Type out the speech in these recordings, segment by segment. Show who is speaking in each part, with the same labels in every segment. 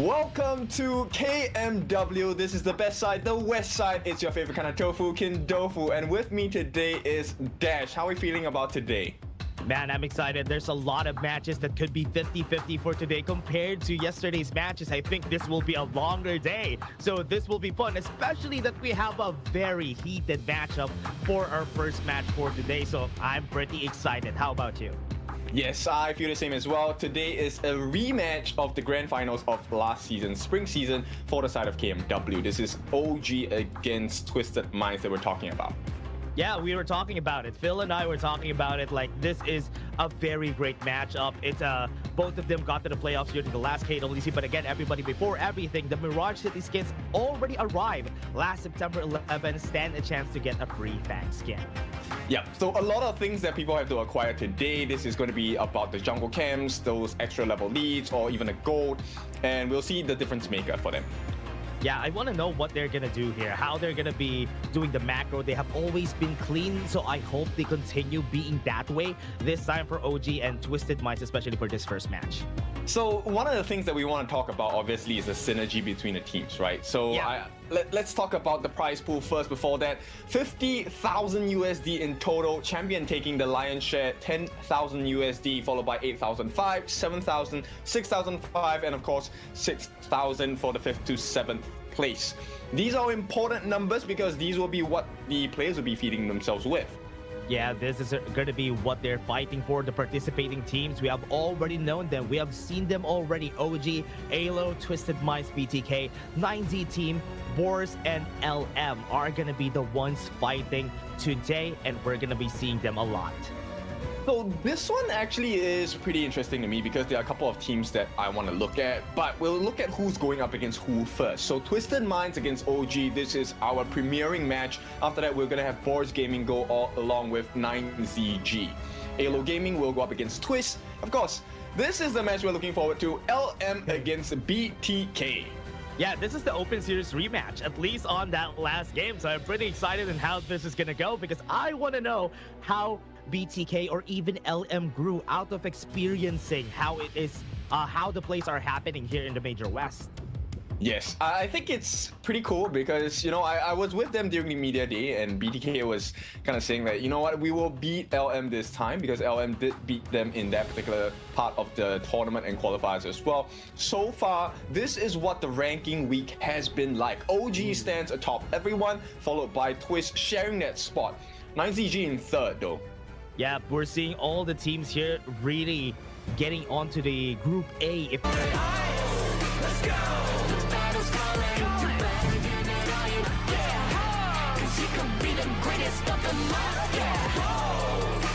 Speaker 1: Welcome to KMW. This is the best side, the west side. It's your favorite kind of tofu, Kindofu. And with me today is Dash. How are we feeling about today?
Speaker 2: Man, I'm excited. There's a lot of matches that could be 50-50 for today compared to yesterday's matches. I think this will be a longer day. So this will be fun, especially that we have a very heated matchup for our first match for today. So I'm pretty excited. How about you?
Speaker 1: Yes, I feel the same as well. Today is a rematch of the grand finals of last season, spring season, for the side of KMW. This is OG against Twisted Minds that we're talking about.
Speaker 2: Yeah, we were talking about it. Phil and I were talking about it. Like, this is a very great matchup. It's both of them got to the playoffs during the last KWC, but again, everybody, before everything, the Mirage City skins already arrived last September 11. Stand a chance to get a free Fang skin.
Speaker 1: Yeah, so a lot of things that people have to acquire today. This is going to be about the jungle camps, those extra level leads, or even a gold, and we'll see the difference maker for them.
Speaker 2: Yeah, I want to know what they're going to do here, how they're going to be doing the macro. They have always been clean, so I hope they continue being that way this time for OG and Twisted Minds, especially for this first match.
Speaker 1: So one of the things that we want to talk about, obviously, is the synergy between the teams, right? So
Speaker 2: yeah.
Speaker 1: Let's talk about the prize pool first. Before that, 50,000 USD in total. Champion taking the lion's share, 10,000 USD, followed by 8,005, 7,000, 6,005, and of course 6,000 for the 5th to 7th place. These are important numbers because these will be what the players will be feeding themselves with.
Speaker 2: Yeah, this is going to be what they're fighting for, the participating teams. We have already known them. We have seen them already. OG, ALO, Twisted Minds, BTK, 9Z Team, Boars, and LM are going to be the ones fighting today, and we're going to be seeing them a lot.
Speaker 1: So this one actually is pretty interesting to me because there are a couple of teams that I want to look at, but we'll look at who's going up against who first. So Twisted Minds against OG, this is our premiering match. After that, we're going to have Boars Gaming go all along with 9ZG. ALO Gaming will go up against Twist. Of course, this is the match we're looking forward to, LM against BTK.
Speaker 2: Yeah, this is the Open Series rematch, at least on that last game. So I'm pretty excited in how this is going to go because I want to know how BTK or even LM grew out of experiencing how it is, how the plays are happening here in the Major West.
Speaker 1: Yes, I think it's pretty cool because, you know, I was with them during the media day and BTK was kind of saying that, you know what, we will beat LM this time because LM did beat them in that particular part of the tournament and qualifiers as well. So far, this is what the ranking week has been like. OG stands atop everyone, followed by Twist sharing that spot. 9ZG in third though.
Speaker 2: Yeah, we're seeing all the teams here really getting onto the Group A.
Speaker 3: Let's go! The battle's calling. You better give it all you got. Cause you can be the greatest of them all. Yeah!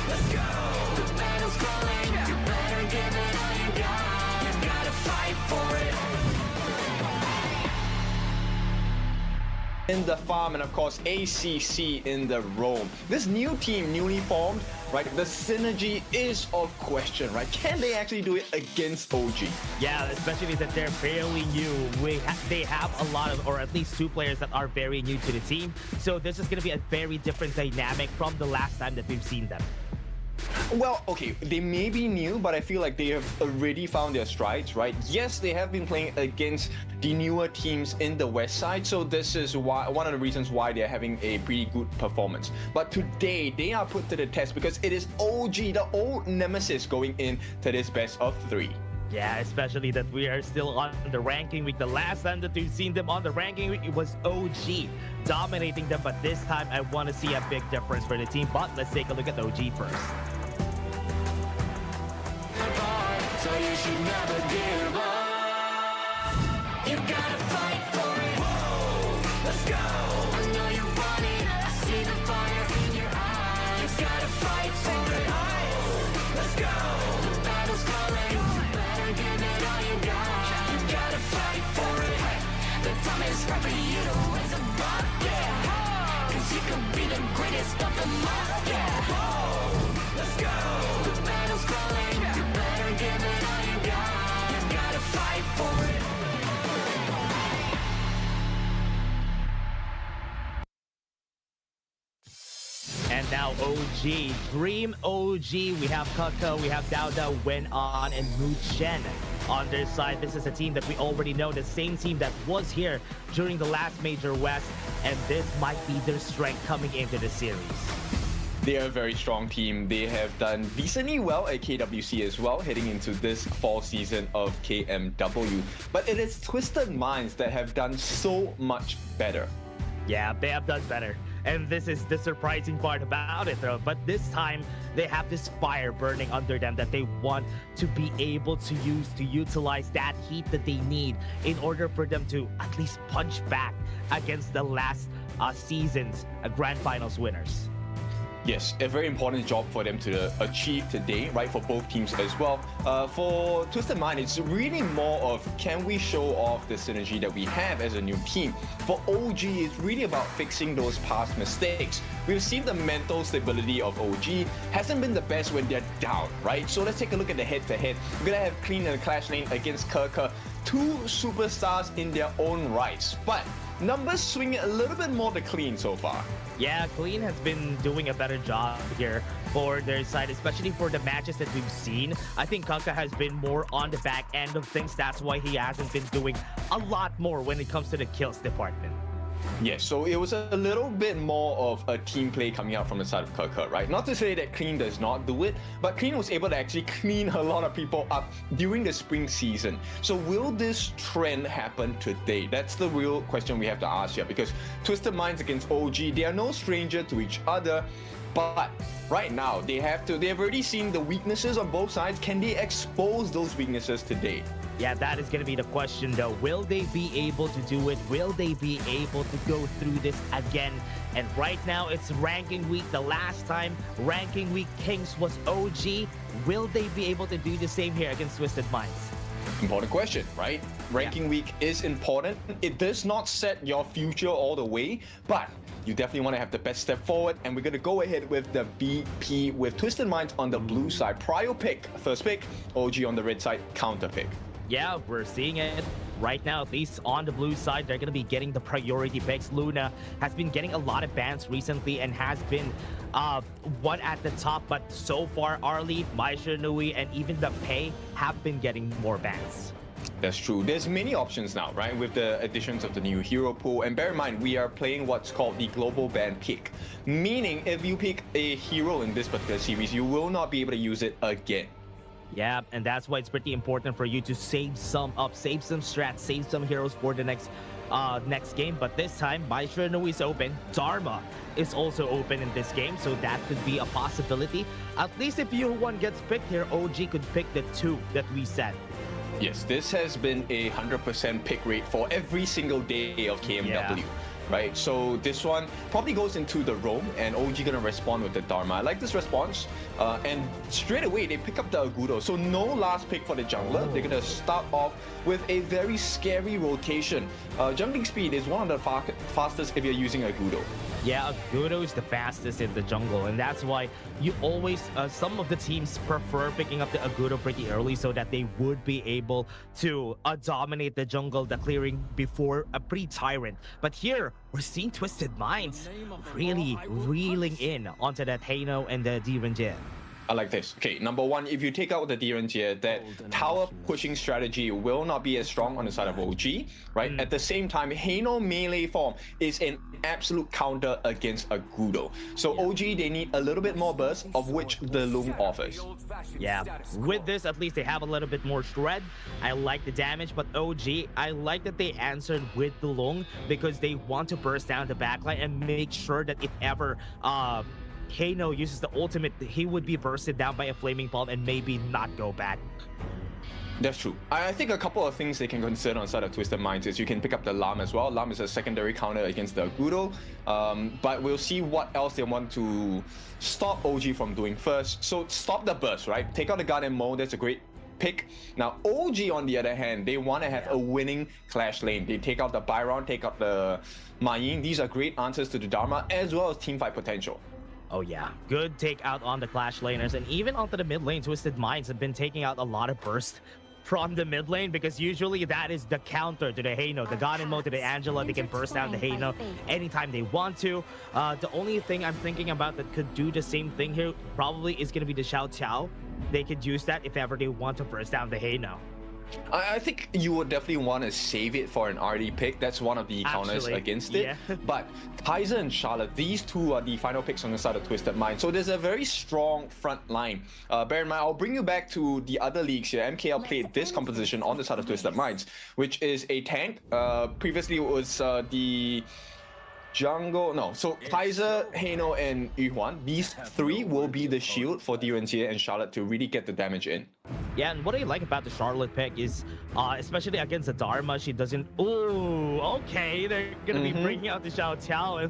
Speaker 3: Let's go! The battle's calling. You better give it all you got. You gotta fight for it.
Speaker 1: In the farm, and of course ACC in the roam. This new team, newly formed, right? The synergy is of question, right? Can they actually do it against OG?
Speaker 2: Yeah, especially that they're fairly new. They have a lot of, or at least two players that are very new to the team. So this is going to be a very different dynamic from the last time that we've seen them.
Speaker 1: Well, okay, they may be new, but I feel like they have already found their strides, right? Yes, they have been playing against the newer teams in the west side, so this is why one of the reasons why they're having a pretty good performance. But today, they are put to the test because it is OG, the old nemesis, going in to this best of 3.
Speaker 2: Yeah, especially that we are still on the ranking week. The last time that we've seen them on the ranking week, it was OG dominating them, but this time I want to see a big difference for the team. But let's take a look at OG first.
Speaker 3: So you should never give up. You gotta fight for it. Whoa, let's go. I know you want it. I see the fire in your eyes. You gotta fight for it. Let's go. The battle's calling. You better give it all you got. You gotta fight for it. The time is right for you to raise a bar. Yeah. Cause you can be the greatest of them all. Yeah. Whoa, let's go. The battle's calling. You better give it all you got. You gotta fight for it.
Speaker 2: And now OG, Dream OG. We have Kaka, we have Dao Dao, Wen On, and Mu Chen on their side. This is a team that we already know, the same team that was here during the last Major West, and this might be their strength coming into the series.
Speaker 1: They are a very strong team. They have done decently well at KWC as well, heading into this fall season of KMW. But it is Twisted Minds that have done so much better.
Speaker 2: Yeah, they have done better. And this is the surprising part about it, though. But this time, they have this fire burning under them that they want to be able to use to utilize that heat that they need in order for them to at least punch back against the last season's Grand Finals winners.
Speaker 1: Yes, a very important job for them to achieve today, right, for both teams as well. For Twisted Mind, it's really more of can we show off the synergy that we have as a new team. For OG, it's really about fixing those past mistakes. We've seen the mental stability of OG hasn't been the best when they're down, right? So let's take a look at the head-to-head. We're gonna have Clean in the Clash lane against Kerker, two superstars in their own rights. But numbers swing a little bit more to Clean so far.
Speaker 2: Yeah, Clean has been doing a better job here for their side, especially for the matches that we've seen. I think Kaka has been more on the back end of things. That's why he hasn't been doing a lot more when it comes to the kills department.
Speaker 1: Yes, so it was a little bit more of a team play coming out from the side of Kerker, right? Not to say that Clean does not do it, but Clean was able to actually clean a lot of people up during the spring season. So will this trend happen today? That's the real question we have to ask here, because Twisted Minds against OG, they are no stranger to each other, but right now they have already seen the weaknesses on both sides. Can they expose those weaknesses today?
Speaker 2: Yeah, that is going to be the question, though. Will they be able to do it? Will they be able to go through this again? And right now, it's ranking week. The last time ranking week Kings was OG. Will they be able to do the same here against Twisted Minds?
Speaker 1: Important question, right? Ranking week is important. It does not set your future all the way, but you definitely want to have the best step forward. And we're going to go ahead with the BP with Twisted Minds on the blue side. Prio pick, first pick. OG on the red side, counter pick.
Speaker 2: Yeah, we're seeing it right now, at least on the blue side. They're going to be getting the priority picks. Luna has been getting a lot of bans recently and has been one at the top, but so far Arlie, Maisha Nui, and even the Pei have been getting more bans.
Speaker 1: That's true. There's many options now, right? With the additions of the new hero pool. And bear in mind, we are playing what's called the global ban pick. Meaning, if you pick a hero in this particular series, you will not be able to use it again.
Speaker 2: Yeah, and that's why it's pretty important for you to save some up, save some strats, save some heroes for the next game. But this time, Maisha Nui is open. Dharma is also open in this game, so that could be a possibility. At least if one gets picked here, OG could pick the two that we said.
Speaker 1: Yes, this has been a 100% pick rate for every single day of KMW. Yeah. Right, so this one probably goes into the roam, and OG gonna respond with the Dharma. I like this response, and straight away they pick up the Agudo. So no last pick for the jungler. They're gonna start off with a very scary rotation. Jumping speed is one of the fastest if you're using Agudo.
Speaker 2: Yeah, Agudo is the fastest in the jungle, and that's why you always, some of the teams prefer picking up the Agudo pretty early so that they would be able to dominate the jungle, the clearing before a pre-Tyrant. But here, we're seeing Twisted Minds really reeling in onto that Hano and the Direnjie.
Speaker 1: I like this. Okay, number one, if you take out the Direnjie, that tower pushing strategy will not be as strong on the side of OG, right? At the same time, Hano melee form is an absolute counter against Agudo. So OG, they need a little bit more burst, of which the Lung offers.
Speaker 2: Yeah, with this, at least they have a little bit more shred. I like the damage, but OG, I like that they answered with the Lung because they want to burst down the backline and make sure that if ever Hano uses the ultimate, he would be bursted down by a flaming palm and maybe not go back.
Speaker 1: That's true. I think a couple of things they can consider on the side of Twisted Minds is you can pick up the Lam as well. Lam is a secondary counter against the Agudo, but we'll see what else they want to stop OG from doing first. So stop the burst, right? Take out the Garden Mole, that's a great pick. Now OG on the other hand, they want to have a winning Clash lane. They take out the Byron, take out the Ma Ying. These are great answers to the Dharma as well as teamfight potential.
Speaker 2: Oh yeah, good take out on the Clash laners, and even onto the mid lane, Twisted Minds have been taking out a lot of burst from the mid lane because usually that is the counter to the Hano. The Garden Mode to the Angela, they can burst down the Hano anytime they want to. The only thing I'm thinking about that could do the same thing here probably is going to be the Xiao Tiao. They could use that if ever they want to burst down the Hano.
Speaker 1: I think you would definitely want to save it for an RD pick. That's one of the counters
Speaker 2: Actually,
Speaker 1: against it.
Speaker 2: yeah.
Speaker 1: But Kaiser and Charlotte, these two are the final picks on the side of Twisted Mind. So there's a very strong front line. Bear in mind, I'll bring you back to the other leagues here. MKL played this composition on the side of Twisted Minds, which is a tank. Previously it was the jungle, no. So Kaiser, Heino, and Yuhuan, these three will be the shield for DRNG and Charlotte to really get the damage in.
Speaker 2: Yeah, and what I like about the Charlotte pick is, especially against the Dharma, she doesn't. Ooh, okay, they're gonna be bringing out the Xiao Tiao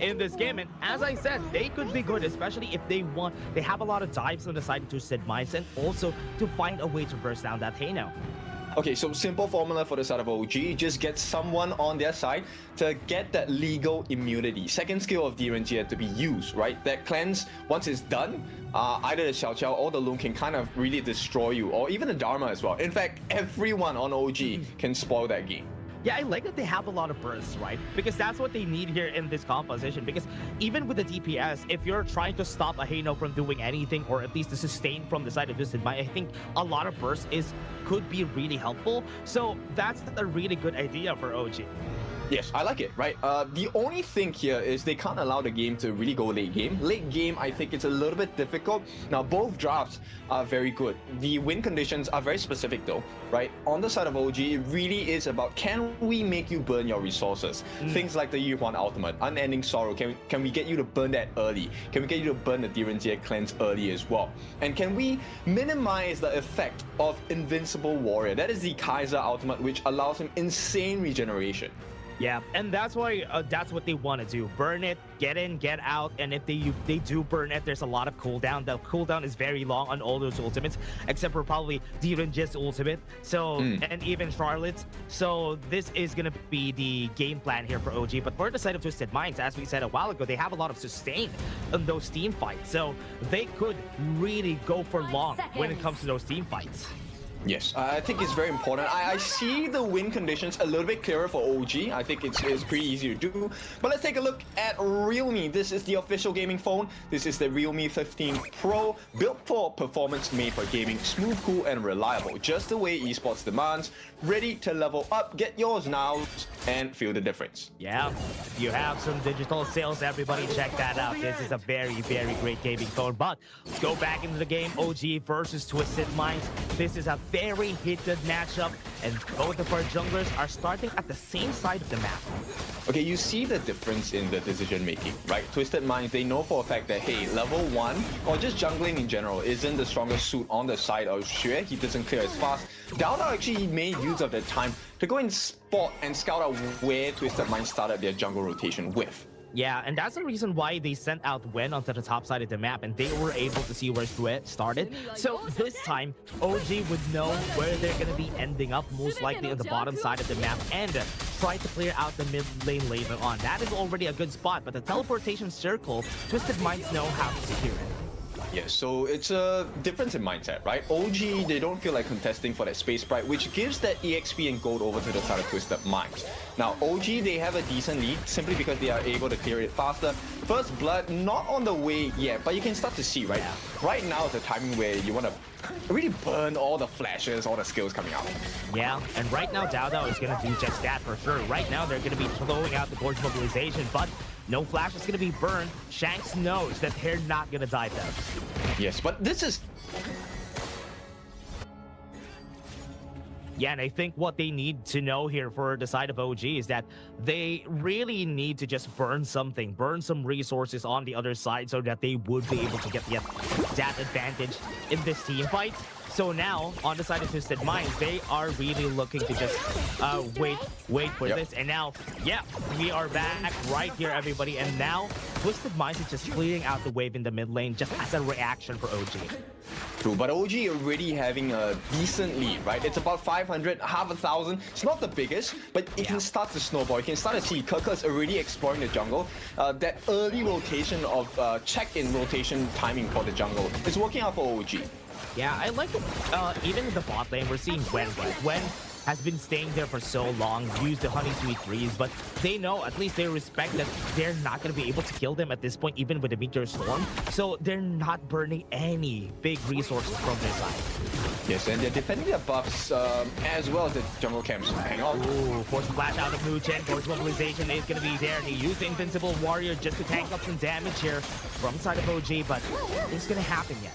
Speaker 2: in this game, and as I said, they could be good, especially if they want. They have a lot of dives on the side to Sid Minds, and also to find a way to burst down that Heino.
Speaker 1: Okay, so simple formula for the side of OG, just get someone on their side to get that legal immunity. Second skill of DRNG had to be used, right? That cleanse, once it's done, either the Xiao Qiao or the Loon can kind of really destroy you, or even the Dharma as well. In fact, everyone on OG can spoil that game.
Speaker 2: Yeah, I like that they have a lot of bursts, right? Because that's what they need here in this composition. Because even with the DPS, if you're trying to stop a Heino from doing anything, or at least to sustain from the side of Twisted Mind, I think a lot of bursts could be really helpful. So that's a really good idea for OG.
Speaker 1: Yes, I like it, right? The only thing here is they can't allow the game to really go late game. Late game, I think it's a little bit difficult. Now, both drafts are very good. The win conditions are very specific though, right? On the side of OG, it really is about, can we make you burn your resources? Things like the Yuhuan Ultimate, Unending Sorrow, can we get you to burn that early? Can we get you to burn the DRNG cleanse early as well? And can we minimize the effect of Invincible Warrior? That is the Kaiser Ultimate, which allows him insane regeneration.
Speaker 2: Yeah, and that's why that's what they want to do. Burn it, get in, get out, and if they do burn it, there's a lot of cooldown. The cooldown is very long on all those ultimates, except for probably DRNG's ultimate, so and even Charlotte's. So this is gonna be the game plan here for OG. But for the side of Twisted Minds, as we said a while ago, they have a lot of sustain in those team fights, so they could really go for long when it comes to those team fights.
Speaker 1: Yes, I think it's very important. I see the win conditions a little bit clearer for OG. I think it's pretty easy to do. But let's take a look at Realme. This is the official gaming phone. This is the Realme 15 Pro, built for performance, made for gaming, smooth, cool, and reliable. Just the way esports demands. Ready to level up. Get yours now and feel the difference.
Speaker 2: Yeah, if you have some digital sales, everybody check that out. This is a very, very great gaming phone. But let's go back into the game. OG versus Twisted Minds. This is a very heated matchup, and both of our junglers are starting at the same side of the map.
Speaker 1: Okay, you see the difference in the decision making, right? Twisted Minds, they know for a fact that, hey, level 1, or just jungling in general, isn't the strongest suit on the side of Xue. He doesn't clear as fast. Dao actually made use of the time to go and spot and scout out where Twisted Minds started their jungle rotation with.
Speaker 2: Yeah, and that's the reason why they sent out Wen onto the top side of the map, and they were able to see where Xue started. So this time, OG would know where they're going to be ending up, most likely on the bottom side of the map, and try to clear out the mid lane later on. That is already a good spot, but the teleportation circle, Twisted Minds know how to secure it.
Speaker 1: Yeah, so it's a difference in mindset, right? OG, they don't feel like contesting for that space sprite, which gives that EXP and gold over to the side of Twisted Minds. Now, OG, they have a decent lead simply because they are able to clear it faster. First blood, not on the way yet, but you can start to see, right? Right now is the timing where you want to really burn all the flashes, all the skills coming out.
Speaker 2: Yeah, and right now Dao is going to do just that for sure. Right now they're going to be throwing out the Gorge Mobilization, but no flash is going to be burned. Shanks knows that they're not going to die though.
Speaker 1: Yes, but this is...
Speaker 2: Yeah, and I think what they need to know here for the side of OG is that they really need to just burn something, burn some resources on the other side so that they would be able to get that advantage in this team fight. So now, on the side of Twisted Minds, they are really looking to just wait for this. And now, yeah, we are back right here, everybody. And now, Twisted Minds is just clearing out the wave in the mid lane just as a reaction for OG.
Speaker 1: True, but OG already having a decent lead, right? It's about 500, half a thousand. It's not the biggest, but it can start to snowball. You can start to see Kirker's already exploring the jungle. That early rotation of check-in rotation timing for the jungle is working out for OG.
Speaker 2: Yeah, I like it. Even in the bot lane, we're seeing Wen. Wen has been staying there for so long, used the Honey Sweet Breeze, but they know, at least they respect that they're not going to be able to kill them at this point, even with the Meteor Storm. So they're not burning any big resources from their side.
Speaker 1: Yes, and they're defending their buffs as well as the jungle camps. Hang on.
Speaker 2: Ooh, force flash out of Muchen. Force mobilization is going to be there. He used the Invincible Warrior just to tank up some damage here from side of OG, but it's going to happen yet.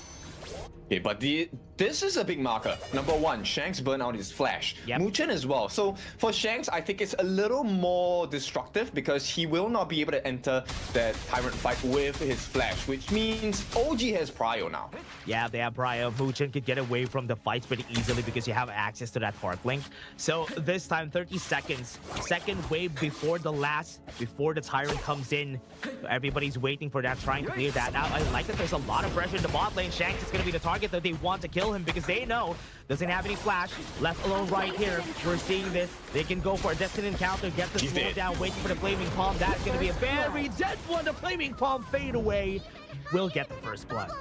Speaker 1: Okay, but this is a big marker. Number one, Shanks burn out his flash.
Speaker 2: Yep.
Speaker 1: Muchen as well. So for Shanks, I think it's a little more destructive because he will not be able to enter that Tyrant fight with his flash, which means OG has prio now.
Speaker 2: Yeah, they have prio. Muchen could get away from the fights pretty easily because you have access to that Park Link. So this time, 30 seconds. Second wave before the Tyrant comes in. Everybody's waiting for that, trying to clear that out. I like that there's a lot of pressure in the bot lane. Shanks is going to be the target that they want to kill him because they know doesn't have any flash, left alone right here. We're seeing this. They can go for a destined encounter, get the slow down, waiting for the Flaming Palm. That's going to be a very dead one. The Flaming Palm fade away. Will get the first blood.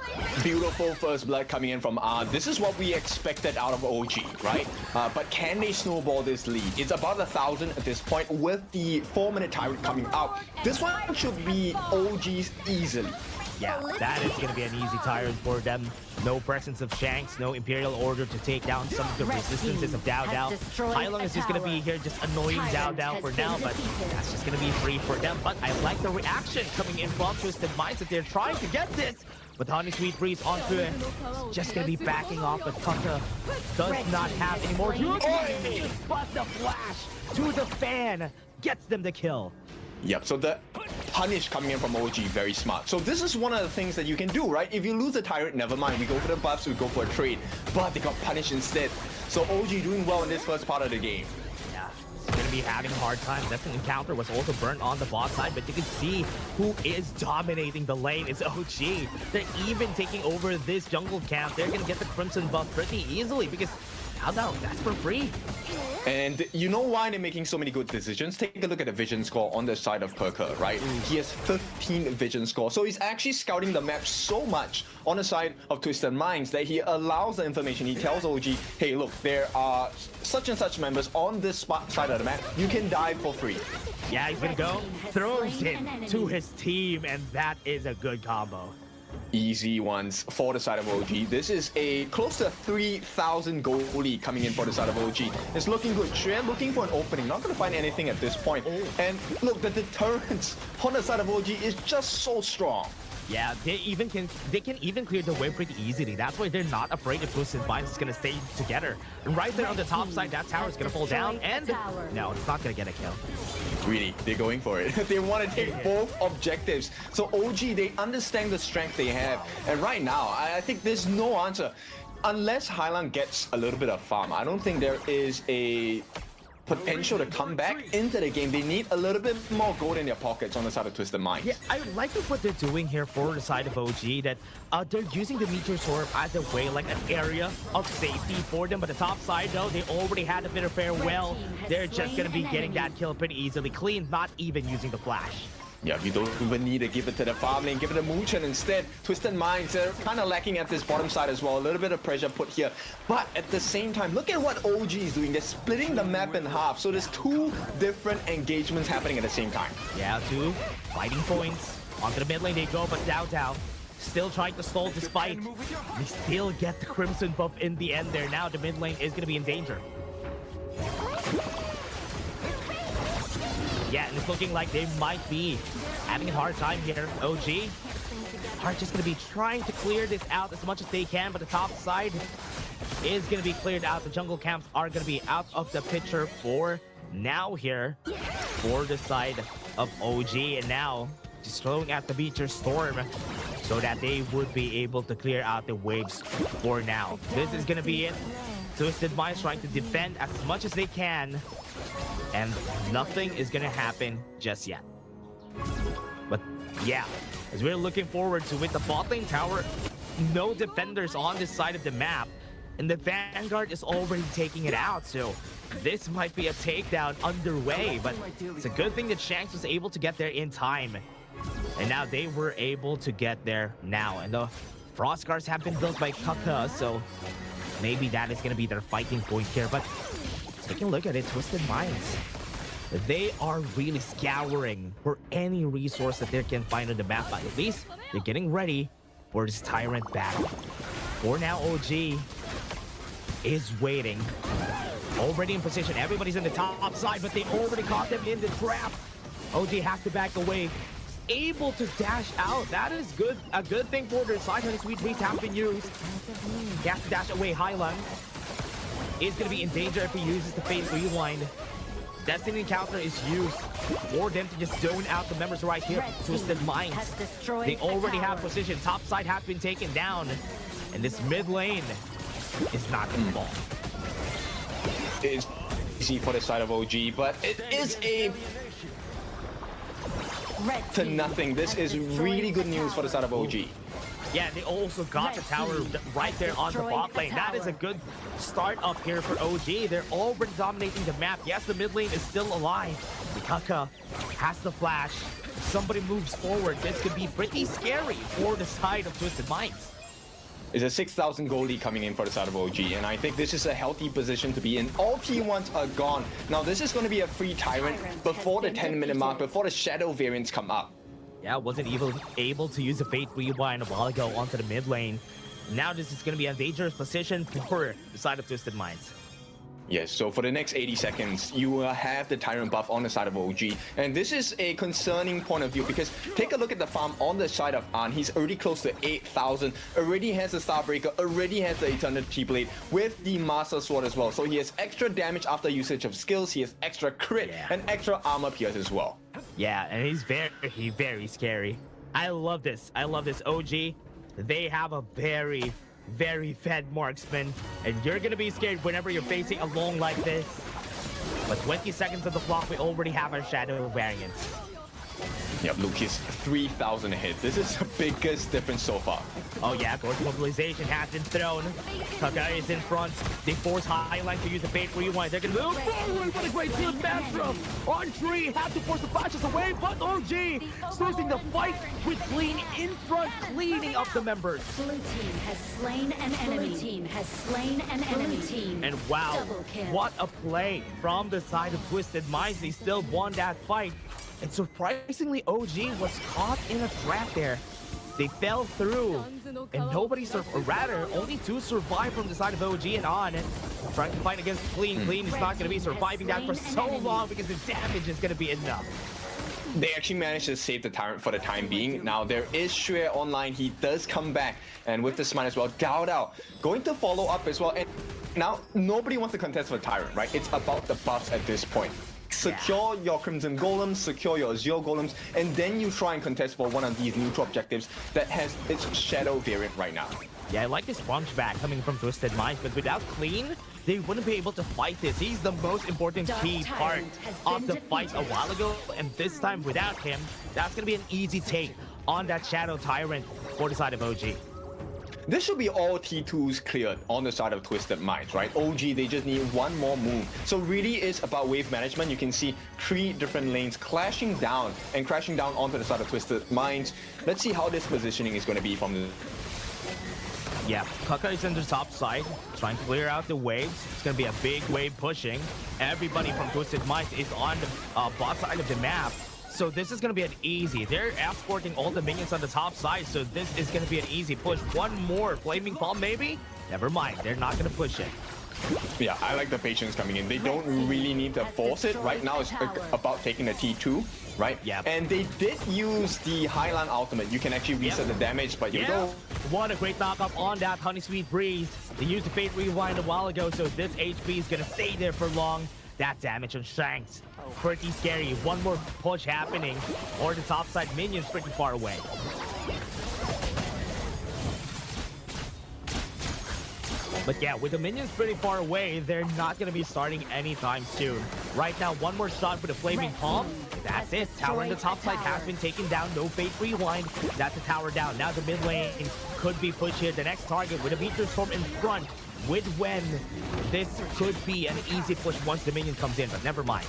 Speaker 1: Beautiful first blood coming in from R. This is what we expected out of OG, right? But can they snowball this lead? It's about 1,000 at this point with the 4-minute Tyrant coming out. This one should be OG's easily.
Speaker 2: Yeah, that is going to be an easy Tyrant for them. No presence of Shanks, no Imperial Order to take down some of the resistances of Dao Dao. Hailong is just going to be here just annoying Dao Dao for now, but that's just going to be free for them. But I like the reaction coming in from Twisted Minds that they're trying to get this. With Honey Sweet Breeze onto it, it's just going to be backing off, but Kaka does not have any more. But the flash to the fan gets them the kill.
Speaker 1: Yep, so the punish coming in from OG, very smart. So this is one of the things that you can do, right? If you lose the Tyrant, never mind. We go for the buffs, we go for a trade. But they got punished instead. So OG doing well in this first part of the game.
Speaker 2: Yeah, it's going to be having a hard time. Destined Encounter was also burnt on the bot side, but you can see who is dominating the lane. It's OG. They're even taking over this jungle camp. They're going to get the Crimson buff pretty easily because now that's for free.
Speaker 1: And you know why they're making so many good decisions? Take a look at the vision score on the side of Perker, right? He has 15 vision score. So he's actually scouting the map so much on the side of Twisted Minds that he allows the information. He tells OG, hey, look, there are such and such members on this side of the map. You can die for free.
Speaker 2: Yeah, he's gonna go, throws him to his team, and that is a good combo.
Speaker 1: Easy ones for the side of OG. This is a close to 3,000 gold lead coming in for the side of OG. It's looking good. Xuan looking for an opening. Not going to find anything at this point. And look, the deterrence on the side of OG is just so strong.
Speaker 2: Yeah, they can even clear the way pretty easily. That's why they're not afraid if Twisted Minds is gonna stay together. And right there on the top side, that tower is gonna fall down, and no, it's not gonna get a kill.
Speaker 1: Really, they're going for it. They want to take both objectives. So OG, they understand the strength they have. And right now, I think there's no answer. Unless Hailong gets a little bit of farm, I don't think there is a potential to come back into the game. They need a little bit more gold in their pockets on the side of Twisted Minds.
Speaker 2: Yeah, I like what they're doing here for the side of OG, that they're using the Meteor Sword as a way, like an area of safety for them. But the top side, though, they already had a bit of farewell. They're just going to be getting that kill pretty easily. Clean, not even using the flash.
Speaker 1: Yeah, you don't even need to give it to the farm lane, give it to Muchen instead. Twisted Minds, they're kind of lacking at this bottom side as well. A little bit of pressure put here. But at the same time, look at what OG is doing. They're splitting the map in half. So there's two different engagements happening at the same time.
Speaker 2: Yeah, two fighting points. Onto the mid lane they go, but Dao Dao still trying to stall this fight. They still get the Crimson buff in the end there. Now the mid lane is going to be in danger. Yeah, and it's looking like they might be having a hard time here. OG are just going to be trying to clear this out as much as they can, but the top side is going to be cleared out. The jungle camps are going to be out of the picture for now here for the side of OG. And now just throwing at the Meteor Storm so that they would be able to clear out the waves for now. This is going to be it. Twisted Minds trying to defend as much as they can. And nothing is gonna happen just yet. But yeah, as we're looking forward to with the bot lane tower, no defenders on this side of the map, and the Vanguard is already taking it out. So this might be a takedown underway, but it's a good thing that Shanks was able to get there in time. And now they were able to get there now. And the Frost Guards have been built by Kaka, so maybe that is gonna be their fighting point here. But taking a look at it, Twisted Minds, they are really scouring for any resource that they can find on the map. But at least they're getting ready for this Tyrant battle. For now, OG is waiting. Already in position. Everybody's in the top side, but they already caught them in the trap. OG has to back away. Able to dash out. That is good. A good thing for their side. Honey Sweet Breeze has been used. He has to dash away. Highland is going to be in danger if he uses the Fate Rewind. Destiny counter is used for them to just zone out the members right here. Twisted Minds. They already have position. Top side has been taken down. And this mid lane is not going to fall.
Speaker 1: It's easy for the side of OG, but it is a to nothing. This is really good news for the side of OG.
Speaker 2: Yeah, they also got the tower right there on the bot lane. That is a good start up here for OG. They're already dominating the map. Yes, the mid lane is still alive. Mikaka has the flash. If somebody moves forward, this could be pretty scary for the side of Twisted Minds.
Speaker 1: It's a 6,000 gold lead coming in for the side of OG, and I think this is a healthy position to be in. All T1s are gone. Now, this is going to be a free Tyrant before the 10-minute mark, before the Shadow variants come up.
Speaker 2: Yeah, wasn't even able to use a Fate Rewind a while ago onto the mid lane. Now this is going to be a dangerous position for the side of Twisted Minds.
Speaker 1: Yes, so for the next 80 seconds, you will have the Tyrant buff on the side of OG. And this is a concerning point of view because take a look at the farm on the side of An. He's already close to 8,000, already has the Starbreaker, already has the Eternity Blade with the Master Sword as well. So he has extra damage after usage of skills, he has extra crit and extra armor pierce as well.
Speaker 2: Yeah, and he's very scary. I love this. I love this. OG, they have a very fed marksman, and you're gonna be scared whenever you're facing a long like this. But 20 seconds of the clock, we already have our Shadow variant.
Speaker 1: Yep, Luke is 3,000 ahead. This is the biggest difference so far.
Speaker 2: Oh yeah, Gorge Mobilization has been thrown. Kaka is in front. They force Highline to use the Fate Rewind. They're gonna move forward. What a great team matchup. On Tree, have to force the flashes away, but OG losing the fight with Clean in front, cleaning up the members.
Speaker 4: Blue team has slain an enemy. Blue team has slain an enemy. Team.
Speaker 2: And wow, what a play from the side of Twisted Minds. They still won that fight. And surprisingly, OG was caught in a trap there. They fell through, and nobody survived, or rather, only 2 survived from the side of OG and On. Trying to fight against Clean. Clean is not going to be surviving that for so long because the damage is going to be enough.
Speaker 1: They actually managed to save the Tyrant for the time being. Now, there is Xue online. He does come back, and with the smite as well, Dao Dao going to follow up as well. And now, nobody wants to contest for Tyrant, right? It's about the buffs at this point. Secure your Crimson Golems, secure your Azure Golems, and then you try and contest for one of these neutral objectives that has its Shadow variant right now.
Speaker 2: Yeah, I like this punch back coming from Twisted Minds, but without Clean, they wouldn't be able to fight this. He's the most important key part of the fight a while ago, and this time without him, that's going to be an easy take on that Shadow Tyrant for the side of OG.
Speaker 1: This should be all T2s cleared on the side of Twisted Minds, right? OG, they just need one more move. So really is about wave management. You can see 3 different lanes clashing down and crashing down onto the side of Twisted Minds. Let's see how this positioning is going to be from the...
Speaker 2: Yeah, Kaka is in the top side, trying to clear out the waves. It's going to be a big wave pushing. Everybody from Twisted Minds is on the bot side of the map. So this is going to be an easy. They're escorting all the minions on the top side, so this is going to be an easy push. One more Flaming Palm, maybe? Never mind, they're not going to push it.
Speaker 1: Yeah, I like the patience coming in. They don't really need to force it. Right now, it's about taking the T2, right?
Speaker 2: Yeah.
Speaker 1: And they did use the Highland ultimate. You can actually reset the damage, but you go.
Speaker 2: What a great knock-up on that Honey Sweet Breeze. They used the Fate Rewind a while ago, so this HP is going to stay there for long. That damage on Shanks, pretty scary. One more push happening, or the top side minions pretty far away. But yeah, with the minions pretty far away, they're not going to be starting anytime soon. Right now, one more shot with a Flaming Palm. That's it. Tower on the top side has been taken down. No Fate Rewind. That's the tower down. Now the mid lane could be pushed here. The next target with a Meteor Storm in front. With Wen, this could be an easy push once the minion comes in, but never mind.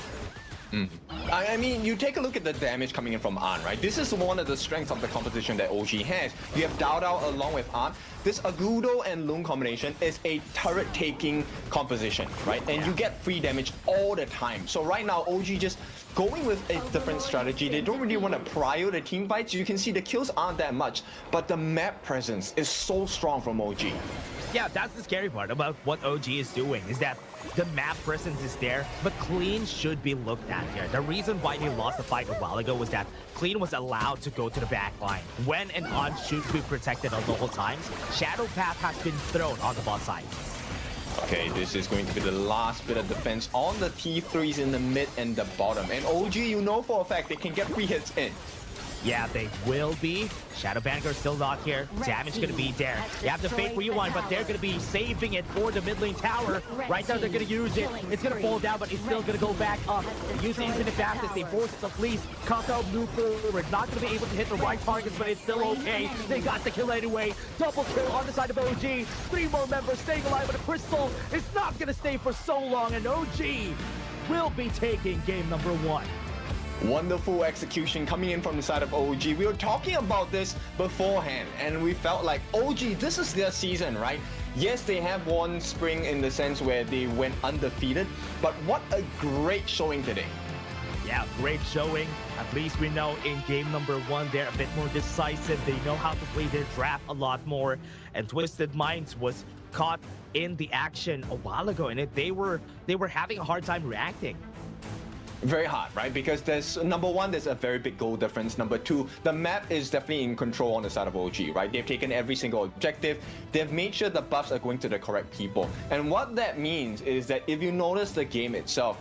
Speaker 1: I mean, you take a look at the damage coming in from An, right? This is one of the strengths of the composition that OG has. You have Dao Dao along with An. This Agudo and Loon combination is a turret-taking composition, right? And you get free damage all the time. So right now, OG just going with a different strategy. They don't really want to prio the team fights. You can see the kills aren't that much, but the map presence is so strong from OG.
Speaker 2: Yeah, that's the scary part about what OG is doing, is that the map presence is there, but Clean should be looked at here. The reason why they lost the fight a while ago was that Clean was allowed to go to the back line. When and on should be protected at all times, Shadow Path has been thrown on the bot side.
Speaker 1: Okay, this is going to be the last bit of defense on the T3s in the mid and the bottom. And OG, you know for a fact they can get free hits in.
Speaker 2: Yeah, they will be. Shadow Vanguard still not here. Damage gonna be there. You have the Fate Rewind, but they're gonna be saving it for the mid lane tower. Right now, they're gonna use it. It's gonna fall down, but it's still gonna go back up. Use the infinite fastest. They force it to fleece. Kakao move forward. Not gonna be able to hit the right targets, but it's still okay. They got the kill anyway. Double kill on the side of OG. 3 more members staying alive, but a Crystal is not gonna stay for so long, and OG will be taking game number 1.
Speaker 1: Wonderful execution coming in from the side of OG. We were talking about this beforehand, and we felt like OG, this is their season, right? Yes, they have won spring in the sense where they went undefeated, but what a great showing today.
Speaker 2: Yeah, great showing. At least we know in game number 1, they're a bit more decisive. They know how to play their draft a lot more. And Twisted Minds was caught in the action a while ago, and they were having a hard time reacting.
Speaker 1: Very hard, right? Because there's, number one, there's a very big goal difference. Number two, the map is definitely in control on the side of OG, right? They've taken every single objective. They've made sure the buffs are going to the correct people. And what that means is that if you notice the game itself,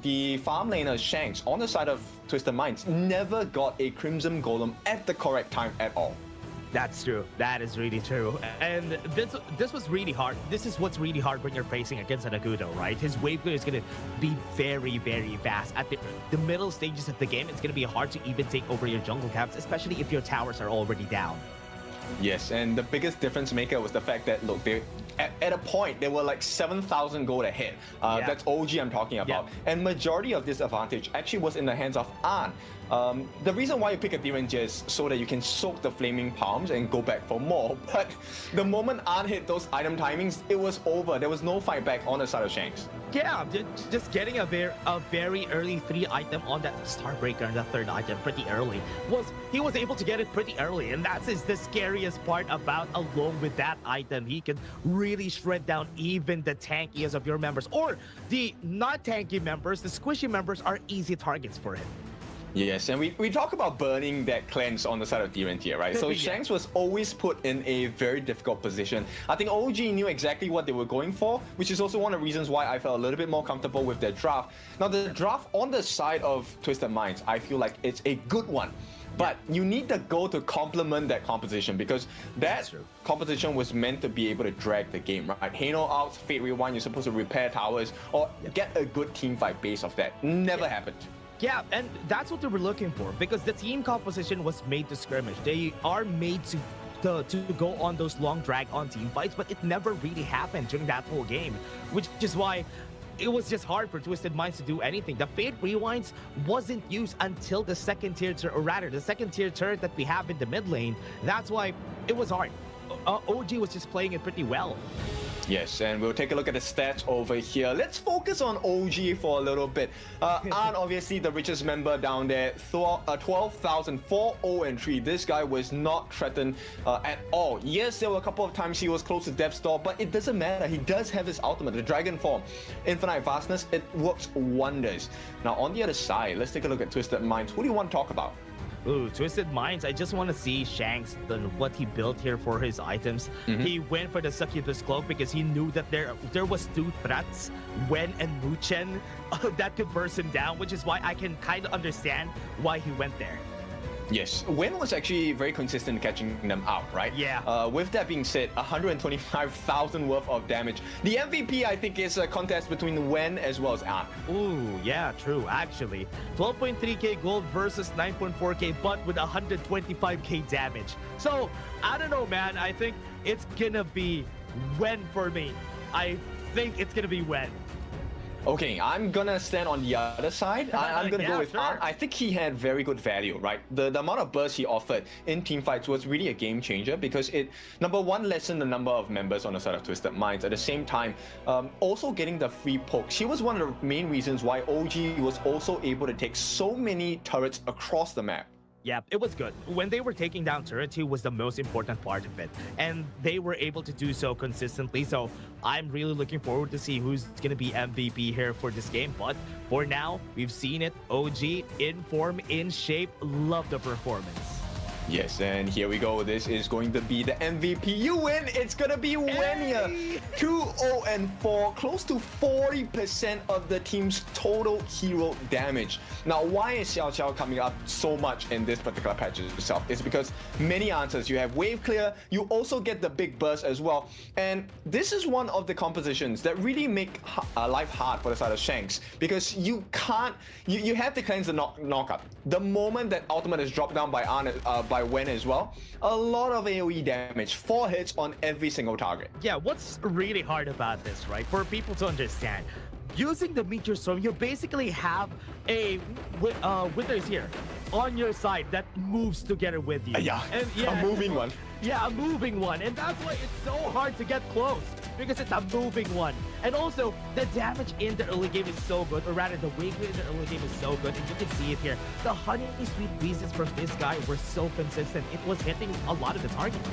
Speaker 1: the farm laner Shanks on the side of Twisted Minds never got a Crimson Golem at the correct time at all.
Speaker 2: That's true. That is really true. And this was really hard. This is what's really hard when you're facing against an Agudo, right? His wave clear is going to be very, very fast. At the middle stages of the game, it's going to be hard to even take over your jungle camps, especially if your towers are already down.
Speaker 1: Yes, and the biggest difference maker was the fact that, look, they at a point, they were like 7,000 gold ahead.
Speaker 2: Yeah.
Speaker 1: That's OG I'm talking about. Yeah. And majority of this advantage actually was in the hands of An. The reason why you pick a Deranger is so that you can soak the Flaming Palms and go back for more. But the moment An hit those item timings, it was over. There was no fight back on the side of Shanks.
Speaker 2: Yeah, just getting a very early 3 item on that Starbreaker and the 3rd item pretty early. He was able to get it pretty early, and that's the scariest part about alone with that item. He can really shred down even the tankiest of your members, or the not tanky members. The squishy members are easy targets for him.
Speaker 1: Yes, and we talk about burning that cleanse on the side of Deranger, right? So
Speaker 2: Yeah.
Speaker 1: Shanks was always put in a very difficult position. I think OG knew exactly what they were going for, which is also one of the reasons why I felt a little bit more comfortable with their draft. Now, the draft on the side of Twisted Minds, I feel like it's a good one. But you need the goal to complement that composition, because that composition was meant to be able to drag the game, right? Hano out, Fate Rewind, you're supposed to repair towers or get a good team fight base of that. Never happened.
Speaker 2: Yeah, and that's what they were looking for, because the team composition was made to skirmish. They are made to go on those long drag-on team fights, but it never really happened during that whole game, which is why it was just hard for Twisted Minds to do anything. The Fate Rewinds wasn't used until the second tier, or rather, the second tier turret that we have in the mid lane. That's why it was hard. OG was just playing it pretty well.
Speaker 1: Yes, and we'll take a look at the stats over here. Let's focus on OG for a little bit. An, obviously the richest member down there, 12,403. This guy was not threatened at all. Yes, there were a couple of times he was close to death's door, but it doesn't matter. He does have his ultimate, the Dragon Form. Infinite Vastness, it works wonders. Now, on the other side, let's take a look at Twisted Minds. Who do you want to talk about?
Speaker 2: Ooh, Twisted Minds, I just want to see Shanks, what he built here for his items. He went for the Succubus Cloak because he knew that there was 2 threats, Wen and Muchen, that could burst him down, which is why I can kind of understand why he went there.
Speaker 1: Yes, Wen was actually very consistent in catching them out, right?
Speaker 2: Yeah.
Speaker 1: With that being said, 125,000 worth of damage. The MVP, I think, is a contest between Wen as well as An.
Speaker 2: Ooh, yeah, true, actually. 12.3k gold versus 9.4k, but with 125k damage. So, I don't know, man. I think it's gonna be Wen for me. I think it's gonna be Wen.
Speaker 1: Okay, I'm gonna stand on the other side. I'm gonna go with
Speaker 2: sure.
Speaker 1: An. I think he had very good value, right? The amount of burst he offered in team fights was really a game changer, because it, number one, lessened the number of members on the side of Twisted Minds. At the same time, also getting the free pokes. He was one of the main reasons why OG was also able to take so many turrets across the map.
Speaker 2: Yeah, it was good. When they were taking down Turret 2 was the most important part of it. And they were able to do so consistently. So I'm really looking forward to see who's going to be MVP here for this game. But for now, we've seen it. OG in form, in shape. Love the performance.
Speaker 1: Yes, and here we go. This is going to be the MVP. You win. It's going to be Wenya. 2-0-4, close to 40% of the team's total hero damage. Now, why is Xiao Xiao coming up so much in this particular patch itself? It's because many answers. You have wave clear. You also get the big burst as well. And this is one of the compositions that really make life hard for the side of Shanks, because you can't. You have to cleanse the knockup. The moment that ultimate is dropped down by by Wen as well, a lot of AoE damage, 4 hits on every single target.
Speaker 2: Yeah, what's really hard about this, right? For people to understand, using the Meteor Storm, you basically have a Withers here on your side that moves together with you.
Speaker 1: Yeah,
Speaker 2: and,
Speaker 1: a moving one.
Speaker 2: Yeah, a moving one. And that's why it's so hard to get close, because it's a moving one. And also, the damage in the early game is so good, or rather, the wave in the early game is so good, and you can see it here. The honey sweet breezes from this guy were so consistent. It was hitting a lot of the targets.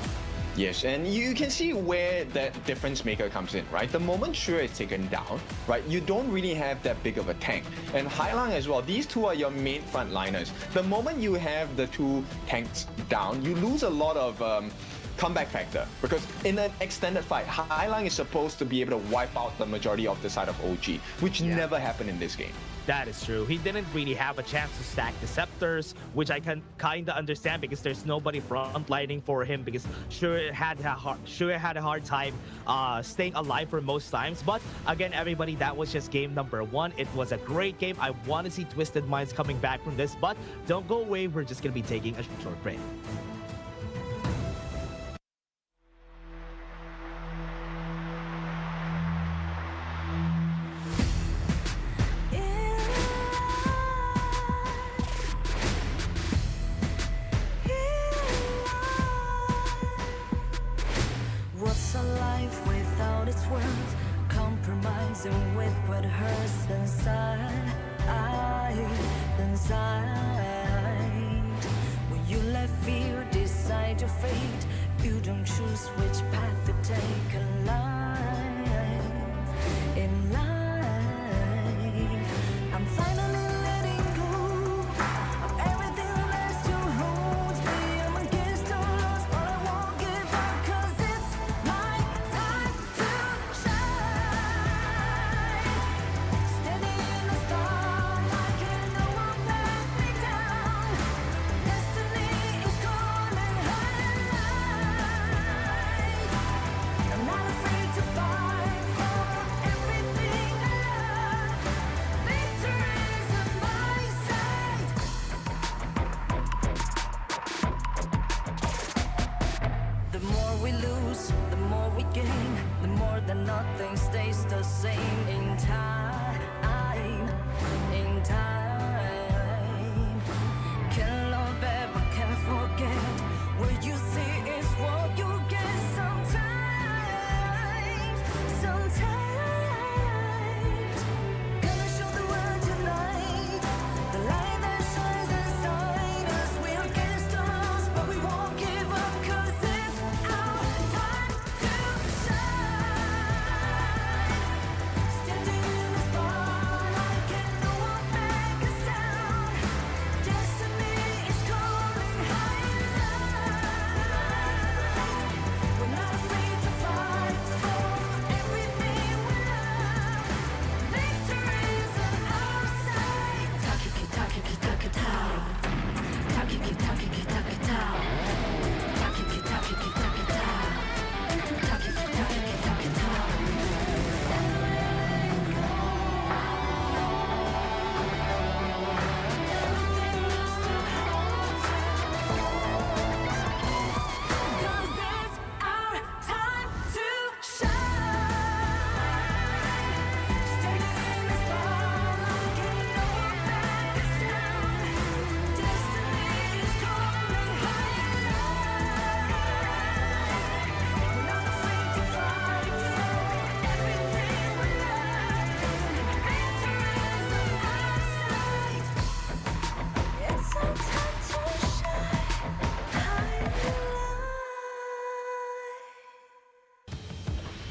Speaker 1: Yes, and you can see where that difference maker comes in, right? The moment Shure is taken down, right, you don't really have that big of a tank. And Hailang as well, these two are your main frontliners. The moment you have the two tanks down, you lose a lot of comeback factor, because in an extended fight, Hailang is supposed to be able to wipe out the majority of the side of OG, which never happened in this game.
Speaker 2: That is true. He didn't really have a chance to stack the scepters, which I can kind of understand, because there's nobody frontlining for him, because Shure had a hard time staying alive for most times. But again, everybody, that was just game number 1. It was a great game. I want to see Twisted Minds coming back from this, but don't go away. We're just going to be taking a short break.
Speaker 3: What's a life without its worth? Compromising with what hurts inside. When you let fear decide your fate, you don't choose which path to take in life. In life, I'm finally letting go of everything that still holds me. I'm against the odds, but I won't give up, 'cause it's my time to shine. Standing in the spotlight, and no one let me down. Destiny is calling high. I'm not afraid to fight for everything I love. Victory is on my side. The more we lose, the more we gain. The more that nothing stays the same in time. In time. Can't love ever, can't forget. What you see is what you get sometimes. Sometimes. Gonna show the world tonight. The light that shines inside us. We're against the odds, but we won't give up, 'cause it's our time to shine. Standing in the spotlight.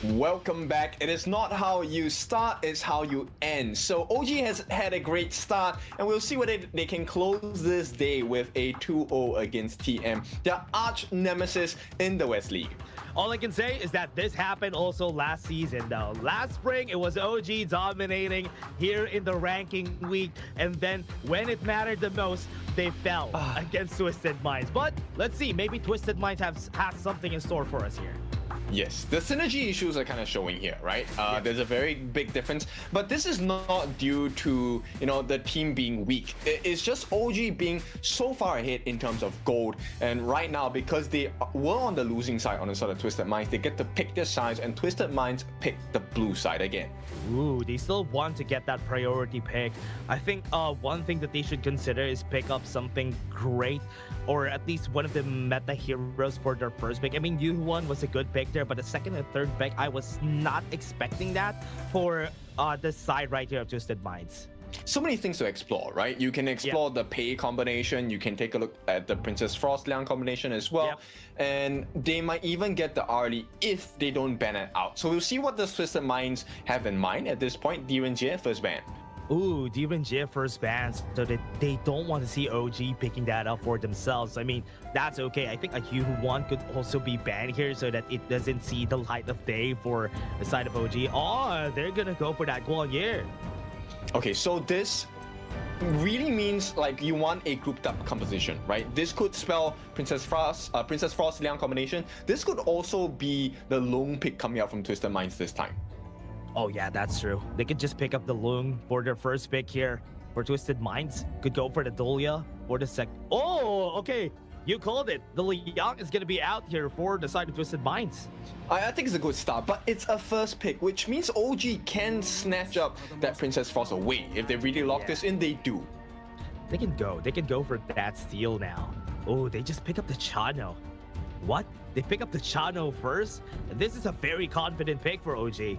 Speaker 1: Welcome back. It is not how you start, it's how you end. So OG has had a great start, and we'll see whether they can close this day with a 2-0 against TM, their arch nemesis in the West League.
Speaker 2: All I can say is that this happened also last season though. Last spring, it was OG dominating here in the ranking week, and then when it mattered the most, they fell against Twisted Minds. But let's see, maybe Twisted Minds has something in store for us here.
Speaker 1: Yes, the synergy issues are kind of showing here, right? There's a very big difference, but this is not due to, the team being weak. It's just OG being so far ahead in terms of gold, and right now, because they were on the losing side on the side of Twisted Minds, they get to pick their sides, and Twisted Minds pick the blue side again.
Speaker 2: Ooh, they still want to get that priority pick. I think one thing that they should consider is pick up something great, or at least one of the meta heroes for their first pick. I mean, Yu1 was a good pick there, but the second and third pick, I was not expecting that for the side right here of Twisted Minds.
Speaker 1: So many things to explore, right? You can explore the Pei combination, you can take a look at the Princess Frost Liang combination as well, and they might even get the early if they don't ban it out. So we'll see what the Twisted Minds have in mind at this point. DRNG first ban.
Speaker 2: Ooh, DRNG first bans, so that they don't want to see OG picking that up for themselves. I mean, that's okay. I think a Yu1 could also be banned here so that it doesn't see the light of day for the side of OG. Oh, they're gonna go for that Guanyin.
Speaker 1: Okay, so this really means like you want a grouped up composition, right? This could spell Princess Frost Liang combination. This could also be the lone pick coming out from Twisted Minds this time.
Speaker 2: Oh yeah, that's true. They could just pick up the Lung for their first pick here. For Twisted Minds, could go for the Dolia or the sec. Oh, okay. You called it. The Liang is going to be out here for the side of Twisted Minds.
Speaker 1: I think it's a good start, but it's a first pick, which means OG can snatch up that Princess Frost away. If they really lock this in, they do.
Speaker 2: They can go for that steal now. Oh, they just pick up the Chano. What? They pick up the Chano first? This is a very confident pick for OG.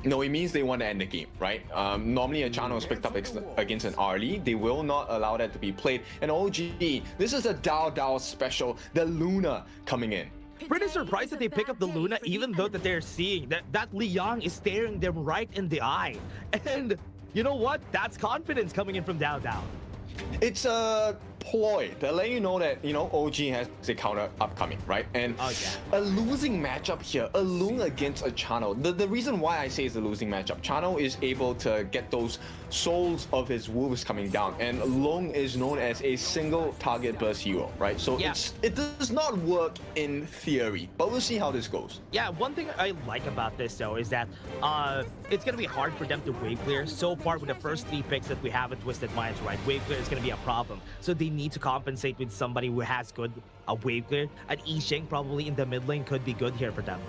Speaker 1: No, it means they want to end the game, right? Normally a Chano is picked up against an early. They will not allow that to be played. And OG, this is a Dao special, the Luna coming in.
Speaker 2: Pretty surprised that they pick up the Luna, even though that they're seeing that Liang is staring them right in the eye. And you know what? That's confidence coming in from Dao.
Speaker 1: It's a ploy to let you know that, OG has a counter upcoming, right? And a losing matchup here, a Lung against a Chano. The reason why I say it's a losing matchup, Chano is able to get those souls of his wolves coming down, and Lung is known as a single target burst hero, right? So it does not work in theory, but we'll see how this goes.
Speaker 2: Yeah, one thing I like about this though is that it's gonna be hard for them to wave clear. So far with the first 3 picks that we have in Twisted Minds, right? Wave clear is gonna be a problem. So they need to compensate with somebody who has good wave clear. And Yisheng probably in the mid lane could be good here for them.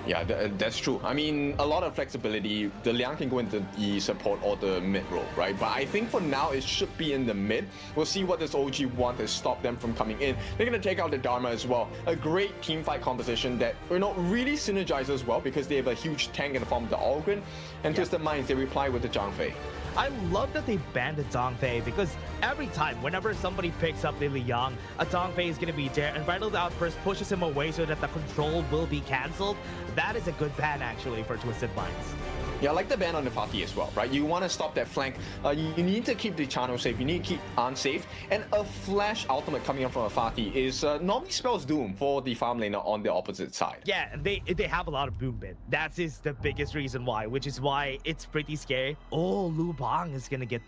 Speaker 1: Yeah, that's true. I mean, a lot of flexibility. The Liang can go into the support or the mid role, right? But I think for now, it should be in the mid. We'll see what this OG want to stop them from coming in. They're going to take out the Dharma as well. A great team fight composition that, really synergizes well because they have a huge tank in the form of the Algren. And Twisted Minds, they reply with the Zhang Fei.
Speaker 2: I love that they banned the Dongfei because every time, whenever somebody picks up the Liang, a Dongfei is going to be there, and Rattled Outburst pushes him away so that the control will be cancelled. That is a good ban, actually, for Twisted Minds.
Speaker 1: Yeah, I like the ban on the Fatih as well, right? You want to stop that flank. You need to keep the Chano safe. You need to keep An safe. And a flash ultimate coming up from a Fatih is normally spells doom for the farm laner on the opposite side.
Speaker 2: Yeah, and they have a lot of boom bit. That is the biggest reason why, which is why it's pretty scary. Oh, Lu Bang is going to get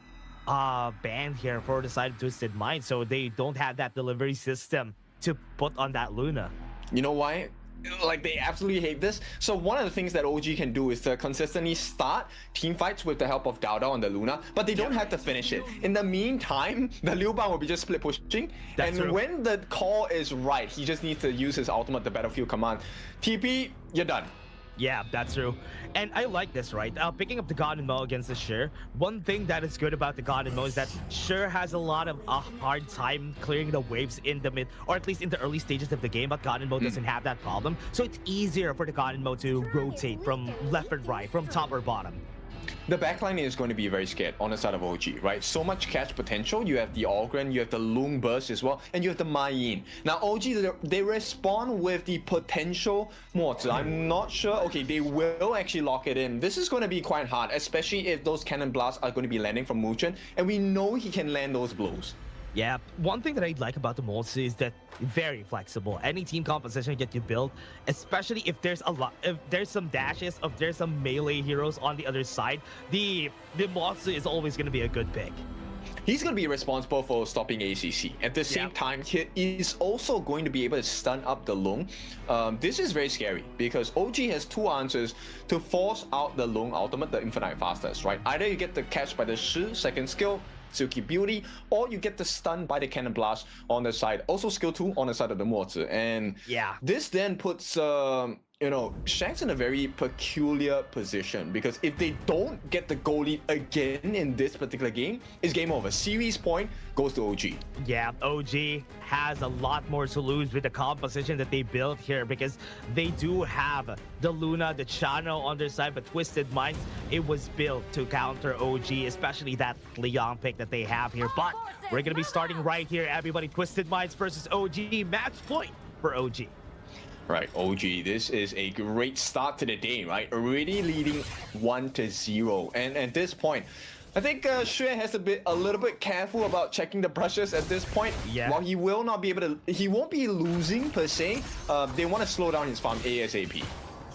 Speaker 2: banned here for the side of Twisted Minds, so they don't have that delivery system to put on that Luna.
Speaker 1: You know why? Like, they absolutely hate this. So one of the things that OG can do is to consistently start team fights with the help of Dao on the Luna, but they don't have to finish it. In the meantime, the Liu Bang will be just split pushing. And when the call is right, he just needs to use his ultimate, the battlefield command. TP, you're done.
Speaker 2: Yeah, that's true. And I like this, right? Picking up the God and Mo against the Sher. One thing that is good about the God and Mo is that Sher has a lot of a hard time clearing the waves in the mid, or at least in the early stages of the game, but God and Mo doesn't have that problem. So it's easier for the God and Mo to rotate from left and right, from top or bottom.
Speaker 1: the backline is going to be very scared on the side of OG, right? So much catch potential. You have the Ogren, you have the Loom Burst as well, and you have the Mayin. Now, OG, they respond with the potential Mozi. I'm not sure. Okay, they will actually lock it in. This is going to be quite hard, especially if those cannon blasts are going to be landing from Muchen, and we know he can land those blows.
Speaker 2: Yeah, one thing that I like about the Molds is that very flexible. Any team composition that you build, especially if there's some dashes, if there's some melee heroes on the other side, the Molds is always going to be a good pick.
Speaker 1: He's going to be responsible for stopping ACC. At the same time, he is also going to be able to stun up the Lung. This is very scary because OG has two answers to force out the Lung ultimate, the Infinite Fastest, right? Either you get the catch by the Shi, second skill, Silky Beauty, or you get the stun by the Cannon Blast on the side. Also skill 2 on the side of the Mozi. And this then puts you know, Shanks in a very peculiar position because if they don't get the goal lead again in this particular game, it's game over. Series point goes to OG.
Speaker 2: Yeah, OG has a lot more to lose with the composition that they built here because they do have the Luna, the Chano on their side, but Twisted Minds, it was built to counter OG, especially that Leon pick that they have here. But we're going to be starting right here, everybody. Twisted Minds versus OG, match point for OG.
Speaker 1: Right, OG, this is a great start to the day, right? Already leading 1-0. And at this point, I think Xue has to be a little bit careful about checking the brushes at this point.
Speaker 2: Yeah.
Speaker 1: While he will not be able to, he won't be losing per se. They want to slow down his farm ASAP.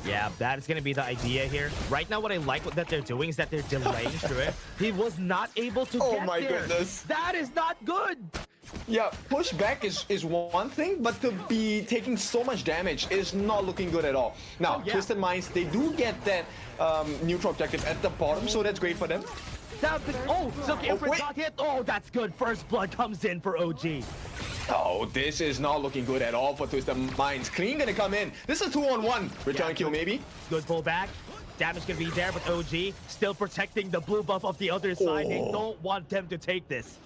Speaker 2: Yeah, that is going to be the idea here. Right now, what I like that they're doing is that they're delaying Xue. He was not able to get there.
Speaker 1: Oh my goodness.
Speaker 2: That is not good.
Speaker 1: Yeah, pushback is one thing, but to be taking so much damage is not looking good at all. Now, Twisted Minds, they do get that neutral objective at the bottom, so that's great for them.
Speaker 2: Silky Empress got hit. Oh, that's good. First blood comes in for OG.
Speaker 1: Oh, this is not looking good at all for Twisted Minds. Clean gonna come in. This is a 2-on-1. Return kill maybe.
Speaker 2: Good pullback. Damage gonna be there, but OG still protecting the blue buff of the other side. They don't want them to take this.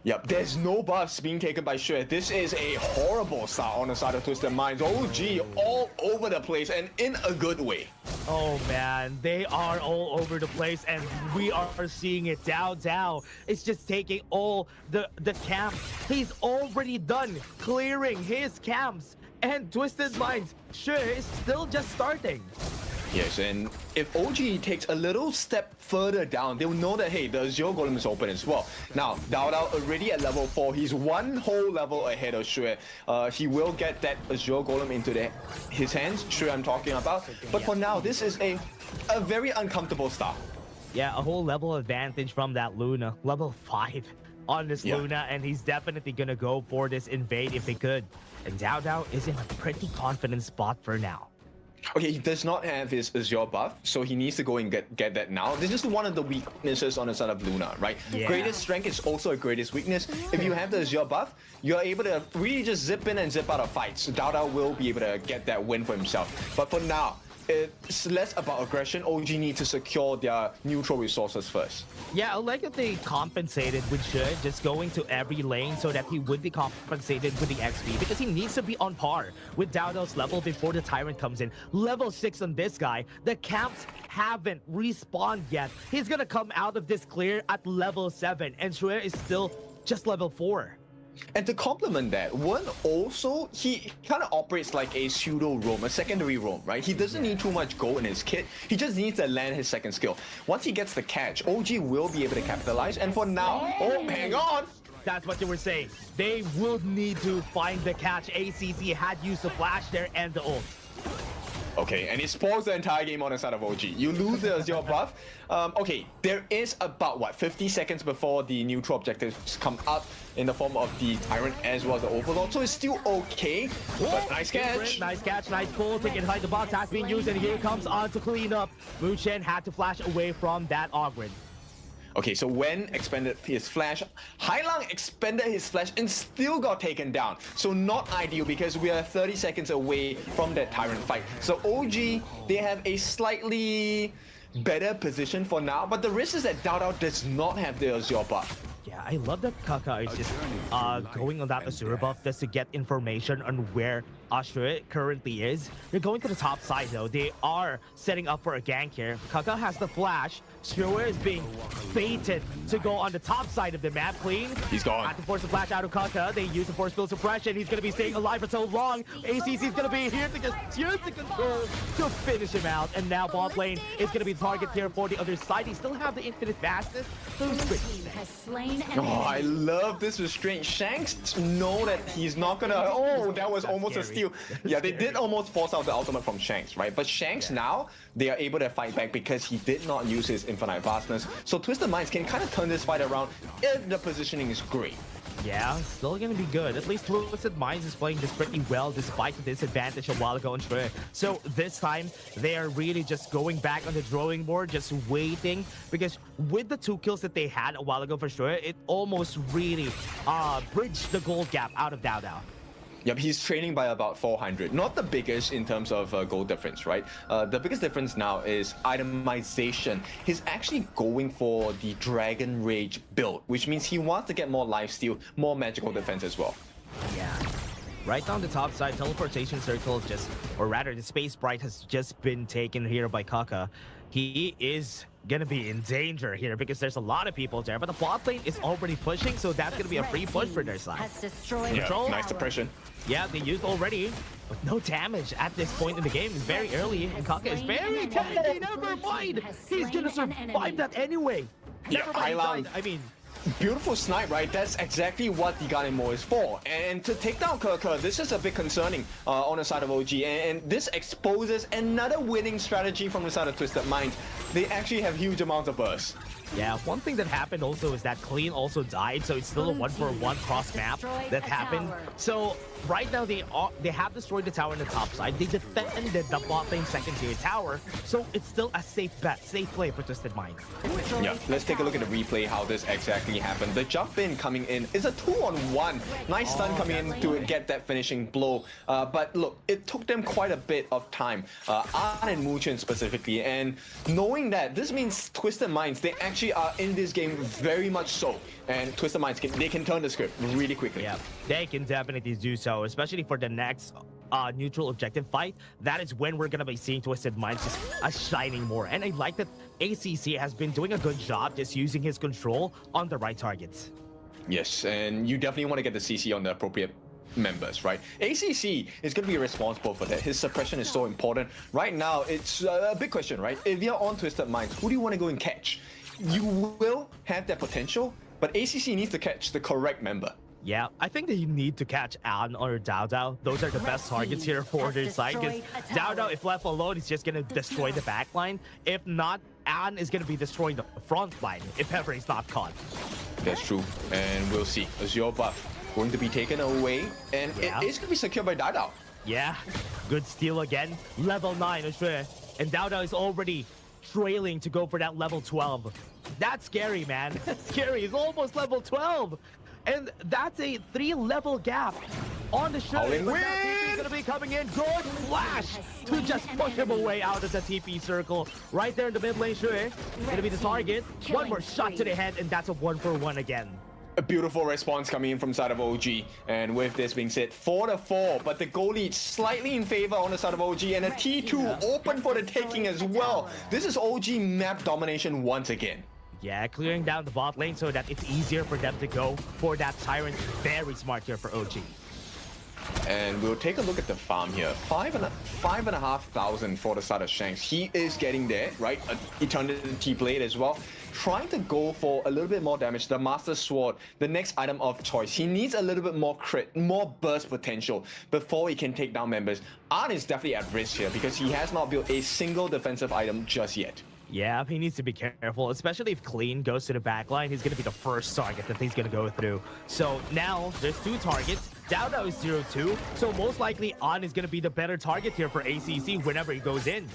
Speaker 1: Yep, there's no buffs being taken by Xue. This is a horrible start on the side of Twisted Minds. OG all over the place and in a good way.
Speaker 2: Oh man, they are all over the place and we are seeing it. Down. It's just taking all the camps. He's already done clearing his camps. And Twisted Minds, Xue is still just starting.
Speaker 1: Yes, and if OG takes a little step further down, they'll know that, hey, the Azure Golem is open as well. Now, Dao already at level 4. He's one whole level ahead of Xue. He will get that Azure Golem into his hands, Xue I'm talking about. But for now, this is a very uncomfortable start.
Speaker 2: Yeah, a whole level advantage from that Luna. Level 5 on this Luna, and he's definitely going to go for this invade if he could. And Dao is in a pretty confident spot for now.
Speaker 1: Okay, he does not have his Azure buff, so he needs to go and get that now. This is one of the weaknesses on the side of Luna, right?
Speaker 2: Yeah.
Speaker 1: Greatest strength is also a greatest weakness. If you have the Azure buff, you're able to really just zip in and zip out of fights. So Dao will be able to get that win for himself. But for now, it's less about aggression. OG need to secure their neutral resources first.
Speaker 2: Yeah, I like that they compensated with Xue just going to every lane so that he would be compensated with the XP because he needs to be on par with Dao's level before the Tyrant comes in. Level 6 on this guy. The camps haven't respawned yet. He's gonna come out of this clear at level 7 and Xue is still just level 4.
Speaker 1: And to complement that, one also, he kind of operates like a pseudo roam, a secondary roam, right? He doesn't need too much gold in his kit. He just needs to land his second skill. Once he gets the catch, OG will be able to capitalize. And for now, hang on.
Speaker 2: That's what you were saying. They would need to find the catch. ACC had used the flash there and the ult.
Speaker 1: Okay, and it spoils the entire game on the side of OG. You lose the Azure buff. Okay, there is about, what, 50 seconds before the neutral objectives come up in the form of the Tyrant as well as the Overlord. So it's still okay, but nice catch.
Speaker 2: Nice catch, nice pull. Taking behind the box has been used, and here comes on to clean up. Muchen had to flash away from that Ogren.
Speaker 1: Okay, so Wen expended his flash, Hailang expended his flash and still got taken down. So not ideal because we are 30 seconds away from that Tyrant fight. So OG, they have a slightly better position for now, but the risk is that Dao does not have the Azure buff.
Speaker 2: Yeah, I love that Kaka is just going on that Azure buff just to get information on where Ashura currently is. They're going to the top side though. They are setting up for a gank here. Kaka has the flash. Shura is being baited to go on the top side of the map. Clean.
Speaker 1: He's gone.
Speaker 2: Have to force the flash out of Kaka. They use the force field suppression. He's going to be staying alive for so long. ACC is going to be here to just use the control to finish him out. And now bot lane is going to be the target here for the other side. He still have the infinite fastness.
Speaker 4: Blue team has slain an
Speaker 1: Oh, I
Speaker 4: enemy.
Speaker 1: love this restraint. Shanks know that he's not gonna. Oh, that was almost a
Speaker 2: scary.
Speaker 1: steal. Yeah, they did almost force out the ultimate from Shanks, right? But Shanks now, they are able to fight back because he did not use his infinite vastness. So Twisted Minds can kind of turn this fight around if the positioning is great.
Speaker 2: Yeah, still gonna be good. At least Twisted Minds is playing this pretty well despite the disadvantage a while ago in Shre. So this time, they are really just going back on the drawing board, just waiting. Because with the 2 kills that they had a while ago for Shre, it almost really bridged the gold gap out of Dao Dao.
Speaker 1: Yep, he's training by about 400. Not the biggest in terms of gold difference, right? The biggest difference now is itemization. He's actually going for the Dragon Rage build, which means he wants to get more lifesteal, more magical defense as well.
Speaker 2: Yeah. Right down the top side, teleportation circle just, or rather the space bright has just been taken here by Kaka. He is gonna be in danger here because there's a lot of people there, but the bot lane is already pushing, so that's gonna be a free push for their side.
Speaker 4: Has destroyed
Speaker 1: Yeah,
Speaker 2: Control.
Speaker 1: nice suppression.
Speaker 2: Yeah, they used already, but no damage at this point in the game. It's very early, and Kaka is very tanky. Never mind, he's gonna survive that anyway.
Speaker 1: Yeah,
Speaker 2: Never mind, he
Speaker 1: Highland.
Speaker 2: died. I mean,
Speaker 1: Beautiful snipe, right? That's exactly what the Guardian is for. And to take down Kerker, this is a bit concerning on the side of OG. And this exposes another winning strategy from the side of Twisted Minds. They actually have huge amounts of burst.
Speaker 2: yeah, one thing that happened also is that Clean also died, so it's still a 1-for-1 cross map that happened. So right now they have destroyed the tower on the top side. They defended the bot lane second tier tower, so it's still a safe bet, safe play for Twisted Mind.
Speaker 1: Yeah, let's take a look at the replay, how this exactly happened. The jump in coming in is a 2-on-1. Nice stun coming in to get that finishing blow. But look, it took them quite a bit of time, An and Muchen specifically. And knowing that, this means Twisted Minds, they actually are in this game very much so. And Twisted Minds, they can turn the script really quickly.
Speaker 2: Yeah, they can definitely do so, especially for the next neutral objective fight. That is when we're gonna be seeing Twisted Minds just shining more. And I like that ACC has been doing a good job just using his control on the right targets.
Speaker 1: Yes, and you definitely want to get the CC on the appropriate members, right? ACC is going to be responsible for that. His suppression is so important. Right now, it's a big question, right? If you're on Twisted Minds, who do you want to go and catch? You will have that potential, but ACC needs to catch the correct member.
Speaker 2: Yeah, I think that you need to catch An or Dao Dao. Those are the best targets here for their side, because Dao Dao, if left alone, is just going to destroy the back line. If not, An is going to be destroying the front line, if ever he's not caught.
Speaker 1: That's true, and we'll see. Azure buff going to be taken away, and
Speaker 2: Yeah.
Speaker 1: it is going to be secured by Dao Dao.
Speaker 2: Yeah, good steal again. Level 9, Ashura. And Dao Dao is already trailing to go for that level 12. That's scary, man. That's scary. He's almost level 12. And that's a 3-level gap on the show.
Speaker 1: Howling
Speaker 2: But now
Speaker 1: Wind!
Speaker 2: TP is gonna be coming in. Good flash to just push him away out of the TP circle. Right there in the mid lane, Shui. Gonna be the target. One more shot to the head, and that's a 1-for-1 again.
Speaker 1: A beautiful response coming in from side of OG. And with this being said, 4-4, but the goal lead slightly in favor on the side of OG, and a T2 open for the taking as well. This is OG map domination once again.
Speaker 2: Yeah, clearing down the bot lane so that it's easier for them to go for that Tyrant. Very smart here for OG.
Speaker 1: And we'll take a look at the farm here. 5,500 for the side of Shanks. He is getting there, right? Eternity Blade as well. Trying to go for a little bit more damage. The Master Sword, the next item of choice. He needs a little bit more crit, more burst potential before he can take down members. An is definitely at risk here because he has not built a single defensive item just yet.
Speaker 2: Yeah, he needs to be careful, especially if Clean goes to the back line. He's going to be the first target that he's going to go through. So now there's 2 targets. Dao Dao is 0-2, so most likely An is going to be the better target here for ACC whenever he goes in.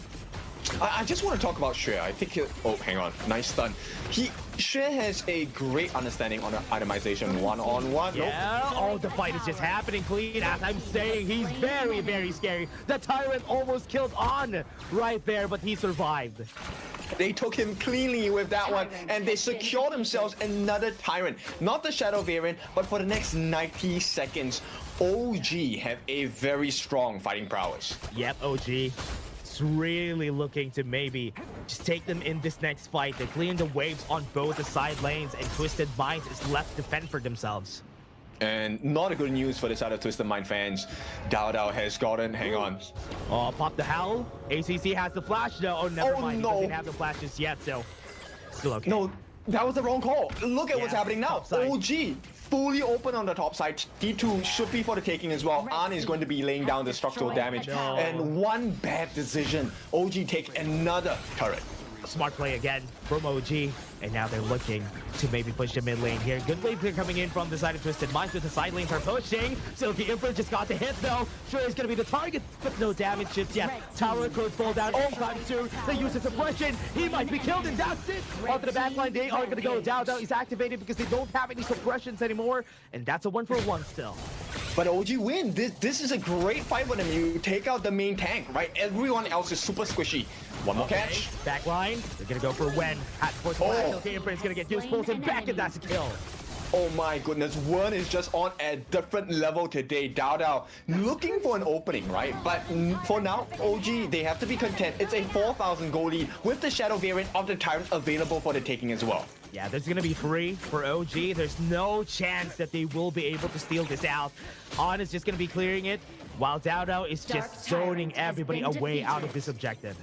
Speaker 1: I just want to talk about Xue. I think oh, hang on. Nice stun. Xue has a great understanding on the itemization one-on-one.
Speaker 2: Yeah, oh, the fight is just happening clean. As I'm saying, he's very, very scary. The Tyrant almost killed An right there, but he survived.
Speaker 1: They took him cleanly with that one, and they secured themselves another Tyrant. Not the Shadow variant, but for the next 90 seconds. OG have a very strong fighting prowess.
Speaker 2: Yep, OG. It's really looking to maybe just take them in this next fight. They're clearing the waves on both the side lanes, and Twisted Minds is left to fend for themselves.
Speaker 1: And not a good news for the side of Twisted Mind fans. Dao has gotten, hang on.
Speaker 2: Oh, pop the howl. ACC has the flash though. Oh, never mind.
Speaker 1: No.
Speaker 2: He doesn't have the flashes yet, so still okay.
Speaker 1: No, that was the wrong call. Look at what's
Speaker 2: Yeah,
Speaker 1: happening now.
Speaker 2: top side.
Speaker 1: OG fully open on the top side. T2 should be for the taking as well. An is going to be laying down the structural damage.
Speaker 2: No.
Speaker 1: And one bad decision. OG take another turret.
Speaker 2: Smart play again from OG, and now they're looking to maybe push the mid lane here. Good wave clear coming in from the side of Twisted Minds, with the side lanes are pushing. Silky Emperor just got the hit though. Sure is going to be the target, but no damage just yet. Tower could fall down anytime soon. They use the suppression. He might be killed, and that's it. Onto the backline, they are going to go down. Now he's activated because they don't have any suppressions anymore, and that's a 1-for-1 still.
Speaker 1: But OG win. This is a great fight for them. You take out the main tank, right? Everyone else is super squishy. One more catch.
Speaker 2: Backline, they're going to go for Wen. Hat force Silky Emperor is going to get used, pulls him back, and that's a kill.
Speaker 1: Oh my goodness, Wen is just on a different level today. Dao looking for an opening, right? But for now, OG, they have to be content. It's a 4,000 gold lead with the Shadow variant of the Tyrant available for the taking as well.
Speaker 2: Yeah, there's gonna be 3 for OG. There's no chance that they will be able to steal this out. On is just gonna be clearing it, while Dao is just zoning everybody away out of this objective.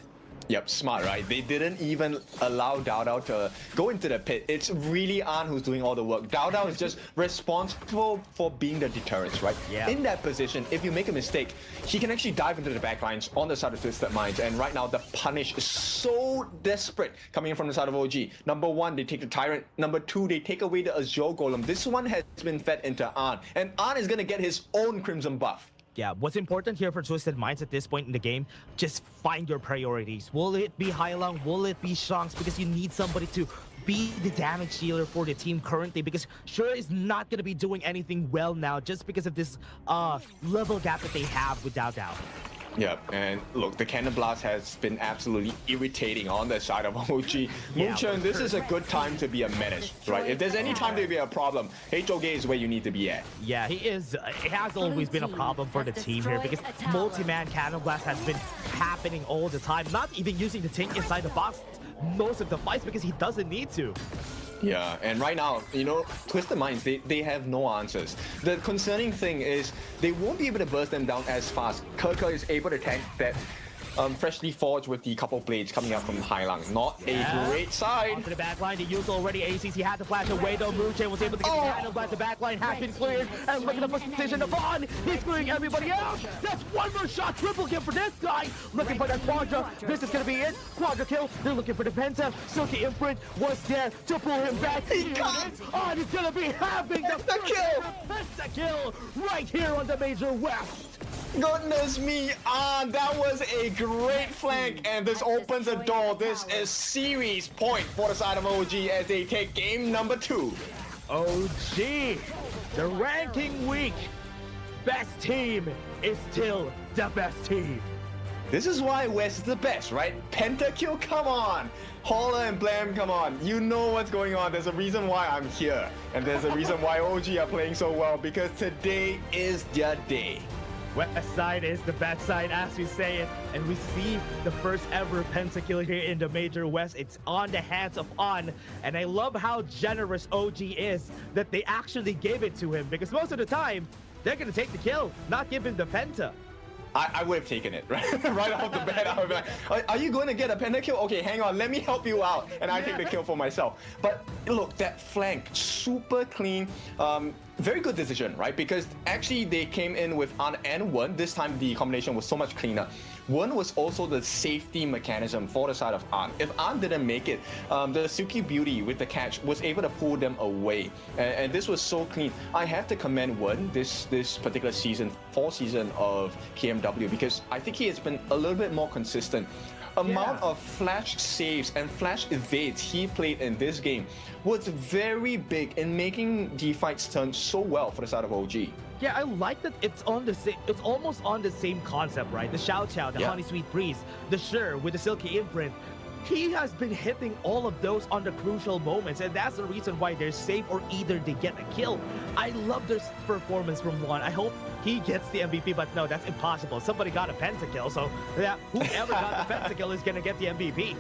Speaker 1: Yep, smart, right? They didn't even allow Dao to go into the pit. It's really An who's doing all the work. Dao is just responsible for being the deterrence, right?
Speaker 2: Yeah.
Speaker 1: In that position, if you make a mistake, he can actually dive into the backlines on the side of Twisted Minds. And right now, the punish is so desperate coming in from the side of OG. Number 1, they take the Tyrant. Number 2, they take away the Azure Golem. This one has been fed into An. And An is going to get his own Crimson buff.
Speaker 2: Yeah, what's important here for Twisted Minds at this point in the game, just find your priorities. Will it be Hailong? Will it be Shanks? Because you need somebody to be the damage dealer for the team currently, because Sure is not going to be doing anything well now just because of this level gap that they have with Dao.
Speaker 1: Yep, and look, the Cannon Blast has been absolutely irritating on the side of OG.
Speaker 2: Yeah,
Speaker 1: Moonshine, this is a good time to be a menace, right? If there's any time to be a problem, HOG is where you need to be at.
Speaker 2: Yeah, he is. It has always been a problem for the team here because multi-man Cannon Blast has been happening all the time. Not even using the tank inside the box most of the fights because he doesn't need to.
Speaker 1: Yeah, and right now, you know, Twisted Minds, they have no answers. The concerning thing is they won't be able to burst them down as fast. Kirka is able to tank that freshly forged with the couple blades coming out from Hailong. Not a great side.
Speaker 2: Onto the backline, they used already. ACC had to flash away though. Moonshine was able to get the Cannon Blast. The backline has been cleared. And look at the position of On. He's clearing everybody out. That's one more shot. Triple kill for this guy. Looking for that Quadra. This is going to be it. Quadra kill. They're looking for the Penta. Silky Imprint was there to pull him back. On is going to be having the kill. Penta kill right here on the Major West.
Speaker 1: Goodness me, that was a great flank, and this opens a door. This is series point for the side of OG as they take game number 2.
Speaker 2: OG, the ranking week. Best team is still the best team.
Speaker 1: This is why West is the best, right? Pentakill, come on! Holler and Blam, come on. You know what's going on. There's a reason why I'm here. And there's a reason why OG are playing so well, because today is their day.
Speaker 2: West side is the best side, as we say it, and we see the first ever pentakill here in the Major West. It's on the hands of On, and I love how generous OG is that they actually gave it to him, because most of the time, they're gonna take the kill, not give him the penta.
Speaker 1: I would have taken it, right? Right off the bat. I would be like, are you going to get a pentakill? Okay, hang on, let me help you out. And I take the kill for myself. But look, that flank, super clean. Very good decision, right? Because actually they came in with An and Wen. This time the combination was so much cleaner. Wen was also the safety mechanism for the side of An. If An didn't make it, the Silky Beauty with the catch was able to pull them away. And this was so clean. I have to commend Wen this particular season, fall season of KMW, because I think he has been a little bit more consistent. Amount of flash saves and flash evades he played in this game was very big in making the fights turn so well for the side of OG.
Speaker 2: Yeah, I like that it's on the same, it's almost on the same concept, right? The Xiao Xiao, the Honey Sweet Breeze, the Sure with the Silky Imprint. he has been hitting all of those on the crucial moments, and that's the reason why they're safe or either they get a kill. I love this performance from One. I hope he gets the MVP, but no, that's impossible. Somebody got a pentakill, so yeah, whoever got the pentakill is gonna get the MVP.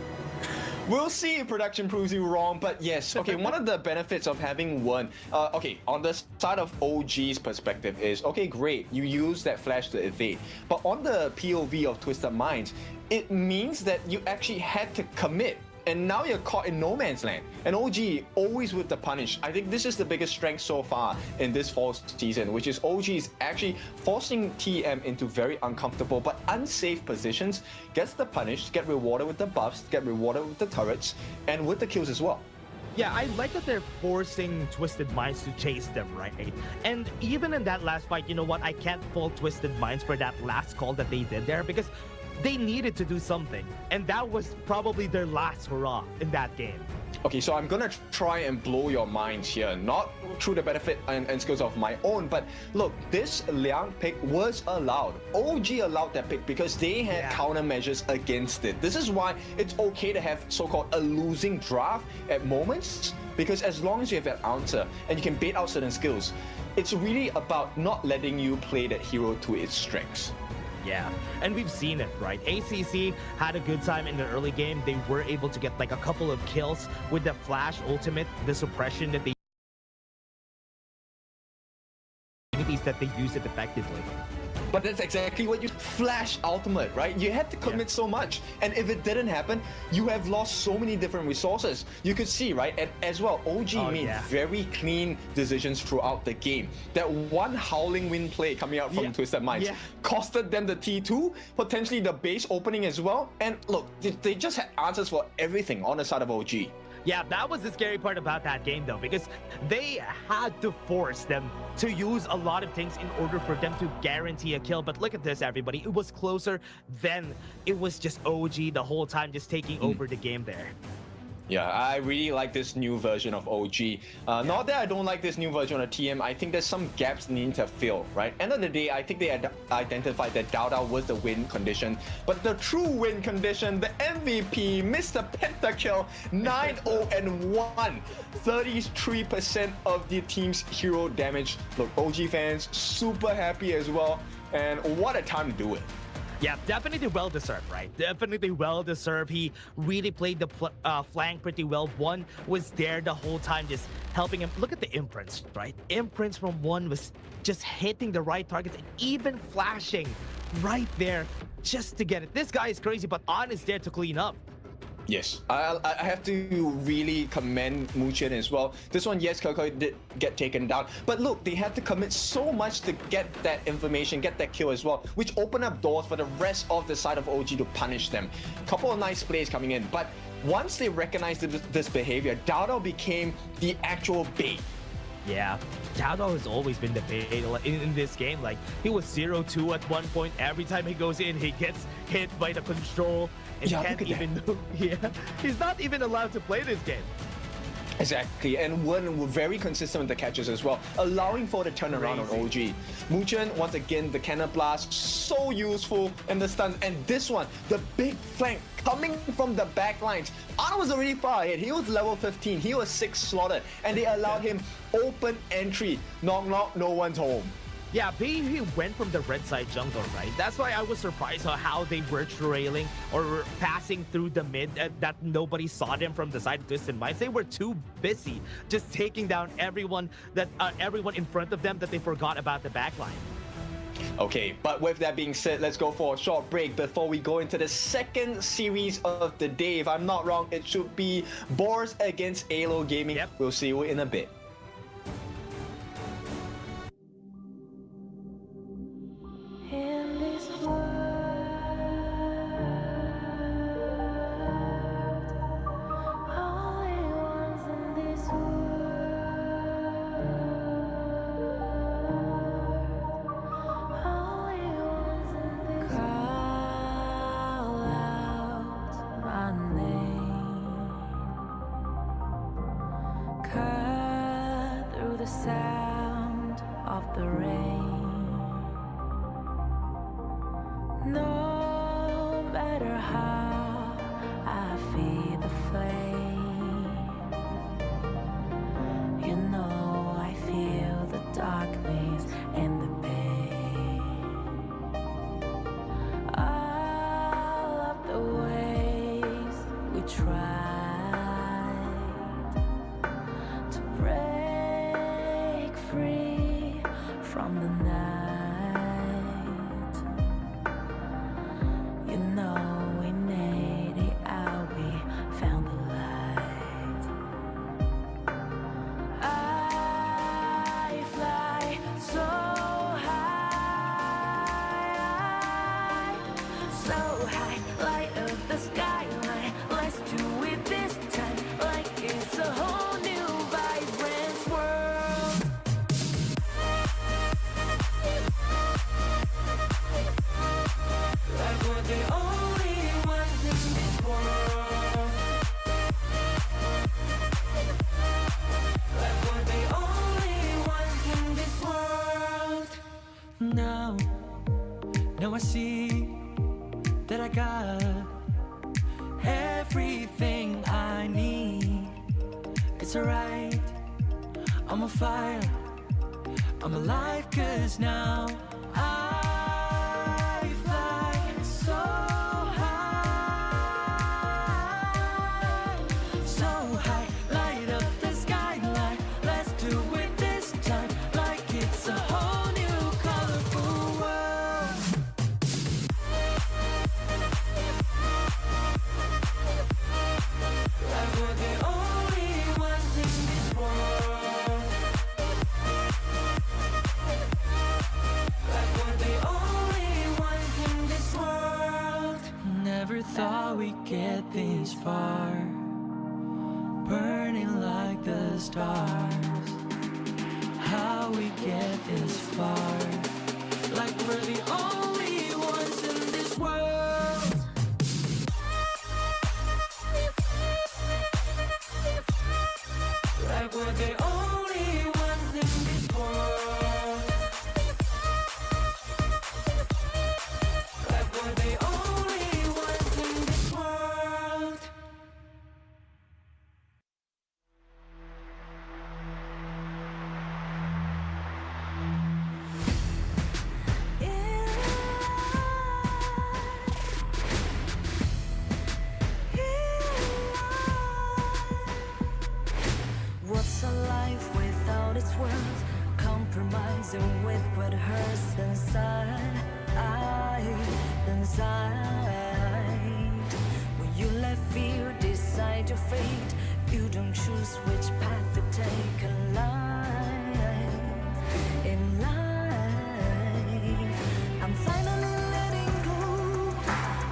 Speaker 1: We'll see if production proves you wrong, but yes, okay, one of the benefits of having One, okay, on the side of OG's perspective is, okay, great, you use that flash to evade, but on the POV of Twisted Minds, it means that you actually had to commit, and now you're caught in no man's land. And OG always with the punish. I think this is the biggest strength so far in this fall season, which is OG is actually forcing TM into very uncomfortable but unsafe positions, gets the punish, get rewarded with the buffs, get rewarded with the turrets, and with the kills as well.
Speaker 2: Yeah, I like that they're forcing Twisted Minds to chase them, right? And even in that last fight, you know what? I can't fault Twisted Minds for that last call that they did there, because they needed to do something, and that was probably their last hurrah in that game.
Speaker 1: Okay, so I'm gonna try and blow your minds here, not through the benefit and skills of my own, but look, this Liang pick was allowed. OG allowed that pick because they had countermeasures against it. This is why it's okay to have so-called a losing draft at moments, because as long as you have that answer and you can bait out certain skills, it's really about not letting you play that hero to its strengths.
Speaker 2: Yeah, and we've seen it, right? ACC had a good time in the early game. They were able to get like a couple of kills with the flash ultimate, the suppression that they use it effectively.
Speaker 1: But that's exactly what you flash ultimate, right? You had to commit so much, and if it didn't happen, you have lost so many different resources. You could see, right? And as well, OG made very clean decisions throughout the game. That one howling wind play coming out from Twisted Minds costed them the T2, potentially the base opening as well. And look, they just had answers for everything on the side of OG.
Speaker 2: Yeah, that was the scary part about that game, though, because they had to force them to use a lot of things in order for them to guarantee a kill. But look at this, everybody. It was closer than it was just OG the whole time, just taking over the game there.
Speaker 1: Yeah, I really like this new version of OG. Not that I don't like this new version of TM, I think there's some gaps need to fill, right? End of the day, I think they had identified that Dao was the win condition, but the true win condition, the MVP, Mr. Pentakill, 9-0-1, 33% of the team's hero damage. Look, OG fans, super happy as well, and what a time to do it.
Speaker 2: Yeah, definitely well-deserved, right? Definitely well-deserved. He really played the flank pretty well. One was there the whole time, just helping him. Look at the imprints, right? Imprints from One was just hitting the right targets and even flashing right there just to get it. This guy is crazy, but On is there to clean up.
Speaker 1: Yes, I have to really commend Muchen as well. This one, yes, Koko did get taken down, but look, they had to commit so much to get that information, get that kill as well, which opened up doors for the rest of the side of OG to punish them. Couple of nice plays coming in, but once they recognized this behavior, Dao became the actual bait.
Speaker 2: Yeah, Dao has always been the bait in this game. Like, he was 0-2 at one point. Every time he goes in, he gets hit by the control and can't even move. Yeah, he's not even allowed to play this game.
Speaker 1: Exactly, and we're very consistent with the catches as well, allowing for the turnaround on OG. Muchen, once again, the cannon blast, so useful, and the stuns, and this one, the big flank coming from the back lines. Arno was already far ahead, he was level 15, he was 6 slotted, and they allowed him open entry. Knock knock, no one's home.
Speaker 2: Yeah, he went from the red side jungle, right? That's why I was surprised on how they were trailing or passing through the mid, that nobody saw them from the side of Twisted Minds. They were too busy just taking down everyone in front of them that they forgot about the backline.
Speaker 1: Okay, but with that being said, let's go for a short break before we go into the second series of the day. If I'm not wrong, it should be Boars against Alo Gaming.
Speaker 2: Yep.
Speaker 1: We'll see you in a bit.
Speaker 3: In this world, only ones in this world, only ones in this call out my name, cut through the sound of the rain. No matter how I feel,
Speaker 5: from the night. You know we made it out, we found the light. I fly so high, light up the skyline. Let's do it this time, like it's a whole new vibrant world. Like we're the only ones in this world. Like we're the only ones in this world. Now I see that I got everything I need. It's alright, I'm on fire, I'm alive, 'cause now I fly so high, light up the skyline. Let's do it this time, like it's a whole new colorful world. Like we're the only ones in this world. Like we're the only ones in this world. Never thought we'd get this far, burning like the stars. How we get this far, like we're the only ones in this world. Like we're the only ones in this world. Like we're the only ones in this world. What's a life without its worth? Compromising with what hurts inside. When you let fear decide your fate, you don't choose which path to take in life. In life, I'm finally letting go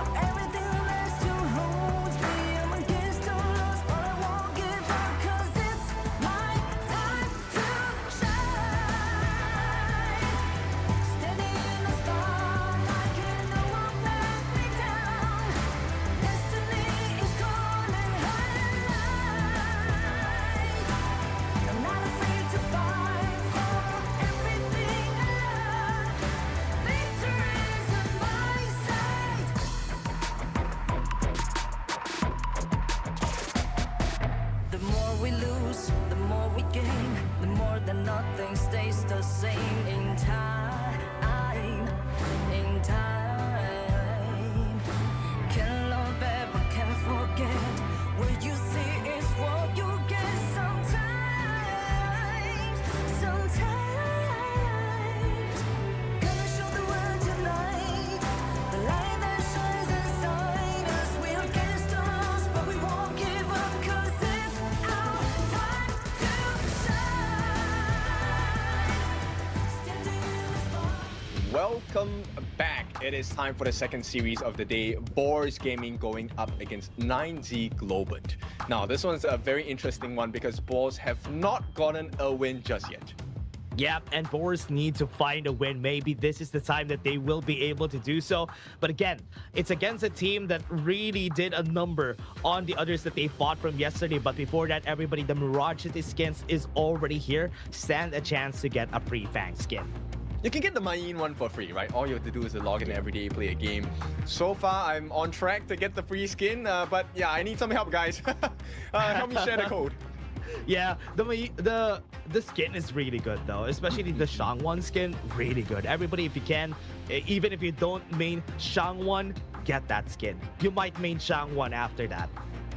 Speaker 5: of everything that still holds me. I'm against all odds, but I won't give up, 'cause it's my time to shine. Standing in the spotlight, and no one let me down. Destiny is calling high. I'm not afraid to fight for everything I love. Victory is on my side. The more we lose, the more we gain. The more that nothing stays the same. In time, can't love ever, can't forget. What you see is what you get. Sometimes gonna show the world tonight, the light that shines inside us. We're against the odds, but we won't give up, 'cause it's our time to shine. Standing in the spot.
Speaker 1: Welcome back. It is time for the second series of the day. Boars Gaming going up against 9Z Globant. Now, this one's a very interesting one because Boars have not gotten a win just yet.
Speaker 2: Yep, and Boars need to find a win. Maybe this is the time that they will be able to do so. But again, it's against a team that really did a number on the others that they fought from yesterday. But before that, everybody, the Mirage City skins is already here. Stand a chance to get a free Fang skin.
Speaker 1: You can get the Mayin one for free, right? All you have to do is to log in every day, play a game. So far, I'm on track to get the free skin, but yeah, I need some help, guys. Help me share the code.
Speaker 2: Yeah, the skin is really good though, especially the Shangwon skin, really good. Everybody, if you can, even if you don't main Shangwon, get that skin. You might main Shangwon after that.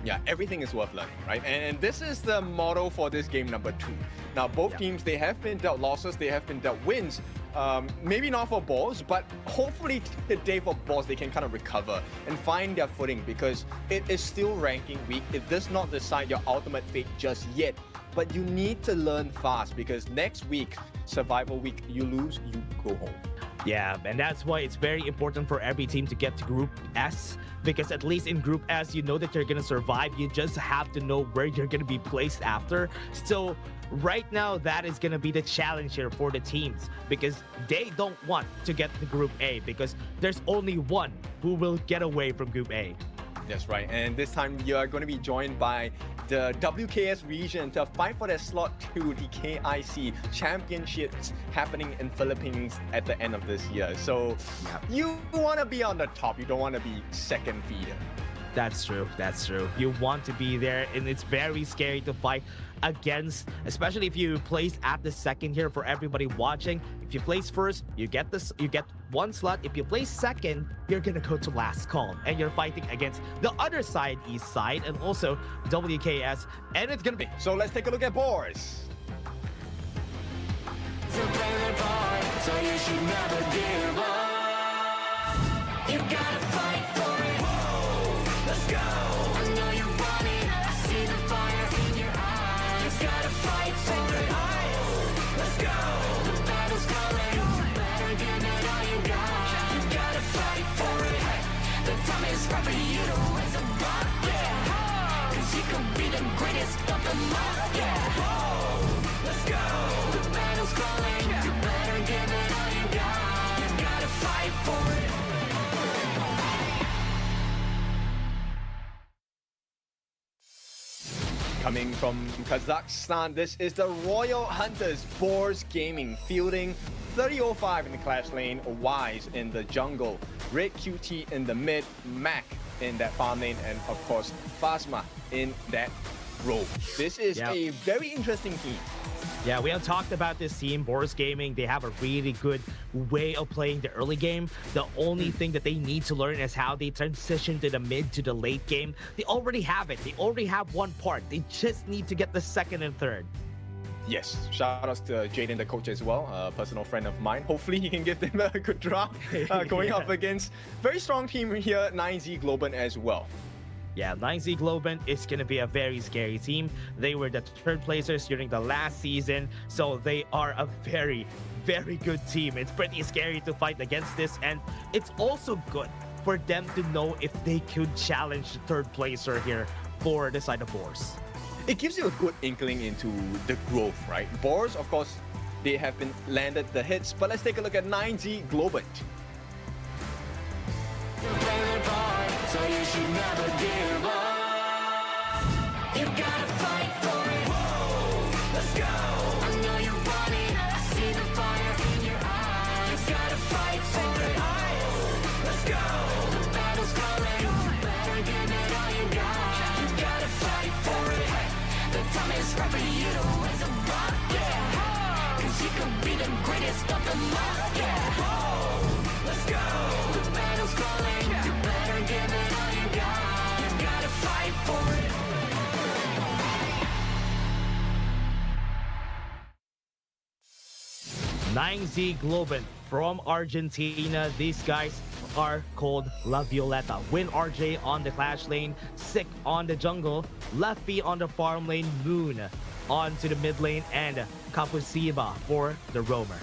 Speaker 1: Yeah, everything is worth learning, right? And this is the motto for this game number 2. Now, both teams, they have been dealt losses, they have been dealt wins, Maybe not for balls, but hopefully today for balls they can kind of recover and find their footing because it is still ranking week. It does not decide your ultimate fate just yet, but you need to learn fast because next week, survival week, you lose, you go home.
Speaker 2: Yeah, and that's why it's very important for every team to get to Group S, because at least in Group S, you know that you're going to survive. You just have to know where you're going to be placed after. So right now, that is going to be the challenge here for the teams, because they don't want to get to Group A, because there's only one who will get away from Group A.
Speaker 1: That's right, and this time you are going to be joined by the WKS region to fight for their slot to the KIC championships happening in Philippines at the end of this year. So you want to be on the top, you don't want to be second feeder.
Speaker 2: That's true. That's true. You want to be there, and it's very scary to fight against, especially if you place at the second here for everybody watching. If you place first, you get this, you get one slot. If you place second, you're gonna go to last call, and you're fighting against the other side, east side, and also WKS, and it's gonna be.
Speaker 1: So let's take a look at Boris.
Speaker 3: To play the part, so you should never give up. You gotta fight for it. Whoa, let's go. I know you want it. I see the fire in your eyes. You gotta fight for it. Let's go. The battle's coming. You better give it all you got. You gotta fight for it. The time is right for you to raise a bar. Yeah. 'Cause you can be the greatest of them all. Yeah. Let's go. The battle's calling. You better give it all you got. You gotta fight for it.
Speaker 1: Coming from Kazakhstan, this is the Royal Hunters, Boars Gaming, fielding 3005 in the clash lane, Wise in the jungle, Red QT in the mid, Mac in that farm lane, and of course, Phasma in that row. This is a very interesting team.
Speaker 2: Yeah, we have talked about this team, Boris Gaming. They have a really good way of playing the early game. The only thing that they need to learn is how they transition to the mid to the late game. They already have it. They already have one part. They just need to get the second and third.
Speaker 1: Yes, shout outs to Jaden, the coach as well, a personal friend of mine. Hopefully he can give them a good draft going up against very strong team here, 9Z Globan as well.
Speaker 2: Yeah, 9Z Globan is going to be a very scary team. They were the third placers during the last season, so they are a very, very good team. It's pretty scary to fight against this, and it's also good for them to know if they could challenge the third placer here for the side of Boars.
Speaker 1: It gives you a good inkling into the growth, right? Boars, of course, they have been landed the hits, but let's take a look at 9Z Globan.
Speaker 3: You play the part, so you should never give up. You gotta fight for it. Whoa, let's go. I know you want it. I see the fire in your eyes. You gotta fight for it. Let's go. The battle's calling. You better give it all you got. You gotta fight for it. The time is right for you to raise a bar. Yeah. 'Cause you can be the greatest of them all. Yeah. Let's go. The battle's calling. You better give it all you got. You gotta fight for it.
Speaker 2: Nine Z Globan from Argentina. These guys are called La Violeta. Win RJ on the clash lane, Sick on the jungle, Lefty on the farm lane, Moon onto the mid lane, and Kapusiba for the roamer.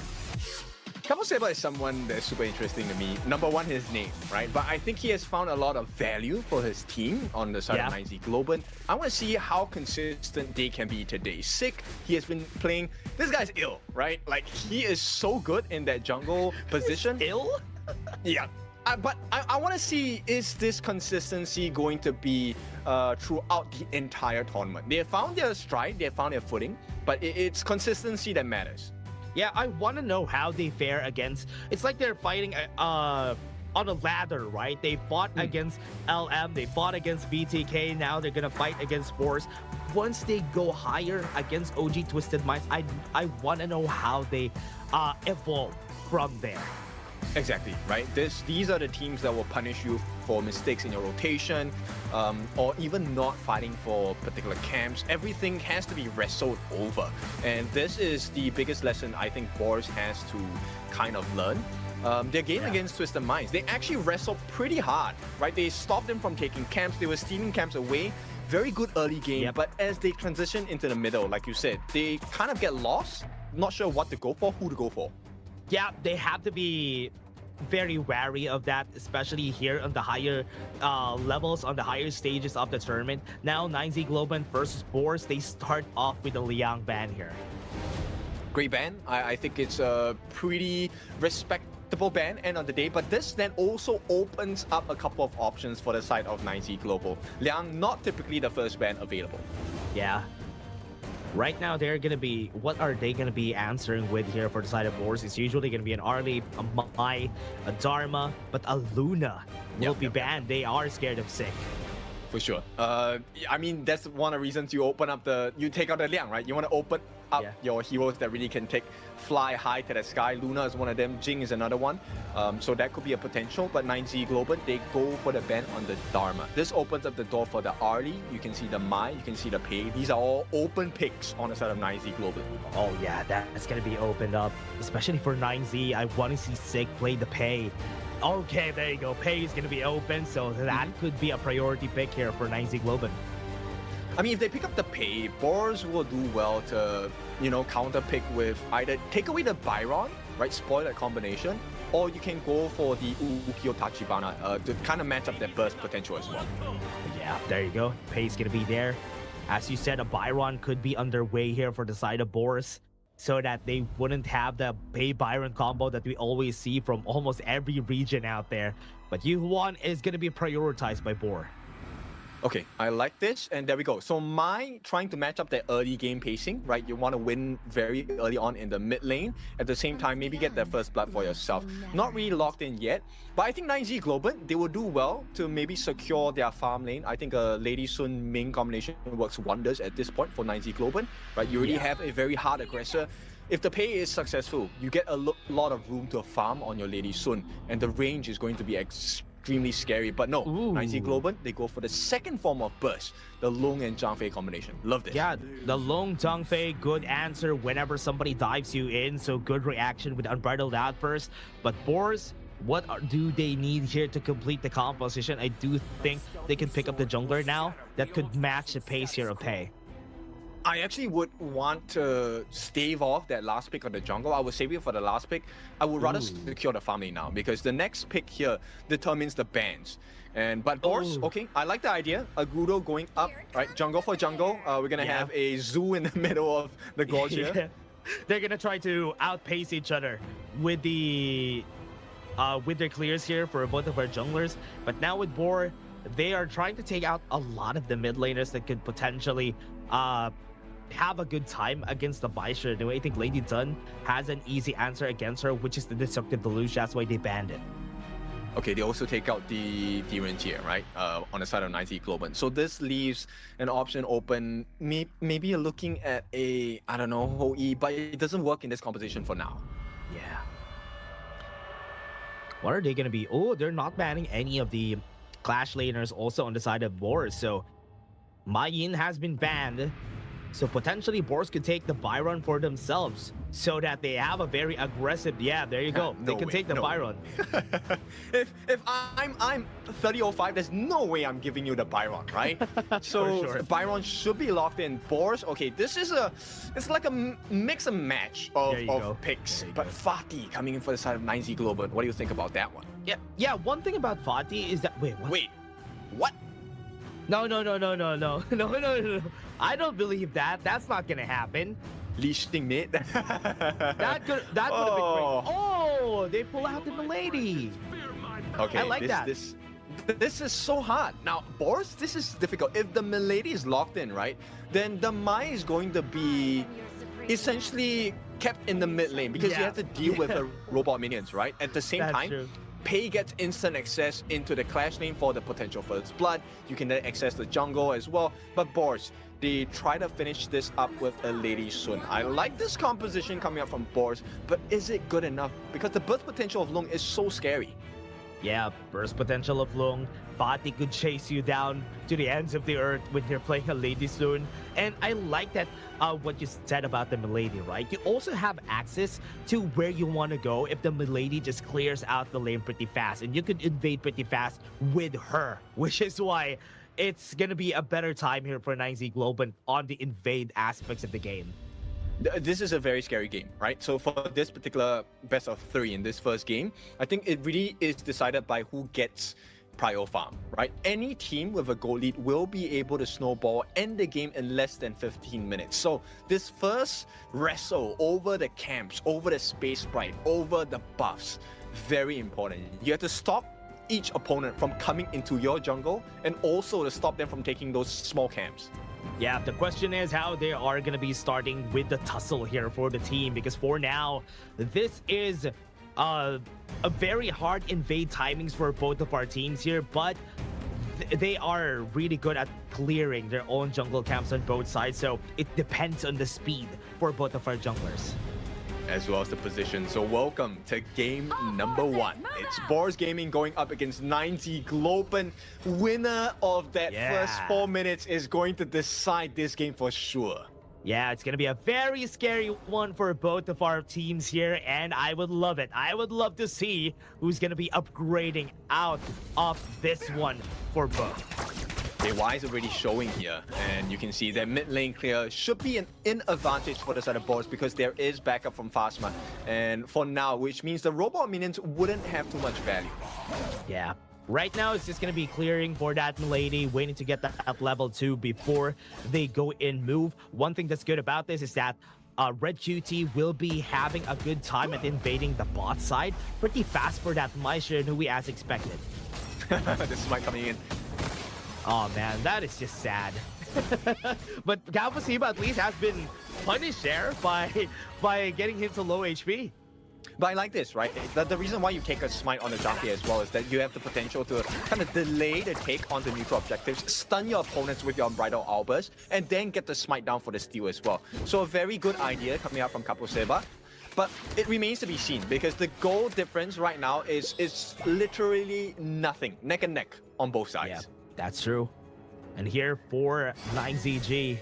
Speaker 1: Kaposeba is someone that's super interesting to me. Number one, his name, right? But I think he has found a lot of value for his team on the side of 9Z Globan. I want to see how consistent they can be today. Sick, he has been playing. This guy's ill, right? Like, he is so good in that jungle position.
Speaker 2: Ill?
Speaker 1: Yeah. But I want to see, is this consistency going to be throughout the entire tournament? They have found their stride, they have found their footing, but it's consistency that matters.
Speaker 2: Yeah, I want to know how they fare against. It's like they're fighting on a ladder, right? They fought against LM, they fought against BTK, now they're gonna fight against Boars. Once they go higher against OG Twisted Minds, I want to know how they evolve from there.
Speaker 1: Exactly, right? These are the teams that will punish you for mistakes in your rotation, or even not fighting for particular camps. Everything has to be wrestled over. And this is the biggest lesson I think Boris has to kind of learn. Their game against Twisted Minds, they actually wrestled pretty hard, right? They stopped them from taking camps. They were stealing camps away. Very good early game, but as they transition into the middle, like you said, they kind of get lost, not sure what to go for, who to go for.
Speaker 2: Yeah, they have to be very wary of that, especially here on the higher levels, on the higher stages of the tournament. Now, 9Z Globan versus Boars, they start off with a Liang ban here.
Speaker 1: Great ban. I think it's a pretty respectable ban end of the day, but this then also opens up a couple of options for the side of 9Z Global. Liang, not typically the first ban available.
Speaker 2: Yeah. Right now, they're going to be... What are they going to be answering with here for the side of Boars? It's usually going to be an Arlie, a Mai, a Dharma, but a Luna will be banned. They are scared of Sick.
Speaker 1: For sure. I mean, that's one of the reasons you open up you take out the Liang, right? You want to open up your heroes that really can fly high to the sky. Luna is one of them. Jing is another one. So that could be a potential. But 9Z Global, they go for the ban on the Dharma. This opens up the door for the Arlie. You can see the Mai. You can see the Pei. These are all open picks on the side of 9Z Global.
Speaker 2: Oh yeah, that's going to be opened up. Especially for 9Z. I want to see Sick play the Pei. Okay, there you go. Pei is going to be open, so that could be a priority pick here for 9Z Globan.
Speaker 1: I mean, if they pick up the Pei, Boars will do well to, counter pick with either take away the Byron, right, spoil that combination, or you can go for the Ukyo Tachibana to kind of match up their burst potential as well.
Speaker 2: Yeah, there you go. Pei's going to be there. As you said, a Byron could be underway here for the side of Boars, so that they wouldn't have the Pei Byron combo that we always see from almost every region out there. But Yuhuan is going to be prioritized by Boar.
Speaker 1: Okay, I like this, and there we go. So Mai trying to match up that early game pacing, right? You want to win very early on in the mid lane. At the same time, maybe get that first blood for yourself. Not really locked in yet, but I think 9Z Global, they will do well to maybe secure their farm lane. I think a Lady Sun main combination works wonders at this point for 9Z Global, right? You already have a very hard aggressor. If the Pei is successful, you get a lot of room to farm on your Lady Sun, and the range is going to be extremely scary. But no, 9Z Global, they go for the second form of burst, the Long and Zhang Fei combination. Love this.
Speaker 2: Yeah, the Long Zhang Fei, good answer whenever somebody dives you in, so good reaction with Unbridled Outburst. But Boars, what do they need here to complete the composition? I do think they can pick up the jungler now that could match the pace here of Pei.
Speaker 1: I actually would want to stave off that last pick on the jungle. I would save it for the last pick. I would rather secure the farm lane now, because the next pick here determines the bans. But Boars, okay, I like the idea. Agudo going up, right? Jungle for jungle. We're gonna have a zoo in the middle of the gorge here.
Speaker 2: They're gonna try to outpace each other with the with their clears here for both of our junglers. But now with Boar, they are trying to take out a lot of the mid laners that could potentially have a good time against the Baisha. I think Lady Dun has an easy answer against her, which is the Destructive Deluge. That's why they banned it.
Speaker 1: Okay, they also take out the Rengier, right? On the side of 9Z Global. So this leaves an option open. Maybe you're looking at a, I don't know, Hou-Yi, but it doesn't work in this composition for now.
Speaker 2: Yeah. What are they going to be? Oh, they're not banning any of the Clash laners also on the side of Boars. So Mai Yin has been banned. So potentially Boars could take the Byron for themselves, so that they have a very aggressive. Yeah, there you go. They can take the Byron.
Speaker 1: if I'm 3005, there's no way I'm giving you the Byron, right? So
Speaker 2: sure.
Speaker 1: Byron should be locked in. Boars, okay, this is it's like a mix and match of picks. But Fatih coming in for the side of 9Z Global. What do you think about that one?
Speaker 2: Yeah. One thing about Fatih is that what?
Speaker 1: What?
Speaker 2: No. I don't believe that. That's not gonna happen.
Speaker 1: Leashing mid.
Speaker 2: That would have been crazy. Oh, they pull out the Milady.
Speaker 1: Okay,
Speaker 2: I like that.
Speaker 1: This is so hard. Now, Boars, this is difficult. If the Milady is locked in, right, then the Mai is going to be essentially kept in the mid lane, because you have to deal with the robot minions, right? At the same time, Pei gets instant access into the clash lane for the potential first blood. You can then access the jungle as well. But Boars, they try to finish this up with a Lady Sun. I like this composition coming up from Boars, but is it good enough? Because the burst potential of Lung is so scary.
Speaker 2: Yeah, burst potential of Lung. Thought he could chase you down to the ends of the earth when you're playing a Lady Soon. And I like that what you said about the Milady, right? You also have access to where you want to go if the Milady just clears out the lane pretty fast. And you could invade pretty fast with her, which is why it's going to be a better time here for 9Z Global on the invade aspects of the game.
Speaker 1: This is a very scary game, right? So for this particular best of 3 in this first game, I think it really is decided by who gets prio farm, right? Any team with a goal lead will be able to snowball, end the game in less than 15 minutes. So this first wrestle over the camps, over the space sprite, over the buffs, very important. You have to stop each opponent from coming into your jungle and also to stop them from taking those small camps.
Speaker 2: Yeah, the question is how they are going to be starting with the tussle here for the team, because for now, this is a very hard invade timings for both of our teams here, but they are really good at clearing their own jungle camps on both sides, so it depends on the speed for both of our junglers.
Speaker 1: As well as the position. So welcome to game number 1. It's Boars Gaming going up against 9Z Global. Winner of that first 4 minutes is going to decide this game for sure.
Speaker 2: Yeah, it's going to be a very scary one for both of our teams here, and I would love it. I would love to see who's going to be upgrading out of this one for both.
Speaker 1: KY is already showing here, and you can see that mid lane clear should be an advantage for the side of Boars because there is backup from Phasma. And for now, which means the robot minions wouldn't have too much value.
Speaker 2: Yeah. Right now, it's just going to be clearing for that Milady, waiting to get that up level 2 before they go in move. One thing that's good about this is that Red QT will be having a good time at invading the bot side pretty fast for that Maestro Nui as expected.
Speaker 1: This is my coming in.
Speaker 2: Oh man, that is just sad. But Galvasiba at least has been punished there by getting him to low HP.
Speaker 1: But I like this, right? The reason why you take a smite on the jockey as well is that you have the potential to kind of delay the take on the neutral objectives, stun your opponents with your Unbridled Outburst, and then get the smite down for the steal as well. So a very good idea coming out from Kapuseba. But it remains to be seen because the goal difference right now is literally nothing, neck and neck on both sides.
Speaker 2: Yeah, that's true. And here for 9ZG,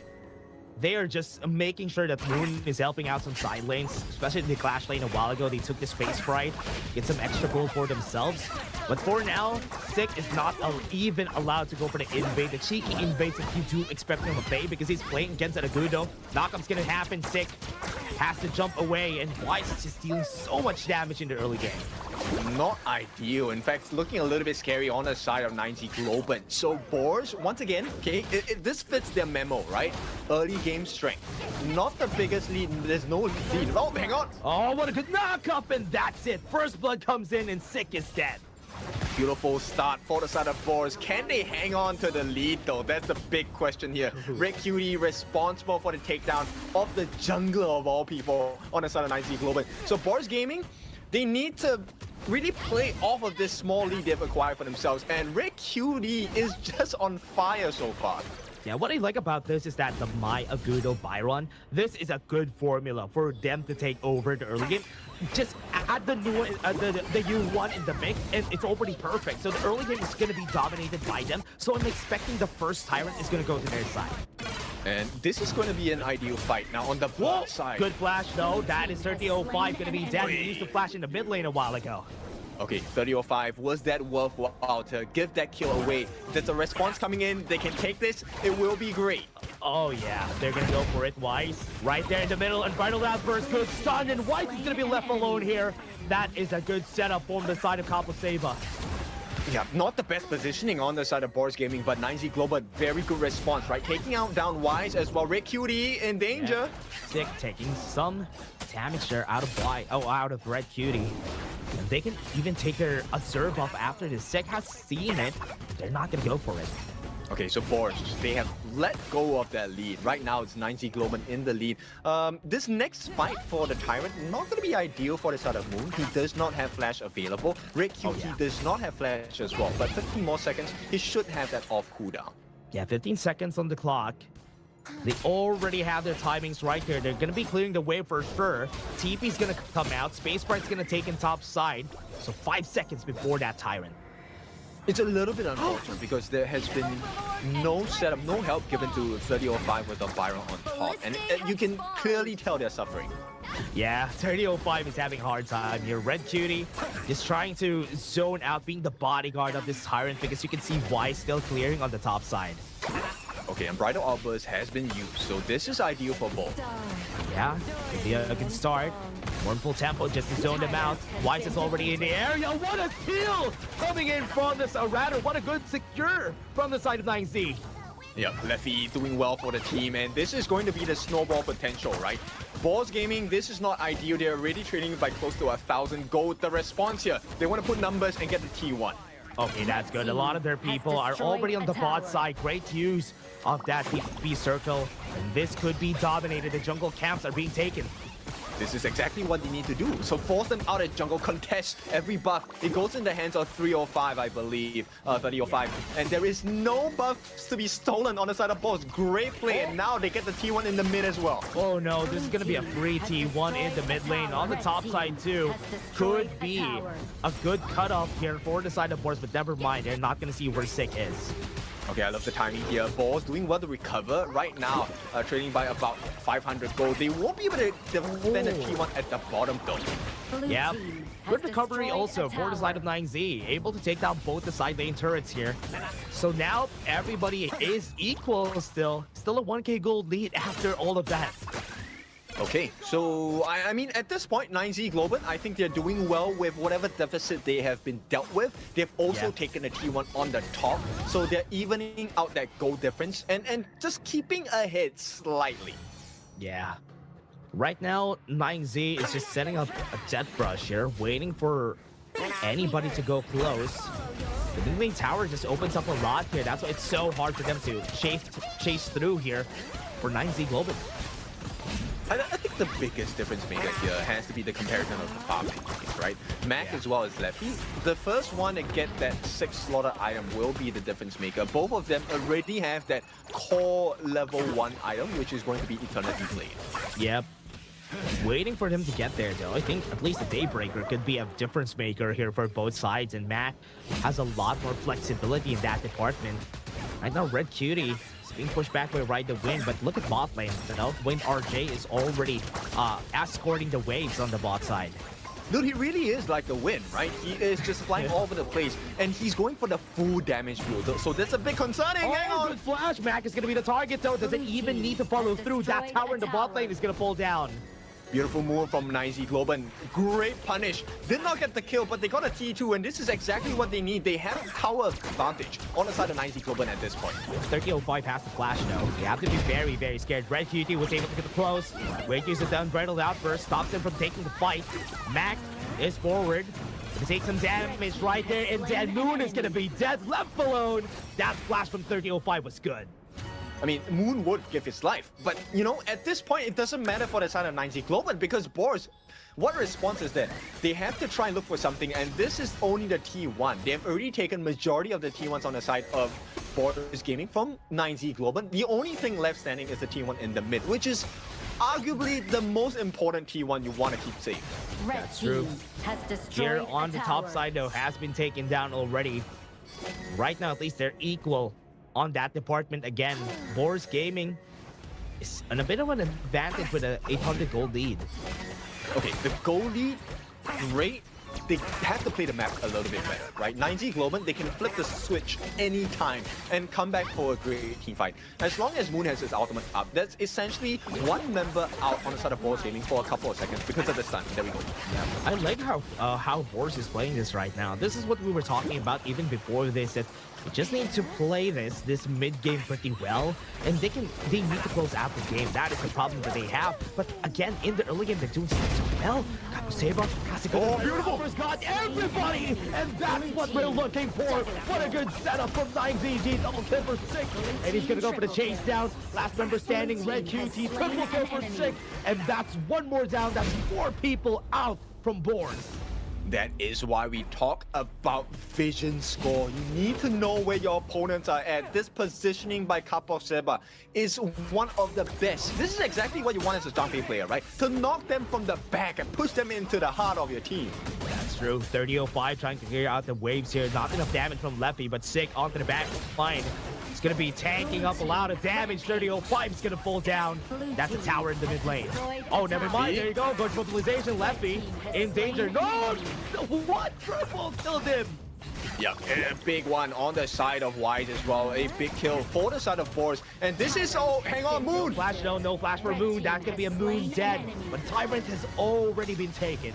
Speaker 2: they are just making sure that Moon is helping out some side lanes, especially in the Clash lane a while ago. They took the Space Sprite, get some extra gold for themselves. But for now, Sick is not even allowed to go for the invade. The cheeky invades that you do expect him to pay because he's playing against Agudo. Knockup's gonna happen. Sick has to jump away, and Wise is just dealing so much damage in the early game.
Speaker 1: Not ideal. In fact, looking a little bit scary on the side of 9Z Global. So Boars, once again, okay, this fits their memo, right? Early game strength. Not the biggest lead. There's no lead. Oh, hang on.
Speaker 2: Oh, what a good knockup, and that's it. First blood comes in, and Sick is dead.
Speaker 1: Beautiful start for the side of Boars. Can they hang on to the lead though? That's the big question here. Red Cutie responsible for the takedown of the jungler of all people on the side of 9Z Global. So Boars Gaming, they need to really play off of this small lead they've acquired for themselves. And Red Cutie is just on fire so far.
Speaker 2: Yeah, what I like about this is that the My Agudo Byron, this is a good formula for them to take over the early game. Just add the new the U1 in the mix, and it's already perfect. So the early game is going to be dominated by them. So I'm expecting the first Tyrant is going to go to their side.
Speaker 1: And this is going to be an ideal fight. Now on the bot side.
Speaker 2: Good flash, no. That is 30-05 going to be dead. He used to flash in the mid lane a while ago.
Speaker 1: Okay, 30-05, was that worthwhile to give that kill away? There's a response coming in, they can take this, it will be great.
Speaker 2: Oh yeah, they're gonna go for it. Wise, right there in the middle, and Unbridled Outburst, good stun, and Wise is gonna be left alone here. That is a good setup from the side of Kapuseba.
Speaker 1: Yeah, not the best positioning on the side of Boars Gaming, but 9Z Global, very good response, right? Taking out down Wise as well. Red Cutie in danger.
Speaker 2: Yeah. Sick taking some damage there out of Red Cutie. And they can even take their Azure buff after this. Sick has seen it. They're not gonna go for it.
Speaker 1: Okay, so Boris, they have let go of that lead. Right now, it's 9Z Globan in the lead. This next fight for the Tyrant, not going to be ideal for the side of Moon. He does not have Flash available. Red QT does not have Flash as well. But 15 more seconds, he should have that off cooldown.
Speaker 2: Yeah, 15 seconds on the clock. They already have their timings right here. They're going to be clearing the way for sure. TP's going to come out. Space Sprite's going to take in top side. So 5 seconds before that Tyrant.
Speaker 1: It's a little bit unfortunate because there has been no setup, no help given to 3005 with a Byron on top. And you can clearly tell they're suffering.
Speaker 2: Yeah, 3005 is having a hard time here. Red Cutie is trying to zone out, being the bodyguard of this Tyrant, because you can see Y still clearing on the top side.
Speaker 1: Okay, and Bridal Outburst has been used, so this is ideal for both.
Speaker 2: Yeah, could be a good start. Mournful Tempo just to zone them out. Wise is already in the area. What a steal coming in from this, or rather, what a good secure from the side of 9Z.
Speaker 1: Yeah, Leffy doing well for the team, and this is going to be the snowball potential, right? Balls Gaming, this is not ideal. They're already trading by close to 1,000 gold. The response here, they want to put numbers and get the T1.
Speaker 2: Okay, that's good. A lot of their people are already on the bot side. Great use of that TP circle. And this could be dominated. The jungle camps are being taken.
Speaker 1: This is exactly what they need to do. So force them out at jungle, contest every buff. It goes in the hands of 305, I believe, 3005. And there is no buffs to be stolen on the side of boss. Great play, and now they get the T1 in the mid as well.
Speaker 2: Oh no, this is going to be a free T1 in the mid lane. On the top side too. Could be a good cutoff here for the side of boss, but never mind. They're not going to see where Sick is.
Speaker 1: Okay, I love the timing here. Balls doing well to recover right now, trading by about 500 gold. They won't be able to defend the T1 at the bottom though.
Speaker 2: Yep. Good recovery also for the side of 9Z. Able to take down both the side lane turrets here. So now everybody is equal still. Still a 1k gold lead after all of that.
Speaker 1: Okay, so I mean, at this point, 9Z Globan, I think they're doing well with whatever deficit they have been dealt with. They've also taken a T1 on the top, so they're evening out that goal difference and just keeping ahead slightly.
Speaker 2: Yeah. Right now, 9Z is just setting up a jet brush here, waiting for anybody to go close. The mid lane tower just opens up a lot here. That's why it's so hard for them to chase through here for 9Z Globan.
Speaker 1: I think the biggest difference maker here has to be the comparison of the farming, right? Mac as well as Leffy. The first one to get that 6 slaughter item will be the difference maker. Both of them already have that core level 1 item, which is going to be Eternity Blade.
Speaker 2: Yep. Waiting for them to get there though. I think at least a Daybreaker could be a difference maker here for both sides, and Mac has a lot more flexibility in that department. Right now, Red Cutie is being pushed back by Ride the Wind, but look at bot lane. You know, Wayne RJ is already escorting the waves on the bot side.
Speaker 1: Dude, he really is like the wind, right? He is just flying all over the place, and he's going for the full damage build. So that's a bit concerning. Hang on.
Speaker 2: Good flash. Mac is going to be the target though. Does it even need to follow through? That tower in the bot lane is going to fall down.
Speaker 1: Beautiful move from 9Z Globan. Great punish. Did not get the kill, but they got a T2, and this is exactly what they need. They have tower advantage on the side of 9Z Globan at this point.
Speaker 2: 3005 has the flash though. You have to be very, very scared. Red QT was able to get the close. Wade uses the unbridled outburst, stops him from taking the fight. Mac is forward. To take some damage right there, and Dead Moon is gonna be dead, left alone. That flash from 3005 was good.
Speaker 1: I mean, Moon would give his life, but you know, at this point, it doesn't matter for the side of 9Z Globan because Boris, what response is there? They have to try and look for something, and this is only the T1. They have already taken majority of the T1s on the side of Boris Gaming from 9Z Globan. The only thing left standing is the T1 in the mid, which is arguably the most important T1 you want to keep safe.
Speaker 2: That's true. Here on the top side though has been taken down already. Right now, at least they're equal on that department again. Boris Gaming is in a bit of an advantage with an 800 gold lead.
Speaker 1: Okay, the goal lead, great. They have to play the map a little bit better, right? 9Z Globan, they can flip the switch anytime and come back for a great team fight. As long as Moon has his ultimate up, that's essentially one member out on the side of Boris Gaming for a couple of seconds because of the stun. There we go.
Speaker 2: Yeah, I like how Boris is playing this right now. This is what we were talking about even before this, that Just need to play this mid game pretty well, and they need to close out the game. That is the problem that they have. But again, in the early game, they're doing so well. Seba has to go.
Speaker 1: Oh, beautiful!
Speaker 2: Got everybody, and that's what we're looking for. What a good setup from 9ZG. Double kill for Sick, and he's gonna go for the chase down. Last member standing, Red QT, triple kill for Sick, and that's one more down. That's 4 people out from Boars.
Speaker 1: That is why we talk about vision score. You need to know where your opponents are at. This positioning by Capo Seba is one of the best. This is exactly what you want as a Zhangfei player, right? To knock them from the back and push them into the heart of your team.
Speaker 2: That's true. 30-05 trying to clear out the waves here. Not enough damage from Leffy, but Sick onto the back line. It's going to be tanking up a lot of damage. 30-05 is going to fall down. That's a tower in the mid lane. Oh, never mind. There you go. Go to mobilization. Leffy in danger. No! What? Triple killed him.
Speaker 1: Yeah, and a big one on the side of Wise as well. A big kill for the side of Boars. And this is, oh, hang on, Moon.
Speaker 2: Flash, no flash for Moon. That's going to be a Moon dead. But Tyrant has already been taken.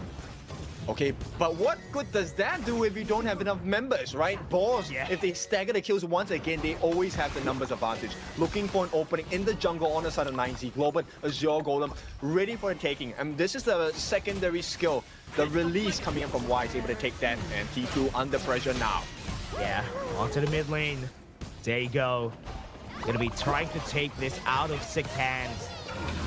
Speaker 1: Okay, but what good does that do if you don't have enough members, right? Boars, if they stagger the kills once again, they always have the numbers advantage. Looking for an opening in the jungle on the side of 9Z. Globin, Azure Golem, ready for the taking. And this is the secondary skill. The release coming in from Wise, able to take that. And T2 under pressure now.
Speaker 2: Yeah, onto the mid lane. There you go. Gonna be trying to take this out of Sick's hands.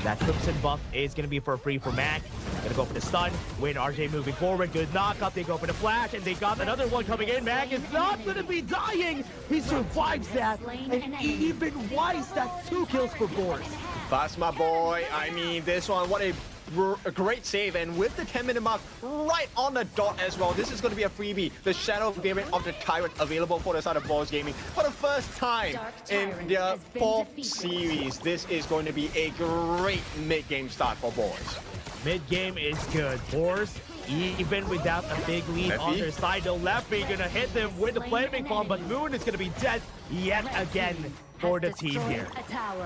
Speaker 2: That Crimson buff is going to be for free for Mac. Gonna go for the stun. Win RJ moving forward. Good knockup. They go for the flash, and they got another one coming in. Mac is not going to be dying. He survives that. And even Wise, that's 2 kills for Boars.
Speaker 1: Fast, my boy. I mean, this one, what a great save. And with the 10-minute mark right on the dot as well, this is going to be a freebie. The Shadow variant of the Tyrant available for the side of Boars Gaming for the first time in their 4th series. This is going to be a great mid-game start for Boars.
Speaker 2: Mid-game is good. Boars, even without a big lead on their side, though, Leffy gonna hit them with the Flaming Bomb, but Moon is gonna be dead yet again for the team here.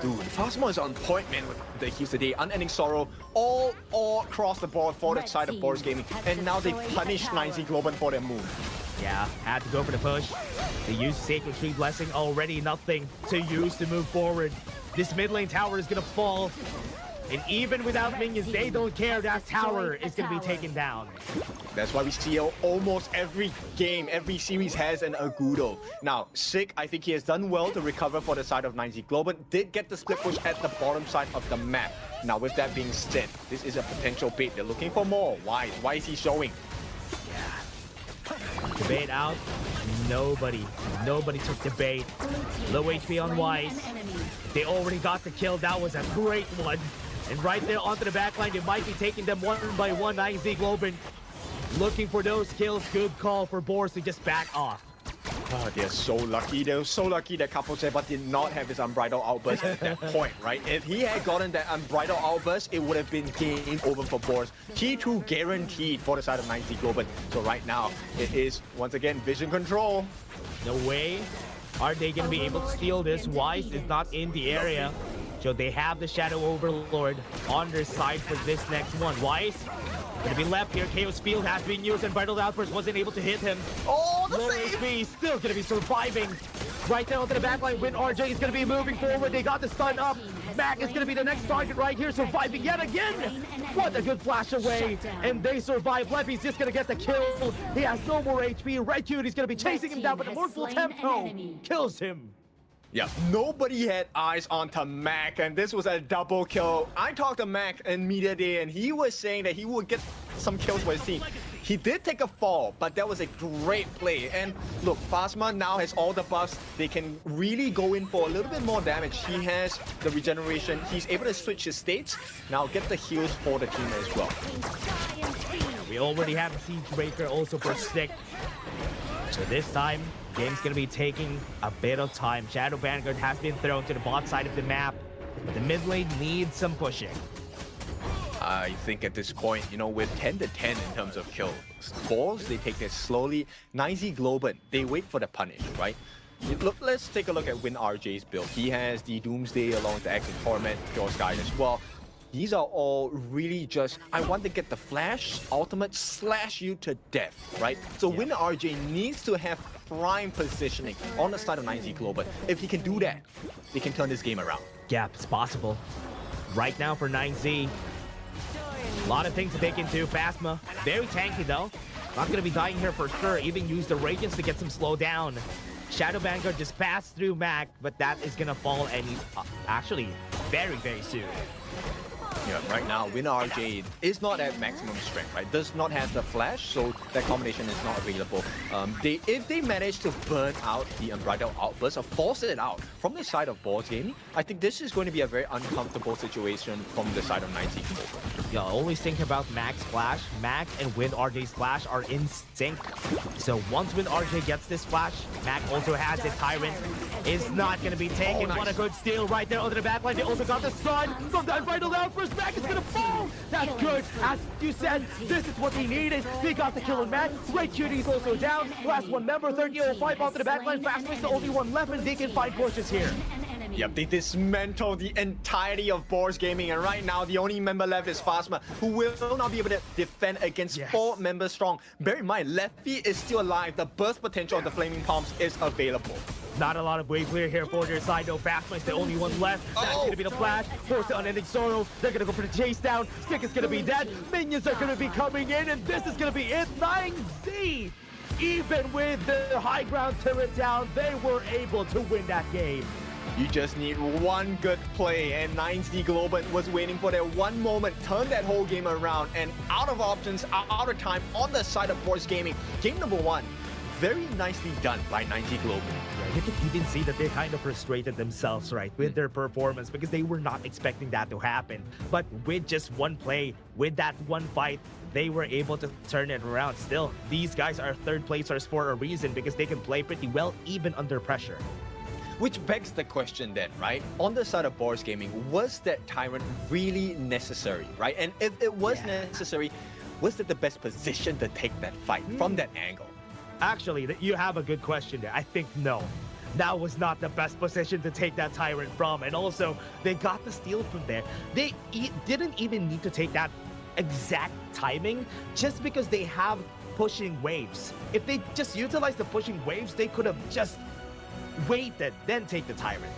Speaker 1: Dude, Phasma is on point, man, with the heals today. Unending Sorrow all across the board for the side of Boars Gaming. And now they punish 9Z Globin for their move.
Speaker 2: Yeah, had to go for the push. They used Sacred Tree Blessing already, nothing to use to move forward. This mid lane tower is gonna fall. And even without minions, they don't care. That tower is going to be taken down.
Speaker 1: That's why we see almost every game, every series has an Agudo. Now, Sick, I think he has done well to recover for the side of 9Z Globin. Did get the split push at the bottom side of the map. Now, with that being said, this is a potential bait. They're looking for more. Why? Why is he showing?
Speaker 2: Yeah. The bait out. Nobody took the bait. Low HP on Wise. They already got the kill. That was a great one. And right there onto the backline, they might be taking them one by one. 9Z Globin looking for those kills. Good call for Boars to just back off.
Speaker 1: Oh, they're so lucky. They're so lucky that Capo Seba did not have his Unbridled Outburst at that point, right? If he had gotten that Unbridled Outburst, it would have been game over for Boars. T2 guaranteed for the side of 9Z Globin. So right now, it is, once again, vision control.
Speaker 2: No way are they going to be able to steal this. Wise is not in the area. So they have the Shadow Overlord on their side for this next one. Wise going to be left here. Chaos Field has been used and Bridal Outburst wasn't able to hit him.
Speaker 1: Oh, the
Speaker 2: Low
Speaker 1: save!
Speaker 2: HP, still going to be surviving. Right now onto the backline, Win RJ is going to be moving forward. They got the stun up. Mac is going to be the next target right here, surviving yet again. What a good flash away. And they survive. Leffy's just going to get the kill. He has no more HP. Red Cutie's going to be chasing him down, but the Mournful Tempo kills him.
Speaker 1: Yeah, nobody had eyes onto Mac, and this was a double kill. I talked to Mac in Media Day, and he was saying that he would get some kills for his team. He did take a fall, but that was a great play. And look, Phasma now has all the buffs. They can really go in for a little bit more damage. He has the regeneration. He's able to switch his states. Now get the heals for the team as well.
Speaker 2: We already have a Siege Breaker also for Sick. So this time, game's gonna be taking a bit of time. Shadow Vanguard has been thrown to the bot side of the map, but the mid lane needs some pushing.
Speaker 1: I think at this point, you know, with 10 to 10 in terms of kills, Boars, they take this slowly. 9Z Globin, they wait for the punish, right? Look, let's take a look at Win RJ's build. He has the Doomsday along with the Exit Torment, Pure Sky as well. these are all really just, I want to get the flash, ultimate, slash you to death, right? So Win RJ needs to have prime positioning on the side of 9Z Global. If he can do that, they can turn this game around.
Speaker 2: Yeah, it's possible. Right now for 9Z, a lot of things to take into. Phasma, very tanky though. Not gonna be dying here for sure. Even use the Radiance to get some slow down. Shadow Vanguard just passed through Mac, but that is gonna fall actually very, very soon.
Speaker 1: Yeah, right now, Win RJ is not at maximum strength, right? Does not have the flash, so that combination is not available. If they manage to burn out the Unbridled Outburst or force it out from the side of Boss Gaming, I think this is going to be a very uncomfortable situation from the side of 9Z Global.
Speaker 2: Yeah, always think about Mac's flash. Mac and Win RJ's flash are in sync. So once Win RJ gets this flash, Mac also has it. Tyrant is not going to be taken.
Speaker 1: Oh, nice.
Speaker 2: What a good steal right there under the backline. They also got the sun from that Unbridled Outburst. Mac is gonna fall! That's good! As you said, this is what they needed. They got the kill on Mac. Ray Cutie's also down. Last one member, 3005 onto the backline. Fastway's the only one left, and they can find pushes here.
Speaker 1: Yep, they dismantled the entirety of Boars Gaming, and right now the only member left is Phasma, who will not be able to defend against 4 members strong. Bear in mind, Lefty is still alive. The burst potential of the Flaming Palms is available.
Speaker 2: Not a lot of wave clear here for their side, though. Phasma is the only one left. That's going to be the flash. Force the Unending Sorrow. They're going to go for the chase down. Stick is going to be dead. Minions are going to be coming in, and this is going to be it. 9Z! Even with the high ground turret down, they were able to win that game.
Speaker 1: You just need one good play, and 9Z Global was waiting for that one moment, turn that whole game around, and out of options, out of time on the side of Boars Gaming. Game number 1, very nicely done by 9Z Global.
Speaker 2: Yeah, you can even see that they kind of frustrated themselves, right, with their performance because they were not expecting that to happen. But with just one play, with that one fight, they were able to turn it around. Still, these guys are third placers for a reason because they can play pretty well even under pressure.
Speaker 1: Which begs the question then, right? On the side of Boars Gaming, was that Tyrant really necessary, right? And if it was necessary, was that the best position to take that fight from that angle?
Speaker 2: Actually, you have a good question there. I think no. That was not the best position to take that Tyrant from. And also, they got the steal from there. They didn't even need to take that exact timing just because they have pushing waves. If they just utilized the pushing waves, they could have just waited, then take the Tyrant.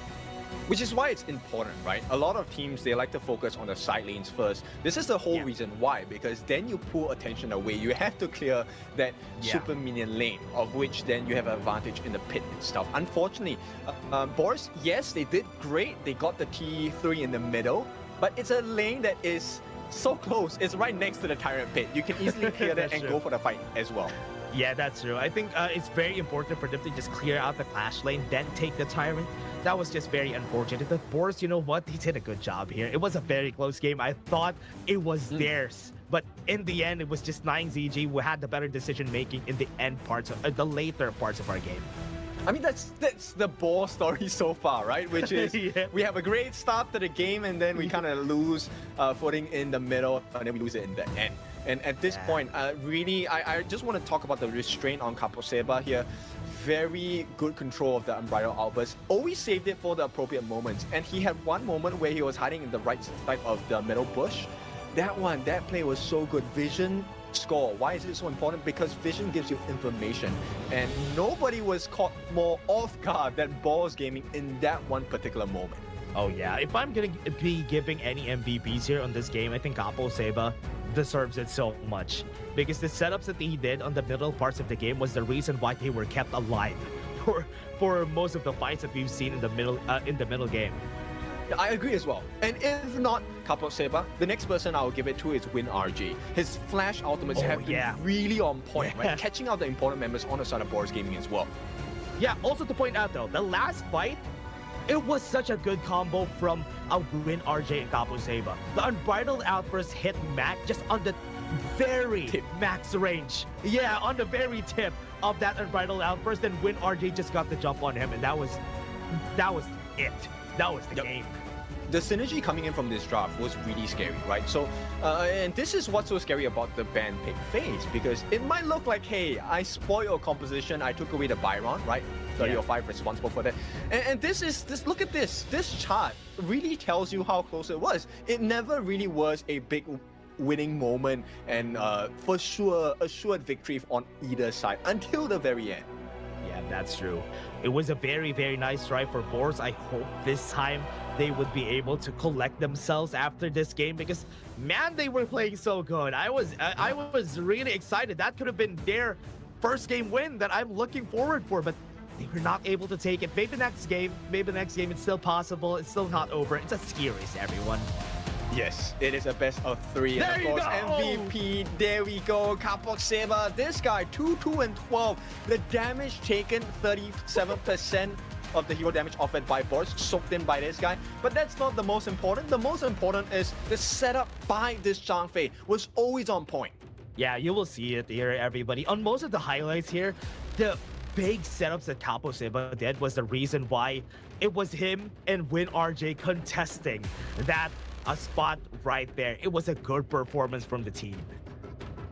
Speaker 1: Which is why it's important, right? A lot of teams, they like to focus on the side lanes first. This is the whole reason why, because then you pull attention away. You have to clear that super minion lane, of which then you have an advantage in the pit and stuff. Unfortunately, Boars, yes, they did great. They got the T3 in the middle, but it's a lane that is so close. It's right next to the Tyrant pit. You can easily clear that and go for the fight as well.
Speaker 2: Yeah, that's true. I think it's very important for them to just clear out the clash lane, then take the Tyrant. That was just very unfortunate. The Boars, you know what? They did a good job here. It was a very close game. I thought it was theirs. But in the end, it was just 9ZG who had the better decision-making in the end parts, of the later parts of our game.
Speaker 1: I mean, that's the ball story so far, right? Which is we have a great start to the game, and then we kind of lose footing in the middle, and then we lose it in the end. And at this point, really, I just want to talk about the restraint on Kaposeba here. Very good control of the Unbridled Outburst. Always saved it for the appropriate moments. And he had one moment where he was hiding in the right side of the middle bush. That play was so good. Vision, score. Why is it so important? Because vision gives you information. And nobody was caught more off guard than Boars Gaming in that one particular moment.
Speaker 2: Oh yeah, if I'm gonna be giving any MVPs here on this game, I think Kaposeba deserves it so much. Because the setups that he did on the middle parts of the game was the reason why they were kept alive for most of the fights that we've seen in the middle game.
Speaker 1: I agree as well. And if not Kaposeba, the next person I'll give it to is Win RJ. His flash ultimates have been really on point, right? Catching out the important members on the side of Boars Gaming as well.
Speaker 2: Yeah, also to point out though, the last fight, it was such a good combo from Win RJ and Kaposeba. The Unbridled Outburst hit Mac just on the very max range. Yeah, on the very tip of that Unbridled Outburst, and Win RJ just got the jump on him, and that was it. That was the game.
Speaker 1: The synergy coming in from this draft was really scary, right? So, and this is what's so scary about the ban pick phase, because it might look like, hey, I spoiled your composition, I took away the Byron, right? 30
Speaker 2: Yeah.
Speaker 1: or 5 responsible for that. And this look at this chart really tells you how close it was. It never really was a big winning moment and for sure assured victory on either side until the very end.
Speaker 2: Yeah, that's true. It was a very, very nice drive for Boars. I hope this time they would be able to collect themselves after this game because, man, they were playing so good. I was really excited. That could have been their first game win that I'm looking forward for, but they were not able to take it. Maybe next game, it's still possible. It's still not over. It's a ski race, everyone.
Speaker 1: Yes, it is a best of 3.
Speaker 2: There
Speaker 1: And
Speaker 2: you
Speaker 1: of course,
Speaker 2: go.
Speaker 1: MVP, there we go. Kapok Saber, this guy, 2, 2, and 12. The damage taken, 37% of the hero damage offered by Boris, soaked in by this guy. But that's not the most important. The most important is the setup by this Zhang Fei was always on point.
Speaker 2: Yeah, you will see it here, everybody. On most of the highlights here, the big setups that Capo Seba did was the reason why it was him and Win RJ contesting that a spot right there. It was a good performance from the team.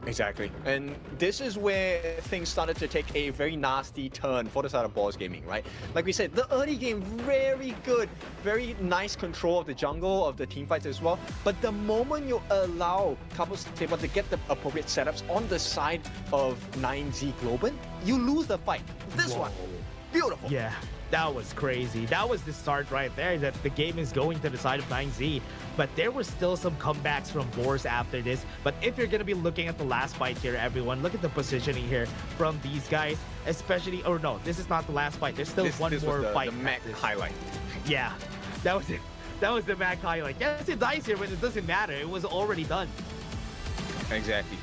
Speaker 1: Exactly. And this is where things started to take a very nasty turn for the side of Boss Gaming, right? Like we said, the early game, very good, very nice control of the jungle, of the team fights as well. But the moment you allow Capo Seba to get the appropriate setups on the side of 9Z Globan, you lose the fight. This one, beautiful.
Speaker 2: Yeah, that was crazy. That was the start right there, that the game is going to the side of 9Z. But there were still some comebacks from Boars after this. But if you're going to be looking at the last fight here, everyone, look at the positioning here from these guys, especially, or no, this is not the last fight. There's still
Speaker 1: This
Speaker 2: one more
Speaker 1: was
Speaker 2: fight.
Speaker 1: the Mac
Speaker 2: after this.
Speaker 1: highlight.
Speaker 2: Yeah, that was it. That was the Mac highlight. Yes, it dies here, but it doesn't matter. It was already done.
Speaker 1: Exactly.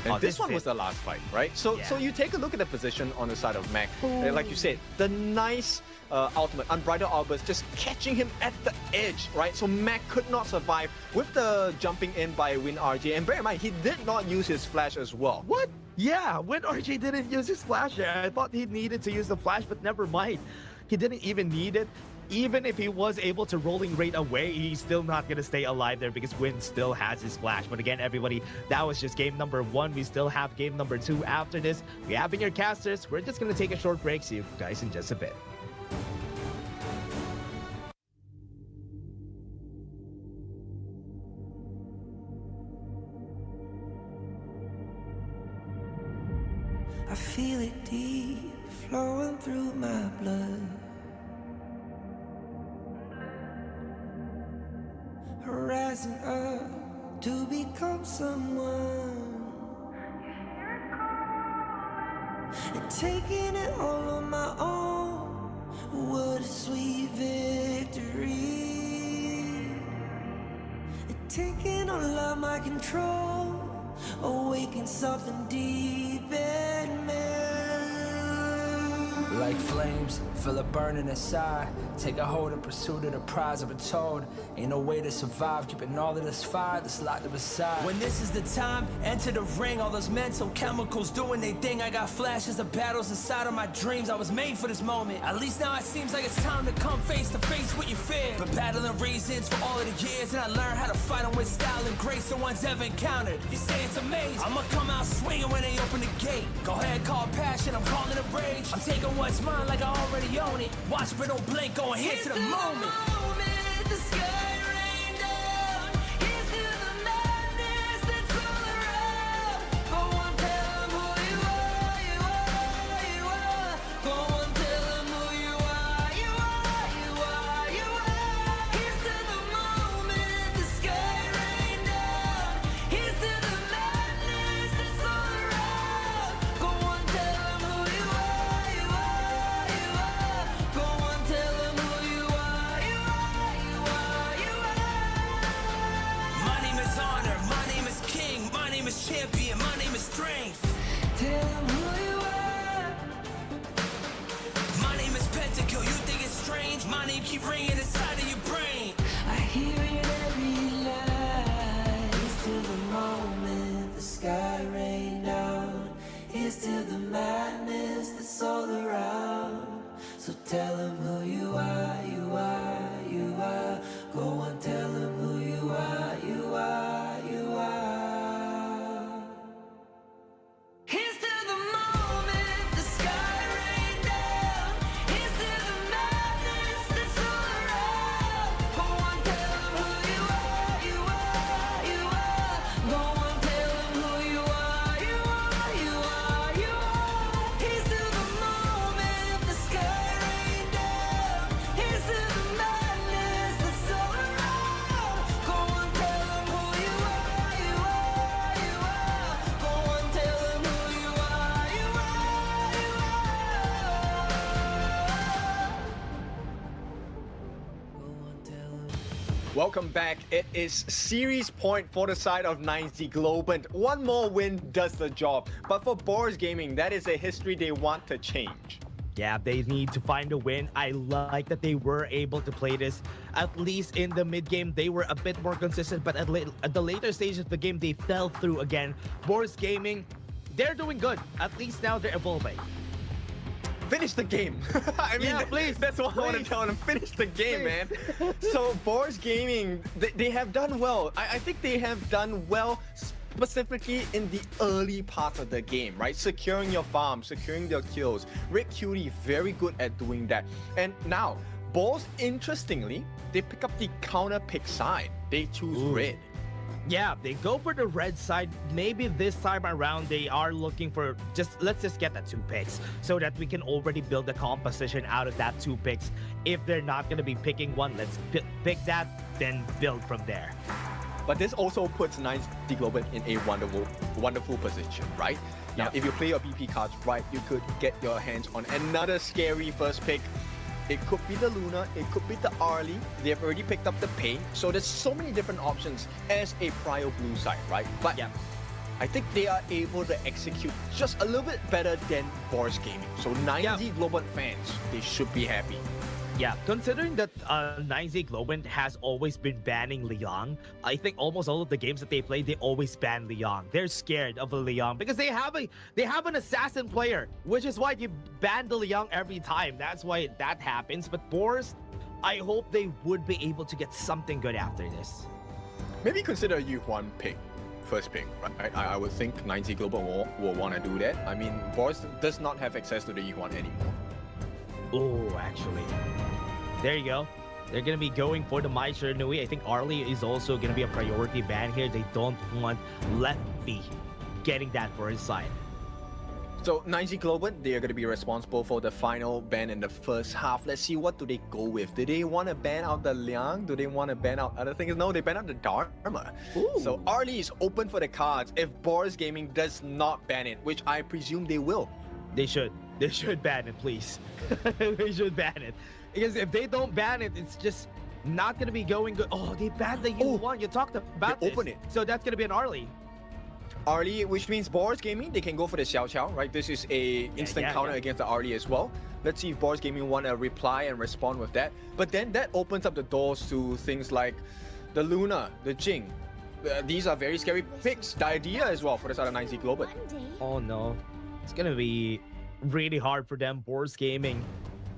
Speaker 1: And
Speaker 2: Oh,
Speaker 1: this
Speaker 2: this
Speaker 1: one
Speaker 2: fit.
Speaker 1: was the last fight, right? So
Speaker 2: Yeah.
Speaker 1: so you take a look at the position on the side of Mac. Like you said, the nice ultimate, Unbridled Albus, just catching him at the edge, right? So Mac could not survive with the jumping in by Win RJ. And bear in mind, he did not use his flash as well.
Speaker 2: What? Yeah, when RJ didn't use his flash there, I thought he needed to use the flash, but never mind. He didn't even need it. Even if he was able to rolling rate away, he's still not going to stay alive there because Win still has his flash. But again, everybody, that was just game number 1. We still have game number 2 after this. We have been your casters. We're just going to take a short break. See you guys in just a bit.
Speaker 5: I feel it deep flowing through my blood. Rising up to become someone. And taking it all on my own. What a sweet victory. And taking all of my control. Awaken something deep in me.
Speaker 6: Like flames, feel it burning inside. Take a hold in pursuit of the prize. I've been told, ain't no way to survive. Keeping all of this fire that's locked up inside. When this is the time, enter the ring. All those mental chemicals doing their thing. I got flashes of battles inside of my dreams. I was made for this moment. At least now it seems like it's time to come face to face with your fear. Been battling reasons for all of the years, and I learned how to fight them with style and grace no one's ever encountered. You say it's amazing. I'ma come out swinging when they open the gate. Go ahead, call passion, I'm calling it rage. I'm taking what's mine like I already own it. Watch but don't blink, going here to the moment.
Speaker 5: The sky rained down. Here's to the madness that's all around. Go on, tell 'em who you are, you are, you are. Go on, tell 'em who you are, you are, you are, you are. Here's to the moment, the sky rained down. Here's to the madness that's all around. Go on, tell 'em who you are, you are, you are. Go on, tell 'em who you are, you are.
Speaker 1: Welcome back. It is series point for the side of 9Z Globant. One more win does the job. But for Boris Gaming, that is a history they want to change.
Speaker 2: Yeah, they need to find a win. I like that they were able to play this. At least in the mid game, they were a bit more consistent, but at the later stage of the game, they fell through again. Boris Gaming, they're doing good. At least now they're evolving.
Speaker 1: Finish the game. I mean,
Speaker 2: Yeah, please,
Speaker 1: that's what I want to
Speaker 2: please.
Speaker 1: tell them. Finish the game,
Speaker 2: Please.
Speaker 1: man. So Boris Gaming, they have done well. I think they have done well specifically in the early part of the game, right? Securing your farm, securing your kills. Red Cutie, very good at doing that. And now, Boris, interestingly, they pick up the counter pick side. They choose red.
Speaker 2: Yeah, they go for the red side. Maybe this time around they are looking for let's just get the 2 picks so that we can already build the composition out of that 2 picks. If they're not going to be picking one, let's pick that, then build from there.
Speaker 1: But this also puts 9Z Globant in a wonderful position, right? Now,
Speaker 2: Yep.
Speaker 1: if you play your BP cards right, you could get your hands on another scary first pick. It could be the Luna, it could be the Arlie. They've already picked up the Pay, so there's so many different options as a Prio blue side, right? But
Speaker 2: Yeah.
Speaker 1: I think they are able to execute just a little bit better than Boris Gaming. So 9Z Globant fans, they should be happy.
Speaker 2: Yeah, considering that 9Z Globant has always been banning Liang, I think almost all of the games that they play, they always ban Liang. They're scared of a Liang because they have an assassin player, which is why you ban the Liang every time. That's why that happens. But Boris, I hope they would be able to get something good after this.
Speaker 1: Maybe consider a Yuhuan pick. First pick, right? I would think 9Z Global will want to do that. I mean, Boris does not have access to the Yuhuan anymore.
Speaker 2: Oh, actually. There you go. They're going to be going for the Mai Nui. I think Arlie is also going to be a priority ban here. They don't want Lefty getting that for his side.
Speaker 1: So 9Z Globant, they are going to be responsible for the final ban in the first half. Let's see, what do they go with? Do they want to ban out the Liang? Do they want to ban out other things? No, they ban out the Dharma.
Speaker 2: Ooh.
Speaker 1: So Arlie is open for the cards if Boris Gaming does not ban it, which I presume they will.
Speaker 2: They should. They should ban it, please. They should ban it. Because if they don't ban it, it's just not going to be going good. Oh, they banned the U1. You talked about
Speaker 1: They
Speaker 2: this.
Speaker 1: open it.
Speaker 2: So that's going to be an Arlie.
Speaker 1: Arlie, which means Boris Gaming, they can go for the Xiao Xiao, right? This is a instant counter against the Arlie as well. Let's see if Boris Gaming want to reply and respond with that. But then that opens up the doors to things like the Luna, the Jing. These are very scary picks. The idea as well for the side of 9Z Global.
Speaker 2: Oh, no. It's going to be really hard for them. Boris Gaming.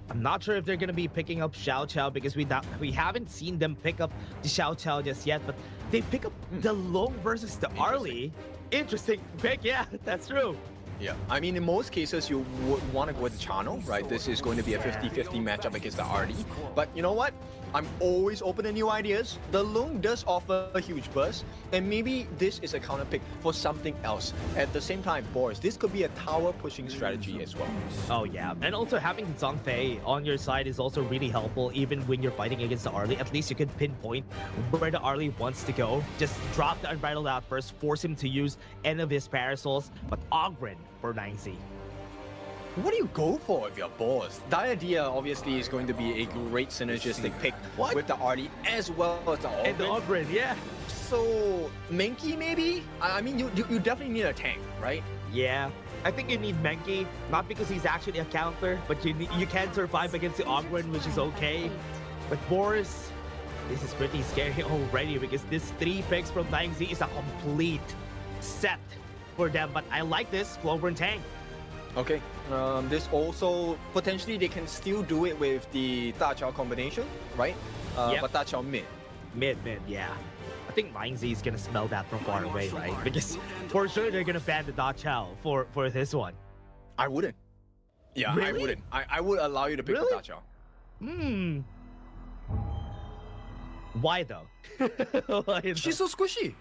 Speaker 2: I'm not sure if they're going to be picking up Xiao Qiao because we haven't seen them pick up the Xiao Qiao just yet, but they pick up the Long versus the Arlie. Interesting pick, yeah, that's true.
Speaker 1: Yeah, I mean, in most cases, you would want to go with the Chano, right? This is going to be a 50-50 matchup against the Arlie. But you know what? I'm always open to new ideas. The Lung does offer a huge burst, and maybe this is a counter pick for something else. At the same time, Boris, this could be a tower pushing strategy as well.
Speaker 2: Oh yeah, and also having Zhang Fei on your side is also really helpful. Even when you're fighting against the Arlie, at least you can pinpoint where the Arlie wants to go. Just drop the Unbridled Outburst, force him to use any of his parasols, but Ogren for 9Z.
Speaker 1: What do you go for if you're Boris? The idea obviously is going to be a great synergistic pick with the Arlie as well as the
Speaker 2: And the
Speaker 1: Ogren.
Speaker 2: Ogren, yeah.
Speaker 1: So, Menki maybe? I mean, you definitely need a tank, right?
Speaker 2: Yeah, I think you need Menki, not because he's actually a counter, but you can survive against the Ogren, which is okay. But Boris, this is pretty scary already because this 3 picks from 9Z is a complete set for them. But I like this Flowburn tank.
Speaker 1: Okay, this also, potentially they can still do it with the Da Chao combination, right?
Speaker 2: Yep.
Speaker 1: But Da Chao mid.
Speaker 2: Mid, yeah. I think 9Z is gonna smell that from far away, right? Because for sure they're gonna ban the Da Chao for this one.
Speaker 1: I wouldn't. Yeah, I
Speaker 2: Really?
Speaker 1: wouldn't. I would allow you to pick
Speaker 2: Really?
Speaker 1: the Da Chao.
Speaker 2: Why though? Why though?
Speaker 1: She's so squishy.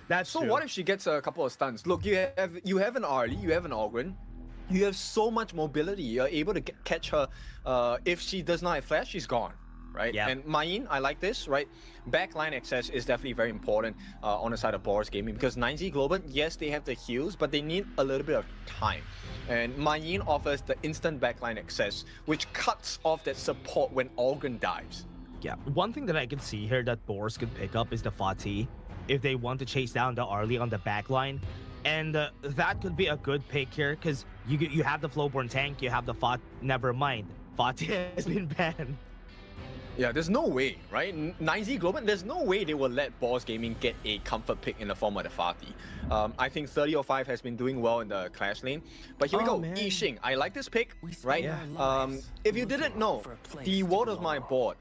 Speaker 2: That's
Speaker 1: So
Speaker 2: true.
Speaker 1: what if she gets a couple of stuns? Look, you have an Arlie, you have an Ogren. You have so much mobility. You're able to catch her. If she does not have flash, she's gone, right?
Speaker 2: Yeah.
Speaker 1: And Mayin, I like this, right? Backline access is definitely very important on the side of Boris Gaming because 9Z Global, yes, they have the heals, but they need a little bit of time. And Mayin offers the instant backline access, which cuts off that support when Ogren dives.
Speaker 2: Yeah, one thing that I can see here that Boris could pick up is the Fatih if they want to chase down the Arlie on the back line. And that could be a good pick here because you have the Flowborn tank, you have the never mind. Fatih has been banned.
Speaker 1: Yeah, there's no way, right? 9Z Global, there's no way they will let Boss Gaming get a comfort pick in the form of the Fatih. I think 3005 has been doing well in the Clash lane. But here we
Speaker 2: Oh,
Speaker 1: go,
Speaker 2: man.
Speaker 1: Yixing. I like this pick, right?
Speaker 2: Yeah.
Speaker 1: If you didn't know, the World of My board,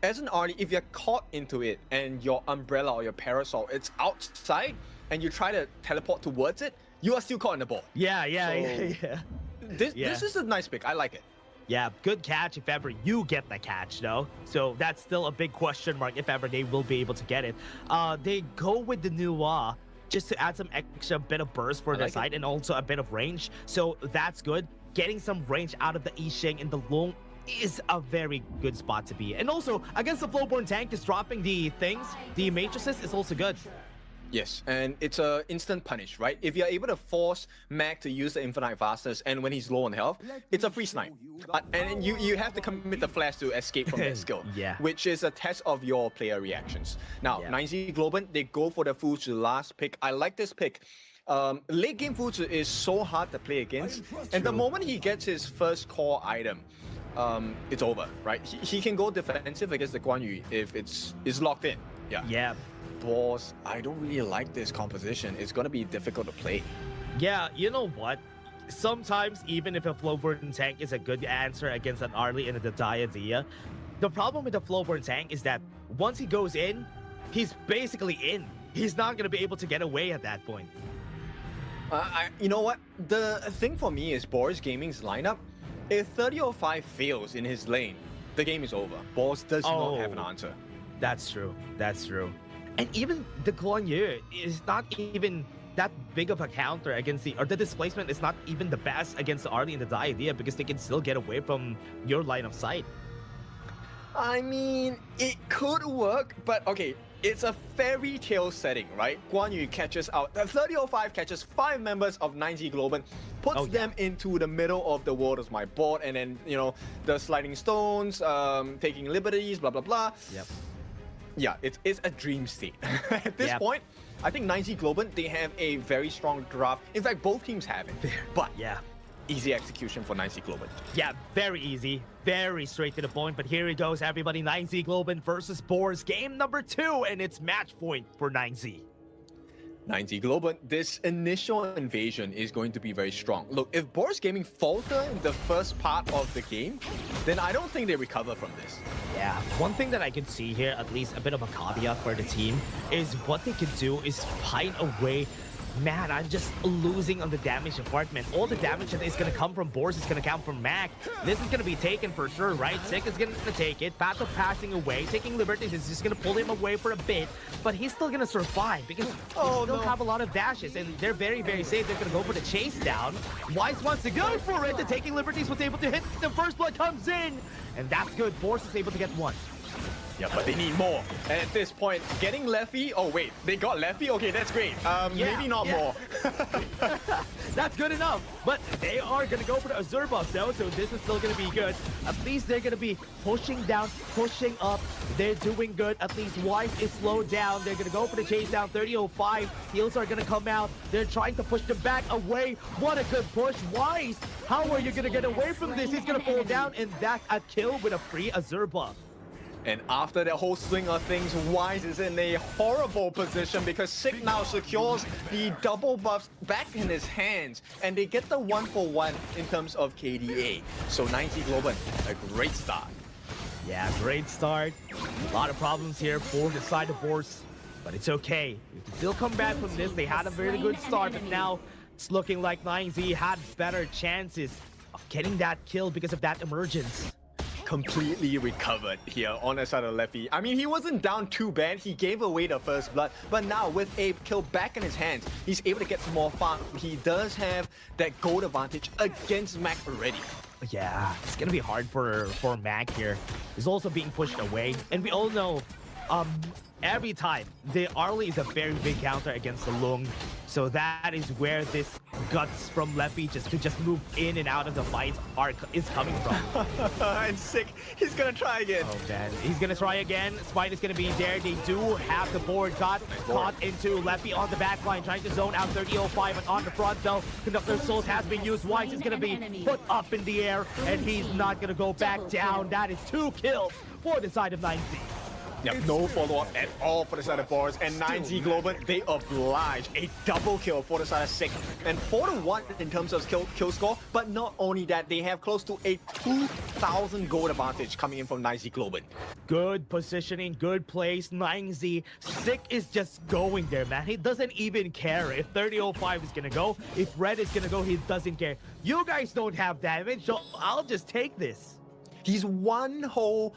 Speaker 1: as an Arlie, if you're caught into it and your umbrella or your parasol, it's outside and you try to teleport towards it, you are still caught in the board.
Speaker 2: Yeah.
Speaker 1: So- This is a nice pick. I like it.
Speaker 2: Yeah, good catch if ever you get the catch, though. So that's still a big question mark if ever they will be able to get it. They go with the Nua just to add some extra bit of burst for their side and also a bit of range. So that's good. Getting some range out of the Yixing in the long is a very good spot to be. And also, against the Flowborn tank, is dropping the things, the matrices is also good.
Speaker 1: Yes, and it's a instant punish, right? If you're able to force Mac to use the infinite fastness, and when he's low on health, it's a free snipe. And you have to commit the flash to escape from that skill,
Speaker 2: Yeah.
Speaker 1: which is a test of your player reactions. Now,
Speaker 2: Yeah.
Speaker 1: 9Z Global, they go for the Fuzu last pick. I like this pick. Late game Fuzu is so hard to play against, and the moment he gets his first core item, it's over, right? He can go defensive against the Guan Yu if it's locked in.
Speaker 2: Yeah.
Speaker 1: Boss, I don't really like this composition. It's gonna be difficult to play.
Speaker 2: Yeah, you know what? Sometimes, even if a Flowborn tank is a good answer against an Arlie in the Diadea, the problem with the Flowborn tank is that once he goes in, he's basically in. He's not going to be able to get away at that point.
Speaker 1: You know what? The thing for me is Boris Gaming's lineup. If 3005 fails in his lane, the game is over. Boss does not have an answer.
Speaker 2: That's true. That's true. And even the Guan Yu is not even that big of a counter against the displacement is not even the best against the Arlie and the Diadea because they can still get away from your line of sight.
Speaker 1: I mean, it could work, but okay, it's a fairy tale setting, right? Guan Yu catches out, 3005 catches 5 members of 9Z Global, puts them into the middle of the world as my board, and then, you know, the sliding stones, taking liberties, blah, blah, blah.
Speaker 2: Yep.
Speaker 1: Yeah, it's a dream state. At this point, I think 9Z Global, they have a very strong draft. In fact, both teams have it. But
Speaker 2: Yeah.
Speaker 1: easy execution for 9Z Global.
Speaker 2: Yeah, very easy. Very straight to the point. But here he goes, everybody. 9Z Global versus Boars. Game number 2, and it's match point for 9Z.
Speaker 1: 9Z Global, this initial invasion is going to be very strong. Look, if Boris Gaming falter in the first part of the game, then I don't think they recover from this.
Speaker 2: Yeah, one thing that I can see here, at least a bit of a caveat for the team, is what they can do is find a way. Man, I'm just losing on the damage department. All the damage that is going to come from Boars is going to come from Mac. This is going to be taken for sure, right? Sick is going to take it. Path of passing away. Taking liberties is just going to pull him away for a bit. But he's still going to survive because they still have a lot of dashes. And they're very, very safe. They're going to go for the chase down. Wise wants to go for it. The taking liberties was able to hit. The first blood comes in. And that's good. Boars is able to get one.
Speaker 1: Yeah, but they need more. And at this point, getting Leffy... Oh, wait. They got Leffy? Okay, that's great. Maybe not more.
Speaker 2: That's good enough. But they are going to go for the Azure buff, though, so this is still going to be good. At least they're going to be pushing down, pushing up. They're doing good. At least Wise is slowed down. They're going to go for the chase down. 3005. Heals are going to come out. They're trying to push them back away. What a good push. Wise, how are you going to get away from this? He's going to fall down, and that's a kill with a free Azure buff.
Speaker 1: And after that whole swing of things, Wise is in a horrible position because Sig now secures the double buffs back in his hands, and they get the 1-for-1 in terms of KDA. So 9Z Global, a great start.
Speaker 2: Yeah, great start. A lot of problems here for the side of Boars, but it's okay. We can still come back from this. They had a very good start, but now it's looking like 9Z had better chances of getting that kill because of that emergence.
Speaker 1: Completely recovered here on the side of Leffy. I mean, he wasn't down too bad. He gave away the first blood, but now with a kill back in his hands, he's able to get some more farm. He does have that gold advantage against Mac already.
Speaker 2: Yeah, it's gonna be hard for Mac here. He's also being pushed away, and we all know, every time the Arlie is a very big counter against the Lung, so that is where this guts from Leffy just to move in and out of the fights is coming from.
Speaker 1: And Sick, he's gonna try again.
Speaker 2: Oh man, he's gonna try again. Spite is gonna be there. They do have the board. Got caught into Leffy on the back line, trying to zone out 30-05, and on the front though, Conductor Souls has been used. Wise is gonna be put up in the air, and he's not gonna go back down. That is 2 kills for the side of 9Z.
Speaker 1: Yep, no follow-up at all for the side of Boris, and 9Z Global, they oblige a double kill for the side of Sick, and 4-1 in terms of kill score, but not only that, they have close to a 2,000 gold advantage coming in from 9Z Global.
Speaker 2: Good positioning, good place, 9Z. Sick is just going there, man. He doesn't even care if 30-05 is gonna go, if Red is gonna go, he doesn't care. You guys don't have damage, so I'll just take this.
Speaker 1: He's one whole,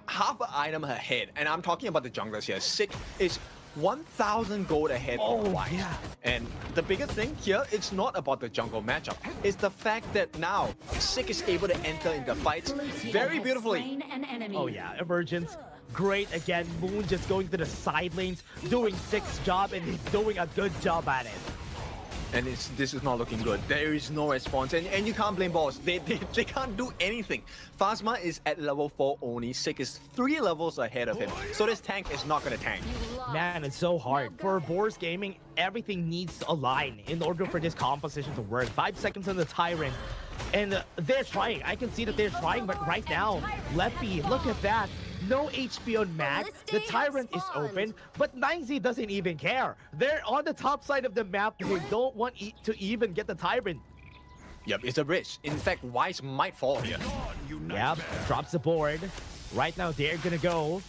Speaker 1: half an item ahead, and I'm talking about the junglers here. Sick is 1,000 gold ahead of Wise.
Speaker 2: Yeah.
Speaker 1: And the biggest thing here, it's not about the jungle matchup. It's the fact that now Sick is able to enter into fights
Speaker 4: Blue team
Speaker 1: very
Speaker 4: has
Speaker 1: beautifully.
Speaker 4: slain an enemy.
Speaker 2: Oh yeah, Emergence. Great again. Moon just going to the side lanes, doing Sick's job, and he's doing a good job at it.
Speaker 1: And this is not looking good. There is no response, and you can't blame Boss. They can't do anything. Phasma is at level 4 only. Sick is 3 levels ahead of him. So this tank is not gonna tank.
Speaker 2: Man, it's so hard. For Boris Gaming, everything needs to align in order for this composition to work. 5 seconds on the Tyrant. And they're trying. I can see that they're trying, but right now, Leffy, look at that. No HP on Mac. The Tyrant is open, but 9Z doesn't even care. They're on the top side of the map. They don't want to even get the Tyrant.
Speaker 1: Yep, it's a risk. In fact, Wise might fall here.
Speaker 2: Yep, drops the board. Right now, they're gonna go.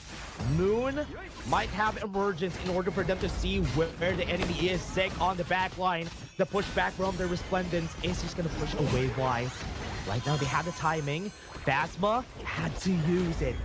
Speaker 2: Moon might have Emergence in order for them to see where the enemy is. Sick on the back line. The pushback from the Resplendence is just gonna push away Wise. Right now, they have the timing. Phasma had to use it.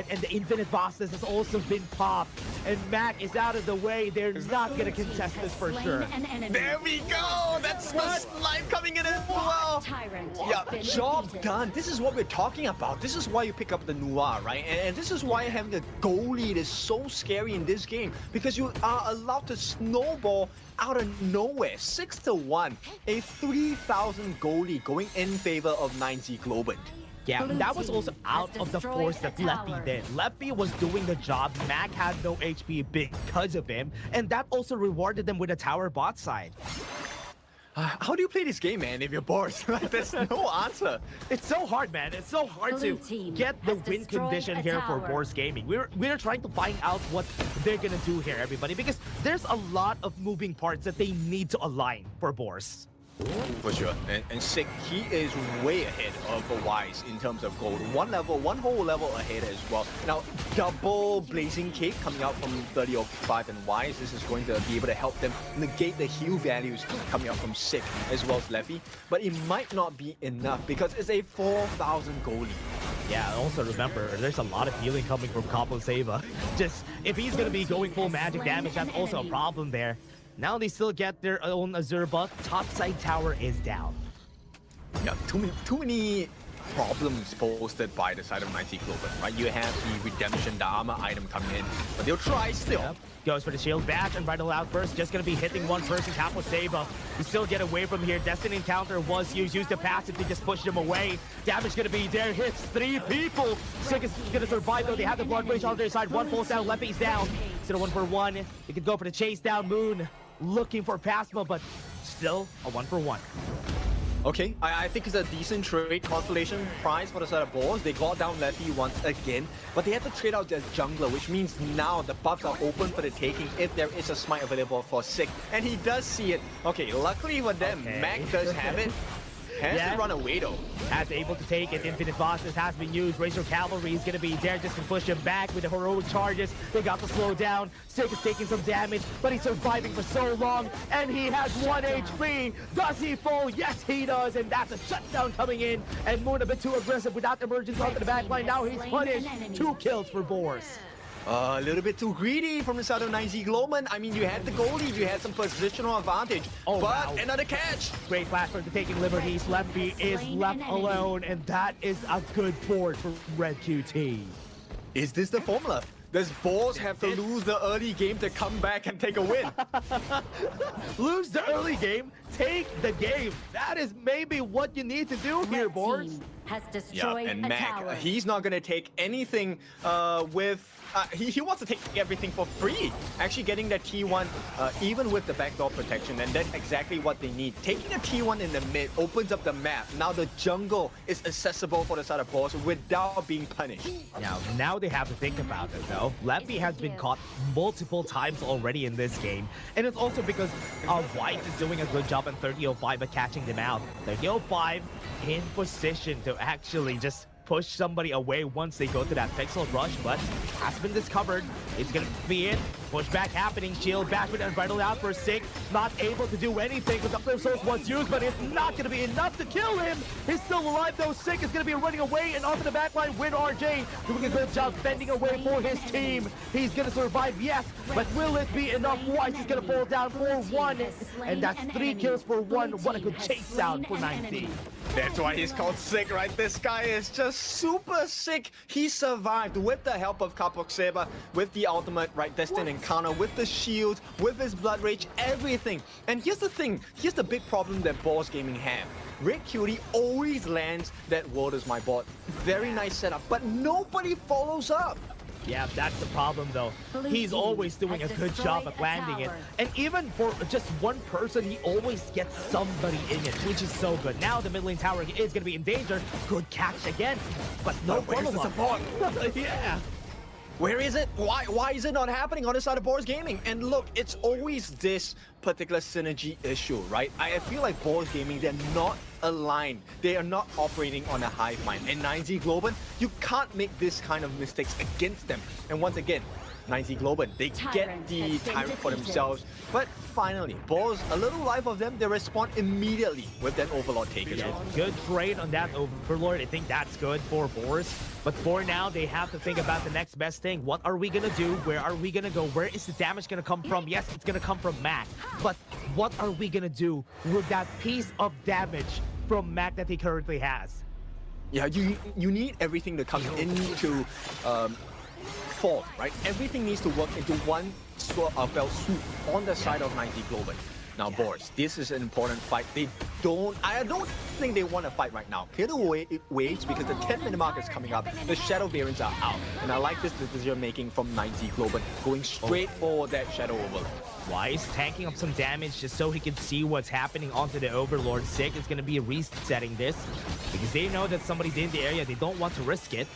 Speaker 2: And the Infinite Bosses has also been popped. And Mac is out of the way. They're not gonna contest this for sure.
Speaker 1: There we go! That's the slime coming in as well!
Speaker 4: Tyrant
Speaker 1: Yeah,
Speaker 4: has been
Speaker 1: job
Speaker 4: defeated.
Speaker 1: done. This is what we're talking about. This is why you pick up the Noir, right? And this is why having a goal lead is so scary in this game, because you are allowed to snowball out of nowhere. 6-1, a 3,000 goal lead going in favor of 9Z Global.
Speaker 2: Yeah,
Speaker 4: Blue
Speaker 2: that was
Speaker 4: team
Speaker 2: also
Speaker 4: has
Speaker 2: out of the
Speaker 4: destroyed
Speaker 2: force
Speaker 4: a
Speaker 2: that
Speaker 4: tower.
Speaker 2: Leffy did. Leffy was doing the job. Mac had no HP because of him, and that also rewarded them with a tower bot side.
Speaker 1: How do you play this game, man, if you're bored? There's no answer.
Speaker 2: It's so hard, man. It's so hard
Speaker 4: Blue
Speaker 2: to
Speaker 4: team
Speaker 2: get the
Speaker 4: has
Speaker 2: win
Speaker 4: destroyed
Speaker 2: condition
Speaker 4: a
Speaker 2: here for
Speaker 4: tower.
Speaker 2: Boris Gaming. We're trying to find out what they're gonna do here, everybody, because there's a lot of moving parts that they need to align for Boris.
Speaker 1: For sure. And Sick, he is way ahead of Wise in terms of gold. One whole level ahead as well. Now, double Blazing Cake coming out from 30-05 and Wise. This is going to be able to help them negate the heal values coming out from Sick as well as Leffy. But it might not be enough because it's a 4,000 goal lead.
Speaker 2: Yeah, also remember, there's a lot of healing coming from Capo Sava. Just, if he's gonna be going full magic damage, that's also a problem there. Now they still get their own Azure buff. Topside tower is down.
Speaker 1: Yeah, too many problems posted by the side of 9Z Global, right? You have the redemption, the armor item coming in, but they'll try still.
Speaker 2: Yep. Goes for the shield bash and right allowed burst. Just gonna be hitting one person, Capo Sava. You still get away from here. Destiny Encounter was used. Use the passive to just push them away. Damage gonna be there. Hits 3 people. Sick is gonna survive though. They have the blood rage on their side. One falls down, Leffy's down. Still a 1-for-1. You can go for the chase down. Moon looking for Phasma, but still a 1-for-1.
Speaker 1: Okay, I think it's a decent trade consolation prize for the side of Boars. They got down Leffy once again, but they have to trade out their jungler, which means now the buffs are open for the taking if there is a smite available for Sick. And he does see it. Okay, luckily for them,
Speaker 2: Okay.
Speaker 1: Mac does have it. Has
Speaker 2: Yeah.
Speaker 1: to run away though.
Speaker 2: Has able to take it. Infinite Bosses has been used. Razor Cavalry is going to be there just to push him back with the heroic charges. They got to slow down. Sick is taking some damage, but he's surviving for so long, and he has 1 HP. Does he fall? Yes, he does, and that's a shutdown coming in. And Moon a bit too aggressive without emergence onto the back line. Now he's punished. 2 kills for Boars.
Speaker 1: A little bit too greedy from the side of 9Z Global. I mean, you had the goal lead, you had some positional advantage,
Speaker 2: Oh,
Speaker 1: but
Speaker 2: wow.
Speaker 1: another catch.
Speaker 2: Great flash for the taking liberties. Leffy is left alone, and that is a good board for Red QT.
Speaker 1: Is this the formula? Does Boars have to lose the early game to come back and take a win?
Speaker 2: Lose the early game, take the game. That is maybe what you need to do here,
Speaker 4: Red
Speaker 2: boys.
Speaker 4: team has
Speaker 1: Yeah,
Speaker 4: destroyed
Speaker 1: and
Speaker 4: a
Speaker 1: Mac,
Speaker 4: tower.
Speaker 1: he's not gonna take anything he wants to take everything for free. Actually getting that T1 even with the backdoor protection, and that's exactly what they need. Taking a T1 in the mid opens up the map. Now the jungle is accessible for the side of Boars without being punished.
Speaker 2: Now they have to think about it though. Leffy has been caught multiple times already in this game, and it's also because White is doing a good job in 30-05 at catching them out. 30-05 in position to actually just push somebody away once they go to that pixel rush, but has been discovered. It's gonna be it. Pushback happening. Shield back with Unbridled Outburst. Sick not able to do anything because the flip source was used, but it's not gonna be enough to kill him. He's still alive though. Sick is gonna be running away and off in the back line with RJ doing a good job fending away for his team. He's gonna survive, yes, but will it be enough? Weiss is gonna fall down for one, and that's 3 kills for one. What a good chase down for 9Z.
Speaker 1: That's why he's called sick, right? This guy is just super sick. He survived with the help of Kapok Saber, with the ultimate, right, Destined Encounter, with the shield, with his Blood Rage, everything. And here's the thing, here's the big problem that Boars Gaming have. Red Cutie always lands that World is my bot. Very nice setup, but nobody follows up.
Speaker 2: Yeah, that's the problem though. He's always doing a good job at landing it. And even for just one person, he always gets somebody in it, which is so good. Now the mid lane tower is going to be in danger. Good catch again, but no
Speaker 1: Where's the
Speaker 2: follow-up.
Speaker 1: support?
Speaker 2: Yeah.
Speaker 1: Where is it? Why is it not happening on the side of Boars Gaming? And look, it's always this particular synergy issue, right? I feel like Boars Gaming, they're not aligned. They are not operating on a hive mind. And 9Z Globan, you can't make this kind of mistakes against them. And once again, 9Z Globan, they get the Tyrant for themselves. But finally, Boars, a little life of them, they respond immediately with that Overlord take as well.
Speaker 2: Good trade on that Overlord. I think that's good for Boars. But for now, they have to think about the next best thing. What are we gonna do? Where are we gonna go? Where is the damage gonna come from? Yes, it's gonna come from Mac. But what are we gonna do with that piece of damage from Mac that he currently has?
Speaker 1: Yeah, you need everything to come into Fall, right? Everything needs to work into one fell swoop on the side of 9Z Globan. Now, Boars, this is an important fight. I don't think they want to fight right now. Clear the waves because the 10-minute mark is coming up. The Shadow variants are out. And I like this decision making from 9Z Globan, going straight for that Shadow Overlord.
Speaker 2: Weiss tanking up some damage just so he can see what's happening onto the Overlord. Sick is going to be resetting this because they know that somebody's in the area. They don't want to risk it.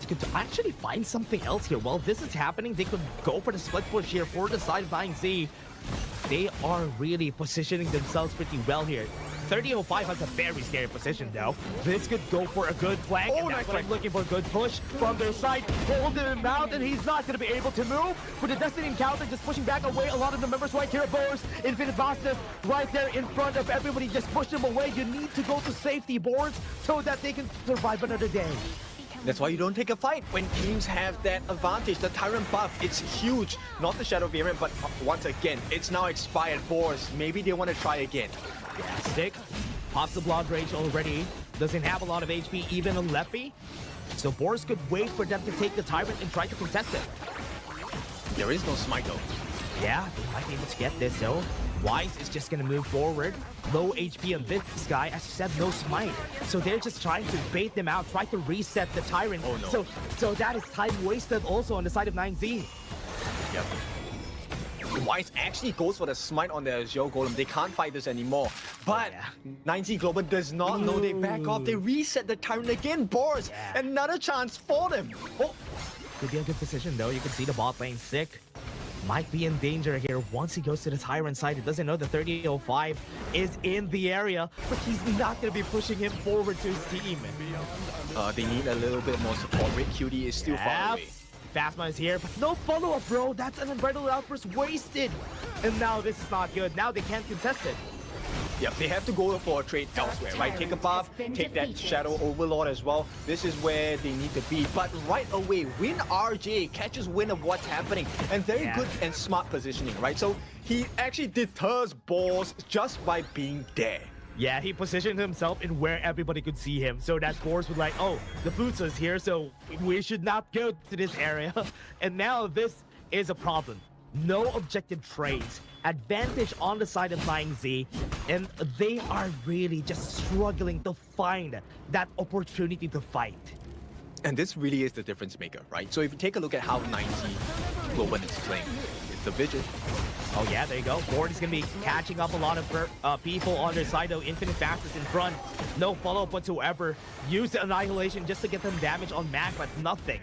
Speaker 2: They could actually find something else here. While this is happening, they could go for the split push here for the side of 9Z. They are really positioning themselves pretty well here. 30-05 has a very scary position though. This could go for a good flank, and that's what I'm looking for. A good push from their side. Hold him out, and he's not going to be able to move. With the Destiny Encounter just pushing back away a lot of the members right here at Boars. Infinite Vastus right there in front of everybody. Just push them away. You need to go to safety, Boards, so that they can survive another day.
Speaker 1: That's why you don't take a fight when teams have that advantage. The Tyrant buff, it's huge. Not the Shadow variant, but once again, it's now expired. Boars, maybe they want to try again.
Speaker 2: Yeah, Sick pops the Blood Rage already. Doesn't have a lot of HP, even on Leffy. So Boars could wait for them to take the Tyrant and try to contest it.
Speaker 1: There is no smite though.
Speaker 2: Yeah, they might be able to get this though. Weiss is just gonna move forward. Low HP on this guy, as you said, no smite. So they're just trying to bait them out, try to reset the Tyrant.
Speaker 1: Oh, no.
Speaker 2: So that is time wasted also on the side of 9Z.
Speaker 1: Yep. Weiss actually goes for the smite on the Azure Golem. They can't fight this anymore. But 9Z Globan does not know they back off. They reset the Tyrant again. Boars, another chance for them. Oh,
Speaker 2: Could be a good position though. You can see the bot lane. Sick might be in danger here once he goes to the Tyrant side. He doesn't know the 30-05 is in the area, but he's not going to be pushing him forward to his team.
Speaker 1: they need a little bit more support. Red Cutie is still far away.
Speaker 2: Phasma is here, but no follow-up, bro. That's an Unbridled Outburst wasted. And now this is not good. Now they can't contest it.
Speaker 1: Yep, they have to go for a trade elsewhere, right? Take a buff, take that Shadow Overlord as well. This is where they need to be. But right away, Win RJ catches wind of what's happening. And very good and smart positioning, right? So he actually deters Boars just by being there.
Speaker 2: Yeah, he positioned himself in where everybody could see him, so that Boris would like, oh, the Futsa's here, so we should not go to this area. And now this is a problem. No objective trades. Advantage on the side of 9Z, and they are really just struggling to find that opportunity to fight.
Speaker 1: And this really is the difference maker, right? So if you take a look at how 9Z Global is playing, it's the vision.
Speaker 2: Oh yeah, there you go. Board is gonna be catching up a lot of people on their side though. Infinite fastest in front. No follow-up whatsoever. Use the Annihilation just to get them damage on Mac, but nothing.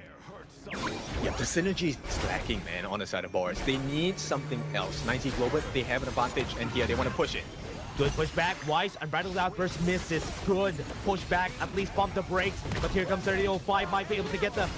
Speaker 1: Yeah, the synergy is lacking, man, on the side of Boris. They need something else. 9Z Global, they have an advantage, and here they want to push it.
Speaker 2: Good pushback. Wise, Unbridled Outburst misses. Good pushback. At least pump the brakes. But here comes 3005. Might be able to get the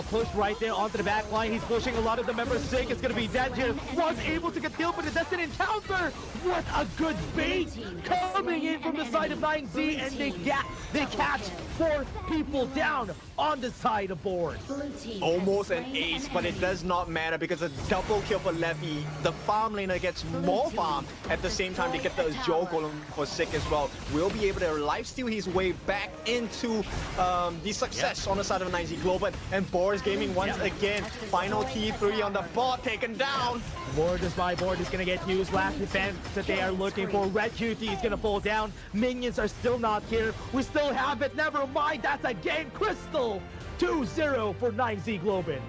Speaker 2: push right there onto the back line. He's pushing a lot of the members. Sig is going to be dead here. Was able to get killed, but it doesn't encounter. What a good bait coming in from the side of 9Z, and they catch 4 people down on the side of Boris.
Speaker 4: Blue team
Speaker 1: Almost
Speaker 4: has
Speaker 1: an
Speaker 4: slain
Speaker 1: ace, but it does not matter because a double kill for Leffy. The farm laner gets more farm. At the same time, they get the Joe Golem for Sick as well. Will be able to lifesteal his way back into the success on the side of 9Z Global. And Boris Gaming once again, final T3 on the bot, taken down.
Speaker 2: Board is going to get used. Last defense that they are looking for. Red QT is going to fall down. Minions are still not here. We still have it. Never mind. That's a game. Crystal 2-0 for 9Z Globin.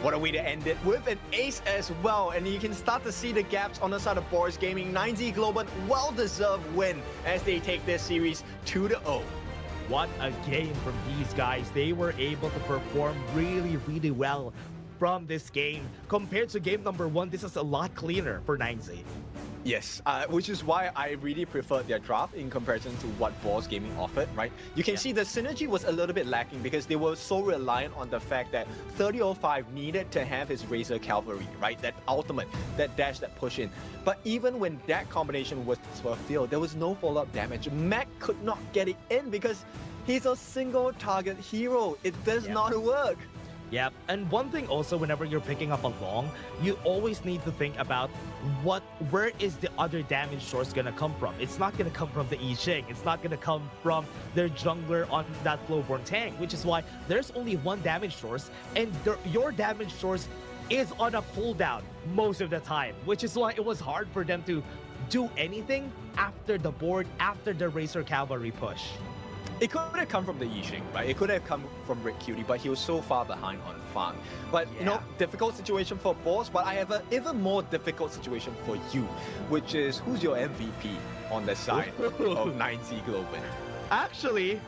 Speaker 1: What a way to end it with an ace as well. And you can start to see the gaps on the side of Boris Gaming. 9Z Global, well-deserved win as they take this series 2-0.
Speaker 2: What a game from these guys. They were able to perform really, really well from this game. Compared to game number 1, this is a lot cleaner for 9Z.
Speaker 1: Yes, which is why I really preferred their draft in comparison to what Boss Gaming offered, right? You can see the synergy was a little bit lacking because they were so reliant on the fact that 3005 needed to have his Razor Cavalry, right? That ultimate, that dash, that push in. But even when that combination was fulfilled, there was no follow-up damage. Mac could not get it in because he's a single target hero. It does not work.
Speaker 2: Yep, and one thing also, whenever you're picking up a long, you always need to think about where is the other damage source gonna come from. It's not gonna come from the I Ching. It's not gonna come from their jungler on that Flowborn tank, which is why there's only one damage source, and your damage source is on a cooldown most of the time, which is why it was hard for them to do anything after the board, after the Razor Cavalry push.
Speaker 1: It could have come from the Yixing, right? It could have come from Red Cutie, but he was so far behind on farm. But, you know, difficult situation for Boss, but I have an even more difficult situation for you, which is who's your MVP on the side of 9Z Global?
Speaker 2: Actually,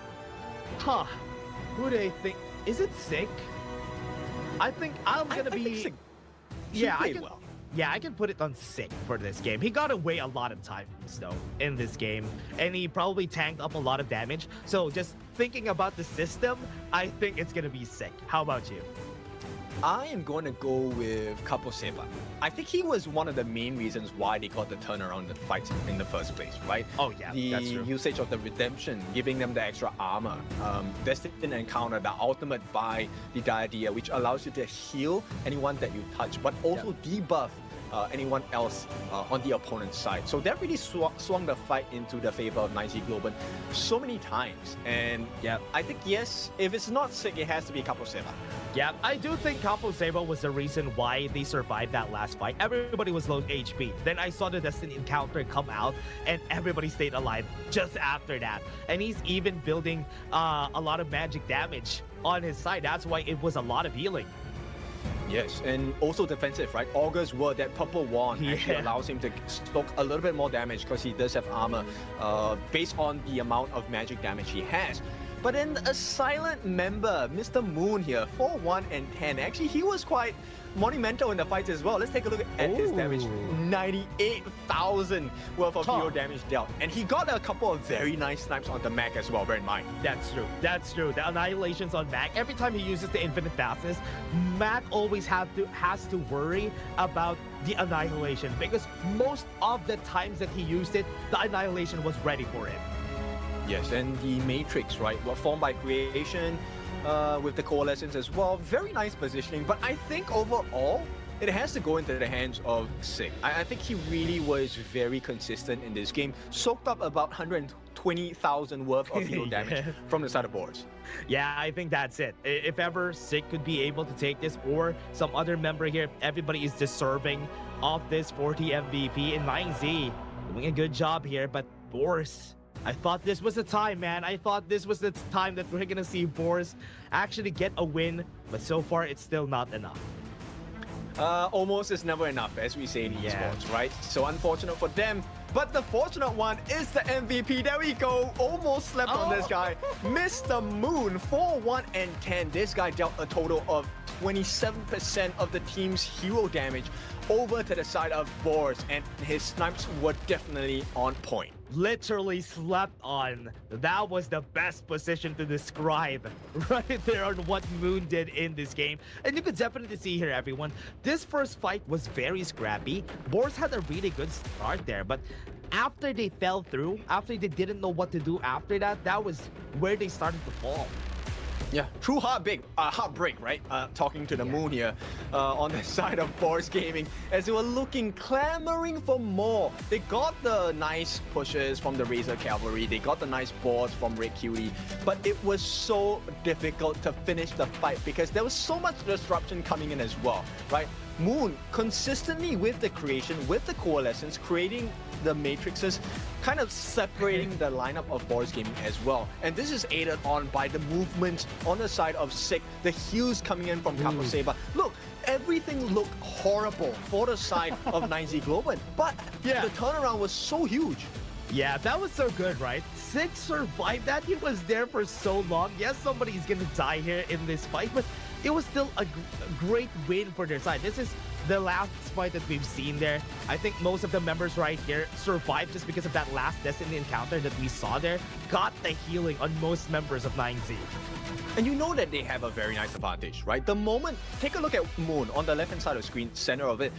Speaker 2: who do I think? Is it Sick? I think I'm gonna be...
Speaker 1: Sick.
Speaker 2: I can put it on Sick for this game. He got away a lot of times though in this game, and he probably tanked up a lot of damage. So just thinking about the system, I think it's gonna be Sick. How about you?
Speaker 1: I am going to go with Capo Seba. I think he was one of the main reasons why they got the turnaround in the fights in the first place, right?
Speaker 2: Oh yeah, that's true.
Speaker 1: The usage of the redemption, giving them the extra armor, Destined Encounter, the ultimate by the Diadea, which allows you to heal anyone that you touch, but also debuff anyone else on the opponent's side. So that really swung the fight into the favor of 9Z Global so many times. And I think, yes, if it's not Sick, it has to be Capo Seba.
Speaker 2: Yeah, I do think Capo Seba was the reason why they survived that last fight. Everybody was low HP. Then I saw the Destined Encounter come out, and everybody stayed alive just after that. And he's even building a lot of magic damage on his side. That's why it was a lot of healing.
Speaker 1: Yes, and also defensive, right? Augur's Word, that purple wand actually allows him to stoke a little bit more damage because he does have armor based on the amount of magic damage he has. But then a silent member, Mr. Moon here, 4-1 and 10. Actually, he was quite monumental in the fights as well. Let's take a look at his damage. 98,000 worth of hero damage dealt. And he got a couple of very nice snipes on the Mac as well, bear in mind.
Speaker 2: That's true. That's true. The annihilations on Mac, every time he uses the infinite fastness, Mac always has to worry about the annihilation, because most of the times that he used it, the annihilation was ready for him.
Speaker 1: Yes, and the Matrix, right, were formed by creation with the coalescence as well. Very nice positioning, but I think overall,
Speaker 7: it has to go into the hands of Sig. I think he really was very consistent in this game. Soaked up about 120,000 worth of hero damage from the side of Boris.
Speaker 2: Yeah, I think that's it. If ever Sig could be able to take this, or some other member here, everybody is deserving of this 40 MVP. In 9Z doing a good job here, but Boris, I thought this was the time, man. I thought this was the time that we're gonna see Boris actually get a win, but so far it's still not enough.
Speaker 7: Almost is never enough, as we say in esports, right? So unfortunate for them. But the fortunate one is the MVP. There we go. Almost slept on this guy. Mr. Moon, 4-1 and 10. This guy dealt a total of 27% of the team's hero damage over to the side of Boris, and his snipes were definitely on point.
Speaker 2: Literally slept on. That was the best position to describe right there on what Moon did in this game. And you could definitely see here, everyone, this first fight was very scrappy. Boris had a really good start there, but after they fell through, after they didn't know what to do after that, that was where they started to fall.
Speaker 7: Yeah, true heartbreak, right? Talking to the Moon here on the side of Boris Gaming, as they were looking, clamoring for more. They got the nice pushes from the Razor Cavalry, they got the nice boards from Red Cutie, but it was so difficult to finish the fight because there was so much disruption coming in as well, right? Moon consistently with the creation, with the coalescence, creating the matrices, kind of separating the lineup of Boris Gaming as well. And this is aided on by the movement on the side of Sig, the heals coming in from Capo Saber. Look, everything looked horrible for the side of 9Z Global, but the turnaround was so huge.
Speaker 2: Yeah, that was so good, right? Sig survived that. He was there for so long. Yes, somebody's gonna die here in this fight, but it was still a great win for their side. This is the last fight that we've seen there. I think most of the members right here survived just because of that last Destiny encounter that we saw there. Got the healing on most members of 9Z.
Speaker 7: And you know that they have a very nice advantage, right? The moment, take a look at Moon on the left-hand side of the screen, center of it.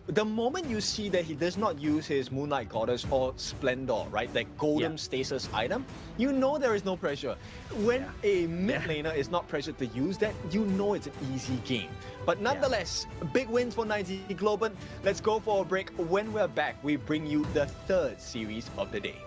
Speaker 7: The moment you see that he does not use his Moonlight Goddess or Splendor, right, that golden stasis item, you know there is no pressure. When a mid laner is not pressured to use that, you know it's an easy game. But nonetheless, big wins for 9Z Global. Let's go for a break. When we're back, we bring you the third series of the day.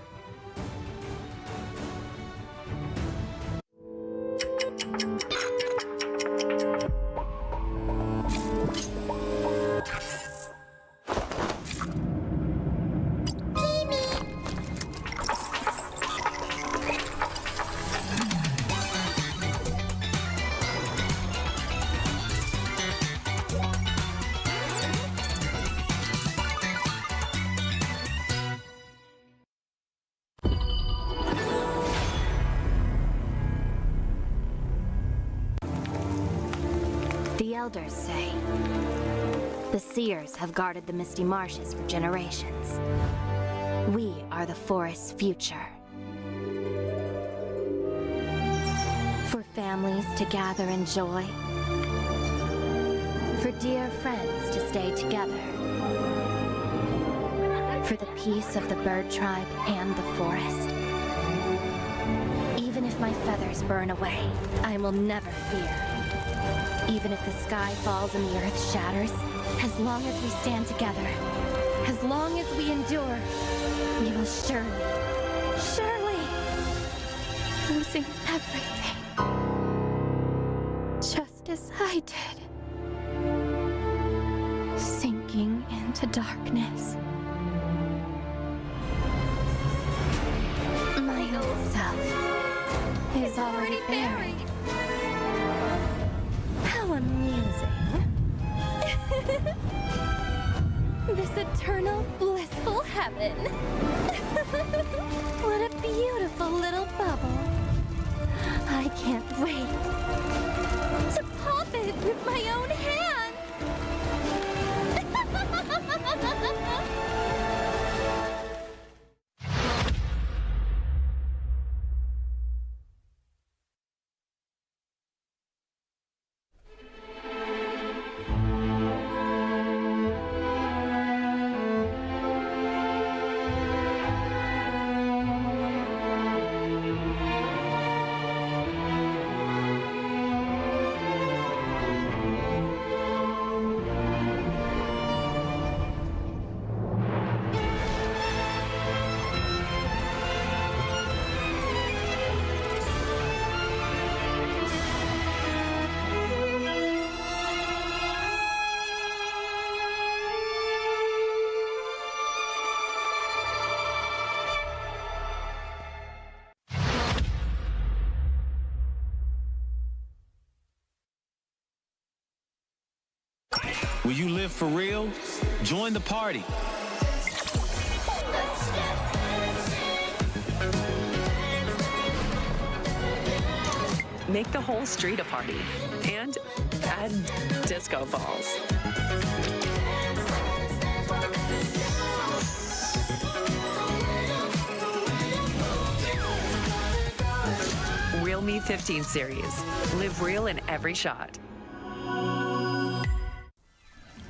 Speaker 8: The elders say the seers have guarded the misty marshes for generations. We are the forest's future. For families to gather in joy. For dear friends to stay together. For the peace of the bird tribe and the forest. Even if my feathers burn away, I will never fear. Even if the sky falls and the earth shatters, as long as we stand together, as long as we endure, we will surely, losing everything. Just as I did. Sinking into darkness. My old self is already buried. How amusing. This eternal, blissful heaven. What a beautiful little bubble. I can't wait to pop it with my own hands.
Speaker 9: Will you live for real? Join the party.
Speaker 10: Make the whole street a party and add disco balls. Real Me 15 series. Live real in every shot.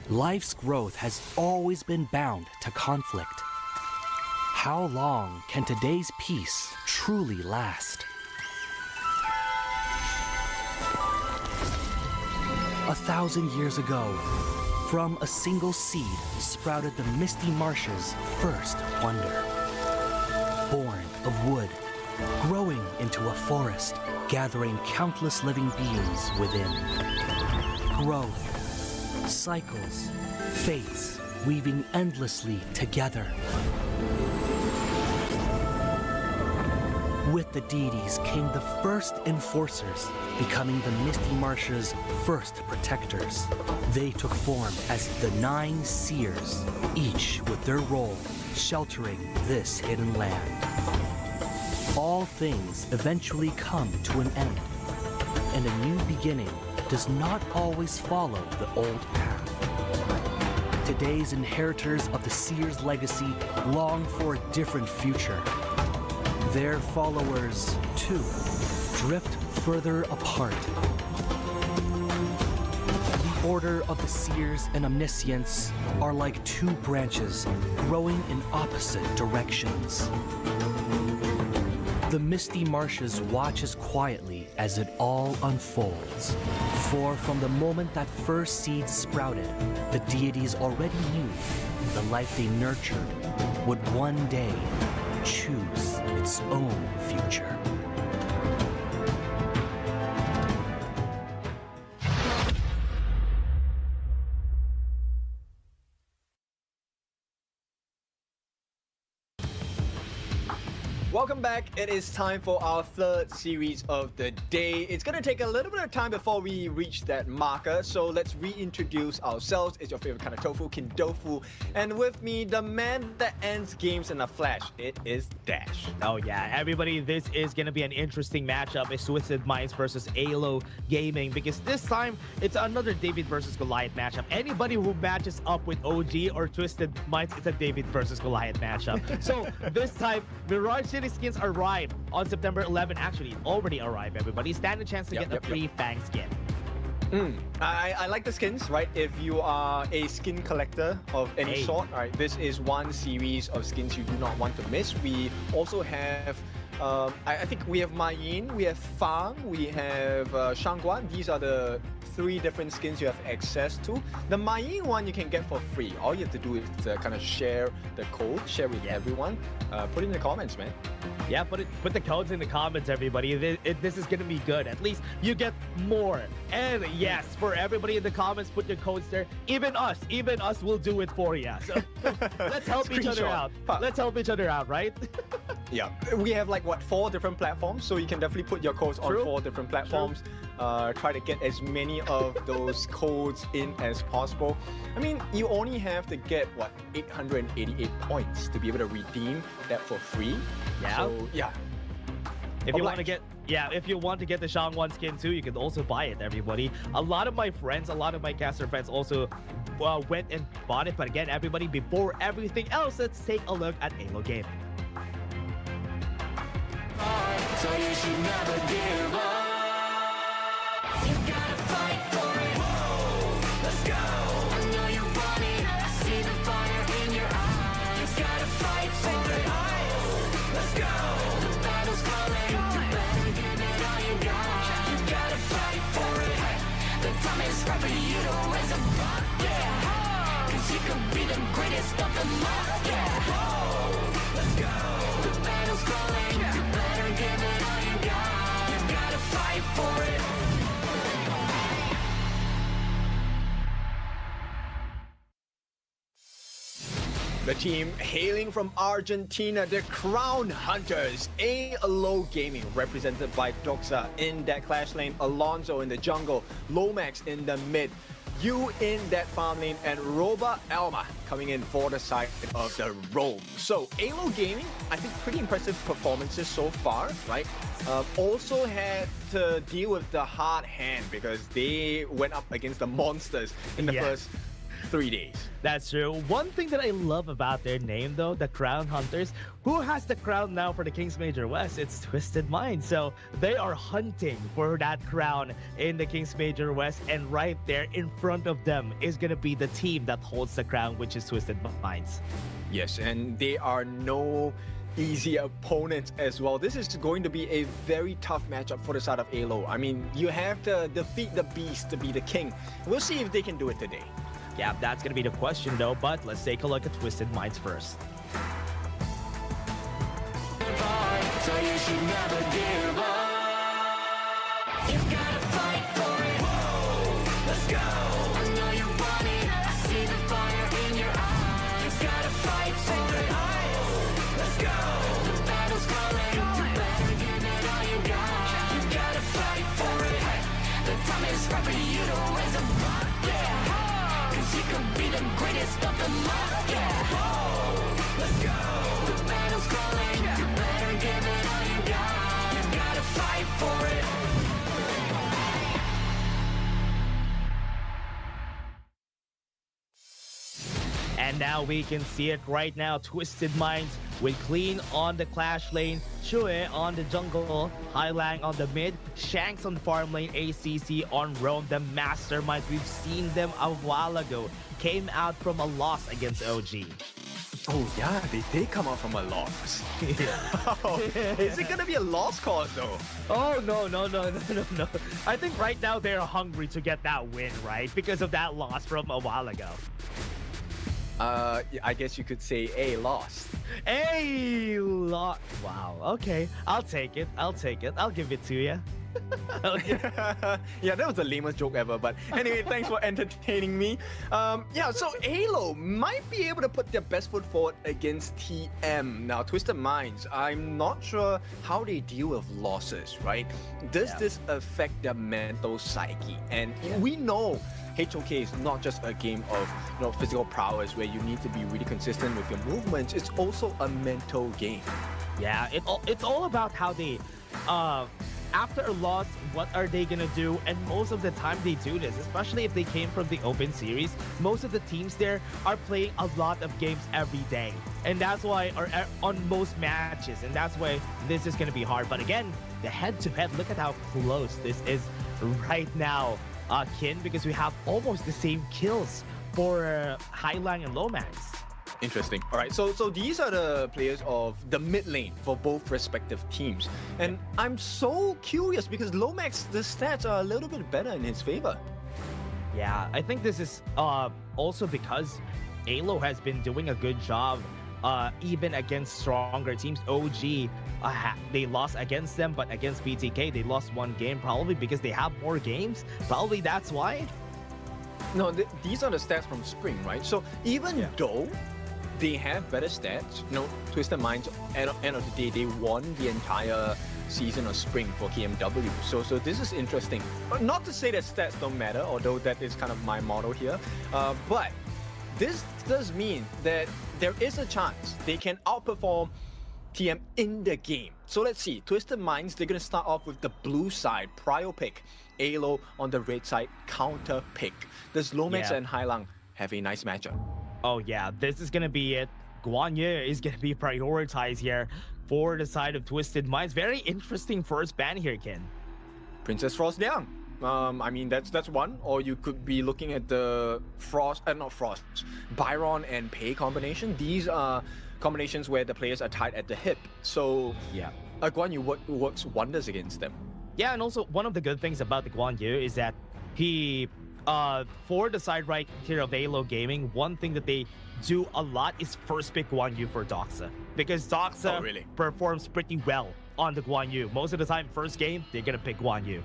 Speaker 11: Life's growth has always been bound to conflict. How long can today's peace truly last? 1,000 years ago, from a single seed sprouted the misty marshes' first wonder. Born of wood, growing into a forest, gathering countless living beings within. Growth, cycles, fates weaving endlessly together. With the deities came the first enforcers, becoming the Misty Marsh's first protectors. They took form as the 9 seers, each with their role sheltering this hidden land. All things eventually come to an end, and a new beginning does not always follow the old path. Today's inheritors of the seer's legacy long for a different future. Their followers, too, drift further apart. The Order of the Seers and Omniscients are like 2 branches growing in opposite directions. The Misty Marshes watches quietly as it all unfolds. For from the moment that first seed sprouted, the deities already knew the life they nurtured would one day choose its own future.
Speaker 7: Welcome back. It is time for our 3rd series of the day. It's going to take a little bit of time before we reach that marker, so let's reintroduce ourselves. It's your favorite kind of tofu, Kindofu. And with me, the man that ends games in a flash, it is Dash.
Speaker 2: Oh yeah, everybody, this is going to be an interesting matchup. It's Twisted Minds versus Halo Gaming, because this time, it's another David versus Goliath matchup. Anybody who matches up with OG or Twisted Minds, it's a David versus Goliath matchup. So this time, Mirage City skins arrive on September 11. Actually, already arrived, everybody. Stand a chance to get a free Fang skin.
Speaker 7: I like the skins, right? If you are a skin collector of any sort, right, this is one series of skins you do not want to miss. We also have I think we have Ma Yin, we have Fang, we have Shangguan. These are the 3 different skins you have access to. The Ma Yin one you can get for free. All you have to do is kind of share the code, share with everyone. Put it in the comments, man.
Speaker 2: Yeah, put the codes in the comments, everybody. This is gonna be good. At least you get more. And yes, for everybody in the comments, put your codes there. Even us will do it for you. So let's help each other out. Let's help each other out, right?
Speaker 7: Yeah, we have like what, 4 different platforms, so you can definitely put your codes on 4 different platforms. Try to get as many of those codes in as possible. I mean, you only have to get what, 888 points to be able to redeem that for free.
Speaker 2: Yeah.
Speaker 7: So yeah.
Speaker 2: If you want to get the Shangguan skin too, you can also buy it, everybody. A lot of my friends, a lot of my caster friends also went and bought it. But again, everybody, before everything else, let's take a look at Halo Gaming.
Speaker 3: So you should never give up. You gotta fight for it. Whoa, let's go. I know you want it. I see the fire in your eyes. You gotta fight for it. Let's go. The battle's calling. You better give it all you got. You gotta fight for it. The time is right for you to raise a bar. Yeah. 'Cause you could be the greatest of them all. Yeah. Let's go. The battle's calling. You better give it all you got. You gotta fight for it.
Speaker 7: The team hailing from Argentina, the Crown Hunters, Halo Gaming, represented by Doxa in that clash lane, Alonso in the jungle, Lomax in the mid. you in that farm lane, and Roba Alma coming in for the side of the Rome. So Alo Gaming, I think pretty impressive performances so far, right? Also had to deal with the hard hand because they went up against the monsters in the first 3 days.
Speaker 2: That's true. One thing that I love about their name, though, the Crown Hunters, who has the crown now for the Kings Major West? It's Twisted Minds. So they are hunting for that crown in the Kings Major West, and right there in front of them is going to be the team that holds the crown, which is Twisted Minds.
Speaker 7: Yes, and they are no easy opponents as well. This is going to be a very tough matchup for the side of Alo. I mean, you have to defeat the beast to be the king. We'll see if they can do it today.
Speaker 2: Yeah, that's going to be the question, though, but let's take a look at Twisted Minds first.
Speaker 3: So you should never give up. You gotta fight for it. Whoa, let's go. I know you want it. I see the fire in your eyes. You gotta fight for it. Oh, let's go. The battle's calling. You better give it all you got. You gotta fight for it. The time is right for you to raise a bar. Yeah. You could be the greatest of them all, yeah. Whoa, let's go. The battle's calling. You better give it all you got. You gotta fight for it.
Speaker 2: And now we can see it right now. Twisted Minds with Clean on the Clash lane, Chue on the jungle, Hailang on the mid, Shanks on farm lane, ACC on roam. The masterminds, we've seen them a while ago, came out from a loss against OG.
Speaker 7: Oh yeah, they did come out from a loss. Is it gonna be a lost cause though?
Speaker 2: Oh no. I think right now they're hungry to get that win, right? Because of that loss from a while ago.
Speaker 7: I guess you could say a lost.
Speaker 2: Wow, okay. I'll take it. I'll give it to you.
Speaker 7: Yeah, that was the lamest joke ever, but anyway, thanks for entertaining me. Yeah, so Alo might be able to put their best foot forward against TM. Now, Twisted Minds, I'm not sure how they deal with losses, right? Does this affect their mental psyche? And we know HOK is not just a game of physical prowess where you need to be really consistent with your movements. It's also a mental game.
Speaker 2: Yeah, it's all about how they after a loss, what are they gonna do? And most of the time they do this, especially if they came from the Open Series. Most of the teams there are playing a lot of games every day, and that's why, or on most matches, and that's why this is gonna be hard. But again, the head-to-head, look at how close this is right now, Kin, because we have almost the same kills for Hailang and Lomax.
Speaker 7: Interesting. All right, so these are the players of the mid lane for both respective teams. And I'm so curious because Lomax, the stats are a little bit better in his favor.
Speaker 2: Yeah, I think this is also because Alo has been doing a good job even against stronger teams. OG, they lost against them, but against BTK, they lost one game, probably because they have more games. Probably that's why.
Speaker 7: No, these are the stats from Spring, right? So even though they have better stats, Twisted Minds, at the end of the day, they won the entire season of Spring for KMW. So this is interesting. Not to say that stats don't matter, although that is kind of my motto here. But this does mean that there is a chance they can outperform TM in the game. So let's see. Twisted Minds, they're going to start off with the blue side, Prio pick. Alo on the red side, counter pick. Does Lomax and Hailang have a nice matchup?
Speaker 2: Oh yeah, this is gonna be it. Guan Yu is gonna be prioritized here for the side of Twisted Minds. Very interesting first ban here, Ken.
Speaker 7: Princess Frost down. I mean, that's one. Or you could be looking at the Byron and Pei combination. These are combinations where the players are tied at the hip. So
Speaker 2: yeah,
Speaker 7: Guan Yu works wonders against them.
Speaker 2: Yeah, and also one of the good things about the Guan Yu is that he for the side right here of Alo Gaming, one thing that they do a lot is first pick Guan Yu for Doxa, because Doxa performs pretty well on the Guan Yu. Most of the time, first game, they're gonna pick Guan Yu.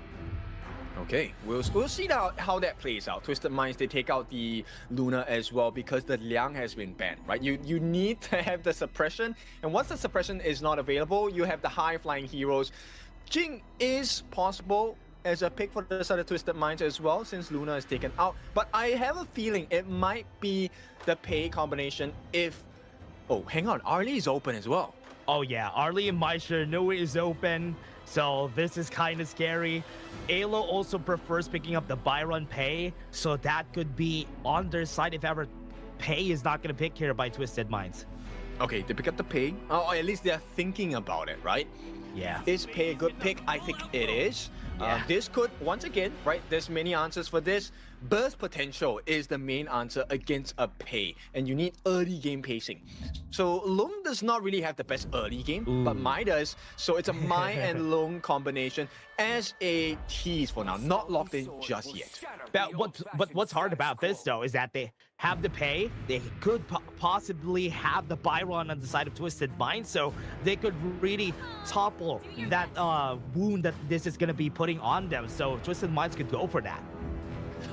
Speaker 7: Okay, we'll see how that plays out. Twisted Minds, they take out the Luna as well because the Liang has been banned, right? You need to have the suppression, and once the suppression is not available, you have the high flying heroes. Jing is possible, as a pick for the side of Twisted Minds as well, since Luna is taken out. But I have a feeling it might be the Pei combination if... Oh, hang on, Arlie is open as well.
Speaker 2: Oh yeah, Arlie and Maisha know is open, so this is kind of scary. Alo also prefers picking up the Byron Pei, so that could be on their side if ever Pei is not going to pick here by Twisted Minds.
Speaker 7: Okay, they pick up the Pei. Or at least they're thinking about it, right?
Speaker 2: Yeah.
Speaker 7: Is Pei a good pick? I think it is.
Speaker 2: Yeah.
Speaker 7: This could, once again, right, there's many answers for this. Burst potential is the main answer against a Pei, and you need early game pacing. So Lung does not really have the best early game, but Mai does. So it's a Mai and Lung combination as a tease for now, not locked in just yet.
Speaker 2: But what's hard about this though is that they have the Pei, they could possibly have the Byron on the side of Twisted Mind, so they could really topple that wound that this is gonna be putting on them. So Twisted Minds could go for that.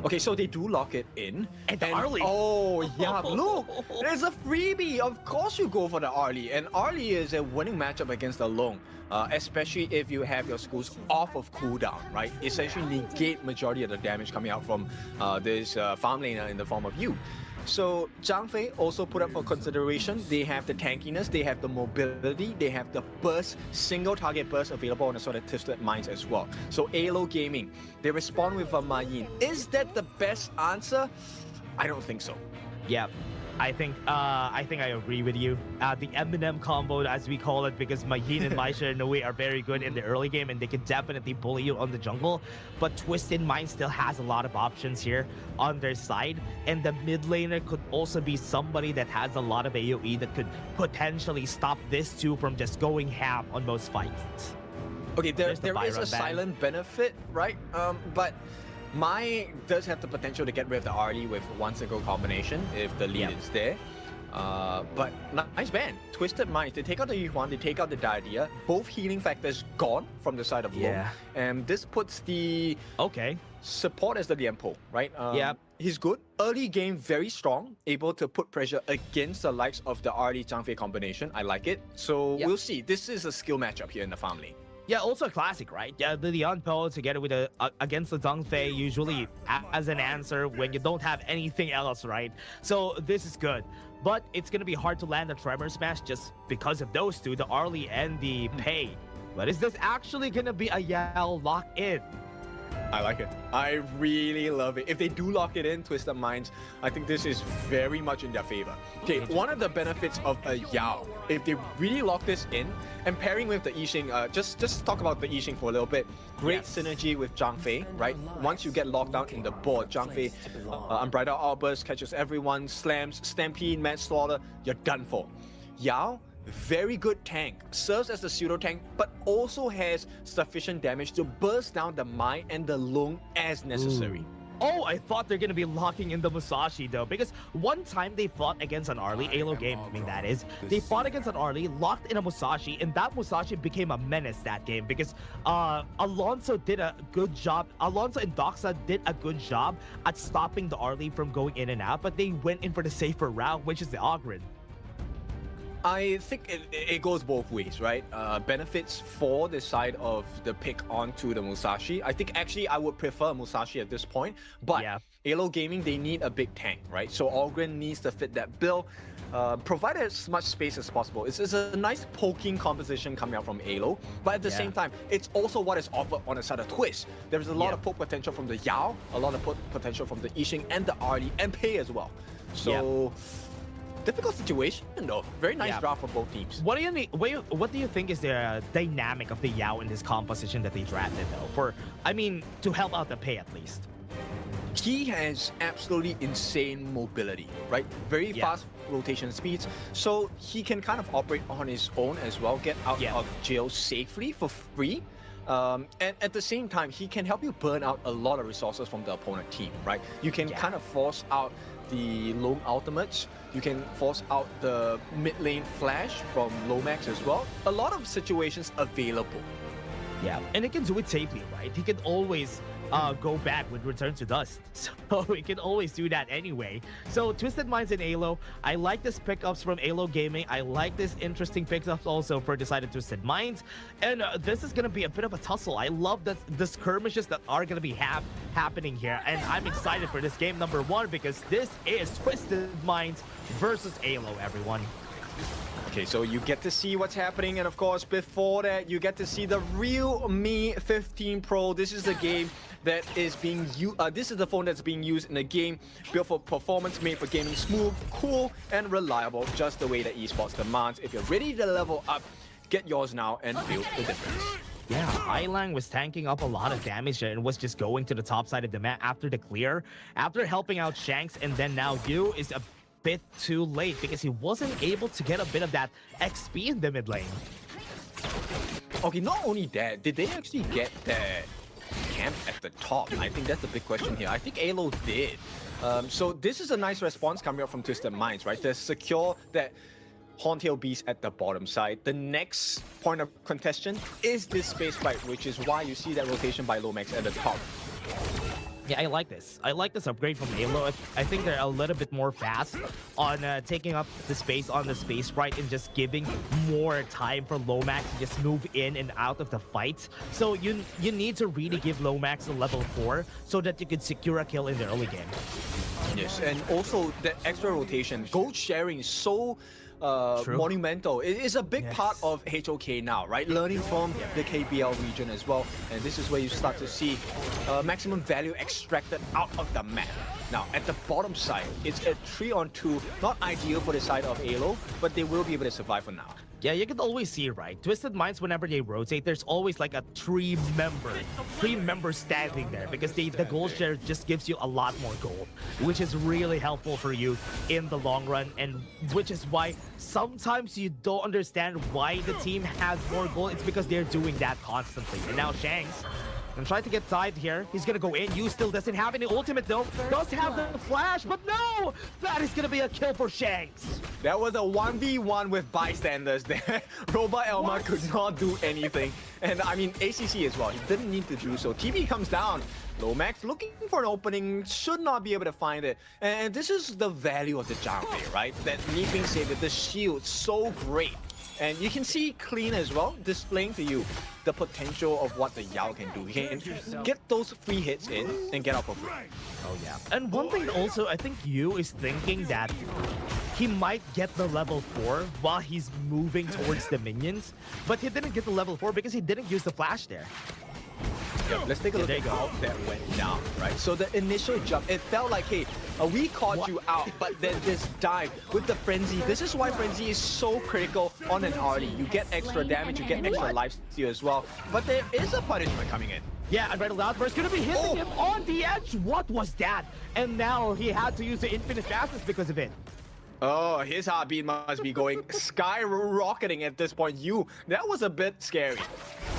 Speaker 7: Okay, so they do lock it in.
Speaker 2: And Arlie.
Speaker 7: Oh, yeah, look, there's a freebie. Of course you go for the Arlie. And Arlie is a winning matchup against the Long, especially if you have your schools off of cooldown, right? Essentially negate majority of the damage coming out from this farm laner in the form of you. So Zhang Fei also put up for consideration. They have the tankiness, they have the mobility, they have the burst, single target burst available on the sort of Twisted Minds as well. So Alo Gaming, they respond with a Ma Yin. Is that the best answer? I don't think so.
Speaker 2: Yeah, I think I agree with you. The Eminem combo, as we call it, because Mayin and Maisha in a way are very good in the early game, and they can definitely bully you on the jungle. But Twisted Mind still has a lot of options here on their side, and the mid laner could also be somebody that has a lot of AOE that could potentially stop this two from just going ham on most fights.
Speaker 7: Okay, there is
Speaker 2: Byron
Speaker 7: a
Speaker 2: ban.
Speaker 7: silent benefit, right? But Mai does have the potential to get rid of the Arlie with one single combination if the lead is there. But nice ban. Twisted Minds, they take out the Yuan, they take out the Diarrhea. Both healing factors gone from the side of Long. And this puts the support as the Lianpo, right? He's good. Early game, very strong. Able to put pressure against the likes of the Arlie Zhang Fei combination. I like it. So we'll see. This is a skill matchup here in the farm lane.
Speaker 2: Yeah, also a classic, right? Yeah, the Leon Po together with against the Zhang Fei usually as an answer when you don't have anything else, right? So this is good. But it's gonna be hard to land a Tremor Smash just because of those two, the Arlie and the Pei. But is this actually gonna be a Yao lock-in?
Speaker 7: I like it. I really love it. If they do lock it in, Twisted Minds, I think this is very much in their favor. Okay, one of the benefits of a Yao, if they really lock this in, and pairing with the Yixing, just talk about the Yixing for a little bit. Great synergy with Zhang Fei, right? Once you get locked down in the board, Zhang Fei, Unbridled Outburst, catches everyone, slams, Stampede, Mad Slaughter, you're done for. Yao, very good tank, serves as the pseudo tank, but also has sufficient damage to burst down the Mai and the Lung as necessary.
Speaker 2: Oh, I thought they're gonna be locking in the Musashi though, because one time they fought against an Arlie, Alo Gaming that is, they fought against an Arlie, locked in a Musashi, and that Musashi became a menace that game because Alonso did a good job, Alonso and Doxa did a good job at stopping the Arlie from going in and out, but they went in for the safer route, which is the Ogren.
Speaker 7: I think it goes both ways, right? Benefits for the side of the pick onto the Musashi. I think actually I would prefer Musashi at this point, but Alo Gaming, they need a big tank, right? So Ogren needs to fit that bill. Provide as much space as possible. It's a nice poking composition coming out from Alo, but at the same time, it's also what is offered on the side of Twist. There's a lot of poke potential from the Yao, a lot of poke potential from the Yixing and the Arlie and Pei as well. So difficult situation though. Very nice draft for both teams.
Speaker 2: What do you think is the dynamic of the Yao in this composition that they drafted though? For to help out the Pei at least.
Speaker 7: He has absolutely insane mobility, right? Very fast rotation speeds, so he can kind of operate on his own as well, get out of jail safely for free. And at the same time, he can help you burn out a lot of resources from the opponent team, right? You can kind of force out the Lone ultimates, you can force out the mid lane flash from Lomax as well. A lot of situations available.
Speaker 2: Yeah, and he can do it safely, right? He can always go back with Return to Dust. So we can always do that anyway. So Twisted Minds and Alo, I like this pickups from Alo Gaming. I like this interesting pickups also for Decided Twisted Minds. And this is going to be a bit of a tussle. I love the skirmishes that are going to be happening here. And I'm excited for this game number 1 because this is Twisted Minds versus Alo, everyone.
Speaker 7: Okay, so you get to see what's happening, and of course, before that, you get to see the Realme 15 Pro. This is the game that is being used. This is the phone that's being used in a game built for performance, made for gaming, smooth, cool, and reliable, just the way that esports demands. If you're ready to level up, get yours now and feel the difference.
Speaker 2: Yeah, Ailang was tanking up a lot of damage and was just going to the top side of the map after the clear, after helping out Shanks, and then now Yu is a bit too late because he wasn't able to get a bit of that XP in the mid lane.
Speaker 7: Okay, not only that, did they actually get that camp at the top? I think that's the big question here. I think Alo did. So this is a nice response coming up from Twisted Minds, right? To secure that Horntail Beast at the bottom side. The next point of contention is this space fight, which is why you see that rotation by Lomax at the top.
Speaker 2: Yeah, I like this. I like this upgrade from Alo. I think they're a little bit more fast on taking up the space on the space right and just giving more time for Lomax to just move in and out of the fight. So you need to really give Lomax a level 4 so that you can secure a kill in the early game.
Speaker 7: Yes, and also the extra rotation. Gold sharing is so monumental. It is a big part of HOK now, right? Learning from the KBL region as well. And this is where you start to see maximum value extracted out of the map. Now, at the bottom side, it's a 3-on-2, not ideal for the side of Alo, but they will be able to survive for now.
Speaker 2: Yeah, you can always see, right? Twisted Minds, whenever they rotate, there's always like a three member standing there because the gold share just gives you a lot more gold, which is really helpful for you in the long run, and which is why sometimes you don't understand why the team has more gold. It's because they're doing that constantly. And now Shanks and try to get dived here. He's gonna go in. Yu still doesn't have any ultimate though. Does have the flash, but no! That is gonna be a kill for Shanks.
Speaker 7: That was a 1v1 with bystanders there. Robot Elma could not do anything. And I mean, ACC as well. He didn't need to do so. TB comes down. Lomax looking for an opening, should not be able to find it. And this is the value of the Jungle, right? That need being said, that the shield so great. And you can see Clean as well, displaying to you the potential of what the Yao can do. He can get those free hits in and get out for free.
Speaker 2: Oh yeah. And one thing also, I think Yu is thinking that he might get the level 4 while he's moving towards the minions, but he didn't get the level 4 because he didn't use the flash there.
Speaker 7: Yep, let's take a look at how that went down, right? So the initial jump, it felt like, hey, we caught you out, but then this dive with the Frenzy. This is why Frenzy is so critical on an early. You get extra damage, you get extra lifesteal as well, but there is a punishment coming in.
Speaker 2: Yeah, and Unbridled Outburst gonna be hitting him on the edge. What was that? And now he had to use the infinite fastness because of it.
Speaker 7: Oh, his heartbeat must be going skyrocketing at this point. That was a bit scary.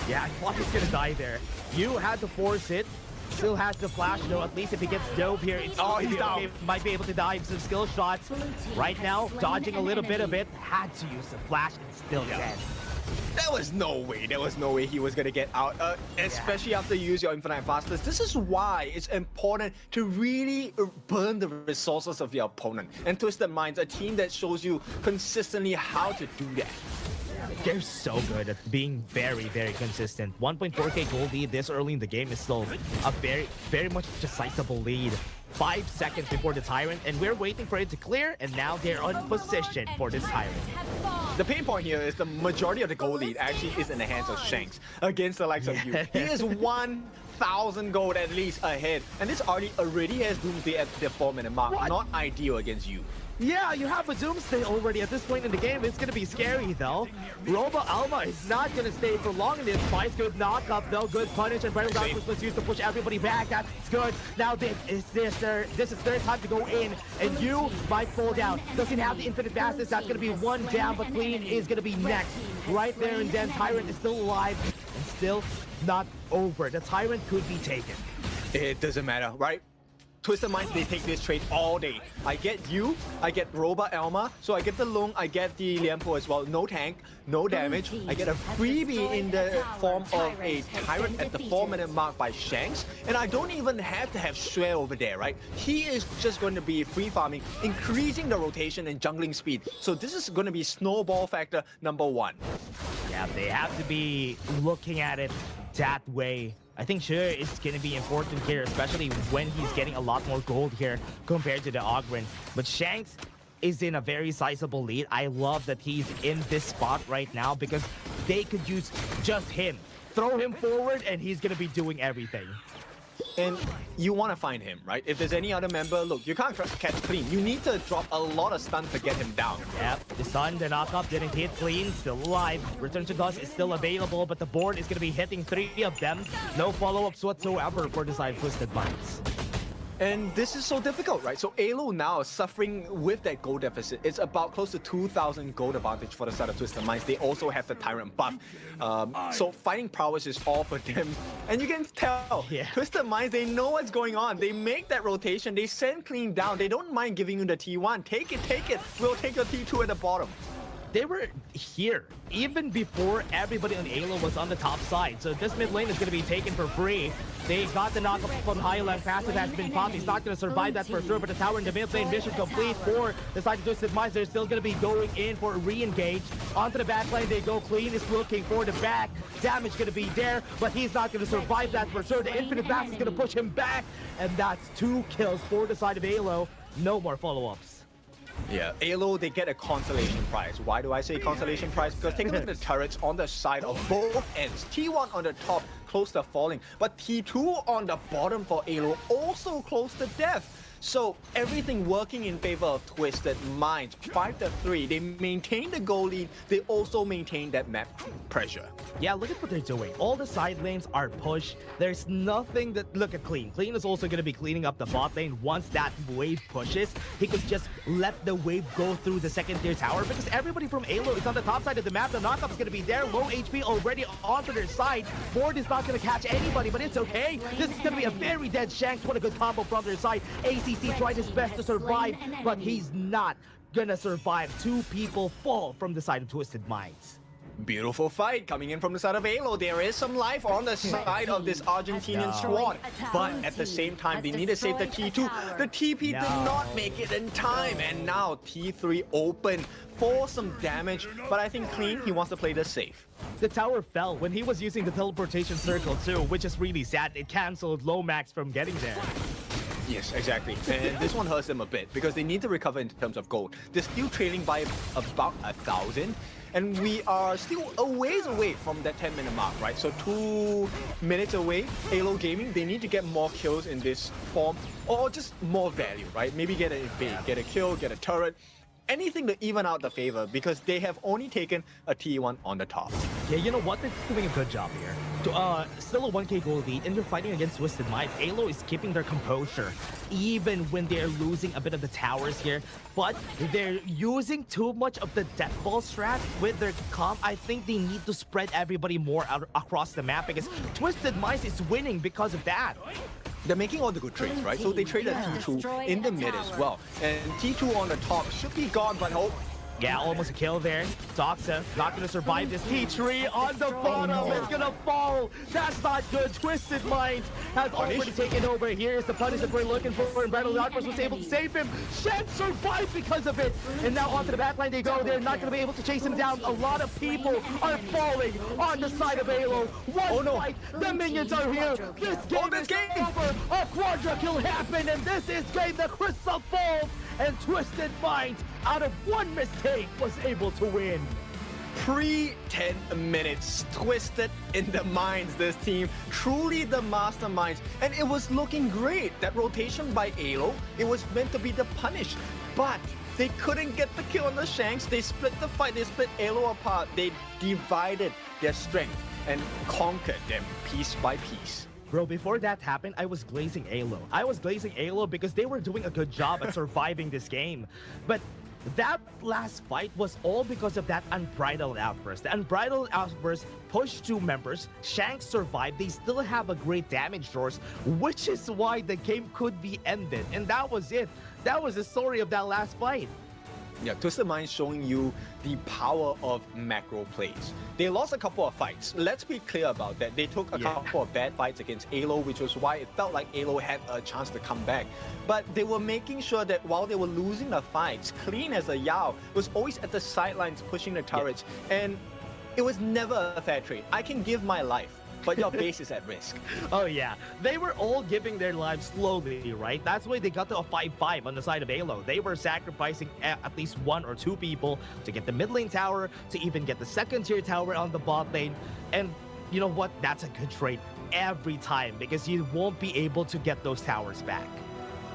Speaker 2: Yeah, I thought he was gonna die there. Yu had to force it. Still has the flash though. At least if he gets dove here, it's
Speaker 7: he's down.
Speaker 2: Okay. Might be able to dive some skill shots. Right now, dodging a little bit of it. Had to use the flash and still dead.
Speaker 7: There was no way he was gonna get out, especially after you use your infinite fastness. This is why it's important to really burn the resources of your opponent. And Twisted Minds, a team that shows you consistently how to do that.
Speaker 2: They're so good at being very, very consistent. 1.4k gold lead this early in the game is still a very, very much decisive lead. 5 seconds before the Tyrant, and we're waiting for it to clear, and now they're on position for this Tyrant.
Speaker 7: The pain point here is the majority of the gold lead actually is in the hands of Shanks against the likes of you. He is 1,000 gold at least ahead, and this already has Doomsday at the 4-minute mark. Not ideal against you.
Speaker 2: Yeah, you have a Doomsday already at this point in the game. It's going to be scary, though. Robo Alma is not going to stay for long in this fight. Good knock-up, though. Good punish, and Unbridled Outburst was used to push everybody back. That's good. Now this is their time to go in, and you might fall down. Doesn't have the infinite fastness. That's going to be one down, but Clean is going to be next. Right there, and then Tyrant is still alive and still not over. The Tyrant could be taken.
Speaker 7: It doesn't matter, right? Twisted Minds, they take this trade all day. I get you, I get Roba Elma, so I get the Lung, I get the Lianpo as well. No tank, no damage. I get a freebie in the form of a Tyrant at the 4-minute mark by Shanks. And I don't even have to have Xue over there, right? He is just going to be free farming, increasing the rotation and jungling speed. So this is going to be snowball factor number 1.
Speaker 2: Yeah, they have to be looking at it that way. I think Xue is going to be important here, especially when he's getting a lot more gold here compared to the Ogren. But Shanks is in a very sizable lead. I love that he's in this spot right now because they could use just him. Throw him forward and he's going to be doing everything.
Speaker 7: And you want to find him, right? If there's any other member, look, you can't catch Clean. You need to drop a lot of stuns to get him down.
Speaker 2: Yep, the Sun, the knockup didn't hit Clean, still alive. Return to Dust is still available, but the board is going to be hitting 3 of them. No follow-ups whatsoever for the side of Twisted Minds.
Speaker 7: And this is so difficult, right? So Alo now is suffering with that gold deficit. It's about close to 2,000 gold advantage for the side of Twisted Minds. They also have the Tyrant buff. So fighting prowess is all for them. And you can tell, Twisted Minds, they know what's going on. They make that rotation. They send Clean down. They don't mind giving you the T1. Take it, take it. We'll take your T2 at the bottom.
Speaker 2: They were here even before everybody on Alo was on the top side. So this mid lane is going to be taken for free. They got the knockup from Highland. Passive has been popped. He's not going to survive that for sure. But the tower in the mid lane, mission complete for the side of Twisted Minds. They're still going to be going in for a re-engage. Onto the back lane they go. Clean is looking for the back. Damage going to be there, but he's not going to survive that for sure. The Infinite Blast is going to push him back. And that's 2 kills for the side of Alo. No more follow-ups.
Speaker 7: Yeah, Alo, they get a consolation prize. Why do I say consolation prize? Because take a look at the turrets on the side of both ends. T1 on the top, close to falling. But T2 on the bottom for Alo, also close to death. So everything working in favor of Twisted Minds. 5-3, they maintain the goal lead. They also maintain that map pressure.
Speaker 2: Yeah, look at what they're doing. All the side lanes are pushed. There's nothing that... Look at Clean. Clean is also going to be cleaning up the bot lane. Once that wave pushes, he could just let the wave go through the second tier tower because everybody from Alo is on the top side of the map. The knockup is going to be there. Low HP already onto their side. Board is not going to catch anybody, but it's okay. This is going to be a very dead Shanks. What a good combo from their side. ACC tried his best to survive, but he's not going to survive. 2 people fall from the side of Twisted Minds.
Speaker 7: Beautiful fight coming in from the side of Alo. There is some life on the side of this Argentinian squad. But at the same time, they need to save the T2. The TP did not make it in time. And now T3 open for some damage. But I think Clean, he wants to play this safe.
Speaker 2: The tower fell when he was using the teleportation circle too, which is really sad. It cancelled Lomax from getting there.
Speaker 7: Yes, exactly. And this one hurts them a bit because they need to recover in terms of gold. They're still trailing by about 1,000. And we are still a ways away from that 10-minute mark, right? So 2 minutes away, Alo Gaming, they need to get more kills in this form or just more value, right? Maybe get an invade, get a kill, get a turret. Anything to even out the favor because they have only taken a T1 on the top.
Speaker 2: Yeah, you know what? They're doing a good job here. Still a 1k gold lead, and they're fighting against Twisted Minds. Alo is keeping their composure, even when they're losing a bit of the towers here. But they're using too much of the death ball strat with their comp. I think they need to spread everybody more out across the map because Twisted Minds is winning because of that.
Speaker 7: They're making all the good trades, right? So they traded T2 in the mid as well. And T2 on the top should be gone, but hope.
Speaker 2: Yeah, almost a kill there. Toxa not going to survive this. T3 on the bottom. It's going to fall. That's not good. Twisted Minds has already taken over. Here's the punish that we're looking for. And Battle Darkness was able to save him. Shen survived because of it. And now onto the backline they go. They're not going to be able to chase him down. A lot of people are falling on the side of Alo. One fight. The minions are here. This game is over. A quadra kill happened. And this is game the Crystal Falls. And Twisted Minds, out of 1 mistake, was able to win.
Speaker 7: Pre-10 minutes, Twisted in the minds, this team. Truly the masterminds. And it was looking great. That rotation by Alo, it was meant to be the punish. But they couldn't get the kill on the Shanks. They split the fight. They split Alo apart. They divided their strength and conquered them piece by piece.
Speaker 2: Bro, before that happened, I was glazing Alo. I was glazing Alo because they were doing a good job at surviving this game. But that last fight was all because of that unbridled outburst. The unbridled outburst pushed two members. Shanks survived. They still have a great damage source, which is why the game could be ended. And that was it. That was the story of that last fight.
Speaker 7: Yeah, Twisted Mind showing you the power of macro plays. They lost a couple of fights. Let's be clear about that. They took a couple of bad fights against Alo, which was why it felt like Alo had a chance to come back. But they were making sure that while they were losing the fights, Clean as a Yao was always at the sidelines pushing the turrets. And it was never a fair trade. I can give my life, but your base is at risk.
Speaker 2: Oh yeah, they were all giving their lives slowly, right? That's why they got to a 5-5 on the side of Alo. They were sacrificing at least one or two people to get the mid lane tower, to even get the second tier tower on the bot lane. And you know what? That's a good trade every time because you won't be able to get those towers back.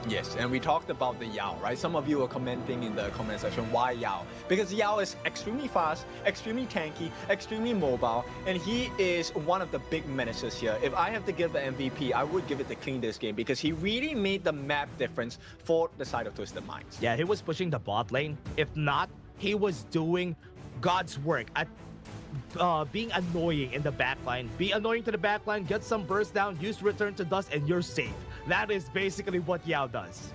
Speaker 7: Yes, and we talked about the Yao, right? Some of you were commenting in the comment section, why Yao? Because Yao is extremely fast, extremely tanky, extremely mobile, and he is one of the big menaces here. If I have to give the MVP, I would give it to Clean this game because he really made the map difference for the side of Twisted Minds.
Speaker 2: Yeah, he was pushing the bot lane. If not, he was doing God's work at being annoying in the backline. Be annoying to the backline, get some burst down, use Return to Dust, and you're safe. That is basically what Yao does.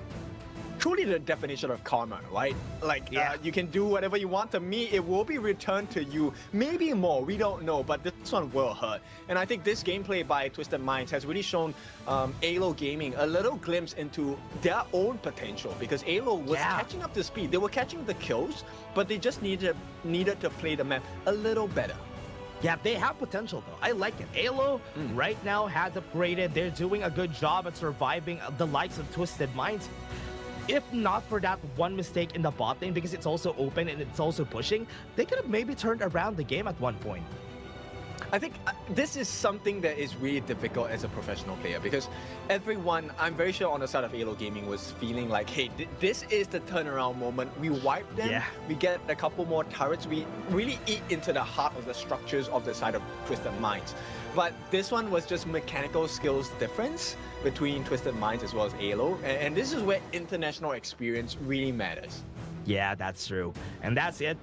Speaker 7: Truly the definition of karma, right? Like, you can do whatever you want to me, it will be returned to you. Maybe more, we don't know, but this one will hurt. And I think this gameplay by Twisted Minds has really shown Alo Gaming a little glimpse into their own potential because Alo was catching up to speed. They were catching the kills, but they just needed to play the map a little better.
Speaker 2: Yeah, they have potential though. I like it. Alo right now has upgraded. They're doing a good job at surviving the likes of Twisted Minds. If not for that one mistake in the bot lane, because it's also open and it's also pushing, they could have maybe turned around the game at one point.
Speaker 7: I think this is something that is really difficult as a professional player because everyone, I'm very sure on the side of Alo Gaming was feeling like, hey, this is the turnaround moment. We wipe them, we get a couple more turrets, we really eat into the heart of the structures of the side of Twisted Minds. But this one was just mechanical skills difference between Twisted Minds as well as Alo, and this is where international experience really matters.
Speaker 2: Yeah, that's true. And that's it.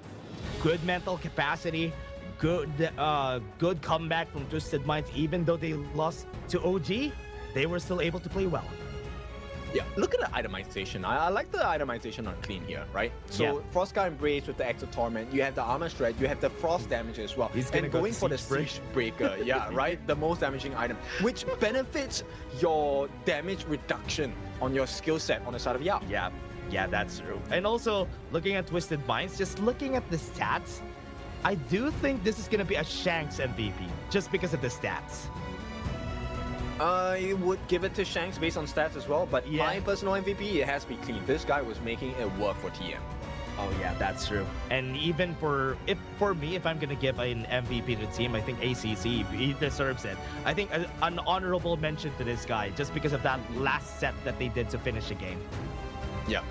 Speaker 2: Good mental capacity. Good comeback from Twisted Minds. Even though they lost to OG, they were still able to play well.
Speaker 7: Yeah, look at the itemization. I like the itemization on Clean here, right? So Frostguard Embrace with the Exo Torment, you have the Armor Shred, you have the Frost damage as well.
Speaker 2: He's
Speaker 7: and going for the Siege Breaker, yeah, right? The most damaging item, which benefits your damage reduction on your skill set on the side of Yao.
Speaker 2: Yeah, that's true. And also, looking at Twisted Minds, just looking at the stats, I do think this is going to be a Shanks MVP, just because of the stats.
Speaker 7: I would give it to Shanks based on stats as well, but my personal MVP, it has to be Clean. This guy was making it work for TM.
Speaker 2: Oh yeah, that's true. And even for me, if I'm gonna give an MVP to the team, I think ACC, he deserves it. I think an honorable mention to this guy, just because of that last set that they did to finish the game.
Speaker 7: Yeah.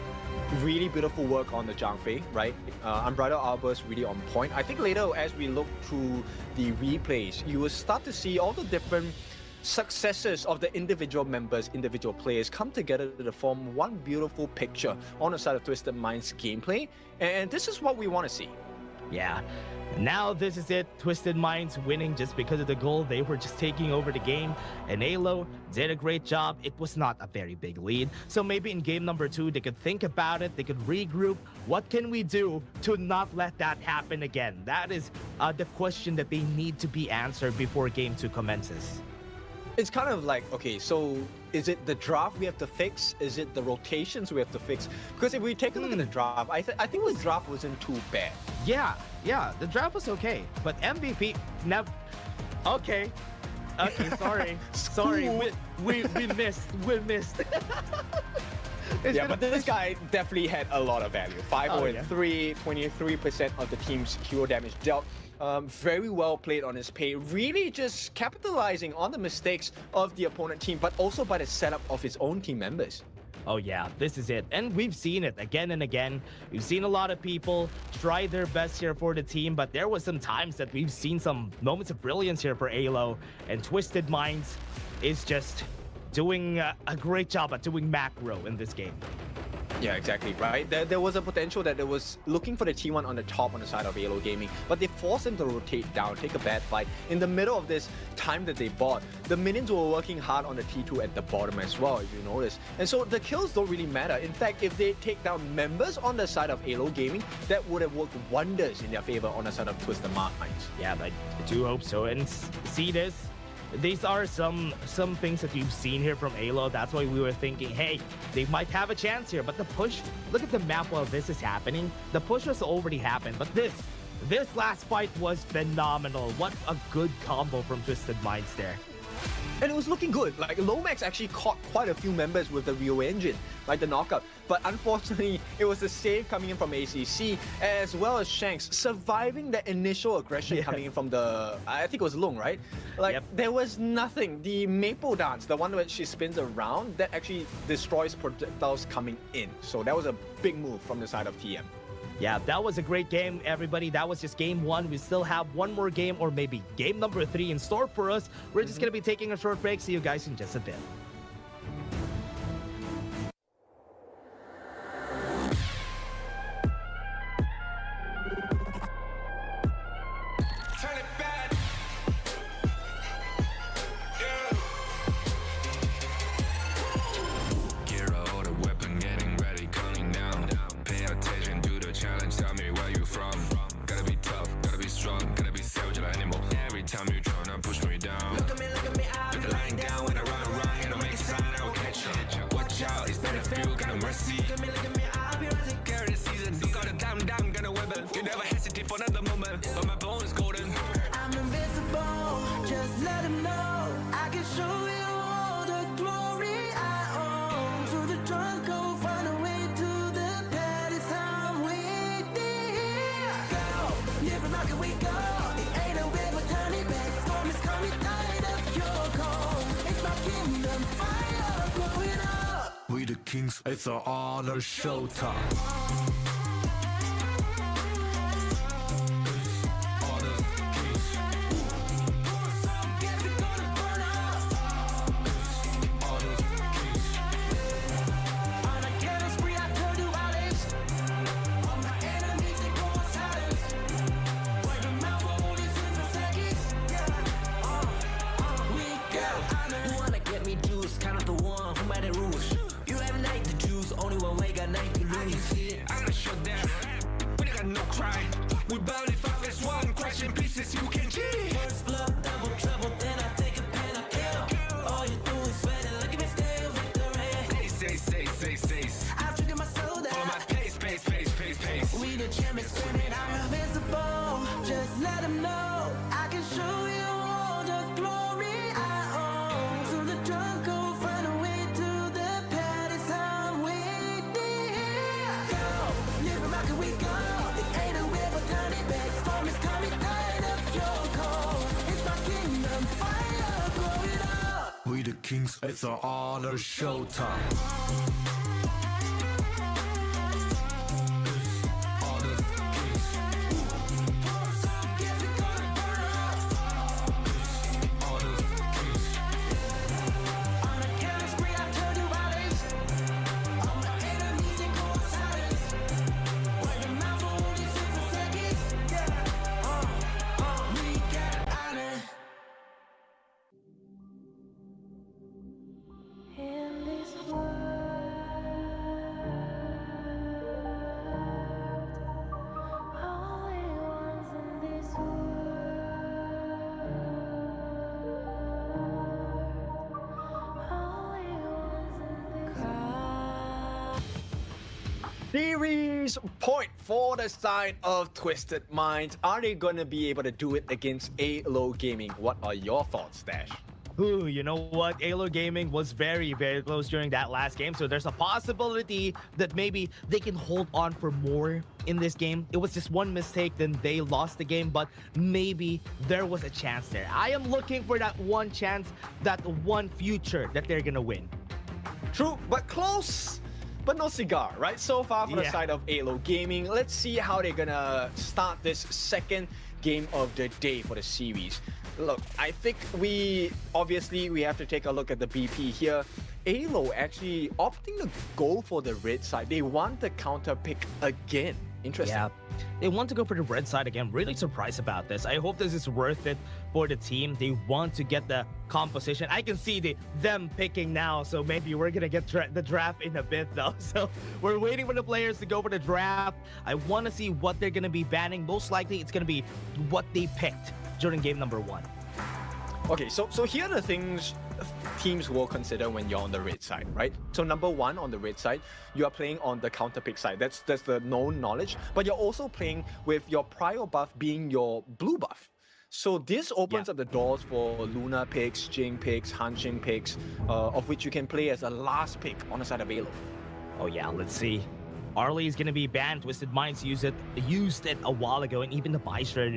Speaker 7: Really beautiful work on the Zhang Fei, right? Unbridled Outburst really on point. I think later as we look through the replays, you will start to see all the different successes of the individual members, individual players come together to form one beautiful picture on the side of Twisted Minds gameplay. And this is what we want to see.
Speaker 2: Yeah. Now this is it. Twisted Minds winning just because of the goal. They were just taking over the game. And Alo did a great job. It was not a very big lead. So maybe in game number 2, they could think about it. They could regroup. What can we do to not let that happen again? That is the question that they need to be answered before game 2 commences.
Speaker 7: It's kind of like, okay, so is it the draft we have to fix? Is it the rotations we have to fix? Because if we take a look at the draft, I think the draft wasn't too bad.
Speaker 2: Yeah, the draft was okay, but MVP never. Okay, sorry, we missed.
Speaker 7: Yeah, but this guy definitely had a lot of value. 5-3, 23% of the team's hero damage dealt. Very well played on his pay, really just capitalizing on the mistakes of the opponent team, but also by the setup of his own team members.
Speaker 2: Oh yeah, this is it. And we've seen it again and again. We've seen a lot of people try their best here for the team, but there was some times that we've seen some moments of brilliance here for Alo, and Twisted Minds is just doing a great job at doing macro in this game.
Speaker 7: Yeah, exactly, right? There was a potential that there was looking for the T1 on the top on the side of Halo Gaming, but they forced him to rotate down, take a bad fight. In the middle of this time that they bought, the minions were working hard on the T2 at the bottom as well, if you notice. And so the kills don't really matter. In fact, if they take down members on the side of Halo Gaming, that would have worked wonders in their favor on the side of Twisted Minds.
Speaker 2: Yeah, I do hope so. And see this? These are some things that we've seen here from Halo. That's why we were thinking, hey, they might have a chance here. But the push, look at the map while this is happening. The push has already happened. But this last fight was phenomenal. What a good combo from Twisted Minds there.
Speaker 7: And it was looking good. Like, Lomax actually caught quite a few members with the Rio engine, like the knockup. But unfortunately, it was the save coming in from ACC, as well as Shanks surviving the initial aggression coming in from the, I think it was Lung, right? Like, there was nothing. The Maple Dance, the one where she spins around, that actually destroys projectiles coming in. So that was a big move from the side of TM.
Speaker 2: Yeah, that was a great game, everybody. That was just game 1. We still have one more game, or maybe game number 3 in store for us. We're just going to be taking a short break. See you guys in just a bit.
Speaker 3: It's an honor showtime. It's an honor showtime.
Speaker 7: Series point for the side of Twisted Minds. Are they going to be able to do it against Halo Gaming? What are your thoughts, Dash?
Speaker 2: Ooh, you know what? Halo Gaming was very, very close during that last game. So there's a possibility that maybe they can hold on for more in this game. It was just one mistake, then they lost the game. But maybe there was a chance there. I am looking for that one chance, that one future that they're going to win.
Speaker 7: True, but close. But no cigar, right? So far for the side of Halo Gaming. Let's see how they're gonna start this second game of the day for the series. Look, I think we have to take a look at the BP here. Alo actually opting to go for the red side. They want the counter pick again. Interesting.
Speaker 2: Yeah, they want to go for the red side again. Really surprised about this. I hope this is worth it for the team. They want to get the composition. I can see them picking now, so maybe we're gonna get the draft in a bit though. So we're waiting for the players to go for the draft. I want to see what they're gonna be banning. Most likely, it's gonna be what they picked during game number 1.
Speaker 7: Okay, so here are the things teams will consider when you're on the red side, right? So number 1 on the red side, you are playing on the counter pick side. That's the known knowledge. But you're also playing with your prior buff being your blue buff. So this opens up the doors for Luna picks, Jing picks, Hanxing picks, of which you can play as a last pick on the side of Alo.
Speaker 2: Oh yeah, let's see. Arlie is gonna be banned. Twisted Minds used it a while ago, and even the Maestro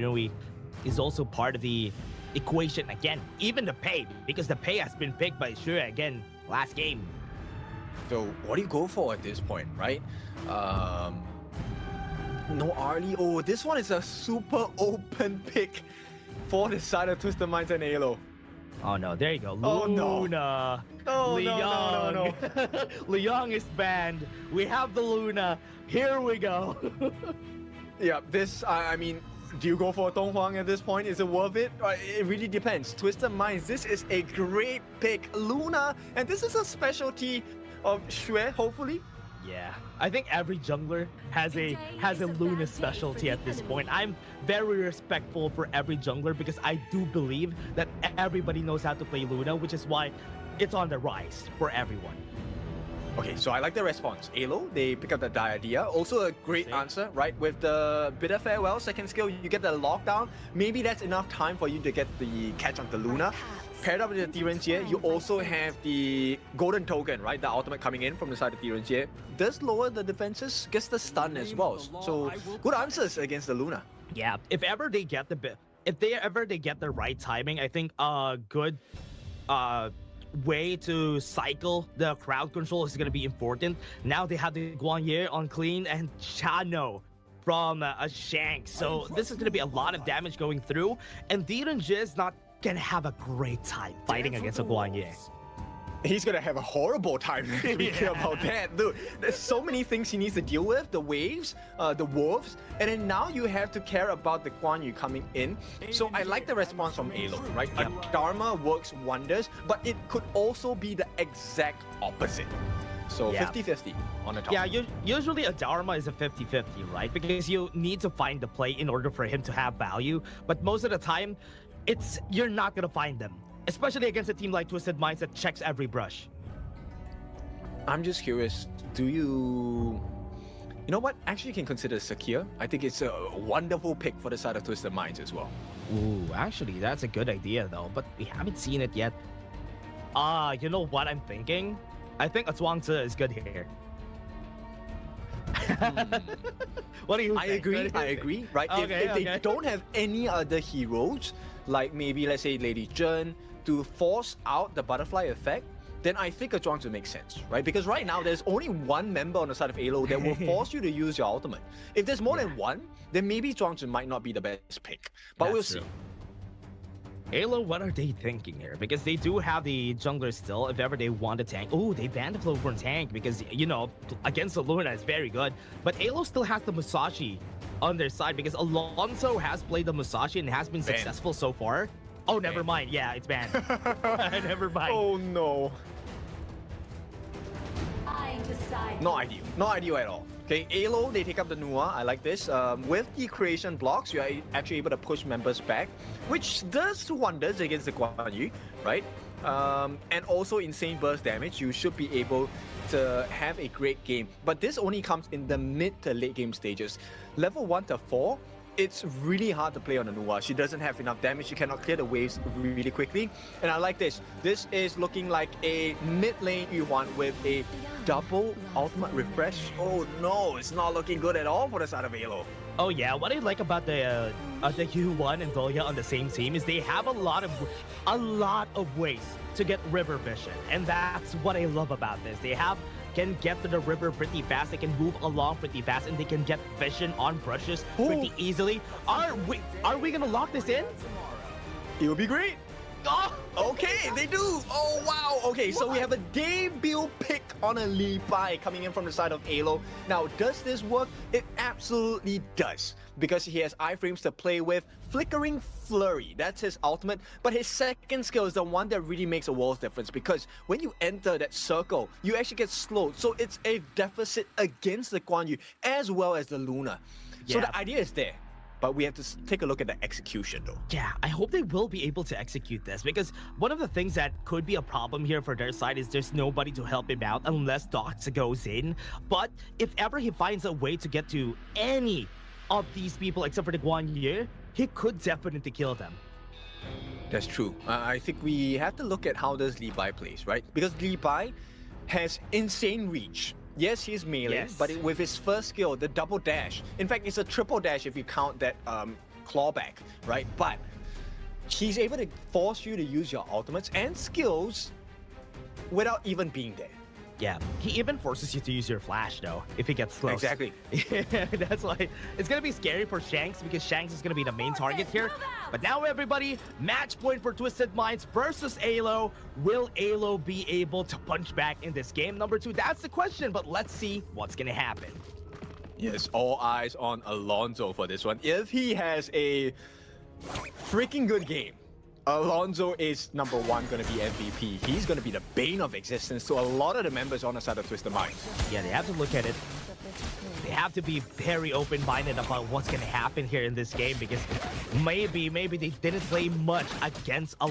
Speaker 2: is also part of the equation again. Even the pay, because the pay has been picked by Shure again last game.
Speaker 7: So what do you go for at this point, right? No Arlie. Oh, this one is a super open pick for the side of Twisted Minds and Alo.
Speaker 2: Oh no, there you go.
Speaker 7: Oh, no.
Speaker 2: Luna.
Speaker 7: Oh,
Speaker 2: Liang.
Speaker 7: no.
Speaker 2: Liang is banned. We have the Luna. Here we go.
Speaker 7: Yeah, this, I mean, do you go for Dong Huang at this point? Is it worth it? It really depends. Twisted Minds, this is a great pick. Luna, and this is a specialty of Xue, hopefully.
Speaker 2: Yeah, I think every jungler has a Luna specialty at this point. I'm very respectful for every jungler because I do believe that everybody knows how to play Luna, which is why it's on the rise for everyone.
Speaker 7: Okay, so I like the response. Alo, they pick up the idea. Also a great answer, right? With the Bitter Farewell, second skill, you get the lockdown. Maybe that's enough time for you to get the catch on the Luna. Paired up with the Tirenjie, you also have the Golden Token, right? The ultimate coming in from the side of Tirenjie. Does lower the defenses, gets the stun as well. So good answers against the Luna.
Speaker 2: Yeah, if ever they get the right timing, I think a good way to cycle the crowd control is going to be important. Now they have the Guanyu on clean and Chano from a Shank. So this is going to be a lot of damage going through. And Tirenjie is not going to have a great time fighting against a Guanyu.
Speaker 7: He's gonna have a horrible time to be clear about that, dude. There's so many things he needs to deal with: the waves, the wolves, and then now you have to care about the Guan Yu coming in. So I like the response from Alo, right? A Dharma works wonders, but it could also be the exact opposite. So 50-50 on the top.
Speaker 2: Yeah, usually a Dharma is a 50-50, right? Because you need to find the play in order for him to have value. But most of the time, you're not gonna find them. Especially against a team like Twisted Minds that checks every brush.
Speaker 7: I'm just curious, do you know what? Actually, you can consider Sakir. I think it's a wonderful pick for the side of Twisted Minds as well.
Speaker 2: Ooh, actually, that's a good idea though, but we haven't seen it yet. You know what I'm thinking? I think a Zhuangzi is good here. What do you think?
Speaker 7: I agree. Right?
Speaker 2: Okay,
Speaker 7: if they don't have any other heroes, like maybe let's say Lady Zhen, to force out the butterfly effect, then I think a Zhuangzi makes sense, right? Because right now there's only one member on the side of Alo that will force you to use your ultimate. If there's more than one, then maybe Zhuangzi might not be the best pick. But we'll see.
Speaker 2: Alo, what are they thinking here? Because they do have the jungler still, if ever they want a tank. Oh, they banned the Flowborn tank because, you know, against the Luna is very good. But Alo still has the Musashi on their side because Alonso has played the Musashi and has been successful so far. Oh, never mind. Yeah, it's banned. Never mind.
Speaker 7: Oh, no.
Speaker 4: I decide.
Speaker 7: Not ideal. Not ideal at all. Okay, Alo, they take up the Nua. I like this. With the creation blocks, you are actually able to push members back, which does wonders against the Guan Yu, right? And also insane burst damage. You should be able to have a great game. But this only comes in the mid to late game stages. Level 1 to 4, it's really hard to play on the Nua. She doesn't have enough damage. She cannot clear the waves really quickly. And I like this. This is looking like a mid lane Yuan with a double ultimate refresh. Oh no, it's not looking good at all for the side of Alo.
Speaker 2: Oh yeah, what I like about the Yu1 and Doya on the same team is they have a lot of ways to get river vision, and that's what I love about this. They can get to the river pretty fast, they can move along pretty fast, and they can get vision on brushes pretty easily. Are we gonna lock this in?
Speaker 7: It would be great.
Speaker 2: Oh!
Speaker 7: Okay, they do. Oh, wow. Okay, so we have a debut pick on a Levi coming in from the side of Alo. Now, does this work? It absolutely does, because he has iframes to play with. Flickering Flurry, that's his ultimate, but his second skill is the one that really makes a world's difference, because when you enter that circle, you actually get slowed, so it's a deficit against the Guan Yu as well as the Luna. So
Speaker 2: Yeah.
Speaker 7: the idea is there, but we have to take a look at the execution though.
Speaker 2: Yeah, I hope they will be able to execute this, because one of the things that could be a problem here for their side is there's nobody to help him out unless Doxa goes in. But if ever he finds a way to get to any of these people except for the Guan Yu, he could definitely kill them.
Speaker 7: That's true. I think we have to look at how does Levi plays, right? Because Levi has insane reach. Yes, he's melee,
Speaker 2: Yes.
Speaker 7: but with his first skill, the double dash. In fact, it's a triple dash if you count that clawback, right? But he's able to force you to use your ultimates and skills without even being there.
Speaker 2: Yeah, he even forces you to use your flash though, if he gets close.
Speaker 7: Exactly.
Speaker 2: That's why it's gonna be scary for Shanks, because Shanks is gonna be the main target here. But now everybody, match point for Twisted Minds versus Alo. Will Alo be able to punch back in this game number 2? That's the question, but let's see what's gonna happen.
Speaker 7: Yes, all eyes on Alonso for this one. If he has a freaking good game, Alonso is number 1 going to be MVP. He's going to be the bane of existence to a lot of the members on the side of Twisted Minds.
Speaker 2: Yeah, they have to look at it. They have to be very open-minded about what's gonna happen here in this game, because maybe they didn't play much against a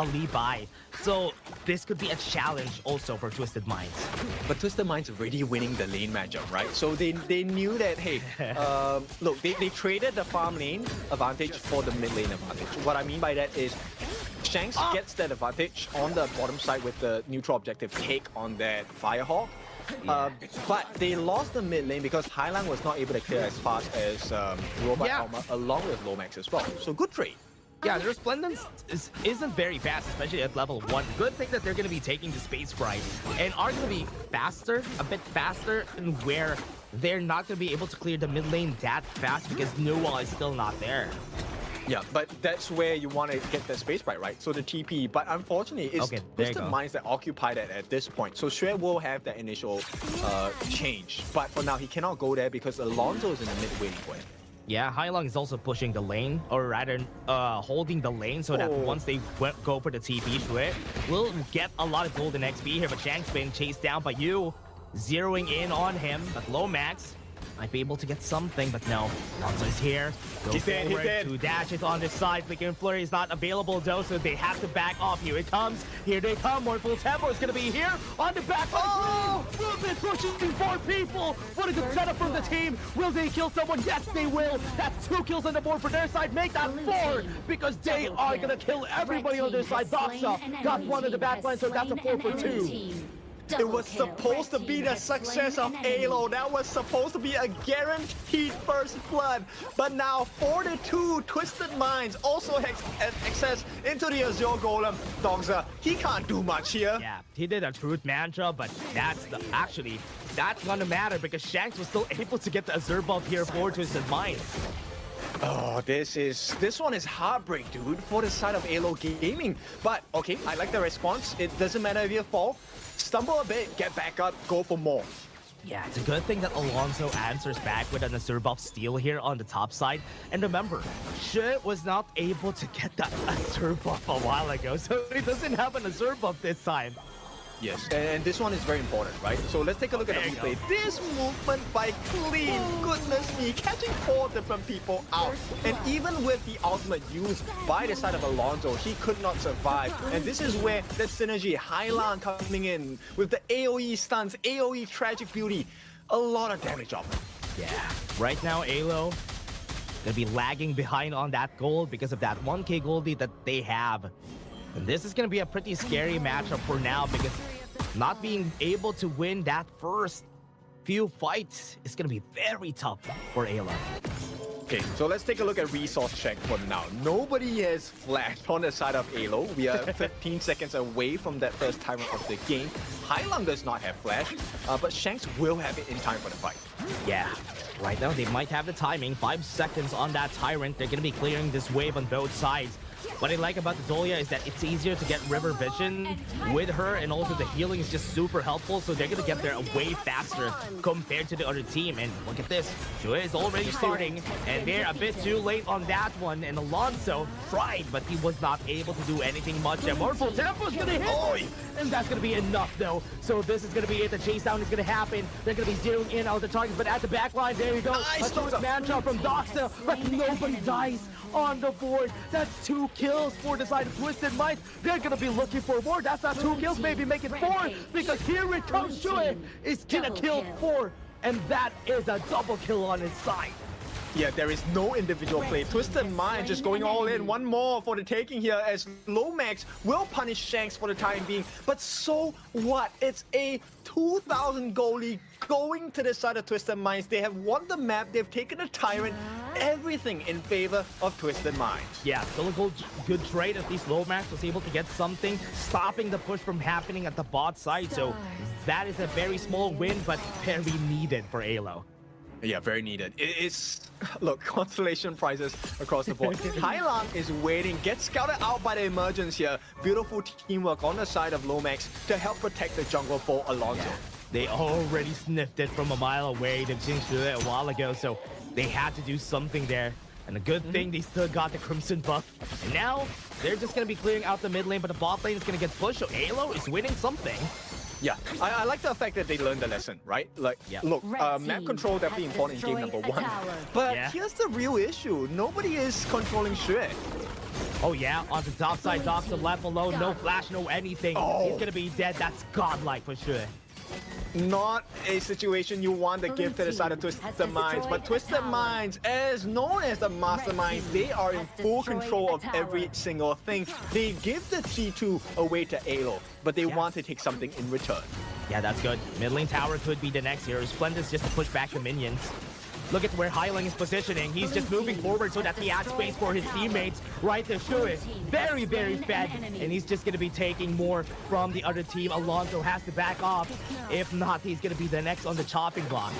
Speaker 2: Levi. So this could be a challenge also for Twisted Minds.
Speaker 7: But Twisted Minds already winning the lane matchup, right? So they knew that, hey, look, they traded the farm lane advantage for the mid lane advantage. What I mean by that is Shanks gets that advantage on the bottom side with the neutral objective take on that Firehawk. But they lost the mid lane because Highland was not able to clear as fast as Robot Alma along with Lomax as well. So good trade.
Speaker 2: Yeah, their Resplendence isn't very fast, especially at level 1. Good thing that they're going to be taking the Space Sprite and are going to be faster, a bit faster, and where they're not going to be able to clear the mid lane that fast because Noah is still not there.
Speaker 7: Yeah, but that's where you want to get the space right? So the TP, but unfortunately, it's Twisted Minds that occupy that at this point. So Xue will have that initial change, but for now, he cannot go there because Alonso is in the mid waiting for him.
Speaker 2: Yeah, Hailong is also pushing the lane, or rather, holding the lane so that once they go for the TP, Xue will get a lot of golden XP here, but Shank's being chased down by you, zeroing in on him, but Lomax might be able to get something, but no. Alonso is here. Go forward. 2 dashes on this side. Flickering Flurry is not available though, so they have to back off. Here it comes. Here they come. Mournful Tempo is going to be here on the back. Oh! Will they pushing 4 people? What a good setup from the team. Will they kill someone? Yes, they will. That's 2 kills on the board for their side. Make that 4 because they are going to kill everybody on their side. Doxa got one in the back line, so that's a 4 for 2.
Speaker 7: It was supposed to be the success of Alo. That was supposed to be a guaranteed first blood. But now 42 Twisted Minds also has access into the Azure Golem. Doxa, he can't do much here.
Speaker 2: Yeah, he did a Truth Mantra, but that's gonna matter because Shanks was still able to get the Azure buff here for Twisted Minds.
Speaker 7: Oh, this one is heartbreak, dude, for the side of Alo Gaming. But okay, I like the response. It doesn't matter if you fall. Stumble a bit, get back up, go for more.
Speaker 2: Yeah, it's a good thing that Alonso answers back with an Azure buff steal here on the top side. And remember, Xue was not able to get that Azure buff a while ago, so he doesn't have an Azure buff this time.
Speaker 7: Yes, and this one is very important, right? So let's take a look at the replay. This movement by Clean, goodness me, catching 4 different people out. And even with the ultimate used by the side of Alonso, he could not survive. And this is where the synergy, Highland coming in with the AoE stuns, AoE Tragic Beauty, a lot of damage off him.
Speaker 2: Yeah, right now Alo gonna be lagging behind on that gold because of that 1k gold lead that they have. And this is going to be a pretty scary matchup for now because not being able to win that first few fights is going to be very tough for Alo.
Speaker 7: Okay, so let's take a look at resource check for now. Nobody has flashed on the side of Alo. We are 15 seconds away from that first timer of the game. Highland does not have flash, but Shanks will have it in time for the fight.
Speaker 2: Yeah, right now they might have the timing. 5 seconds on that Tyrant. They're going to be clearing this wave on both sides. what I like about the Zolia is that it's easier to get river vision with her, and also the healing is just super helpful, so they're gonna get there way faster compared to the other team. And look at this, Shue is already starting, and they're a bit too late on that one, and Alonso tried, but he was not able to do anything much. And Morphle Tempo's gonna hit, and that's gonna be enough though. So this is gonna be it, the chase down is gonna happen. They're gonna be zeroing in on the targets, but at the back line, there you go.
Speaker 1: Nice,
Speaker 2: a man-shot from Doxa, but nobody dies on the board. That's 2 kills for the side of Twisted Minds. They're gonna be looking for more. That's not 2 kills, maybe make it 4, because here it comes. Shue is gonna kill 4, and that is a double kill on his side.
Speaker 7: Yeah, there is no individual play. Twisted Mind just going all in. One more for the taking here, as Lomax will punish Shanks for the time being. But so what? It's a 2,000 goal lead going to the side of Twisted Minds. They have won the map. They've taken a Tyrant. Everything in favor of Twisted Minds.
Speaker 2: Yeah, still a good trade. At least Lomax was able to get something, stopping the push from happening at the bot side. So that is a very small win, but very needed for Alo.
Speaker 7: Yeah, very needed. It is, look, consolation prizes across the board. Thailand is waiting, gets scouted out by the emergence here. Beautiful teamwork on the side of Lomax to help protect the jungle for Alonso.
Speaker 2: Yeah. They already sniffed it from a mile away. They've seen through it a while ago, so they had to do something there. And a good thing they still got the Crimson buff. And now they're just going to be clearing out the mid lane, but the bot lane is going to get pushed, so Alo is winning something.
Speaker 7: Yeah, I like the fact that they learned the lesson, right? Like, look, map control definitely important in game number 1. But here's the real issue. Nobody is controlling Shue.
Speaker 2: Oh yeah, on the top side, Doxa left alone, no flash, no anything. He's gonna be dead. That's godlike for Shue.
Speaker 7: Not a situation you want to give to the side of Twisted Minds, but Twisted Minds, as known as the masterminds, they are in full control of every single thing. They give the T2 away to Alo, but they want to take something in return.
Speaker 2: Yeah, that's good. Mid lane tower could be the next hero. Splendid's just to push back the minions. Look at where Highling is positioning. He's just moving forward so that he has space for his teammates. Right there, Shue. Very, very fed. And he's just going to be taking more from the other team. Alonso has to back off. If not, he's going to be the next on the chopping block.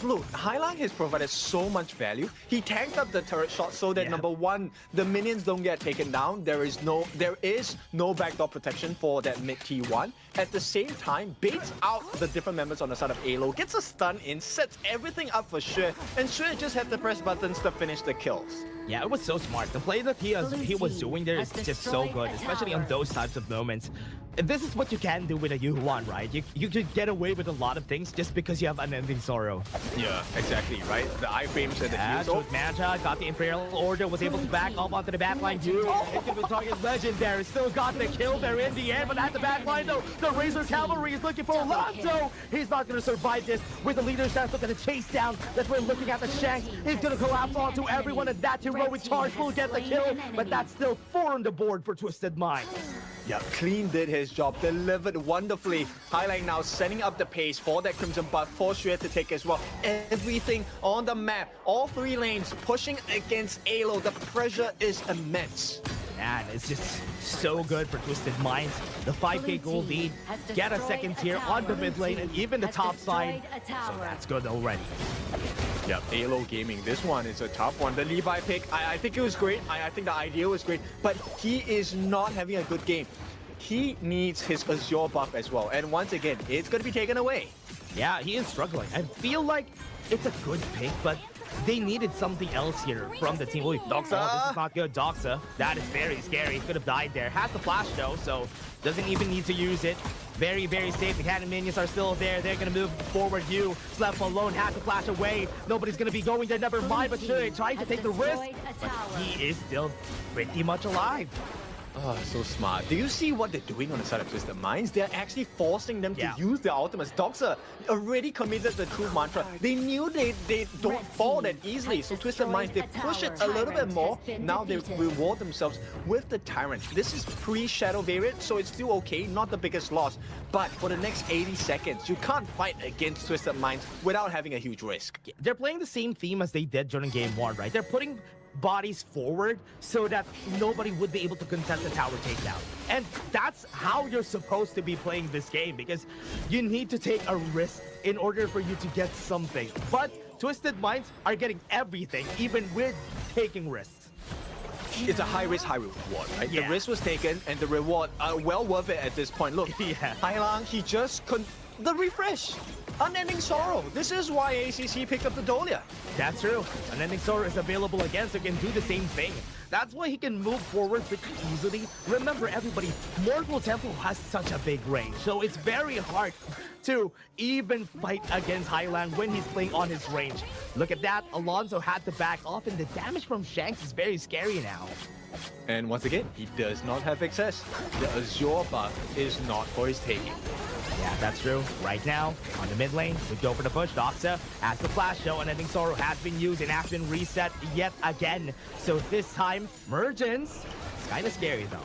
Speaker 7: Look, Highlight has provided so much value. He tanked up the turret shot so that number 1, the minions don't get taken down. There is no backdoor protection for that mid T1. At the same time, baits out the different members on the side of Alo, gets a stun in, sets everything up for Shue, and Shue just had to press buttons to finish the kills.
Speaker 2: Yeah, it was so smart. The play that he was doing there is just so good, especially on those types of moments. And this is what you can do with a Yuhuan, right? You could get away with a lot of things just because you have Unending Sorrow.
Speaker 7: Yeah, exactly, right? The iframes and the heals.
Speaker 2: Manta got the Imperial Order, was able to back off onto the backline. It could be target legendary. Still got the kill there in the end, but at the backline though, the Razor Cavalry is looking for Alonso. He's not going to survive this with the leader stance. Look at the chase down. That's when looking at the Shanks. He's going to collapse onto everyone, and that heroic charge will get the kill, but that's still 4 on the board for Twisted Minds.
Speaker 7: Yeah, Clean did his job, delivered wonderfully. Highlight now setting up the pace for that Crimson buff for Shue to take as well. Everything on the map, all 3 lanes pushing against Alo. The pressure is immense.
Speaker 2: Man, it's just so good for Twisted Minds. The 5k gold lead, get a second tier on the mid lane and even the top side. So that's good already.
Speaker 7: Yep, Alo Gaming, this one is a tough one. The Levi pick, I think it was great. I think the idea was great, but he is not having a good game. He needs his Azure buff as well. And once again, it's going to be taken away.
Speaker 2: Yeah, he is struggling. I feel like it's a good pick, but they needed something else here from the team. Doxa! Oh, this is not good. Doxa, that is very scary. Could have died there. Has the flash though, so doesn't even need to use it. Very, very safe. The cannon minions are still there. They're going to move forward. You left alone, had to flash away. Nobody's going to be going there. Never mind, but Shue trying to take the risk. But he is still pretty much alive.
Speaker 7: Oh, so smart. Do you see what they're doing on the side of Twisted Minds? They're actually forcing them to use their ultimates. Doxa already committed the true mantra. They knew they don't fall that easily. So Twisted Minds, they push it a little bit more. Now they reward themselves with the Tyrant. This is pre-Shadow variant, so it's still okay. Not the biggest loss. But for the next 80 seconds, you can't fight against Twisted Minds without having a huge risk.
Speaker 2: They're playing the same theme as they did during Game 1, right? They're putting bodies forward so that nobody would be able to contest the tower takedown. And that's how you're supposed to be playing this game, because you need to take a risk in order for you to get something. But Twisted Minds are getting everything, even with taking risks.
Speaker 7: it's a high risk, high reward, right?
Speaker 2: Yeah.
Speaker 7: The risk was taken and the reward are well worth it at this point. Look,
Speaker 2: Yeah.
Speaker 7: Hailang, he just the refresh. Unending Sorrow. This is why ACC picked up the Dolia.
Speaker 2: That's true. Unending Sorrow is available again, so he can do the same thing. That's why he can move forward pretty easily. Remember, everybody, Mortal Temple has such a big range, so it's very hard to even fight against Highland when he's playing on his range. Look at that. Alonso had to back off, and the damage from Shanks is very scary now.
Speaker 7: And once again, he does not have access. The Azure buff is not for his taking.
Speaker 2: Yeah, that's true. Right now, on the mid lane, we go for the push. Doxa has the flash show, and Unending Sorrow has been used and has been reset yet again. So this time, Mergence. It's kind of scary though.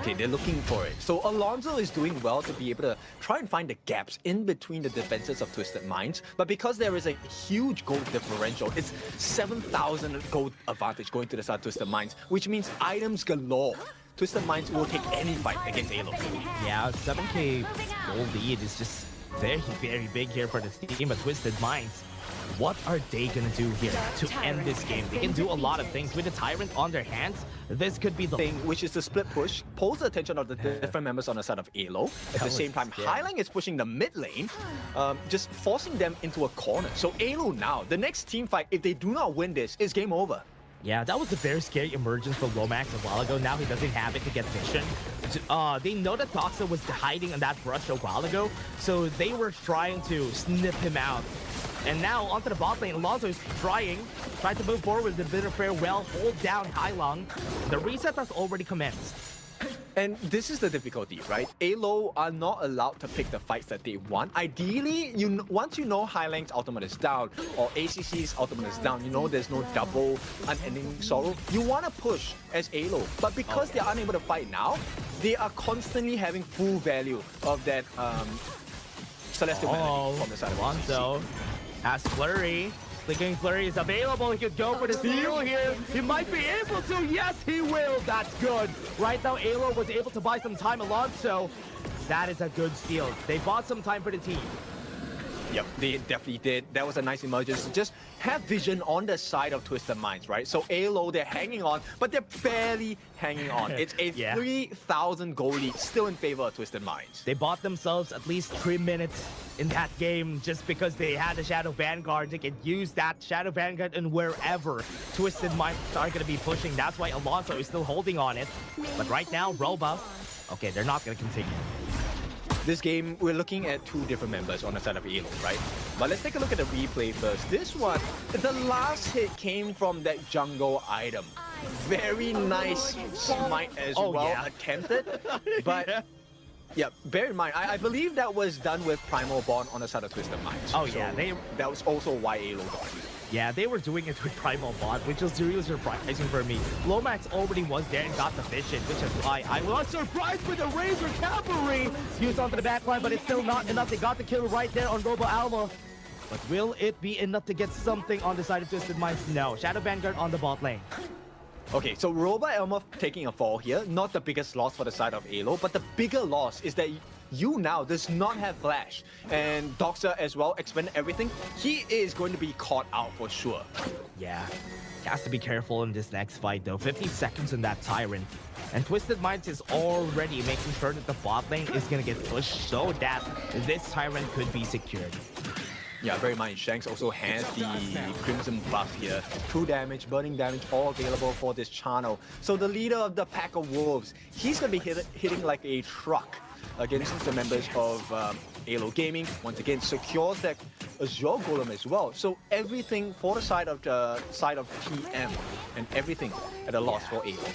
Speaker 7: Okay, they're looking for it. So Alonso is doing well to be able to try and find the gaps in between the defenses of Twisted Minds. But because there is a huge gold differential, it's 7,000 gold advantage going to the side of Twisted Minds, which means items galore. Twisted Minds will take any fight against Alo.
Speaker 2: Yeah, 7k gold lead is just very, very big here for the team of Twisted Minds. What are they gonna do here to end this game? They can do a lot of things. With the Tyrant on their hands, this could be the
Speaker 7: thing, which is the split push, pulls the attention of the different members on the side of Alo. At the same time, Highline is pushing the mid lane, just forcing them into a corner. So Alo now, the next team fight, if they do not win this, is game over.
Speaker 2: Yeah, that was a very scary emergence for Lomax a while ago. Now he doesn't have it to get vision. They know that Doxa was hiding on that brush a while ago, so they were trying to snip him out. And now onto the bot lane, Alonso is trying to move forward with a bit of farewell, hold down Hailong. The reset has already commenced.
Speaker 7: And this is the difficulty, right? Alo are not allowed to pick the fights that they want. Ideally, once you know Highlang's ultimate is down or ACC's ultimate is down, you know there's no double Unending Sorrow. You want to push as Alo, but because they're unable to fight now, they are constantly having full value of that Celestial Melody from the side of
Speaker 2: Alonso has Flurry. Thinking Flurry is available, he could go for the steal here. He might be able to. Yes, he will. That's good. Right now, Alo was able to buy some time. Alonso, that is a good steal. They bought some time for the team.
Speaker 7: Yep, they definitely did. That was a nice emergence. Just have vision on the side of Twisted Minds, right? So Alo, they're hanging on, but they're barely hanging on. It's a 3,000 goal lead, still in favor of Twisted Minds.
Speaker 2: They bought themselves at least 3 minutes in that game just because they had the Shadow Vanguard. They could use that Shadow Vanguard and wherever Twisted Minds are going to be pushing. That's why Alonso is still holding on it. But right now, Roba, okay, they're not going to continue.
Speaker 7: This game, we're looking at two different members on the side of Alo, right? But let's take a look at the replay first. This one, the last hit came from that jungle item. Very nice smite as well attempted. But yeah, bear in mind, I believe that was done with Primal Bond on the side of Twisted Minds.
Speaker 2: Oh yeah,
Speaker 7: that was also why Alo got it.
Speaker 2: Yeah, they were doing it with Primal Bond, which was really surprising for me. Lomax already was there and got the vision, which is why I was surprised with the Razor Cavalry used onto the backline, but it's still not enough. They got the kill right there on Robo Alma. But will it be enough to get something on the side of Twisted Minds? No. Shadow Vanguard on the bot lane.
Speaker 7: Okay, so Roba Elma taking a fall here, not the biggest loss for the side of Alo, but the bigger loss is that you now does not have Flash. And Doxa as well, expend everything. He is going to be caught out for sure.
Speaker 2: Yeah, he has to be careful in this next fight though. 50 seconds on that Tyrant. And Twisted Minds is already making sure that the bot lane is going to get pushed so that this Tyrant could be secured.
Speaker 7: Yeah, bear in mind, Shanks also has the Crimson buff here. True damage, burning damage, all available for this channel. So the leader of the pack of wolves, he's going to be hitting like a truck against the members of Alo Gaming. Once again, secures that Azure Golem as well. So everything for the side of TM and everything at a loss for Alo.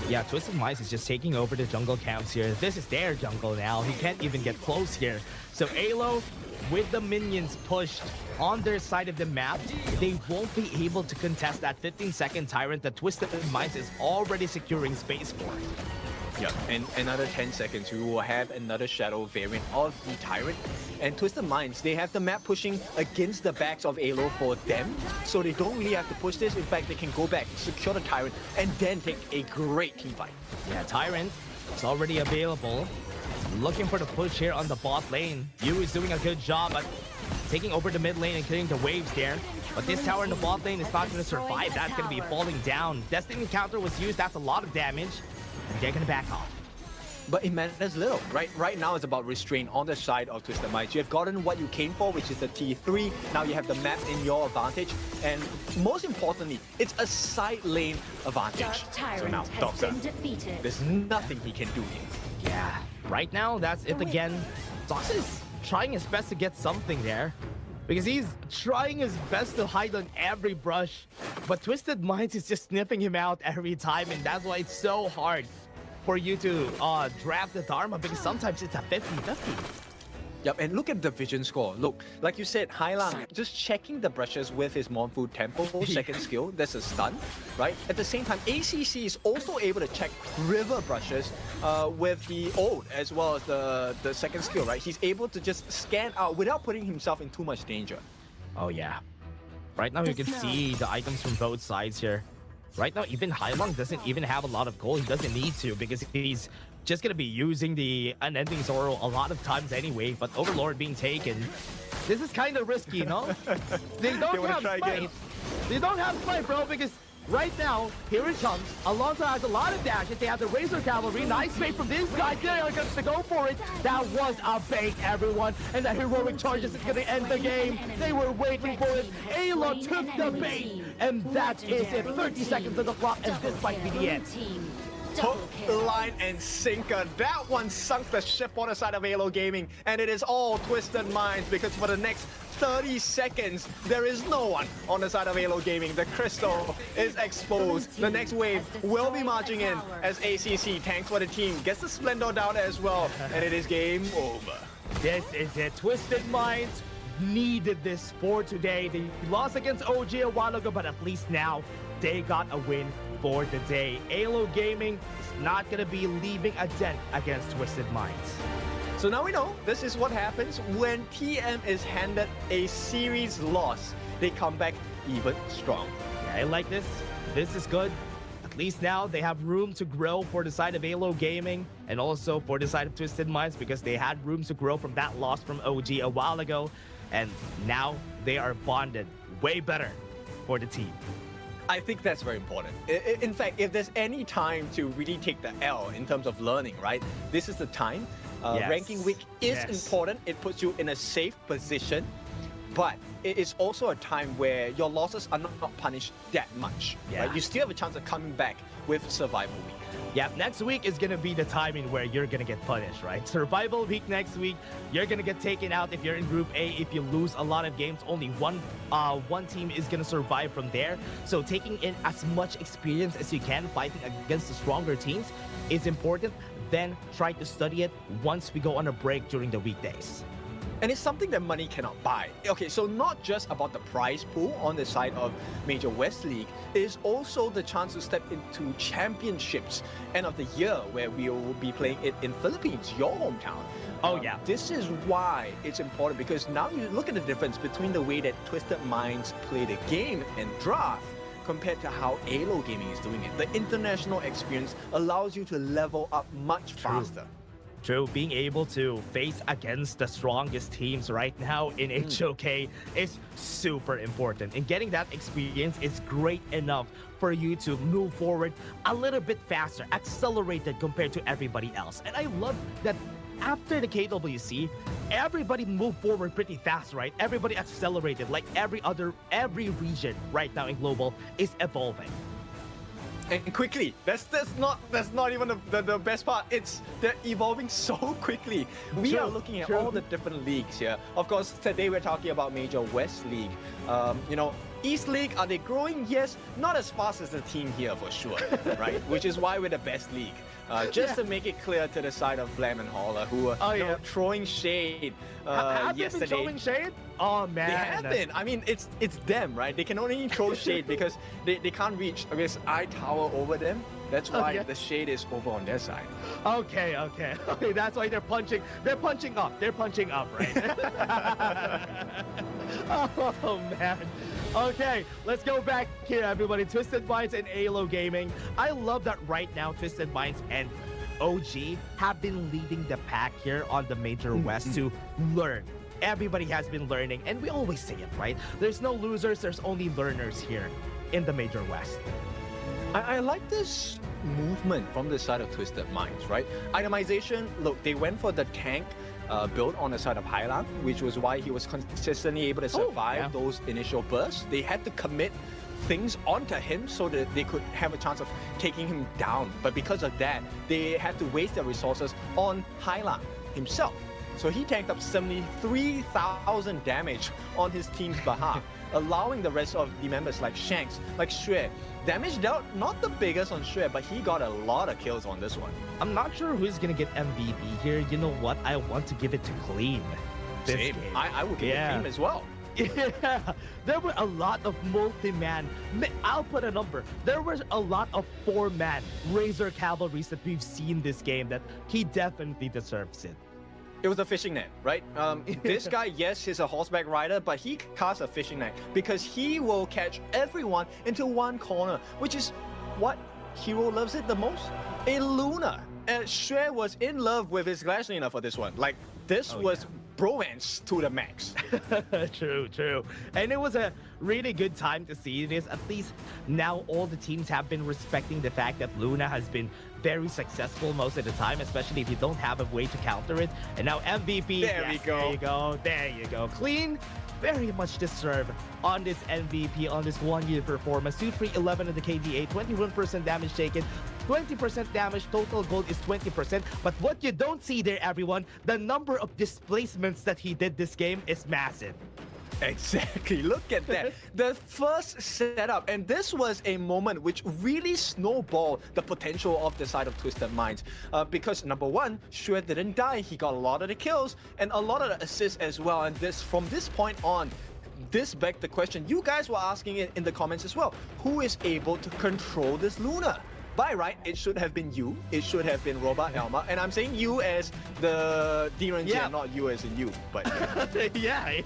Speaker 2: Yeah, Twisted Minds is just taking over the jungle camps here. This is their jungle now. He can't even get close here. So Alo, with the minions pushed on their side of the map, they won't be able to contest that 15-second Tyrant that Twisted Minds is already securing space for.
Speaker 7: Yeah, and another 10 seconds, we will have another Shadow variant of the Tyrant. And Twisted Minds, they have the map pushing against the backs of Alo for them, so they don't really have to push this. In fact, they can go back, secure the Tyrant, and then take a great team fight.
Speaker 2: Yeah, Tyrant is already available. Looking for the push here on the bot lane. Yu is doing a good job at taking over the mid lane and clearing the waves there. But this tower in the bot lane is not going to survive. That's going to be falling down. Destiny counter was used. That's a lot of damage. And they're going to back off.
Speaker 7: But it matters little, right? Right now it's about restraint on the side of Twisted Minds. You have gotten what you came for, which is the T3. Now you have the map in your advantage. And most importantly, it's a side lane advantage.
Speaker 4: Dark
Speaker 7: So
Speaker 4: Tyrant
Speaker 7: now,
Speaker 4: has
Speaker 7: Doctor,
Speaker 4: been defeated.
Speaker 7: there's nothing he can do here.
Speaker 2: Yeah, right now, that's it again. Doxa is trying his best to get something there. Because he's trying his best to hide on every brush. But Twisted Minds is just sniffing him out every time. And that's why it's so hard for you to draft the Dharma. Because sometimes it's a 50-50.
Speaker 7: Yep, and look at the vision score. Look, like you said, Hailang just checking the brushes with his Monfu Tempo, second skill, that's a stun, right? At the same time, ACC is also able to check river brushes with the ult as well as the second skill, right? He's able to just scan out without putting himself in too much danger.
Speaker 2: Oh, yeah. Right now, you can see the items from both sides here. Right now, even Hailang doesn't even have a lot of gold. He doesn't need to because he's just going to be using the Unending Zoro a lot of times anyway. But Overlord being taken, this is kind of risky, no? They don't have Smite. They don't have Smite, bro, because right now, here it comes. Alonso has a lot of dashes. They have the Razor Cavalry. Nice bait from these guys. They are going to go for it. That was a bait, everyone. And the heroic charges is going to end the game. They were waiting for it. Ayla took the bait. And that is it. 30 seconds on the clock, and this might be the end.
Speaker 7: Hook, line, and sinker. That one sunk the ship on the side of Halo Gaming, and it is all Twisted Minds because for the next 30 seconds, there is no one on the side of Halo Gaming. The crystal is exposed. The next wave will be marching in as ACC tanks for the team. Gets the Splendor down as well, and it is game over.
Speaker 2: This is it. Twisted Minds needed this for today. They lost against OG a while ago, but at least now they got a win for the day. Halo Gaming is not going to be leaving a dent against Twisted Minds.
Speaker 7: So now we know this is what happens when TM is handed a series loss. They come back even strong.
Speaker 2: Yeah, I like this. This is good. At least now they have room to grow for the side of Halo Gaming and also for the side of Twisted Minds because they had room to grow from that loss from OG a while ago. And now they are bonded way better for the team.
Speaker 7: I think that's very important. In fact, if there's any time to really take the L in terms of learning, right? This is the time.
Speaker 2: Yes.
Speaker 7: Ranking week is important. It puts you in a safe position. But it is also a time where your losses are not punished that much.
Speaker 2: Yeah.
Speaker 7: Right? You still have a chance of coming back with Survival Week.
Speaker 2: Yeah, next week is going to be the timing where you're going to get punished, right? Survival week next week, you're going to get taken out if you're in Group A. If you lose a lot of games, only one team is going to survive from there. So taking in as much experience as you can fighting against the stronger teams is important. Then try to study it once we go on a break during the weekdays.
Speaker 7: And it's something that money cannot buy. Okay, so not just about the prize pool on the side of Major West League, it is also the chance to step into championships end of the year where we will be playing it in Philippines, your hometown.
Speaker 2: Oh yeah.
Speaker 7: This is why it's important because now you look at the difference between the way that Twisted Minds play the game and draft compared to how Halo Gaming is doing it. The international experience allows you to level up much faster.
Speaker 2: True, being able to face against the strongest teams right now in HOK is super important. And getting that experience is great enough for you to move forward a little bit faster, accelerated compared to everybody else. And I love that after the KWC, everybody moved forward pretty fast, right? Everybody accelerated, like every region right now in Global is evolving.
Speaker 7: And quickly. That's not even the best part. It's they're evolving so quickly. We are looking at all the different leagues here. Of course, today we're talking about Major West League. East League, are they growing? Yes, not as fast as the team here for sure, right? Which is why we're the best league. Just to make it clear to the side of Blam and Holler, who are throwing shade
Speaker 2: Have
Speaker 7: yesterday.
Speaker 2: they been throwing shade? Oh man.
Speaker 7: They have been. I mean, it's them, right? They can only throw shade because they can't reach this eye tower over them. That's why the shade is over on their side.
Speaker 2: Okay. That's why they're punching up. They're punching up, right? Oh man. Okay, let's go back here, everybody. Twisted Minds and Halo Gaming. I love that right now Twisted Minds and OG have been leading the pack here on the Major West to learn everybody has been learning, and we always say it, right? There's no losers, there's only learners here in the Major West.
Speaker 7: I like this movement from the side of Twisted Minds, right? Itemization, look, they went for the tank build on the side of Highland, which was why he was consistently able to survive those initial bursts. They had to commit things onto him so that they could have a chance of taking him down. But because of that, they had to waste their resources on Highland himself. So he tanked up 73,000 damage on his team's behalf, allowing the rest of the members like Shanks, like Xue. Damage dealt, not the biggest on Xue, but he got a lot of kills on this one.
Speaker 2: I'm not sure who's gonna get MVP here. You know what? I want to give it to Clean.
Speaker 7: Same. I would give it Clean as well.
Speaker 2: Yeah, there were a lot of multi-man. I'll put a number. There was a lot of 4-man Razor Cavalries that we've seen this game that he definitely deserves it.
Speaker 7: It was a fishing net, right? This guy, yes, he's a horseback rider, but he casts a fishing net because he will catch everyone into one corner, which is what hero loves it the most. A Luna. And Xue was in love with his Glasslina for this one. Like, this was bromance to the max.
Speaker 2: True. And it was a really good time to see this. At least now all the teams have been respecting the fact that Luna has been very successful most of the time, especially if you don't have a way to counter it. And now MVP.
Speaker 7: There we go.
Speaker 2: There you go. Clean. Very much deserved on this MVP, on this 1 year performance. 2-3-11 in the KDA, 21% damage taken, 20% damage, total gold is 20%. But what you don't see there, everyone, the number of displacements that he did this game is massive.
Speaker 7: Exactly, look at that. The first setup, and this was a moment which really snowballed the potential of the side of Twisted Minds. Because number one, Xue didn't die, he got a lot of the kills and a lot of the assists as well. And from this point on, this begged the question, you guys were asking it in the comments as well, who is able to control this Luna? By right, it should have been you. It should have been Robot Elma. And I'm saying you as the D-Ranger, not you as in you. But
Speaker 2: yeah.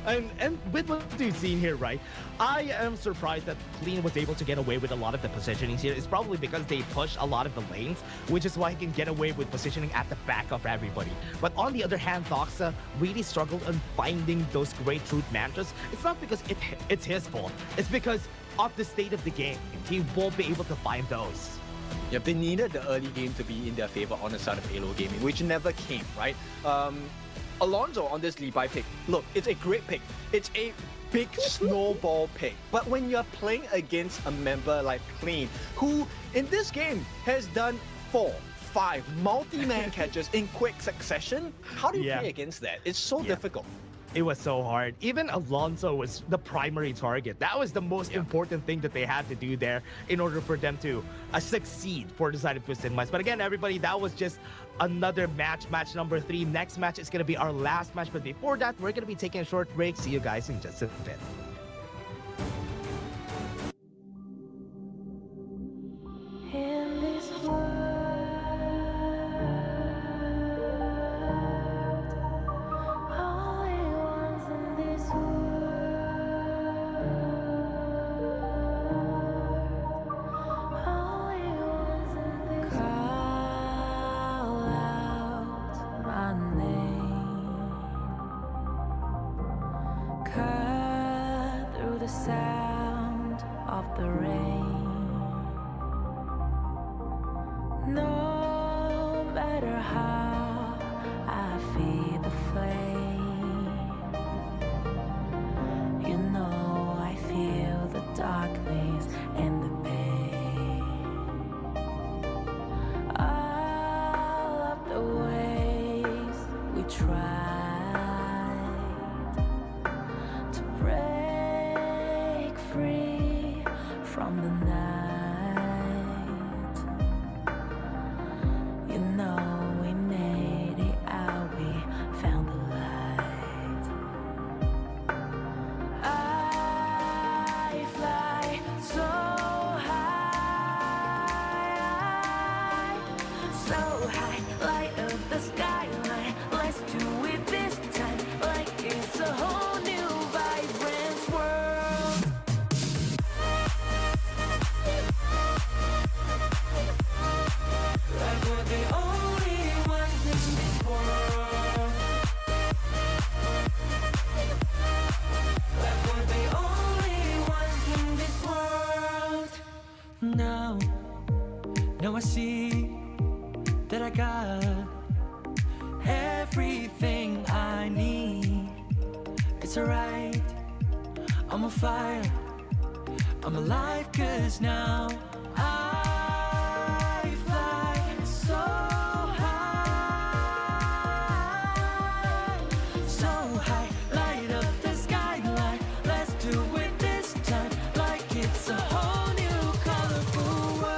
Speaker 2: And with what we've seen here, right? I am surprised that Clean was able to get away with a lot of the positionings here. It's probably because they push a lot of the lanes, which is why he can get away with positioning at the back of everybody. But on the other hand, Doxa really struggled on finding those great truth mantras. It's not because it's his fault. It's because of the state of the game. He won't be able to find those.
Speaker 7: Yep, they needed the early game to be in their favor on the side of Halo Gaming, which never came, right? Alonso on this Levi pick, look, it's a great pick. It's a big snowball pick. But when you're playing against a member like Clean, who in this game has done 4, 5 multi-man catches in quick succession, how do you play against that? It's so difficult.
Speaker 2: It was so hard. Even Alonso was the primary target. That was the most important thing that they had to do there in order for them to succeed for the side of Twisted Minds. But again, everybody, that was just another match number 3. Next match is going to be our last match. But before that, we're going to be taking a short break. See you guys in just a bit.
Speaker 5: In this world, only ones in this world, only ones in this call out my name, cut through the sound of the rain. No matter how I feed the flame, you know I feel the darkness and the pain. All of the ways we tried to break free from the night. You know we made it out, we found the light. I fly so high, light up the skyline. Let's do it this time, like it's a whole new vibrant world. Like we're the only ones in this world.
Speaker 6: Now I see that I got everything I need. It's alright, I'm on fire, I'm alive, cause now I fly so high, so high. Light up the skyline, let's do it this time, like it's a whole new colorful world.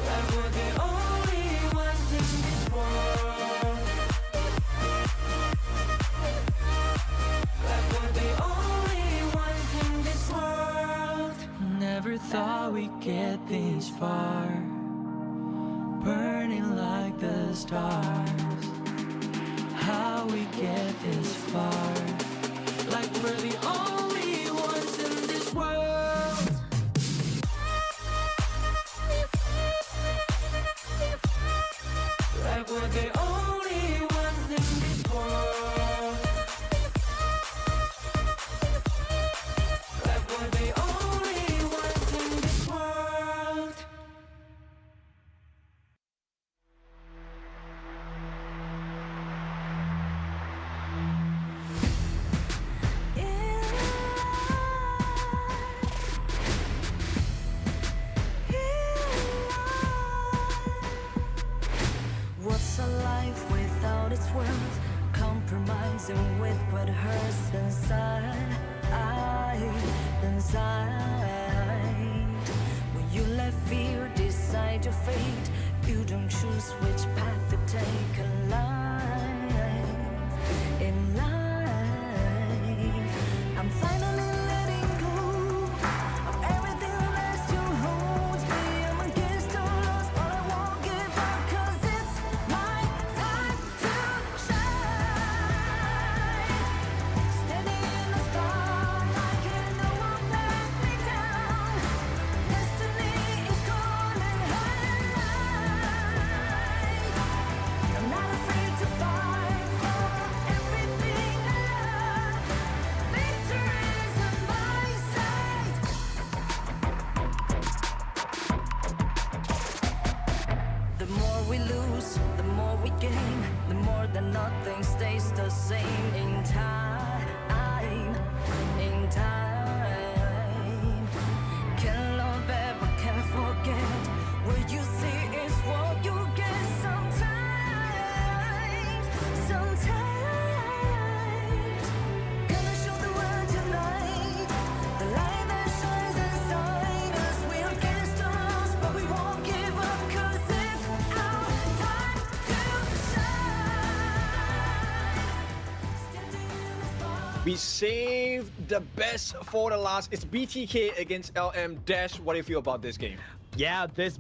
Speaker 6: Like we're the only ones in this world. Like we're the only ones in this world. Never thought we'd get this far, burning like the stars. How we get this far, like we're the only ones in this world. Like we're the only ones in this world. Like we're the only ones in this world.
Speaker 5: What's a life without its worth? Compromising with what hurts inside. When you let fear decide your fate, you don't choose which path to take in life. In life, I'm finally letting go of everything that still holds me. I'm against all odds, but I won't give up, 'cause it's my time to shine. Standing in the spotlight, and no one let me down. Destiny is calling high. I'm not afraid to fight for everything I love. Victory is on my side. The more we lose, the more we gain. The more that nothing stays the same. In time, can't love ever, can't forget. What you see is what you get. Sometimes, gonna show the world tonight. The light that shines inside us. We're against the odds, but we won't give up, 'cause it's our time to shine. Standing in the spotlight.
Speaker 7: We saved the best for the last. It's BTK against LM. Dash, what do you feel about this game?
Speaker 2: Yeah, this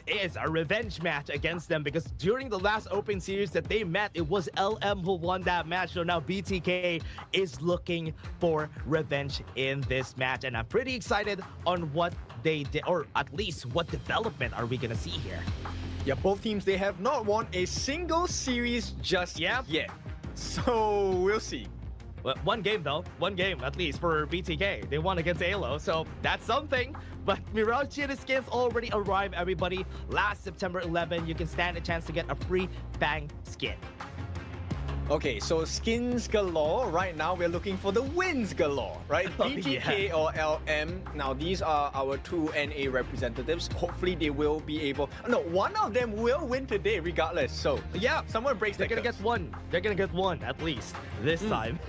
Speaker 2: is a revenge match against them, because during the last open series that they met, it was LM who won that match. So now BTK is looking for revenge in this match, and I'm pretty excited on what they did, or at least what development are we gonna see here.
Speaker 7: Yeah, both teams, they have not won a single series just yet. So we'll see.
Speaker 2: Well, one game though, one game at least for BTK. They won against Halo, so that's something. But Mirage City skins already arrived, everybody. Last September 11, you can stand a chance to get a free Bang skin.
Speaker 7: Okay, so skins galore. Right now, we're looking for the wins galore, right? BTK or LM. Now, these are our two NA representatives. Hopefully, they will be able. No, one of them will win today, regardless. So, yeah, someone breaks
Speaker 2: They're gonna get one. They're gonna get one at least this time.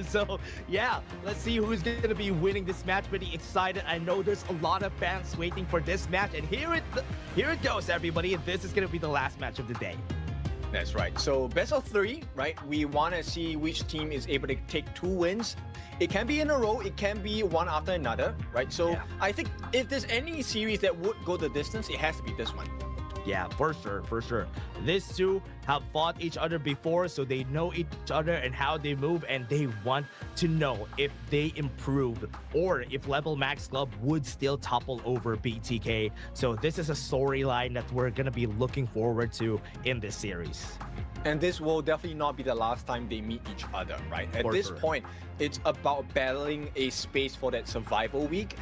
Speaker 2: So, yeah, let's see who's gonna be winning this match. Pretty excited. I know there's a lot of fans waiting for this match, and here it goes, everybody. This is gonna be the last match of the day.
Speaker 7: That's right. So best of 3, right? We want to see which team is able to take 2 wins. It can be in a row. It can be one after another, right? So I think if there's any series that would go the distance, it has to be this one.
Speaker 2: Yeah, for sure, for sure. These two have fought each other before, so they know each other and how they move, and they want to know if they improve or if Level Max Club would still topple over BTK. So this is a storyline that we're gonna be looking forward to in this series.
Speaker 7: And this will definitely not be the last time they meet each other, right? At
Speaker 2: For
Speaker 7: this
Speaker 2: sure.
Speaker 7: point, it's about battling a space for that survival week,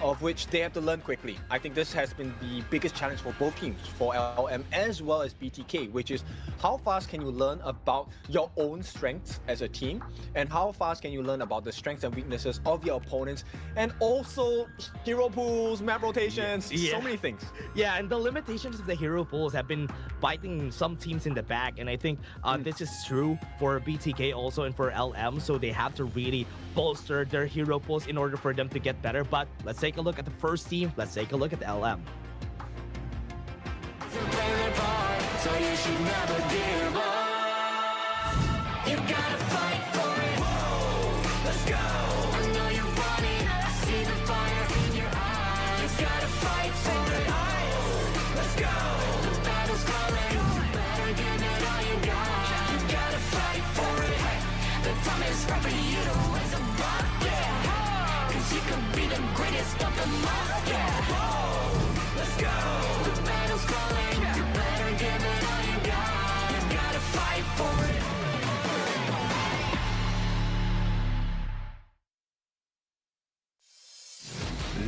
Speaker 7: of which they have to learn quickly. I think this has been the biggest challenge for both teams, for LM as well as BTK, which is how fast can you learn about your own strengths as a team, and how fast can you learn about the strengths and weaknesses of your opponents, and also hero pools, map rotations, so many things.
Speaker 2: Yeah, and the limitations of the hero pools have been biting some teams in the back, and I think this is true for BTK also and for LM, so they have to really bolster their hero pools in order for them to get better. But let's take a look at the first team. Let's take a look at LM.
Speaker 3: So you should never give up. You gotta fight for it. Whoa, let's go. I know you want it. I see the fire in your eyes. You gotta fight for it. Let's go. The battle's calling. You better give it all you got. You gotta fight for it. The time is right for you to raise a bar. Yeah. 'Cause you could be the greatest of them all. Yeah. Let's go. The battle's calling. You better give it all you got. You gotta fight for it.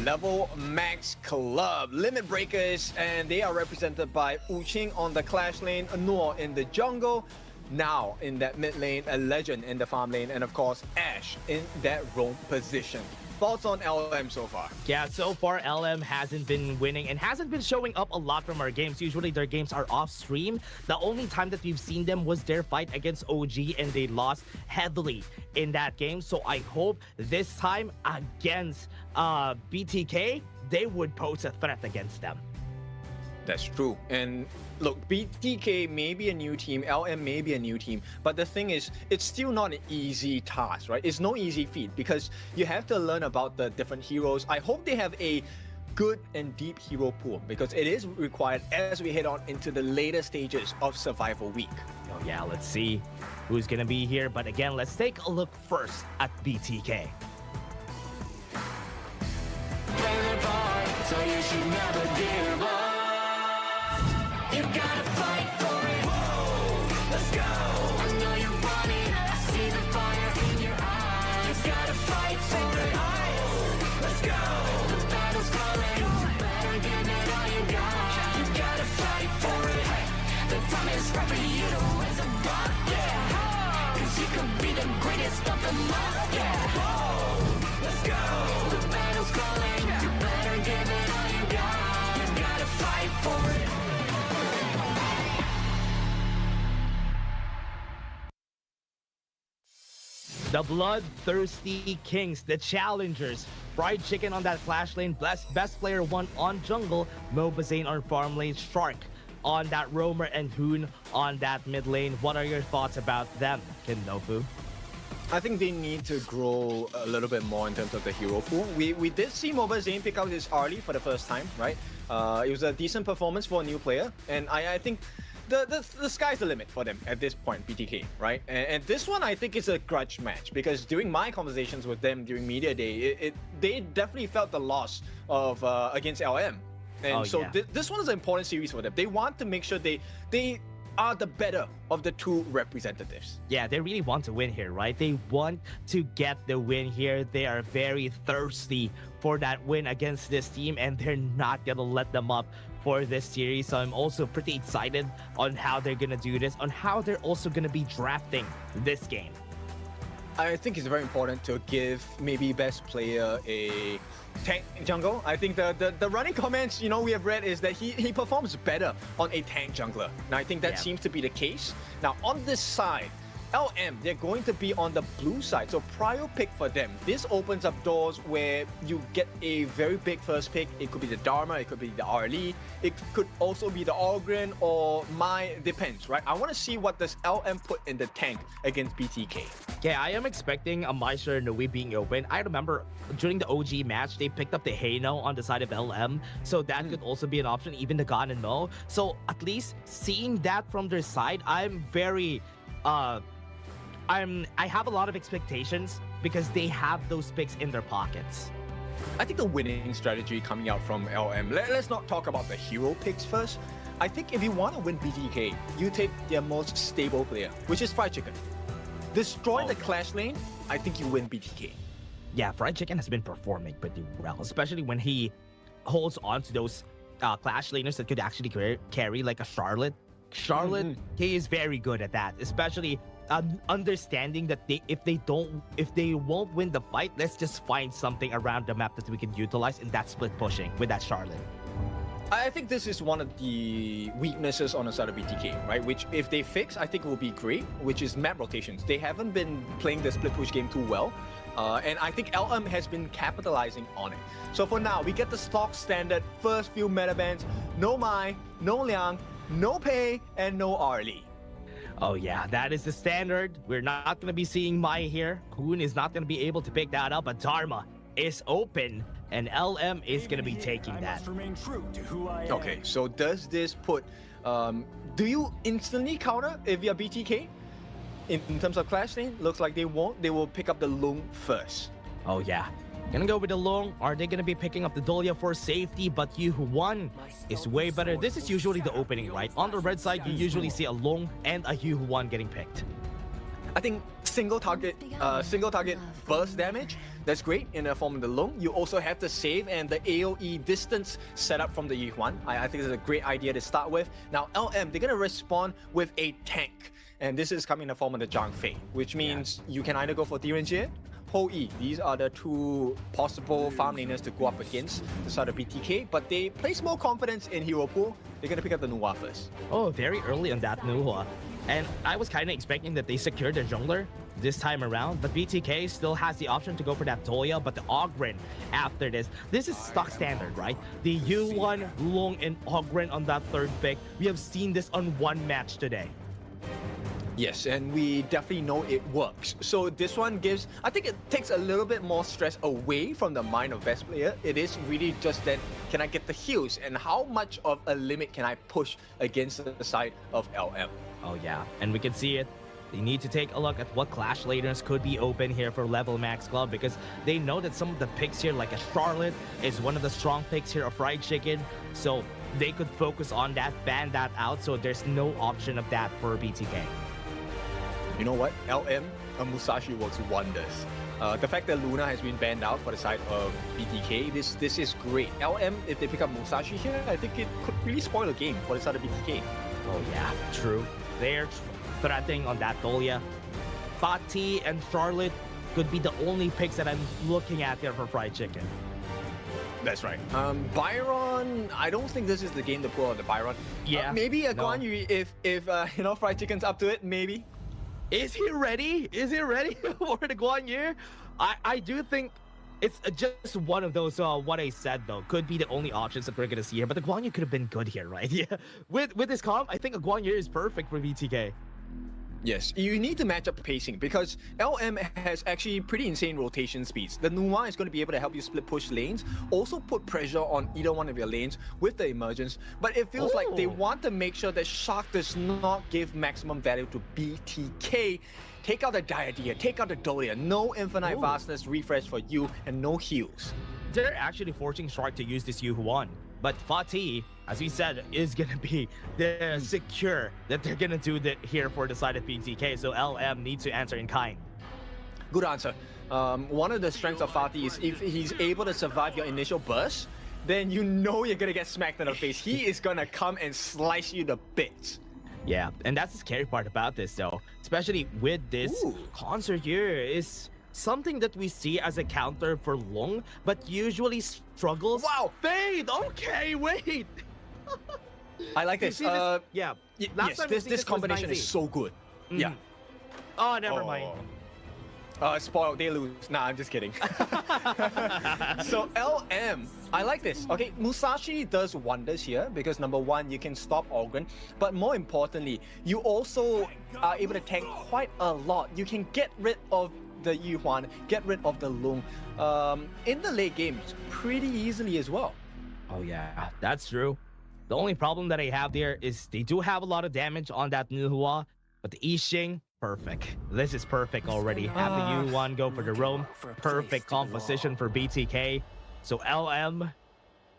Speaker 7: Level Max Club, Limit Breakers, and they are represented by Uching on the Clash lane, Noor in the jungle, now in that mid lane, a Legend in the farm lane, and of course Ash in that roam position. Thoughts on LM so far?
Speaker 2: Yeah, so far LM hasn't been winning and hasn't been showing up a lot from our games. Usually their games are off stream. The only time that we've seen them was their fight against OG, and they lost heavily in that game. So I hope this time against BTK, they would pose a threat against them.
Speaker 7: That's true. And look, BTK may be a new team, LM may be a new team, but the thing is, it's still not an easy task, right? It's no easy feat because you have to learn about the different heroes. I hope they have a good and deep hero pool because it is required as we head on into the later stages of Survival Week.
Speaker 2: Oh yeah, let's see who's gonna be here. But again, let's take a look first at BTK.
Speaker 3: Play the part, so you should never give up. You gotta fight for it. Whoa, let's go. I know you want it. I see the fire in your eyes. You gotta fight for it. Let's go. The battle's calling. You better give it all you got. You gotta fight for it. The time is right for you to raise a bar. Yeah. 'Cause you could be the greatest of them all. Yeah. Let's go. The battle's calling. You better give it all you got. You gotta fight for it.
Speaker 2: The bloodthirsty kings, the challengers. Fried chicken on that Clash lane, best player one on jungle, Mobazane on farm lane, Shark on that roamer, and Hoon on that mid lane. What are your thoughts about them, Kindofu?
Speaker 7: I think they need to grow a little bit more in terms of the hero pool. We did see Mobazane pick up his early for the first time, right? It was a decent performance for a new player, and I think the sky's the limit for them at this point, BTK, right? And this one I think is a grudge match because during my conversations with them during media day, they definitely felt the loss of against LM, and this one is an important series for them. They want to make sure they are the better of the two representatives.
Speaker 2: Yeah, they really want to win here, right? They want to get the win here. They are very thirsty for that win against this team, and they're not gonna let them up for this series. So I'm also pretty excited on how they're gonna do this, on how they're also gonna be drafting this game.
Speaker 7: I think it's very important to give maybe best player a tank jungle. I think the running comments, you know, we have read is that he performs better on a tank jungler. Now I think that seems to be the case. Now on this side, LM, they're going to be on the blue side, so prior pick for them. This opens up doors where you get a very big first pick. It could be the Dharma, it could be the Arlie, it could also be the Ogren or depends, right? I want to see what does LM put in the tank against BTK.
Speaker 2: Yeah, I am expecting a Meister Nui being a win. I remember during the OG match, they picked up the Heino on the side of LM, so that could also be an option, even the God and Mo. So at least seeing that from their side, I'm very I have a lot of expectations because they have those picks in their pockets.
Speaker 7: I think the winning strategy coming out from LM, let's not talk about the hero picks first. I think if you want to win BTK, you take their most stable player, which is Fried Chicken. Destroy the clash lane, I think you win BTK.
Speaker 2: Yeah, Fried Chicken has been performing pretty well, especially when he holds on to those clash laners that could actually carry like a Charlotte. Charlotte, he is very good at that, especially understanding that if they won't win the fight, let's just find something around the map that we can utilize, and that's split pushing with that Charlotte.
Speaker 7: I think this is one of the weaknesses on the side of BTK, right? Which if they fix, I think it will be great, which is map rotations. They haven't been playing the split push game too well. And I think LM has been capitalizing on it. So for now, we get the stock standard first few meta bans. No Mai, no Liang, no Pei, and no Arlie.
Speaker 2: Oh yeah, that is the standard. We're not going to be seeing Mai here. Hoon is not going to be able to pick that up, but Dharma is open, and LM is going to be taking that.
Speaker 7: Okay, so does this put... do you instantly counter if you're BTK? In terms of clash lane, looks like they won't. They will pick up the Lung first.
Speaker 2: Oh yeah. Gonna go with the Long. Are they gonna be picking up the Dolia for safety? But Yu Huan is way better. This is usually the opening, right? On the red side, you usually see a Long and a Yu Huan getting picked.
Speaker 7: I think single target burst damage, that's great in the form of the Lung. You also have the save and the AoE distance set up from the Yu Huan. I think it's a great idea to start with. Now LM, they're gonna respond with a tank. And this is coming in the form of the Zhang Fei, which means you can either go for Direnjie, Ho Yi. These are the two possible farm laners to go up against the side of BTK, but they place more confidence in Hero Pool. They're going to pick up the Nuwa first.
Speaker 2: Oh, very early on that Nuwa. And I was kind of expecting that they secured their jungler this time around, but BTK still has the option to go for that Dolia, but the Oghren after this. This is stock standard, right? The U1, Long, and Oghren on that third pick. We have seen this on one match today.
Speaker 7: Yes, and we definitely know it works. So this one gives, I think it takes a little bit more stress away from the mind of best player. It is really just then, can I get the heals and how much of a limit can I push against the side of LM?
Speaker 2: Oh yeah, and we can see it. They need to take a look at what clash laners could be open here for Level Max Club, because they know that some of the picks here, like a Charlotte, is one of the strong picks here of Fried Chicken. So they could focus on that, ban that out, so there's no option of that for BTK.
Speaker 7: You know what? LM, Musashi works wonders. The fact that Luna has been banned out for the side of BTK, this is great. LM, if they pick up Musashi here, I think it could really spoil the game for the side of BTK.
Speaker 2: Oh yeah, true. They're threatening on that Dolia. Fatih and Charlotte could be the only picks that I'm looking at here for Fried Chicken.
Speaker 7: That's right. Byron, I don't think this is the game to pull out the Byron.
Speaker 2: Yeah.
Speaker 7: Maybe a Guan Yu if you know, Fried Chicken's up to it, maybe.
Speaker 2: Is he ready? Is he ready for the Guan Yu? I do think it's just one of those, what I said though, could be the only options that we're gonna see here, but the Guan Yu could have been good here, right? Yeah. With this comp, I think a Guan Yu is perfect for BTK.
Speaker 7: Yes, you need to match up pacing because LM has actually pretty insane rotation speeds. The Nuwa is going to be able to help you split push lanes, also put pressure on either one of your lanes with the emergence, but it feels like they want to make sure that Shark does not give maximum value to BTK. Take out the Diadea, take out the Dolia, no infinite vastness refresh for you, and no heals.
Speaker 2: They're actually forcing Shark to use this Yu Huan, but Fatih, as we said, is gonna be the secure that they're gonna do that here for the side of BTK, so LM needs to answer in kind.
Speaker 7: Good answer. One of the strengths of Fatih is if he's able to survive your initial burst, then you know you're gonna get smacked in the face. He is gonna come and slice you to bits.
Speaker 2: Yeah, and that's the scary part about this though, especially with this concert here, is something that we see as a counter for Long, but usually struggles.
Speaker 7: Wow!
Speaker 2: Fade! Okay, wait!
Speaker 7: I like this.
Speaker 2: Yeah.
Speaker 7: Yes, this combination is so good. Yeah.
Speaker 2: Oh, never mind.
Speaker 7: Spoiled, they lose. Nah, I'm just kidding. So LM, I like this. Okay, Musashi does wonders here because number one, you can stop Oghren, but more importantly, you also are able to tank quite a lot. You can get rid of the Yu Huan, get rid of the Lung in the late games pretty easily as well.
Speaker 2: Oh yeah, that's true. The only problem that I have there is they do have a lot of damage on that Nuhua, but the Yixing, perfect. This is perfect already. Have the U1 go for the roam. Perfect composition for BTK. So LM,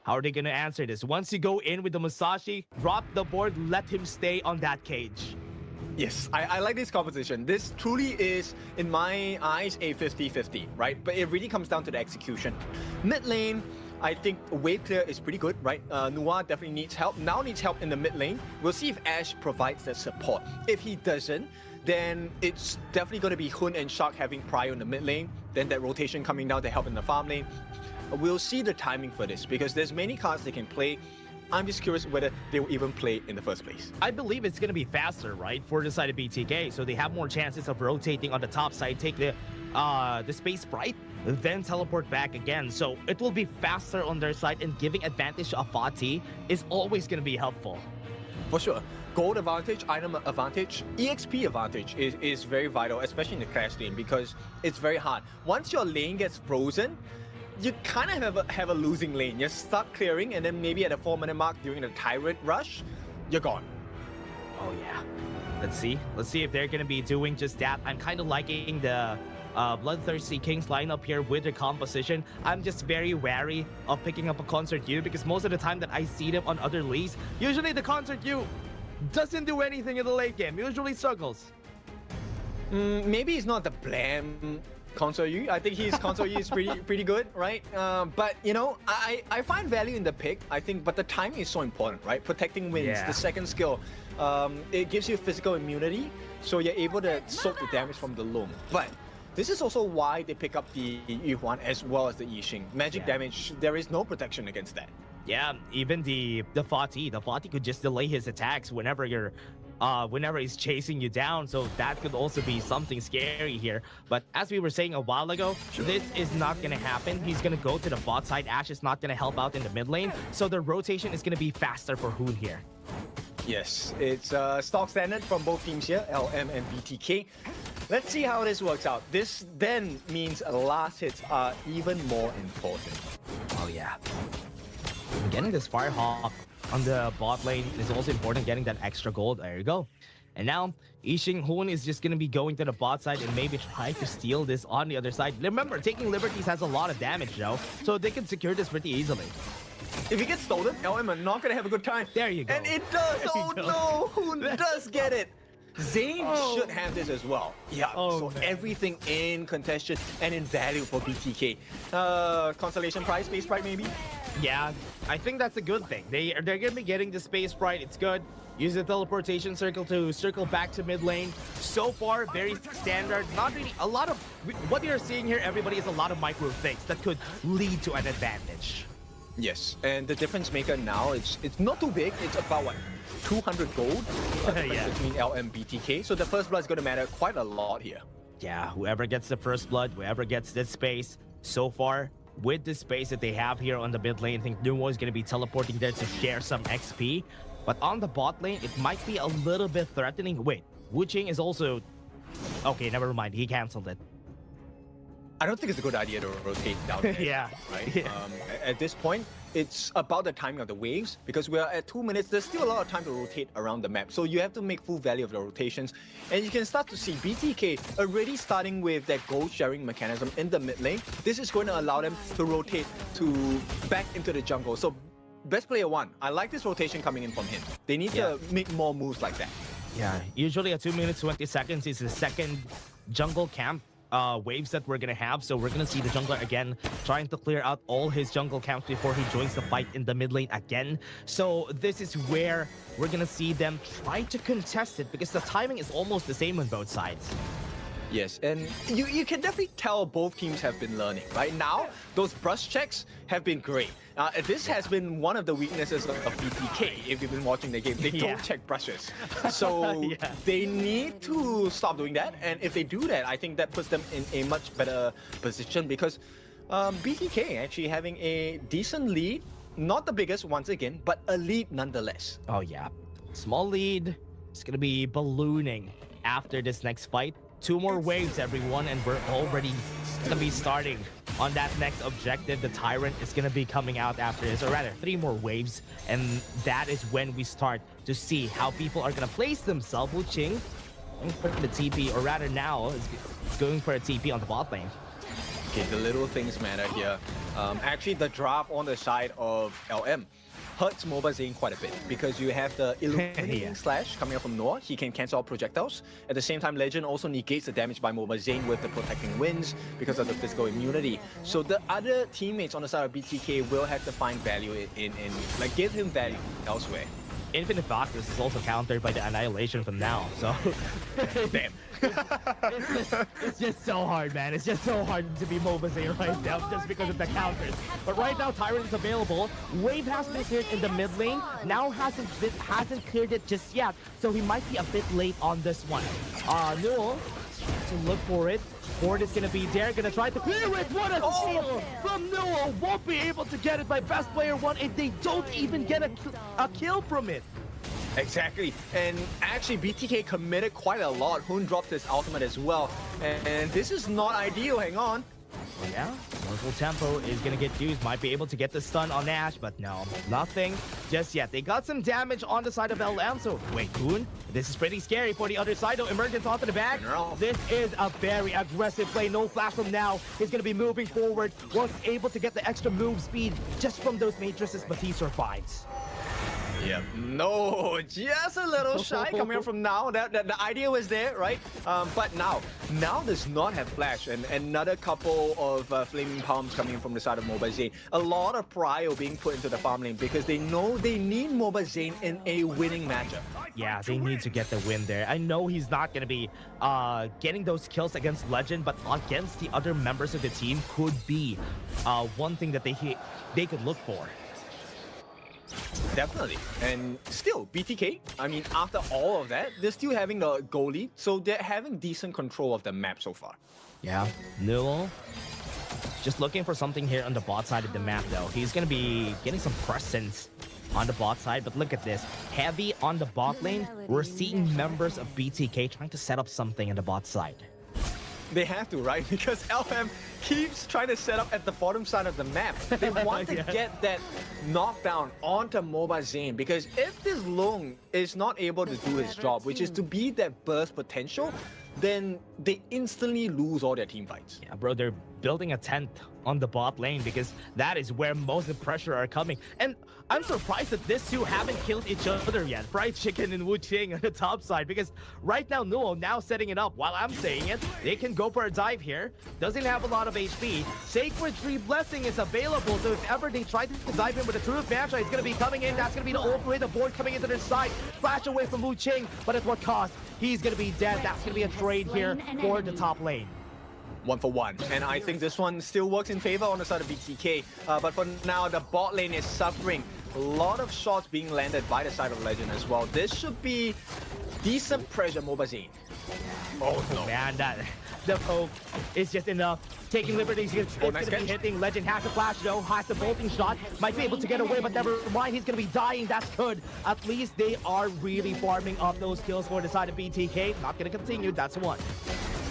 Speaker 2: How are they gonna answer this? Once you go in with the Musashi, drop the board, let him stay on that cage.
Speaker 7: Yes, I like this composition. This truly is, in my eyes, a 50-50, right? But it really comes down to the execution. Mid lane, I think wave clear is pretty good, right? Noir definitely needs help. Now needs help in the mid lane. We'll see if Ash provides that support. If he doesn't, then it's definitely going to be Hun and Shark having Prio in the mid lane. Then that rotation coming down to help in the farm lane. We'll see the timing for this because there's many cards they can play. I'm just curious whether they will even play in the first place.
Speaker 2: I believe it's going to be faster, right, for the side of BTK, so they have more chances of rotating on the top side, take the space sprite, then teleport back again. So it will be faster on their side, and giving advantage to Fatih is always going to be helpful.
Speaker 7: For sure. Gold advantage, item advantage, EXP advantage is very vital, especially in the clash lane, because it's very hard. Once your lane gets frozen, you kind of have a losing lane. You're stuck clearing, and then maybe at the 4-minute mark during the Tyrant rush, you're gone.
Speaker 2: Oh yeah. Let's see if they're gonna be doing just that. I'm kind of liking the Bloodthirsty Kings lineup here with their composition. I'm just very wary of picking up a Concert U because most of the time that I see them on other leagues, usually the Concert U doesn't do anything in the late game, usually struggles.
Speaker 7: Maybe he's not the blam Console U. I think his Console U is pretty good, right? But you know, I find value in the pick. I think, but the timing is so important, right? Protecting wins.
Speaker 2: Yeah.
Speaker 7: The second skill, it gives you physical immunity, so you're able to soak the damage from the loom. But this is also why they pick up the Yuan as well as the Yixing. Magic damage, there is no protection against that.
Speaker 2: Yeah, even the Fatih could just delay his attacks whenever you're whenever he's chasing you down, so that could also be something scary here. But as we were saying a while ago, this is not gonna happen. He's gonna go to the bot side. Ash is not gonna help out in the mid lane, so the rotation is gonna be faster for Hoon here.
Speaker 7: Yes, it's stock standard from both teams here, LM and BTK. Let's see how this works out. This then means last hits are even more important.
Speaker 2: Oh yeah. Getting this Firehawk on the bot lane is also important, getting that extra gold. There you go. And now, Yixing Hoon is just going to be going to the bot side and maybe try to steal this on the other side. Remember, taking liberties has a lot of damage though, so they can secure this pretty easily.
Speaker 7: If he gets stolen, LM are not going to have a good time.
Speaker 2: There you go.
Speaker 7: And it does! Oh no! Hoon does get it! Zane should have this as well. Yeah, so
Speaker 2: man.
Speaker 7: everything in contention and in value for BTK. Constellation prize, space prize maybe?
Speaker 2: Yeah, I think that's a good thing. They're gonna be getting the space sprite. It's good. Use the teleportation circle to circle back to mid lane. So far, very standard. Not really a lot of what you're seeing here. Everybody is a lot of micro things that could lead to an advantage.
Speaker 7: Yes, and the difference maker now it's not too big. It's about what 200 gold
Speaker 2: Yeah.
Speaker 7: between L and BTK. So the first blood is going to matter quite a lot here.
Speaker 2: Yeah, whoever gets the first blood, whoever gets this space, so far, with the space that they have here on the mid lane, I think Numo is going to be teleporting there to share some XP. But on the bot lane, it might be a little bit threatening. Wait, Wu Qing is also... Okay, never mind. He canceled it.
Speaker 7: I don't think it's a good idea to rotate down there.
Speaker 2: Yeah.
Speaker 7: Right?
Speaker 2: Yeah.
Speaker 7: At this point, it's about the timing of the waves because we are at 2 minutes. There's still a lot of time to rotate around the map. So you have to make full value of the rotations. And you can start to see BTK already starting with that gold sharing mechanism in the mid lane. This is going to allow them to rotate to back into the jungle. So best player one, I like this rotation coming in from him. They need to make more moves like that.
Speaker 2: Yeah, usually at 2 minutes 20 seconds is the second jungle camp waves that we're gonna have, so we're gonna see the jungler again trying to clear out all his jungle camps before he joins the fight in the mid lane again. So this is where we're gonna see them try to contest it because the timing is almost the same on both sides.
Speaker 7: Yes, and you can definitely tell both teams have been learning. Right now, those brush checks have been great. This has been one of the weaknesses of BTK. If you've been watching the game, they don't check brushes. So they need to stop doing that. And if they do that, I think that puts them in a much better position because BTK actually having a decent lead. Not the biggest once again, but a lead nonetheless.
Speaker 2: Oh yeah, small lead. It's gonna be ballooning after this next fight. 2 more waves, everyone, and we're already gonna be starting on that next objective. The Tyrant is gonna be coming out after this, or rather 3 more waves, and that is when we start to see how people are gonna place themselves. Wu Qing going for the TP, or rather now is going for a TP on the bot lane.
Speaker 7: Okay, the little things matter here. Actually, the draft on the side of LM hurts Mobile Zane quite a bit because you have the illuminating slash coming up from Noah. He can cancel out projectiles. At the same time, Legend also negates the damage by Mobile Zane with the protecting winds because of the physical immunity. So the other teammates on the side of BTK will have to find value in like give him value elsewhere.
Speaker 2: Infinite Fastness is also countered by the Annihilation from now, so...
Speaker 7: Damn.
Speaker 2: it's just so hard, man. It's just so hard to be Mobazane right now just because of the counters. But right now, Tyrant is available. Wave has been cleared in the mid lane. Now hasn't cleared it just yet, so he might be a bit late on this one. Newell, to look for it. Ford is gonna be there, gonna try to clear it. What a steal from Newell! Won't be able to get it by best player one if they don't even get a kill from it.
Speaker 7: Exactly, and actually BTK committed quite a lot. Hoon dropped his ultimate as well, and this is not ideal. Hang on.
Speaker 2: Yeah, Morsel Tempo is gonna get used. Might be able to get the stun on Ash, but no, nothing just yet. They got some damage on the side of LM, so wait, Hoon, this is pretty scary for the other side though. Emergence onto the back. This is a very aggressive play. No flash from now. He's gonna be moving forward. Was able to get the extra move speed just from those matrices, but he survives.
Speaker 7: Yep. No, just a little shy coming from now. The idea was there, right? But now does not have flash, and another couple of flaming palms coming in from the side of Mobile Zane. A lot of prio being put into the farm lane because they know they need Mobile Zane in a winning matchup.
Speaker 2: Yeah, they need to get the win there. I know he's not going to be getting those kills against Legend, but against the other members of the team could be one thing that they could look for.
Speaker 7: Definitely. And still, BTK, I mean, after all of that, they're still having the goal lead, so they're having decent control of the map so far.
Speaker 2: Yeah, Newell just looking for something here on the bot side of the map, though. He's going to be getting some presence on the bot side, but look at this. Heavy on the bot lane. We're seeing members of BTK trying to set up something on the bot side.
Speaker 7: They have to, right? Because LM keeps trying to set up at the bottom side of the map. They want to get that knockdown onto Mobile Zane, because if this Long is not able to do his job, which is to be that burst potential, then they instantly lose all their team fights.
Speaker 2: Yeah, bro, they're building a tent on the bot lane because that is where most of the pressure are coming. And I'm surprised that these two haven't killed each other yet. Fried Chicken and Wu Ching on the top side, because right now Newell now setting it up. While I'm saying it, they can go for a dive here. Doesn't have a lot of HP. Sacred Tree Blessing is available, so if ever they try to dive in with a Truth Mantra, it's going to be coming in. That's going to be the overhead, the board coming into their side. Flash away from Wu Ching, but at what cost? He's going to be dead. That's going to be a trade here for the top lane.
Speaker 7: 1 for 1, and I think this one still works in favor on the side of BTK, but for now the bot lane is suffering. A lot of shots being landed by the side of Legend as well. This should be decent pressure, Mobile Zane. Oh no,
Speaker 2: man, the poke is just enough. Taking liberties, it's going to be hitting. Legend has the flash though, has the bolting shot, might be able to get away, but never mind, he's going to be dying. That's good. At least they are really farming up those kills for the side of BTK. Not going to continue, that's one.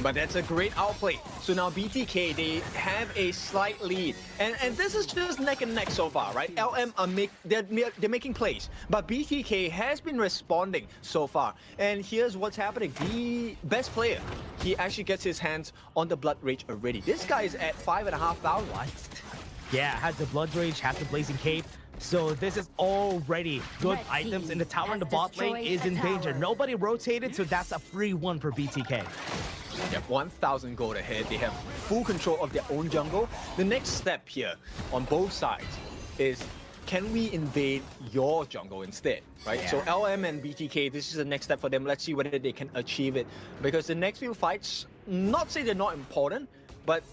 Speaker 7: But that's a great outplay. So now BTK, they have a slight lead. And this is just neck and neck so far, right? LM are they're making plays. But BTK has been responding so far. And here's what's happening. The best player, he actually gets his hands on the Blood Rage already. This guy is at 5,500.
Speaker 2: What? Yeah, has the Blood Rage, has the Blazing Cape. So this is already good items, and the tower in the bot lane is in danger. Nobody rotated, so that's a free one for BTK.
Speaker 7: Yep, 1,000 gold ahead. They have full control of their own jungle. The next step here on both sides is, can we invade your jungle instead, right? Yeah. So LM and BTK, this is the next step for them. Let's see whether they can achieve it. Because the next few fights, not say they're not important, but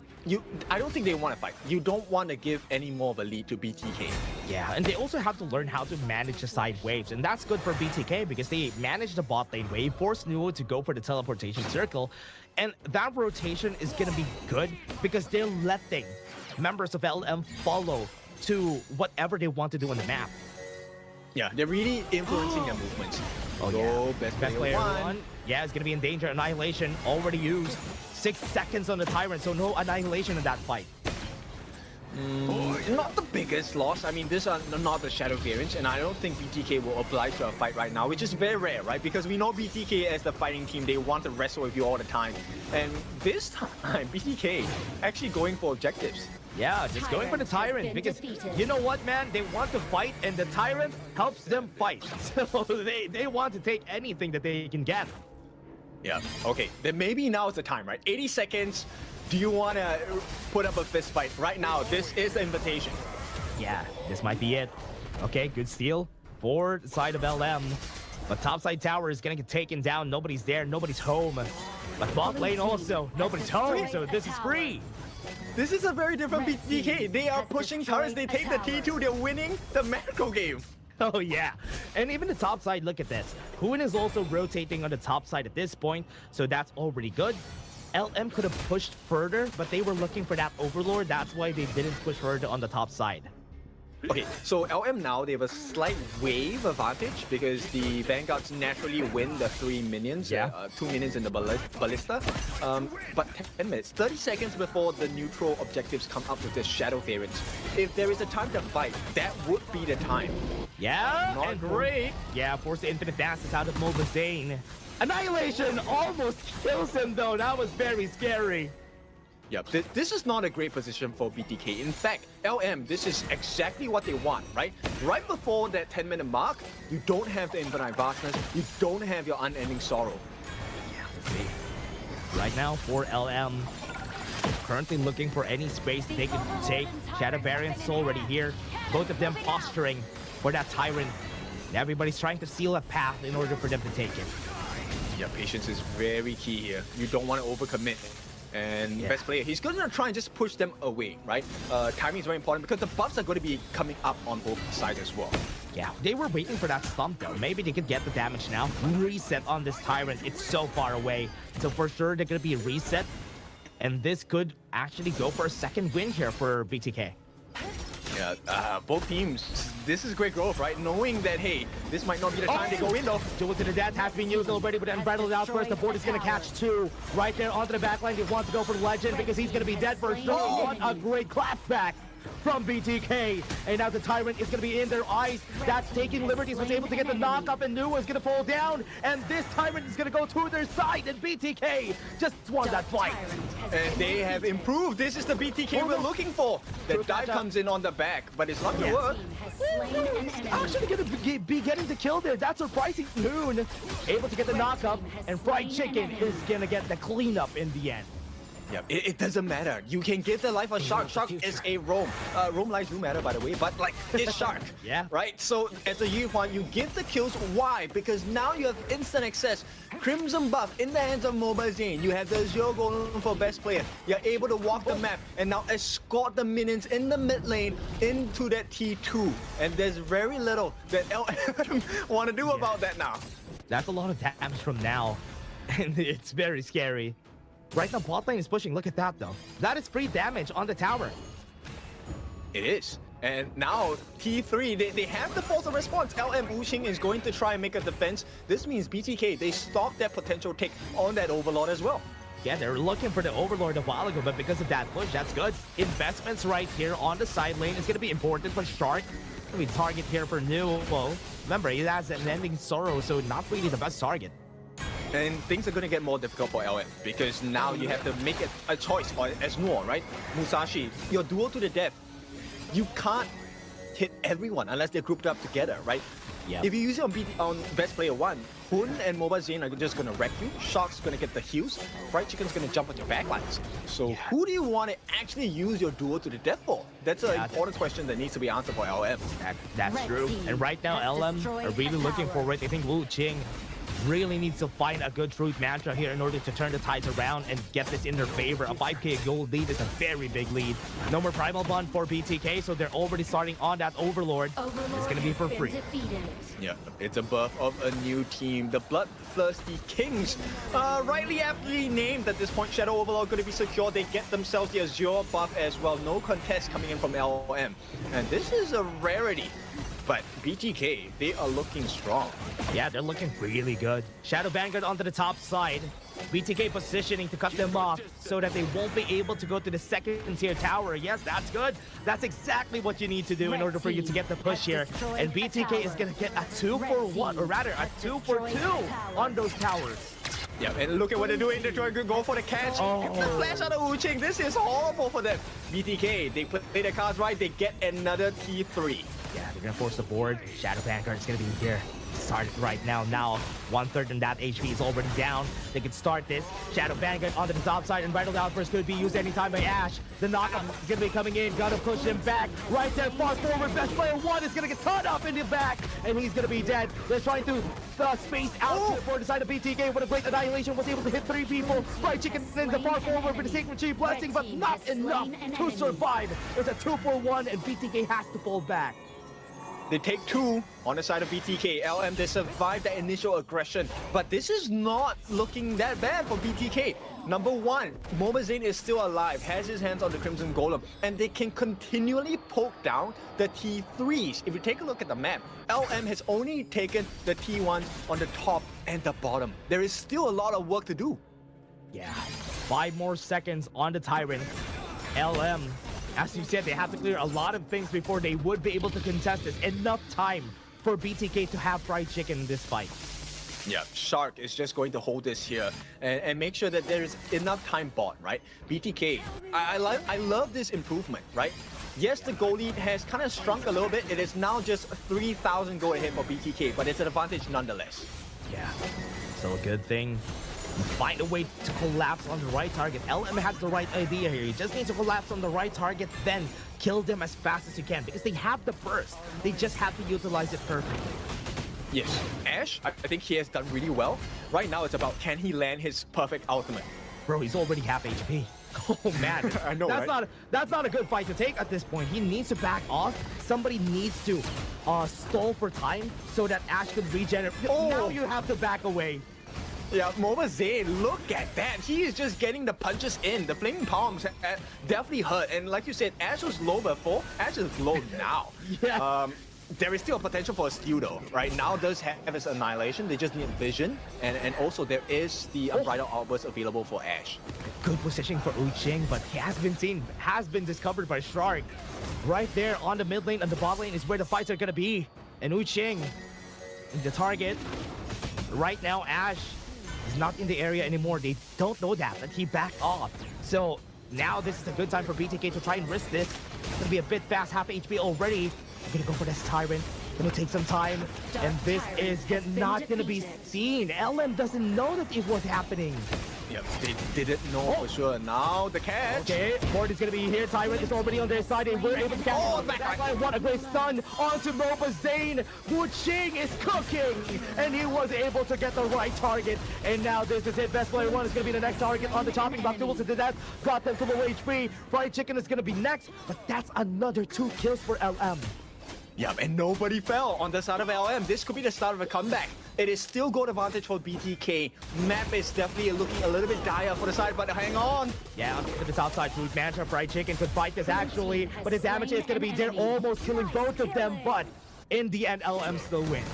Speaker 7: I don't think they want to fight. You don't want to give any more of a lead to BTK.
Speaker 2: Yeah, and they also have to learn how to manage the side waves, and that's good for BTK because they manage the bot lane wave, force Newell to go for the teleportation circle, and that rotation is going to be good because they're letting members of LM follow to whatever they want to do on the map.
Speaker 7: Yeah, they're really influencing their movements.
Speaker 2: Oh yeah, best player one. Yeah, it's going to be in danger. Annihilation already used. 6 seconds on the Tyrant, so no Annihilation in that fight.
Speaker 7: Not the biggest loss. I mean, these are not the Shadow variants, and I don't think BTK will oblige to a fight right now, which is very rare, right? Because we know BTK as the fighting team, they want to wrestle with you all the time. And this time, BTK actually going for objectives.
Speaker 2: Yeah, just going for the Tyrant because you know what, man? They want to fight and the Tyrant helps them fight. So they want to take anything that they can get.
Speaker 7: Yeah, okay. Then maybe now is the time, right? 80 seconds. Do you want to put up a fist fight? Right now, this is the invitation.
Speaker 2: Yeah, this might be it. Okay, good steal for the side of LM. But topside tower is going to get taken down. Nobody's there. Nobody's home. But bot lane also. Nobody's home, so this is free.
Speaker 7: This is a very different BTK. They are pushing turrets. They take the T2. They're winning the macro game.
Speaker 2: Oh, yeah. And even the top side, look at this. Hoon is also rotating on the top side at this point, so that's already good. LM could have pushed further, but they were looking for that Overlord. That's why they didn't push further on the top side.
Speaker 7: Okay, so LM now, they have a slight wave advantage because the Vanguards naturally win the 3 minions, 2 minions in the ballista. But 10 minutes, 30 seconds before the neutral objectives come up with the Shadow variants. If there is a time to fight, that would be the time.
Speaker 2: Yeah,
Speaker 7: Not great.
Speaker 2: Yeah, force the infinite dances out of Mobile Zane. Annihilation almost kills him though. That was very scary.
Speaker 7: Yep, this is not a great position for BTK. In fact, LM, this is exactly what they want, right? Right before that 10-minute mark, you don't have the infinite vastness, you don't have your unending sorrow.
Speaker 2: Yeah, let's see. Right now for LM, currently looking for any space they can take. Shadow variants already here. Both of them posturing for that Tyrant. Everybody's trying to seal a path in order for them to take it.
Speaker 7: Yeah, patience is very key here. You don't want to overcommit. And best player, he's going to try and just push them away, right? Timing is very important because the buffs are going to be coming up on both sides as well.
Speaker 2: Yeah, they were waiting for that stump though. Maybe they could get the damage now. Reset on this Tyrant. It's so far away. So for sure, they're going to be reset. And this could actually go for a second win here for BTK.
Speaker 7: Yeah, both teams, this is great growth, right? Knowing that, hey, this might not be the time they go in though.
Speaker 2: Duel to the death has been used already, but Unbridled Outburst, the board is going to catch 2. Right there onto the backline, they want to go for the Legend because he's going to be dead for sure. What a great clapback from BTK. And now the Tyrant is going to be in their eyes. That's taking liberties, was able to get the knock up, and Nuwa is going to fall down. And this Tyrant is going to go to their side, and BTK just won that fight.
Speaker 7: And they have improved. This is the BTK we're looking for. The dive comes in on the back, but it's not going to work.
Speaker 2: Actually going to be getting the kill there. That's surprising. Noon able to get the knock up, and Fried Chicken is going to get the cleanup in the end.
Speaker 7: Yeah, it doesn't matter. You can give the life of Shark. Shark is a roam. Roam lives do matter, by the way, but like, it's Shark.
Speaker 2: Yeah.
Speaker 7: Right? So as a Yuhuan, you give the kills. Why? Because now you have instant access. Crimson buff in the hands of Mobile Zane. You have the Zero Golem for best player. You're able to walk the map and now escort the minions in the mid lane into that T2. And there's very little that LM want to do about that now.
Speaker 2: That's a lot of damage from now. And it's very scary. Right now, bot lane is pushing. Look at that, though. That is free damage on the tower.
Speaker 7: It is. And now, T3, they have the force of response. LM Wuxing is going to try and make a defense. This means BTK, they stop that potential take on that Overlord as well.
Speaker 2: Yeah, they're looking for the Overlord a while ago, but because of that push, that's good. Investments right here on the side lane is going to be important for Shark. Going to be target here for Nuwo. Remember, he has an ending sorrow, so not really the best target.
Speaker 7: And things are going to get more difficult for LM because now you have to make a choice as Nuo, right? Musashi, your duel to the death. You can't hit everyone unless they're grouped up together, right?
Speaker 2: Yeah.
Speaker 7: If you use it on Best Player 1, Hoon and Mobile Zane are just going to wreck you. Shark's going to get the heals. Fried Chicken's going to jump on your backlines. So who do you want to actually use your duel to the death for? That's an important question that needs to be answered for LM.
Speaker 2: That's true. And right now, LM are really looking for it. I think Wu Qing really needs to find a good truth mantra here in order to turn the tides around and get this in their favor. A 5k gold lead is a very big lead. No more Primal Bond for BTK, so they're already starting on that Overlord. It's going to be for free.
Speaker 7: Yeah, it's a buff of a new team, the Bloodthirsty Kings. Rightly aptly named at this point. Shadow Overlord going to be secure. They get themselves the Azure buff as well. No contest coming in from LM. And this is a rarity. But BTK, they are looking strong.
Speaker 2: Yeah, they're looking really good. Shadow Vanguard onto the top side. BTK positioning to cut them off so that they won't be able to go to the second tier tower. Yes, that's good. That's exactly what you need to do in order for you to get the push here. And BTK is going to get a 2-for-1, or rather a 2-for-2 on those towers.
Speaker 7: Yeah, and look at what they're doing. They're trying to go for the catch. The flash out of Wuching. This is horrible for them. BTK, they play their cards right. They get another T3.
Speaker 2: Yeah, they're gonna force the board. Shadow Vanguard is gonna be here. Start it right now. Now, 1/3 and that HP is already down. They can start this. Shadow Vanguard onto the top side, and Vital Outburst could be used anytime by Ash. The knockup is gonna be coming in. Gotta push him back. Right there, far forward. Best player 1 is gonna get caught up in the back, and he's gonna be dead. They're trying to space out for the side of BTK. What a great annihilation. Was able to hit 3 people. Fried Chicken in the far forward with the Sacred Tree blessing, but not enough to survive. It's a 2-for-1, and BTK has to fall back.
Speaker 7: They take 2 on the side of BTK. LM, they survived that initial aggression. But this is not looking that bad for BTK. Number 1, Momazane is still alive, has his hands on the Crimson Golem, and they can continually poke down the T3s. If you take a look at the map, LM has only taken the T1s on the top and the bottom. There is still a lot of work to do.
Speaker 2: Yeah, 5 more seconds on the Tyrant. LM, as you said, they have to clear a lot of things before they would be able to contest this. Enough time for BTK to have Fried Chicken in this fight.
Speaker 7: Yeah, Shark is just going to hold this here and make sure that there is enough time bought, right? BTK, I love this improvement, right? Yes, the goal lead has kind of shrunk a little bit. It is now just 3,000 goal ahead for BTK, but it's an advantage nonetheless.
Speaker 2: Yeah, still a good thing. Find a way to collapse on the right target. LM has the right idea here. You just need to collapse on the right target, then kill them as fast as you can because they have the burst. They just have to utilize it perfectly.
Speaker 7: Yes, Ash, I think he has done really well. Right now, it's about can he land his perfect ultimate.
Speaker 2: Bro, he's already half HP. Oh man,
Speaker 7: I know,
Speaker 2: that's not a good fight to take at this point. He needs to back off. Somebody needs to stall for time so that Ash can regenerate. Now you have to back away.
Speaker 7: Yeah, Momazane, look at that. He is just getting the punches in. The Flaming Palms definitely hurt. And like you said, Ash was low before. Ash is low now.
Speaker 2: Yeah.
Speaker 7: There is still a potential for a steal though. Right now does have his annihilation. They just need vision. And also there is the Unbridled Outburst available for Ash.
Speaker 2: Good positioning for Wuching, but he has been discovered by Shark. Right there on the mid lane and the bot lane is where the fights are gonna be. And Wuching, the target. Right now, Ash is not in the area anymore. They don't know that he backed off. So now this is a good time for BTK to try and risk this. It's gonna be a bit fast, half HP already. They're gonna go for this Tyrant. Gonna take some time, and this is not gonna be seen. LM doesn't know that it was happening.
Speaker 7: Yep, they didn't know for sure. Now the catch.
Speaker 2: Okay, Board is gonna be here. Tyrant is already on their side, and we're able to catch backline. What a great stun onto Momazane. Wuching is cooking, and he was able to get the right target. And now this is it. Best player 1 is gonna be the next target on the chopping block. Tools did that, got them to low HP. Fried Chicken is gonna be next, but that's another 2 kills for LM.
Speaker 7: Yep, and nobody fell on the side of LM. This could be the start of a comeback. It is still goal advantage for BTK. Map is definitely looking a little bit dire for the side, but hang on.
Speaker 2: Yeah, to the top side, Root Manager, Fried Chicken could fight this actually, but the damage is going to be there, almost killing both of them, but in the end, LM still wins.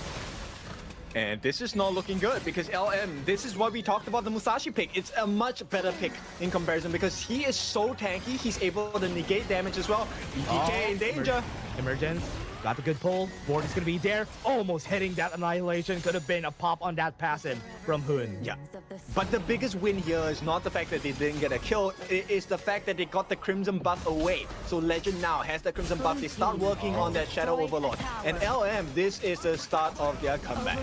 Speaker 7: And this is not looking good because LM, this is what we talked about the Musashi pick. It's a much better pick in comparison because he is so tanky, he's able to negate damage as well. BTK in danger.
Speaker 2: Emergence. Got the good pull. Board is going to be there. Almost hitting that annihilation. Could have been a pop on that passive from Hoon.
Speaker 7: Yeah. But the biggest win here is not the fact that they didn't get a kill. It is the fact that they got the Crimson buff away. So Legend now has the Crimson buff. They start working on that Shadow Overlord. And LM, this is the start of their comeback.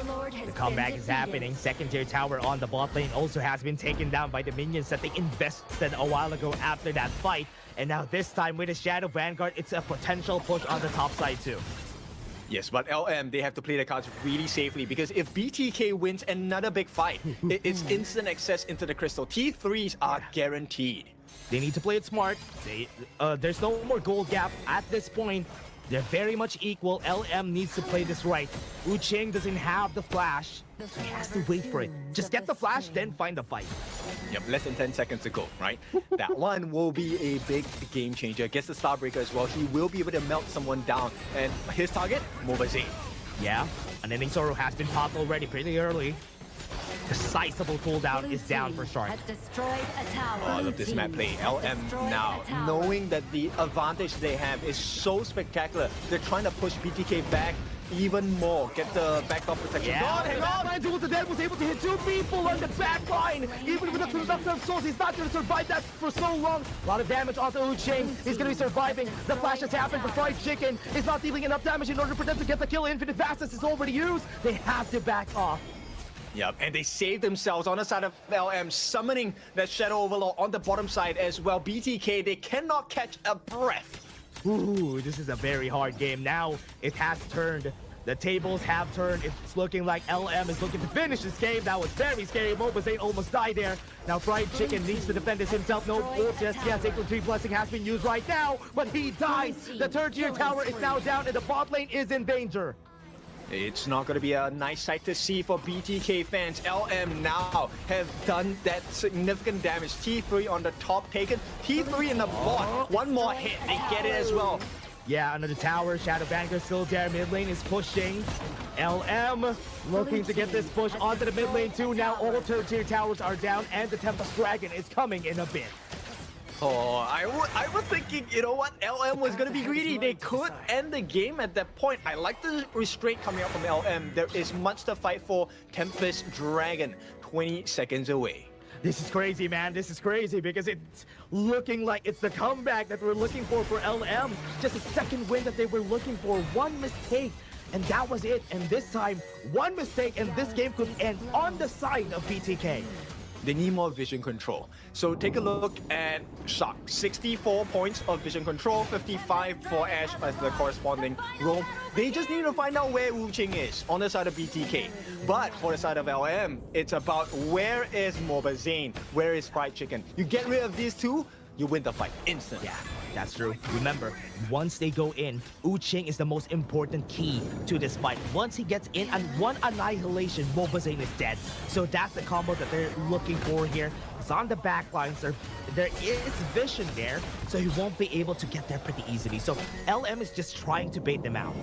Speaker 2: The comeback is happening. Second tier tower on the bot lane also has been taken down by the minions that they invested a while ago after that fight. And now this time with the Shadow Vanguard, it's a potential push on the top side too.
Speaker 7: Yes, but LM, they have to play their cards really safely because if BTK wins another big fight, it's instant access into the crystal. T3s are guaranteed.
Speaker 2: They need to play it smart. There's no more gold gap at this point. They're very much equal. LM needs to play this right. Wuching doesn't have the flash. So he has to wait for it. Just get the flash, then find the fight.
Speaker 7: Yep, less than 10 seconds to go, right? That one will be a big game changer. Gets the Starbreaker as well. He will be able to melt someone down. And his target, Momazane.
Speaker 2: Yeah, an Ending Sorrow has been popped already pretty early. sizable cooldown
Speaker 4: Blue
Speaker 2: is down
Speaker 4: team
Speaker 2: for Shark.
Speaker 4: Has destroyed a tower.
Speaker 7: I love this map play. LM now, knowing that the advantage they have is so spectacular, they're trying to push BTK back even more, get the backup protection.
Speaker 2: Yeah,
Speaker 7: hang on!
Speaker 2: Duel to Dead was able to hit 2 people on the back line. Even with the conductor of souls, he's not going to survive that for so long. A lot of damage onto Uching. He's going to be surviving. The flash has happened, but Fried Chicken is not dealing enough damage in order for them to get the kill. Infinite Fastness is already used. They have to back off.
Speaker 7: Yep, and they saved themselves on the side of LM, summoning that Shadow Overlord on the bottom side as well. BTK, they cannot catch a breath.
Speaker 2: Ooh, this is a very hard game. Now it has turned. The tables have turned. It's looking like LM is looking to finish this game. That was very scary. Mobazane almost died there. Now Fried Chicken needs to defend this himself. No ult just yet. Sacred Tree Blessing has been used right now, but he dies. The third tier tower is now down and the bot lane is in danger.
Speaker 7: It's not going to be a nice sight to see for BTK fans. LM now have done that significant damage. T3 on the top taken. T3 in the bot. One more hit. They get it as well.
Speaker 2: Yeah, under the tower, Shadow Vanguard still there. Mid lane is pushing. LM looking to get this push onto the mid lane too. Now all third tier towers are down and the Tempest Dragon is coming in a bit.
Speaker 7: Oh, I was thinking, you know what? LM was going to be greedy. They could end the game at that point. I like the restraint coming out from LM. There is much to fight for. Tempest Dragon, 20 seconds away.
Speaker 2: This is crazy, man. This is crazy because it's looking like it's the comeback that we're looking for LM. Just a second win that they were looking for. One mistake, and that was it. And this time, one mistake, and this game could end on the side of BTK.
Speaker 7: They need more vision control. So take a look at Shock. 64 points of vision control, 55 for Ash as the corresponding roam. They just need to find out where Wuching is on the side of BTK. But for the side of LM, it's about where is Mobazane, where is Fried Chicken. You get rid of these two, you win the fight instantly.
Speaker 2: Yeah, that's true. Remember, once they go in, Uching is the most important key to this fight. Once he gets in and one annihilation, Mobazane is dead. So that's the combo that they're looking for here. It's on the back lines. There is vision there, so he won't be able to get there pretty easily. So LM is just trying to bait them out.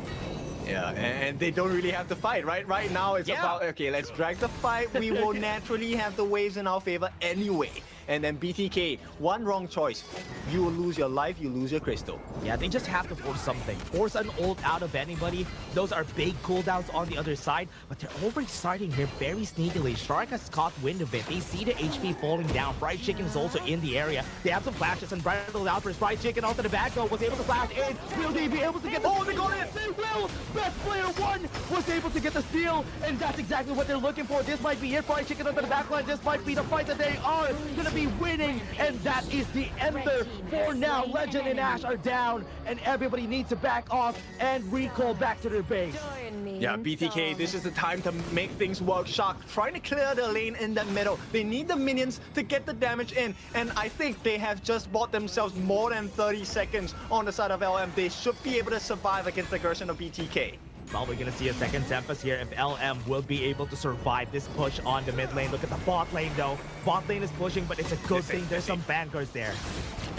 Speaker 7: Yeah, and they don't really have to fight, right? Right now it's about, okay, let's drag the fight. We will naturally have the waves in our favor anyway. And then BTK, one wrong choice. You will lose your life, you lose your crystal.
Speaker 2: Yeah, they just have to force something. Force an ult out of anybody. Those are big cooldowns on the other side, but they're already starting here very sneakily. Shark has caught wind of it. They see the HP falling down. Fried Chicken is also in the area. They have some flashes and bridled out for Fried Chicken onto the back though. Was able to flash in. Will they be able to get the
Speaker 7: Oh, they got it!
Speaker 2: They will! Best player one was able to get the steal, and that's exactly what they're looking for. This might be it. Fried Chicken onto the back line. This might be the fight that they are gonna be winning, and that is the ender for now. Legend and Ash are down, and everybody needs to back off and recall back to their base.
Speaker 7: Yeah, BTK, this is the time to make things work. Shark trying to clear the lane in the middle. They need the minions to get the damage in, and I think they have just bought themselves more than 30 seconds on the side of LM. They should be able to survive against the aggression of BTK.
Speaker 2: Probably gonna see a second Tempest here if LM will be able to survive this push on the mid lane. Look at the bot lane though. Bot lane is pushing, but it's a good thing there's some vanguards there.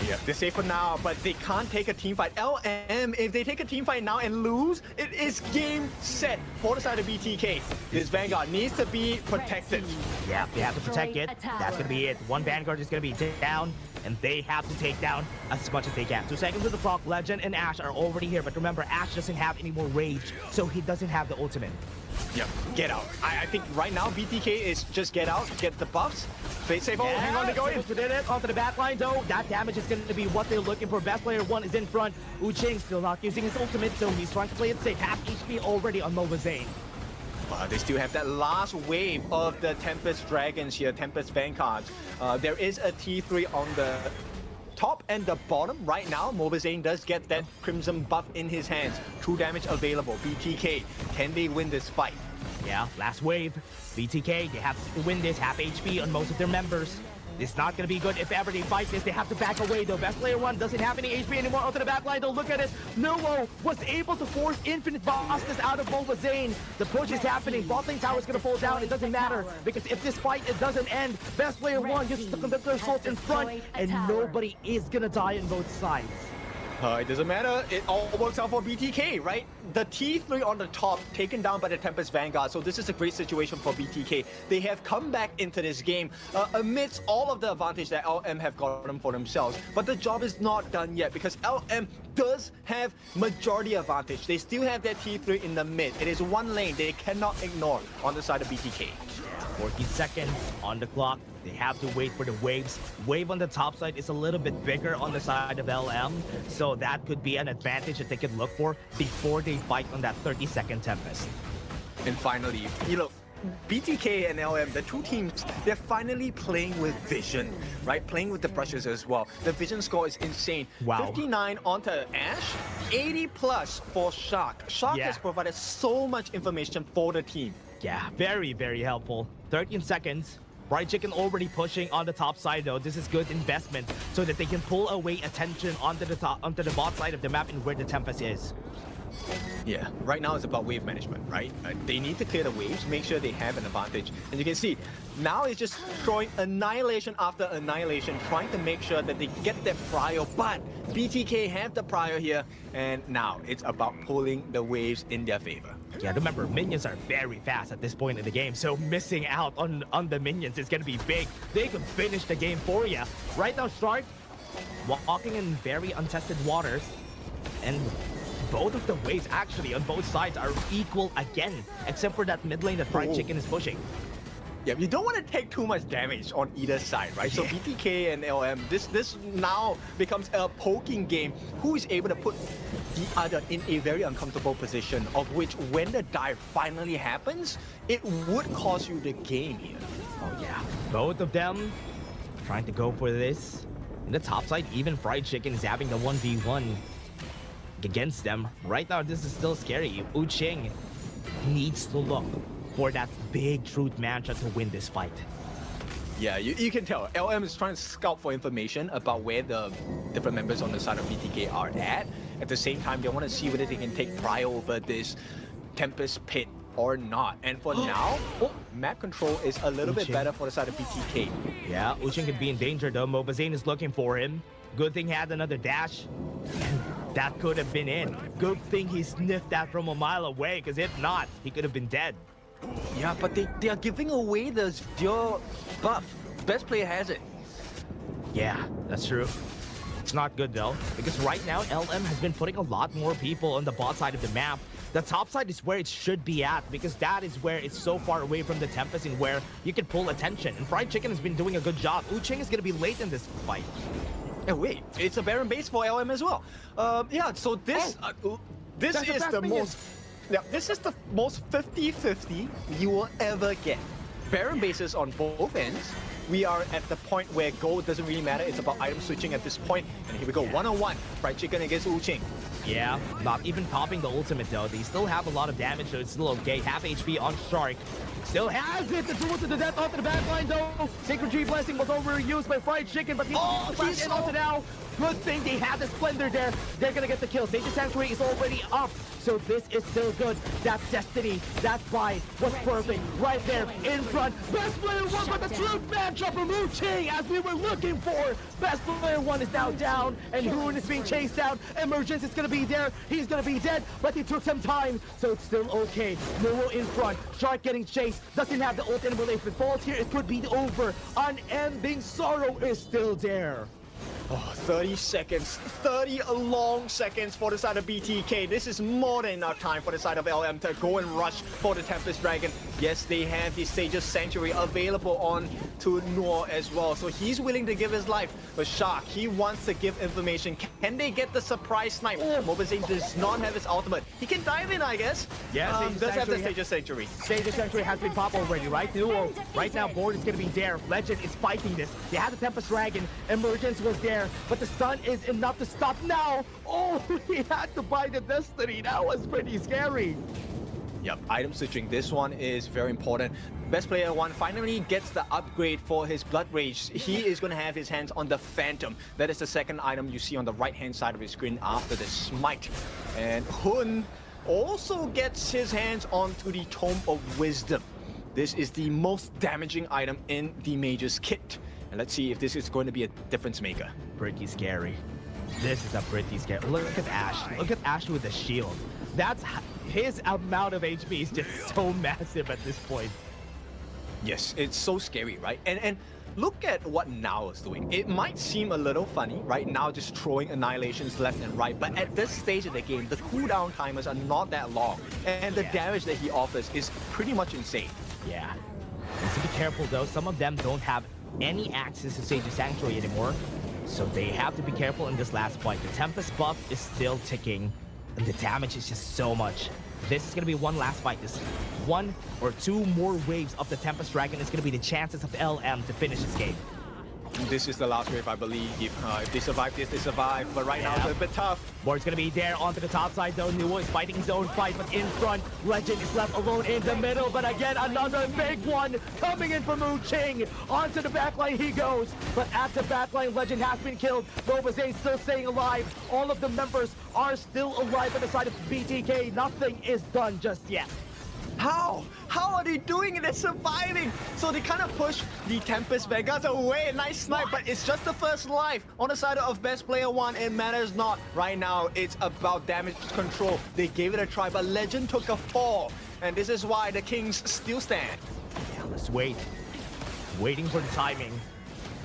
Speaker 7: Yeah, they're safe for now, but they can't take a team fight. LM, if they take a team fight now and lose, it is game set for the side of BTK. This Vanguard needs to be protected.
Speaker 2: Yeah, they have to protect it. That's gonna be it. One Vanguard is gonna be down, and they have to take down as much as they can. 2 seconds to the clock. Legend and Ash are already here, but remember, Ash doesn't have any more rage, so he doesn't have the ultimate.
Speaker 7: Yep, get out. I think right now BTK is just get out, get the buffs. Play safe. Oh, hang on, they go in.
Speaker 2: Did it onto the back line though. That damage is going to be what they're looking for. Best player one is in front. Uching still not using his ultimate, so he's trying to play it safe. Half HP already on Mobazane.
Speaker 7: They still have that last wave of the Tempest Dragons here, Tempest Vanguards. There is a T3 on the top and the bottom right now. Mobazane does get that Crimson buff in his hands. True damage available. BTK, can they win this fight?
Speaker 2: Yeah, last wave. BTK, they have to win this. Half HP on most of their members. It's not going to be good if ever they fight this. They have to back away though. Best player one doesn't have any HP anymore onto the back line though. Look at it. Nomo was able to force infinite fastness out of Mobazane. The push is happening. Bot lane tower is going to fall down. It doesn't matter because if this fight it doesn't end, best player one gets the conductor assault in front and nobody is going to die on both sides.
Speaker 7: It doesn't matter. It all works out for BTK, right? The T3 on the top taken down by the Tempest Vanguard. So this is a great situation for BTK. They have come back into this game amidst all of the advantage that LM have gotten for themselves. But the job is not done yet because LM does have majority advantage. They still have their T3 in the mid. It is one lane they cannot ignore on the side of BTK.
Speaker 2: 40 seconds on the clock. They have to wait for the waves. Wave on the top side is a little bit bigger on the side of LM, so that could be an advantage that they could look for before they fight on that 30-second Tempest.
Speaker 7: And finally, you know, BTK and LM, the two teams, they're finally playing with vision, right? Playing with the brushes as well. The vision score is insane.
Speaker 2: Wow.
Speaker 7: 59 onto Ash, 80 plus for Shark. Shark has provided so much information for the team.
Speaker 2: Yeah, very, very helpful. 13 seconds. Fried Chicken already pushing on the top side though. This is good investment so that they can pull away attention onto the bot side of the map and where the Tempest is.
Speaker 7: Yeah, right now it's about wave management, right? They need to clear the waves, make sure they have an advantage. And you can see, now it's just throwing annihilation after annihilation, trying to make sure that they get their prior, but BTK have the prior here, and now it's about pulling the waves in their favor.
Speaker 2: Yeah, remember, minions are very fast at this point in the game, so missing out on the minions is gonna be big. They can finish the game for you. Right now, Shark, walking in very untested waters, and both of the waves actually on both sides are equal again, except for that mid lane that Fried Chicken is pushing.
Speaker 7: Yeah, you don't want to take too much damage on either side, right? So BTK and LM, this now becomes a poking game. Who is able to put the other in a very uncomfortable position, of which when the dive finally happens, it would cost you the game here.
Speaker 2: Oh yeah, both of them trying to go for this. In the top side, even Fried Chicken is having the 1v1 against them. Right now, this is still scary. Uching needs to look for that big truth mantra to win this fight.
Speaker 7: Yeah, you can tell. LM is trying to scout for information about where the different members on the side of BTK are at. At the same time, they want to see whether they can take prior over this Tempest Pit or not. And for now, map control is a little bit better for the side of BTK.
Speaker 2: Yeah, Uching could be in danger though. Mobazane is looking for him. Good thing he had another dash. That could have been in. Good thing he sniffed that from a mile away, because if not, he could have been dead.
Speaker 7: Yeah, but they are giving away the Zero buff. Best player has it.
Speaker 2: Yeah, that's true. It's not good though, because right now LM has been putting a lot more people on the bot side of the map. The top side is where it should be at, because that is where it's so far away from the Tempest and where you can pull attention. And Fried Chicken has been doing a good job. Uching is going to be late in this fight.
Speaker 7: And wait, it's a Baron base for LM as well. Yeah, so this this is the most. Yeah, this is the most 50-50 you will ever get. Baron bases on both ends. We are at the point where gold doesn't really matter. It's about item switching at this point. And here we go, one-on-one. Fried Chicken against Uching.
Speaker 2: Yeah, not even popping the ultimate though. They still have a lot of damage, so it's still okay. Half HP on Shark. Still has it. The duel to the death onto the back line though. Sacred Tree Blessing was overused by Fried Chicken, but he's in onto now. Good thing they had the Splendor there. They're gonna get the kill. Sage's Sanctuary is already up, so this is still good. That Destiny, that buy was perfect. Right there in front. Best player one, but the truth matchup from Uching as we were looking for. Best player one is now down, and Hoon is being chased down. Emergence is gonna be there. He's gonna be dead, but he took some time, so it's still okay. Noah in front. Shark getting chased. Doesn't have the ult anymore. If it falls here, it could be over. Unending sorrow is still there.
Speaker 7: Oh, 30 seconds. 30 long seconds for the side of BTK. This is more than enough time for the side of LM to go and rush for the Tempest Dragon. Yes, they have the Sage's Sanctuary available on to Noor as well. So he's willing to give his life. But Shark, he wants to give information. Can they get the surprise snipe? Mobazane does not have his ultimate. He can dive in, I guess.
Speaker 2: Yeah,
Speaker 7: does have the Sage's Sanctuary.
Speaker 2: Sage's Sanctuary has been popped already, right? Noor, right now, Board is going to be there. Legend is fighting this. They had the Tempest Dragon. Emergence was there, but the stun is enough to stop now. Oh, he had to buy the Destiny. That was pretty scary.
Speaker 7: Yep, item switching. This one is very important. Best player one finally gets the upgrade for his Blood Rage. He is going to have his hands on the Phantom. That is the second item you see on the right-hand side of his screen after the Smite. And Hun also gets his hands onto the Tome of Wisdom. This is the most damaging item in the Mage's kit. And let's see if this is going to be a difference maker.
Speaker 2: Pretty scary. This is a pretty scary. Look at Ash. Look at Ash with the shield. That's his amount of HP is just so massive at this point.
Speaker 7: Yes, it's so scary, right? And look at what Now is doing. It might seem a little funny, right? Now just throwing annihilations left and right, but at this stage of the game, the cooldown timers are not that long, and the damage that he offers is pretty much insane.
Speaker 2: Yeah. And to be careful though, some of them don't have any access to Sage's Sanctuary anymore, so they have to be careful in this last fight. The Tempest buff is still ticking, and the damage is just so much. This is going to be one last fight. This 1 or 2 more waves of the Tempest Dragon is going to be the chances of LM to finish this game.
Speaker 7: This is the last wave, I believe. If they survive this, they survive. But right now, it's a bit tough.
Speaker 2: Ward's gonna be there onto the top side though. Nuo is fighting his own fight, but in front, Legend is left alone in the middle. But again, another big one coming in from Wu Ching. Onto the backline he goes. But at the backline, Legend has been killed. Nova Zane still staying alive. All of the members are still alive on the side of BTK. Nothing is done just yet.
Speaker 7: How? How are they doing it? They're surviving. So they kind of push the Tempest Vanguards away. Nice snipe, but it's just the first life. On the side of Best Player 1, it matters not. Right now, it's about damage control. They gave it a try, but Legend took a fall. And this is why the Kings still stand.
Speaker 2: Yeah, let's wait. Waiting for the timing.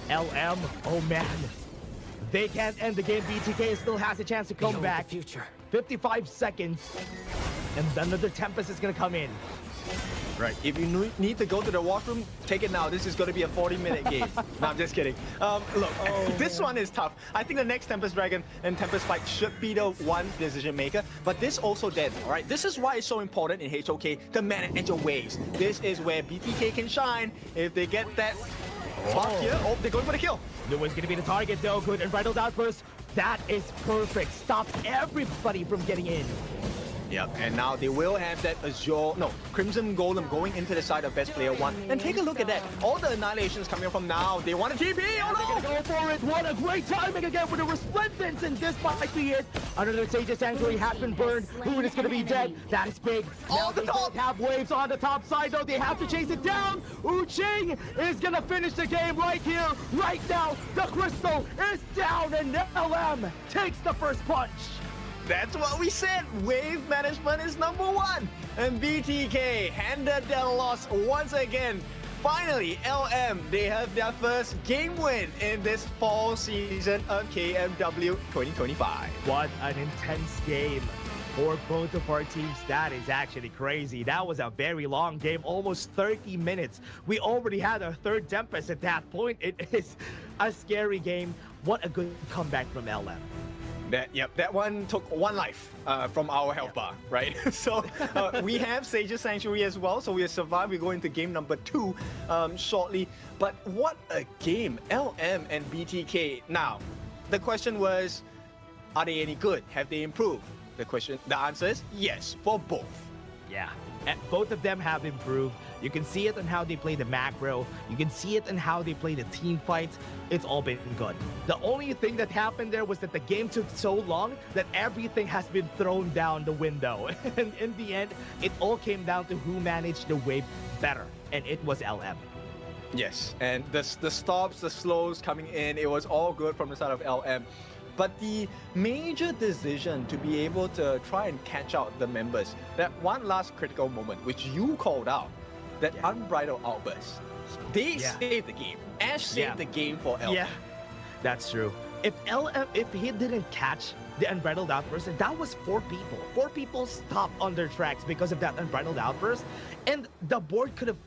Speaker 2: LM, oh man. They can't end the game. BTK still has a chance to come back. 55 seconds. And another Tempest is gonna come in.
Speaker 7: Right. If you need to go to the washroom, take it now. This is going to be a 40-minute game. No, I'm just kidding. Look, this one is tough. I think the next Tempest Dragon and Tempest fight should be the one decision maker. But this also dead, all right? This is why it's so important in HOK to manage your waves. This is where BTK can shine. If they get that spot here, they're going for the kill.
Speaker 2: Nuo's gonna be the target though. Good Unbridled Outburst. That is perfect. Stop everybody from getting in.
Speaker 7: Yep, and now they will have that Crimson Golem going into the side of Best Player 1. And take a look at that. All the annihilations coming from Now. They want a TP. Oh no!
Speaker 2: They're gonna go for it. What a great timing again with the Resplendence, and this might be it. Another Sage's Sanctuary has been burned. Hoon is gonna be dead. That is big. Now they don't have waves on the top side though. They have to chase it down. Wu Ching is gonna finish the game right here, right now. The crystal is down, and LM takes the first punch.
Speaker 7: That's what we said. Wave management is #1. And BTK handed their loss once again. Finally, LM, they have their first game win in this fall season of KMW 2025.
Speaker 2: What an intense game for both of our teams. That is actually crazy. That was a very long game, almost 30 minutes. We already had our third Tempest at that point. It is a scary game. What a good comeback from LM.
Speaker 7: That one took 1 life from our health bar, right? So we have Sage's Sanctuary as well, so we have survived. We go into game number 2 shortly. But what a game, LM and BTK. Now, the question was, are they any good? Have they improved? The answer is yes, for both.
Speaker 2: Yeah, both of them have improved. You can see it in how they play the macro. You can see it in how they play the team fights. It's all been good. The only thing that happened there was that the game took so long that everything has been thrown down the window. And in the end, it all came down to who managed the wave better. And it was LM.
Speaker 7: Yes, and the stops, the slows coming in, it was all good from the side of LM. But the major decision to be able to try and catch out the members, that one last critical moment, which you called out, that Unbridled Outburst, they saved the game. Ash saved the game for LM.
Speaker 2: Yeah, that's true. If he didn't catch the Unbridled Outburst, and that was 4 people. 4 people stopped on their tracks because of that Unbridled Outburst, and the board could have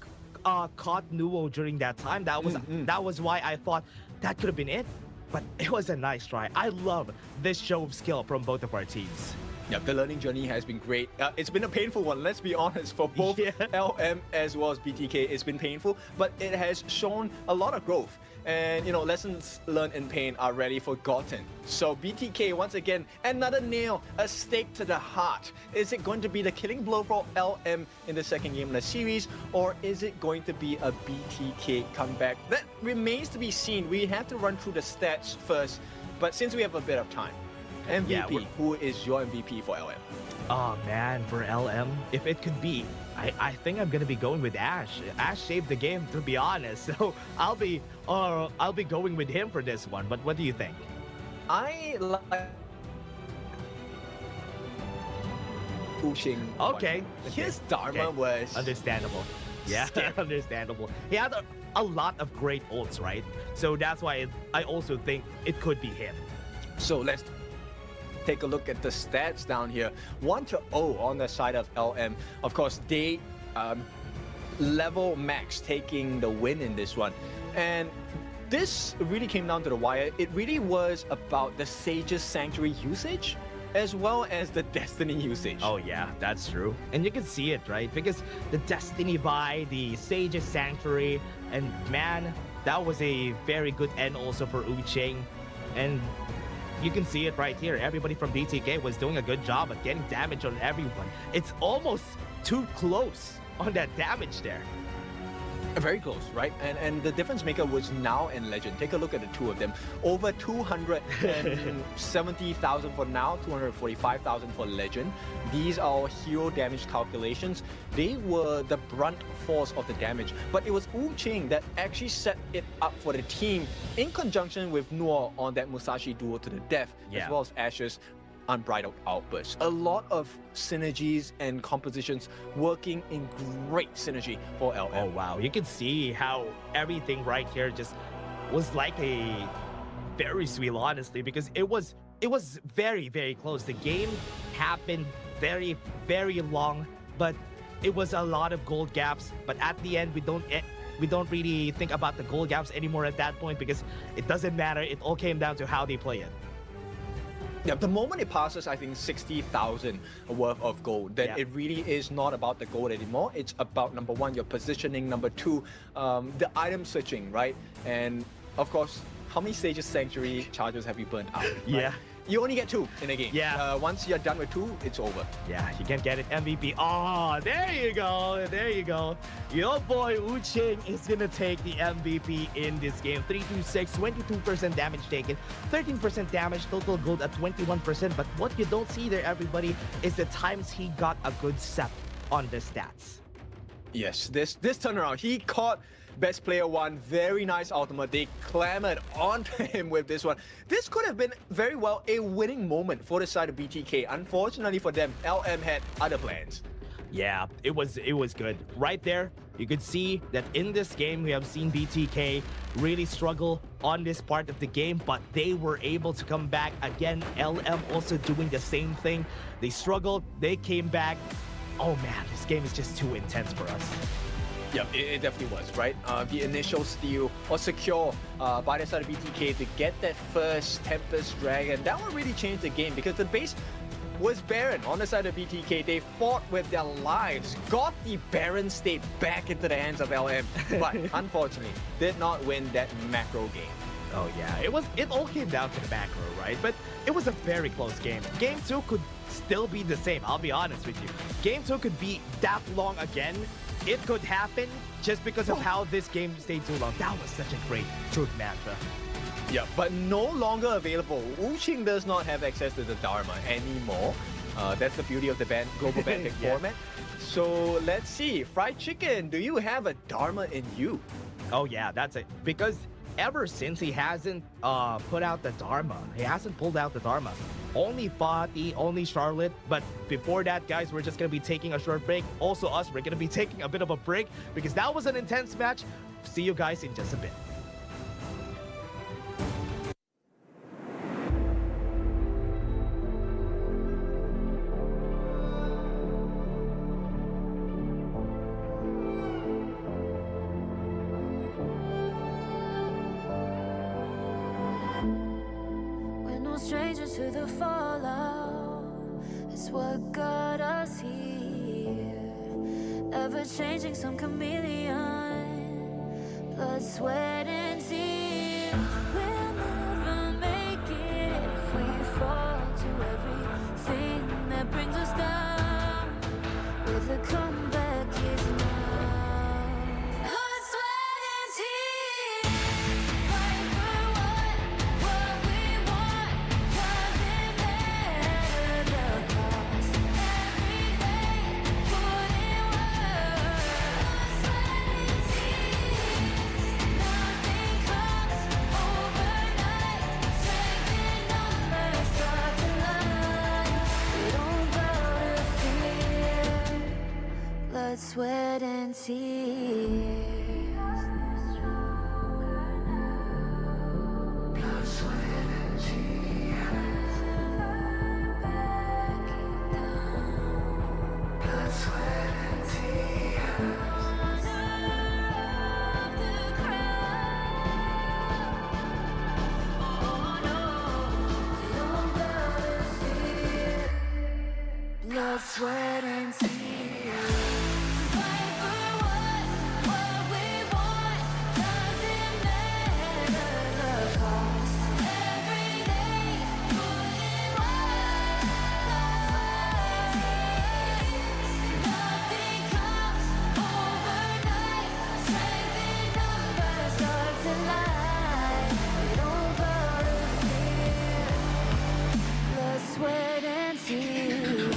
Speaker 2: caught Nuo during that time. That was why I thought that could have been it. But it was a nice try. I love this show of skill from both of our teams.
Speaker 7: Yeah, the learning journey has been great. It's been a painful one, let's be honest, for both LM as well as BTK. It's been painful, but it has shown a lot of growth. And, lessons learned in pain are rarely forgotten. So BTK, once again, another nail, a stake to the heart. Is it going to be the killing blow for LM in the second game in the series, or is it going to be a BTK comeback? That remains to be seen. We have to run through the stats first, but since we have a bit of time, MVP, who is your MVP for LM?
Speaker 2: Oh man, for LM, if it could be, I think I'm gonna be going with Ash. Ash saved the game, to be honest. So I'll be going with him for this one. But what do you think?
Speaker 7: I like Ushing.
Speaker 2: Okay.
Speaker 7: His Dharma
Speaker 2: Okay.
Speaker 7: was
Speaker 2: Understandable. Yeah, understandable. He had a lot of great ults, right? So that's why I also think it could be him.
Speaker 7: So let's take a look at the stats down here. 1-0 on the side of LM. Of course, they level max taking the win in this one. And this really came down to the wire. It really was about the Sage's Sanctuary usage as well as the Destiny usage.
Speaker 2: Oh yeah, that's true. And you can see it, right? Because the Destiny buy, the Sage's Sanctuary, and man, that was a very good end also for Uching. And you can see it right here. Everybody from BTK was doing a good job at getting damage on everyone. It's almost too close on that damage there.
Speaker 7: Very close, right? And the difference maker was Now and Legend. Take a look at the two of them. Over 270,000 for Now, 245,000 for Legend. These are hero damage calculations. They were the brunt force of the damage. But it was Wu Qing that actually set it up for the team in conjunction with Noor on that Musashi duel to the death, as well as Ash's unbridled outburst. A lot of synergies and compositions working in great synergy for LM.
Speaker 2: Oh wow, you can see how everything right here just was like a very sweet, honestly, because it was very, very close. The game happened very, very long, but it was a lot of gold gaps. But at the end, we don't really think about the gold gaps anymore at that point because it doesn't matter. It all came down to how they play it.
Speaker 7: Yeah, the moment it passes, I think, 60,000 worth of gold, then it really is not about the gold anymore. It's about, number one, your positioning, number two, the item switching, right? And of course, how many Sage's Sanctuary charges have you burnt out? Right?
Speaker 2: Yeah.
Speaker 7: You only get 2 in a game.
Speaker 2: Yeah.
Speaker 7: Once you're done with 2, it's over.
Speaker 2: Yeah, you can get it MVP. Oh, there you go. There you go. Your boy Wu Qing is going to take the MVP in this game. 326, 22% damage taken, 13% damage, total gold at 21%. But what you don't see there, everybody, is the times he got a good set on the stats.
Speaker 7: Yes, this turnaround, he caught Best Player 1, very nice ultimate. They clamored onto him with this one. This could have been very well a winning moment for the side of BTK. Unfortunately for them, LM had other plans.
Speaker 2: Yeah, it was good. Right there, you could see that in this game, we have seen BTK really struggle on this part of the game, but they were able to come back. Again, LM also doing the same thing. They struggled, they came back. Oh man, this game is just too intense for us.
Speaker 7: Yeah, it definitely was, right? The initial steal or secure by the side of BTK to get that first Tempest Dragon, that would really change the game because the base was barren on the side of BTK. They fought with their lives, got the barren state back into the hands of LM, but unfortunately did not win that macro game.
Speaker 2: Oh yeah, it all came down to the macro, right? But it was a very close game. Game 2 could still be the same, I'll be honest with you. Game 2 could be that long again. It could happen just because of how this game stayed too long. That was such a great truth mantra.
Speaker 7: Yeah, but no longer available. Wu Qing does not have access to the Dharma anymore. That's the beauty of the global ban pick format. So let's see. Fried Chicken, do you have a Dharma in you?
Speaker 2: Oh yeah, that's it. Because ever since he hasn't put out the Dharma, he hasn't pulled out the Dharma. Only Fatih, only Charlotte, but before that, guys, we're just gonna be taking a short break. Also us, we're gonna be taking a bit of a break because that was an intense match. See you guys in just a bit.
Speaker 5: Strangers to the fallout, it's what got us here. Ever changing, some chameleon, blood, sweat, and tears. We'll never make it if we fall to everything that brings us down. With a comeback is now. Blood, sweat, and tears. Fight for what we want. Doesn't matter the cost. Every day, put in work. Blood, sweat, and tears. Nothing sweat and tears. Blood, sweat, and tears. Blood, sweat, and tears. Blood, sweat, and tears. Fight for what we want. Doesn't matter the cost. Every day, putting work. Nothing comes overnight. Strength in numbers, dark to light. We don't gotta fear. Blood, sweat, and tears.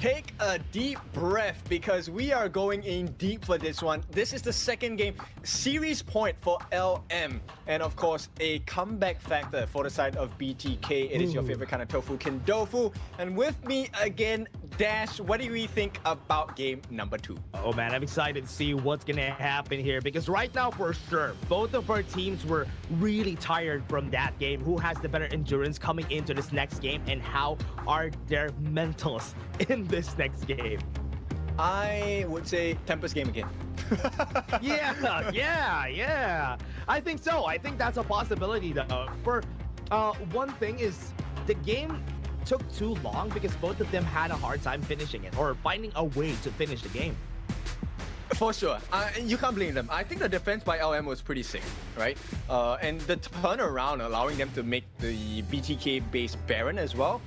Speaker 7: Take a deep breath because we are going in deep for this one. This is the second game, series point for LM, and of course a comeback factor for the side of BTK. It is your favorite kind of tofu, Kindofu, and with me again, Dash. What do we think about game number 2?
Speaker 2: Oh man, I'm excited to see what's gonna happen here because right now for sure, both of our teams were really tired from that game. Who has the better endurance coming into this next game and how are their mentals in this next game?
Speaker 7: I would say Tempest game again.
Speaker 2: yeah. I think so. I think that's a possibility though. For one thing is the game took too long because both of them had a hard time finishing it or finding a way to finish the game.
Speaker 7: For sure. You can't blame them. I think the defense by LM was pretty sick, right? And the turnaround allowing them to make the BTK-based Baron as well.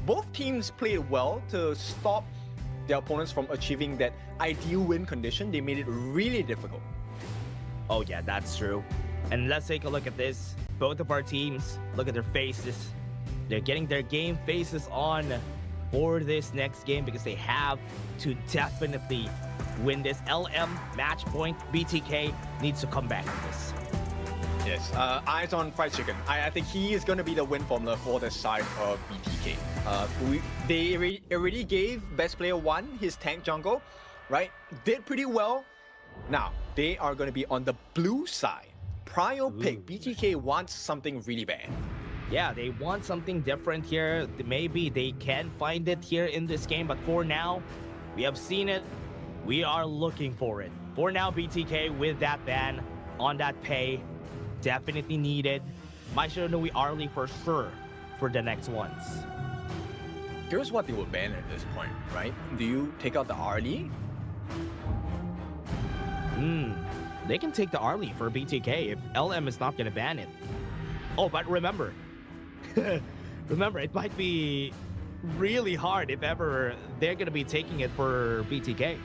Speaker 7: Both teams played well to stop their opponents from achieving that ideal win condition. They made it really difficult.
Speaker 2: Oh yeah, that's true. And let's take a look at this. Both of our teams, look at their faces. They're getting their game faces on for this next game because they have to definitely win this. LM match point. BTK needs to come back in this.
Speaker 7: Yes, eyes on fried chicken. I think he is going to be the win formula for the side of BTK. They already gave best player 1 his tank jungle, right? Did pretty well. Now, they are going to be on the blue side. Prio pick. BTK wants something really bad.
Speaker 2: Yeah, they want something different here. Maybe they can find it here in this game, but for now, we have seen it. We are looking for it. For now, BTK with that ban on that pay, definitely needed. Might should know we Arlie for sure for the next ones.
Speaker 7: Here's what they would ban at this point, right? Do you take out the Arlie?
Speaker 2: They can take the Arlie for BTK if LM is not gonna ban it. Oh, but remember, it might be really hard if ever they're gonna be taking it for BTK.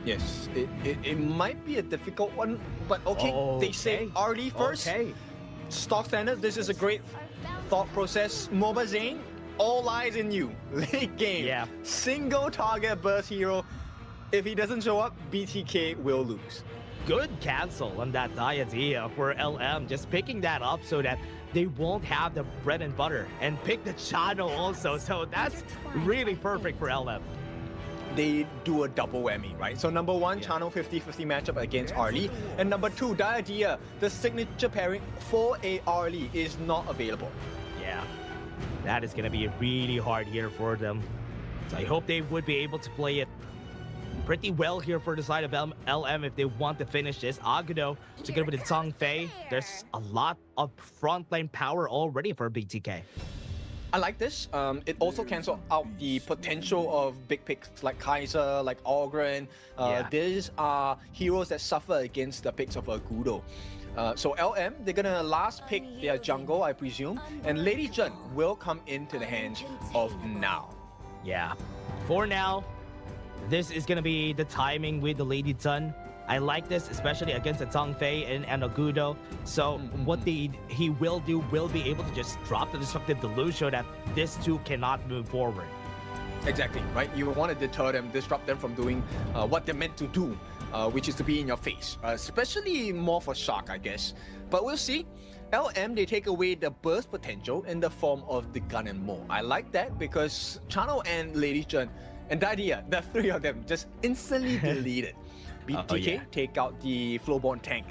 Speaker 7: Yes, it might be a difficult one, but okay, they say Arlie first.
Speaker 2: Okay.
Speaker 7: Stock standard, this is a great thought process. MOBA Zane, all eyes in you. Late game.
Speaker 2: Yeah.
Speaker 7: Single target burst hero. If he doesn't show up, BTK will lose.
Speaker 2: Good cancel on that idea for LM. Just picking that up so that they won't have the bread and butter and pick the channel also. So that's really perfect for LM.
Speaker 7: They do a double whammy, right? So number 1, channel 50-50 matchup against Arlie. And number 2, the idea, the signature pairing for a Arlie is not available.
Speaker 2: Yeah, that is going to be really hard here for them. So I hope they would be able to play it. pretty well here for the side of LM if they want to finish this. Agudo together with the Zhang Fei. There's a lot of frontline power already for BTK.
Speaker 7: I like this. It also cancels out the potential of big picks like Kaiser, like Ogren. These are heroes that suffer against the picks of Agudo. So LM, they're gonna last pick their jungle, I presume, and Lady Zhen will come into the hands of Now.
Speaker 2: Yeah, for now, this is gonna be the timing with the Lady Zhen. I like this, especially against the Zhang Fei and Agudo. So what he will do will be able to just drop the Destructive Deluge so that these two cannot move forward.
Speaker 7: Exactly, right? You want to deter them, disrupt them from doing what they're meant to do, which is to be in your face. Especially more for Shark, I guess. But we'll see. LM, they take away the burst potential in the form of the Gun and Mo. I like that because Chano and Lady Zhen and Dadia, the three of them, just instantly deleted. BTK take out the Flowborn tank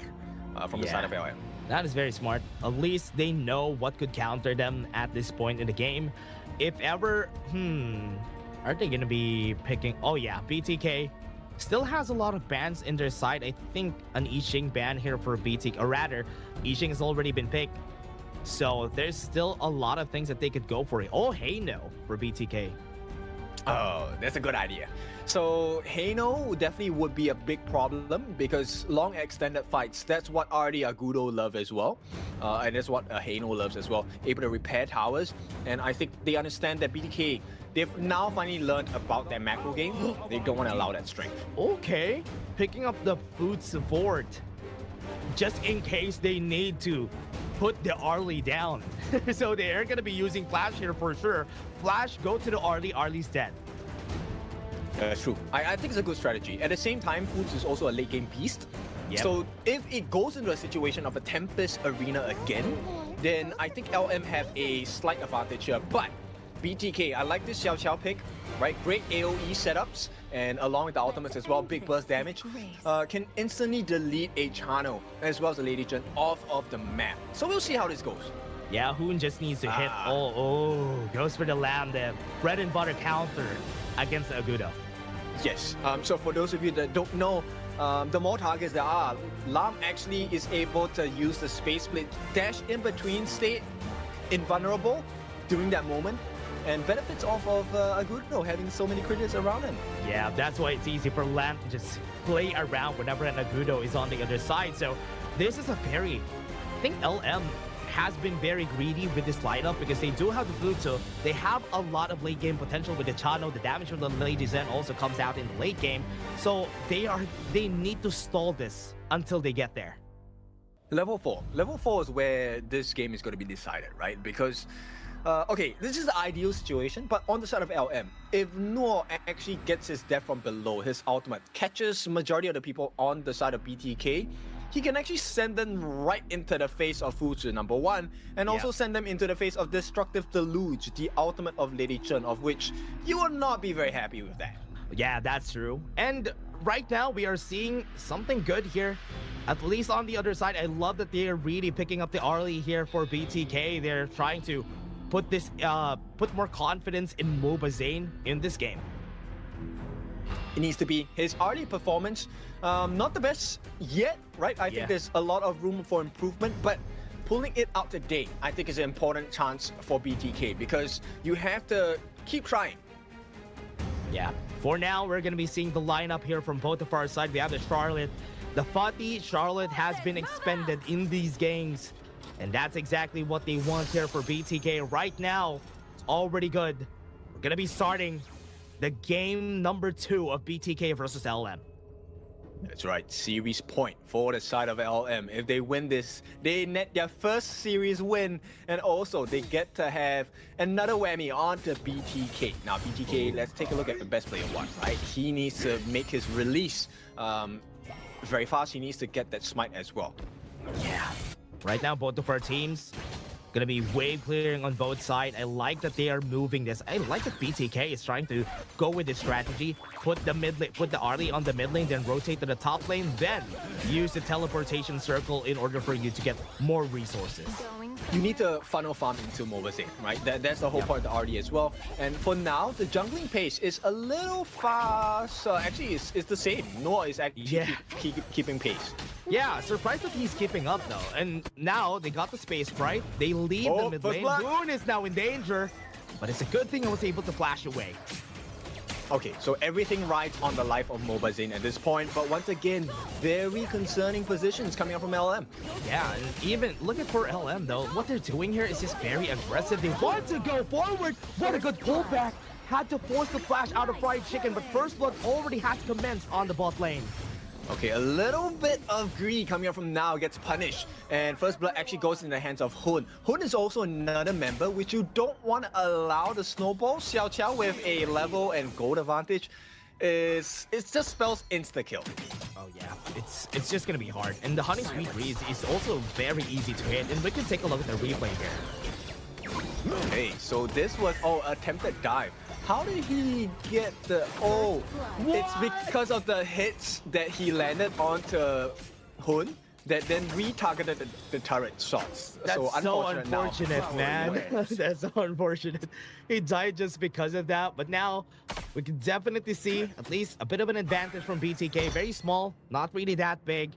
Speaker 7: from the side of LM.
Speaker 2: That is very smart. At least they know what could counter them at this point in the game. If ever, are they going to be picking? Oh yeah, BTK still has a lot of bans in their side. I think an Yixing ban here for BTK, or rather, Yixing has already been picked. So there's still a lot of things that they could go for. Oh, hey no, for BTK.
Speaker 7: Oh, that's a good idea. So Hano definitely would be a big problem because long extended fights, that's what already Agudo love as well. And that's what Hano loves as well. Able to repair towers. And I think they understand that BTK, they've now finally learned about their macro game. They don't want to allow that strength.
Speaker 2: Okay, picking up the food support. Just in case they need to put the Arlie down. So they're going to be using Flash here for sure. Flash, go to the Arlie. Arlie's dead.
Speaker 7: That's true. I think it's a good strategy. At the same time, Foods is also a late game beast.
Speaker 2: Yep.
Speaker 7: So if it goes into a situation of a Tempest Arena again, then I think LM have a slight advantage here. But BTK, I like this Xiao Xiao pick, right? Great AoE setups, and along with the ultimates as well, big burst damage, can instantly delete a Chano as well as the Lady Zhen off of the map. So we'll see how this goes.
Speaker 2: Yeah, Hoon just needs to hit. Goes for the Lamb there. Bread and butter counter against Agudo.
Speaker 7: Yes. So for those of you that don't know, the more targets there are, Lam actually is able to use the space split dash in between, stay invulnerable during that moment, and benefits off of Agudo having so many critters around him.
Speaker 2: Yeah, that's why it's easy for Lam to just play around whenever an Agudo is on the other side. So this is a very, I think LM has been very greedy with this lineup because they do have the food, so they have a lot of late game potential with the Chano. The damage from the Lady Zhen also comes out in the late game, so they need to stall this until they get there.
Speaker 7: Level 4. Level 4 is where this game is going to be decided, right? Because okay, this is the ideal situation, but on the side of LM, if Noor actually gets his death from below, his ultimate catches majority of the people on the side of BTK, he can actually send them right into the face of Fuzi, number one, and also send them into the face of Destructive Deluge, the ultimate of Lady Zhen, of which you will not be very happy with that.
Speaker 2: Yeah, that's true. And right now, we are seeing something good here. At least on the other side, I love that they are really picking up the Arlie here for BTK. They're trying to put this, put more confidence in MOBA Zane in this game.
Speaker 7: It needs to be his Arlie performance. Not the best yet, right? I think there's a lot of room for improvement, but pulling it out today, I think is an important chance for BTK because you have to keep trying.
Speaker 2: Yeah, for now, we're going to be seeing the lineup here from both of our side. We have the Charlotte. The Fati Charlotte has been expended in these games, and that's exactly what they want here for BTK. Right now, it's already good. We're going to be starting the game number 2 of BTK versus LM.
Speaker 7: That's right, series point for the side of LM. If they win this, they net their first series win, and also they get to have another whammy on to BTK. Now BTK, let's take a look at the best player one, right? He needs to make his release very fast. He needs to get that smite as well.
Speaker 2: Yeah, right now both of our teams gonna be wave clearing on both sides. I like that they are moving this. I like that BTK is trying to go with this strategy. Put the mid lane, put the Arlie on the mid lane, then rotate to the top lane, then use the teleportation circle in order for you to get more resources.
Speaker 8: Going
Speaker 7: you need to funnel farm into Mobile Zane, right? That's the whole point of the RD as well. And for now, the jungling pace is a little fast. Actually, it's the same. Noah is actually keeping pace.
Speaker 2: Yeah, surprised that he's keeping up though. And now they got the space right. They leave the mid lane. Boone is now in danger, but it's a good thing I was able to flash away.
Speaker 7: Okay, so everything rides on the life of Mobile Zane at this point, but once again, very concerning positions coming up from LM.
Speaker 2: Yeah, and even looking for LM though, what they're doing here is just very aggressive. They want to go forward. What a good pullback. Had to force the flash out of fried chicken, but First Blood already has commenced on the bot lane.
Speaker 7: Okay, a little bit of greed coming up from now gets punished, and First Blood actually goes in the hands of Hun. Hun is also another member which you don't want to allow the snowball. Xiao Qiao with a level and gold advantage it just spells insta-kill.
Speaker 2: Oh yeah, it's just gonna be hard. And the Honey Sweet Breeze is also very easy to hit, and we can take a look at the replay here.
Speaker 7: Okay, so this was attempted dive. How did he get the... Oh, it's because of the hits that he landed onto Hun that then retargeted the turret shots.
Speaker 2: That's so unfortunate, man. That's so unfortunate. He died just because of that, but now we can definitely see at least a bit of an advantage from BTK. Very small, not really that big.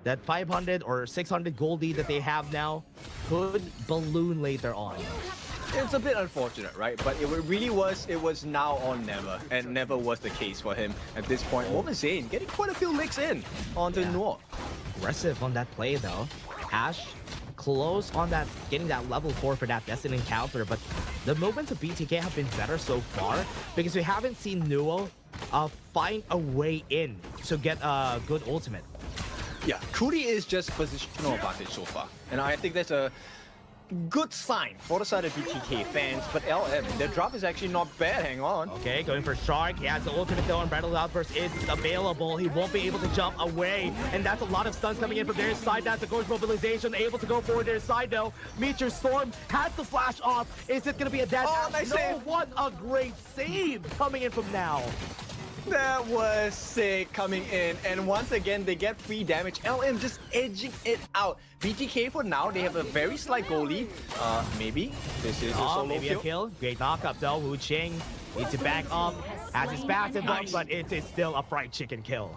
Speaker 2: That 500 or 600 gold lead that they have now could balloon later on.
Speaker 7: It's a bit unfortunate, right? But it was now or never, and never was the case for him at this point. Mobile Zane getting quite a few licks in onto Noor.
Speaker 2: Aggressive on that play though. Ash close on that, getting that level 4 for that Destiny encounter, but the movements of BTK have been better so far because we haven't seen Nuo find a way in to get a good ultimate.
Speaker 7: Yeah, Crudy is just positional advantage so far, and I think that's a good sign for the side of BTK fans, but LM, their drop is actually not bad. Hang on.
Speaker 2: Okay, going for Shark. He has the ultimate though, and Battle Outburst is available. He won't be able to jump away, and that's a lot of stuns coming in from their side. That's a gorgeous mobilization, able to go for their side though. Meteor Storm has the flash off. Is it going to be a dead?
Speaker 7: Oh, nice save.
Speaker 2: What a great save coming in from now.
Speaker 7: That was sick coming in, and once again they get free damage. LM just edging it out. BTK for now, they have a very slight goal lead. Maybe this is a solo
Speaker 2: maybe
Speaker 7: kill.
Speaker 2: A kill. Great knockup though. Wu Qing needs to back up, has his passive up, but it is still a fried chicken kill.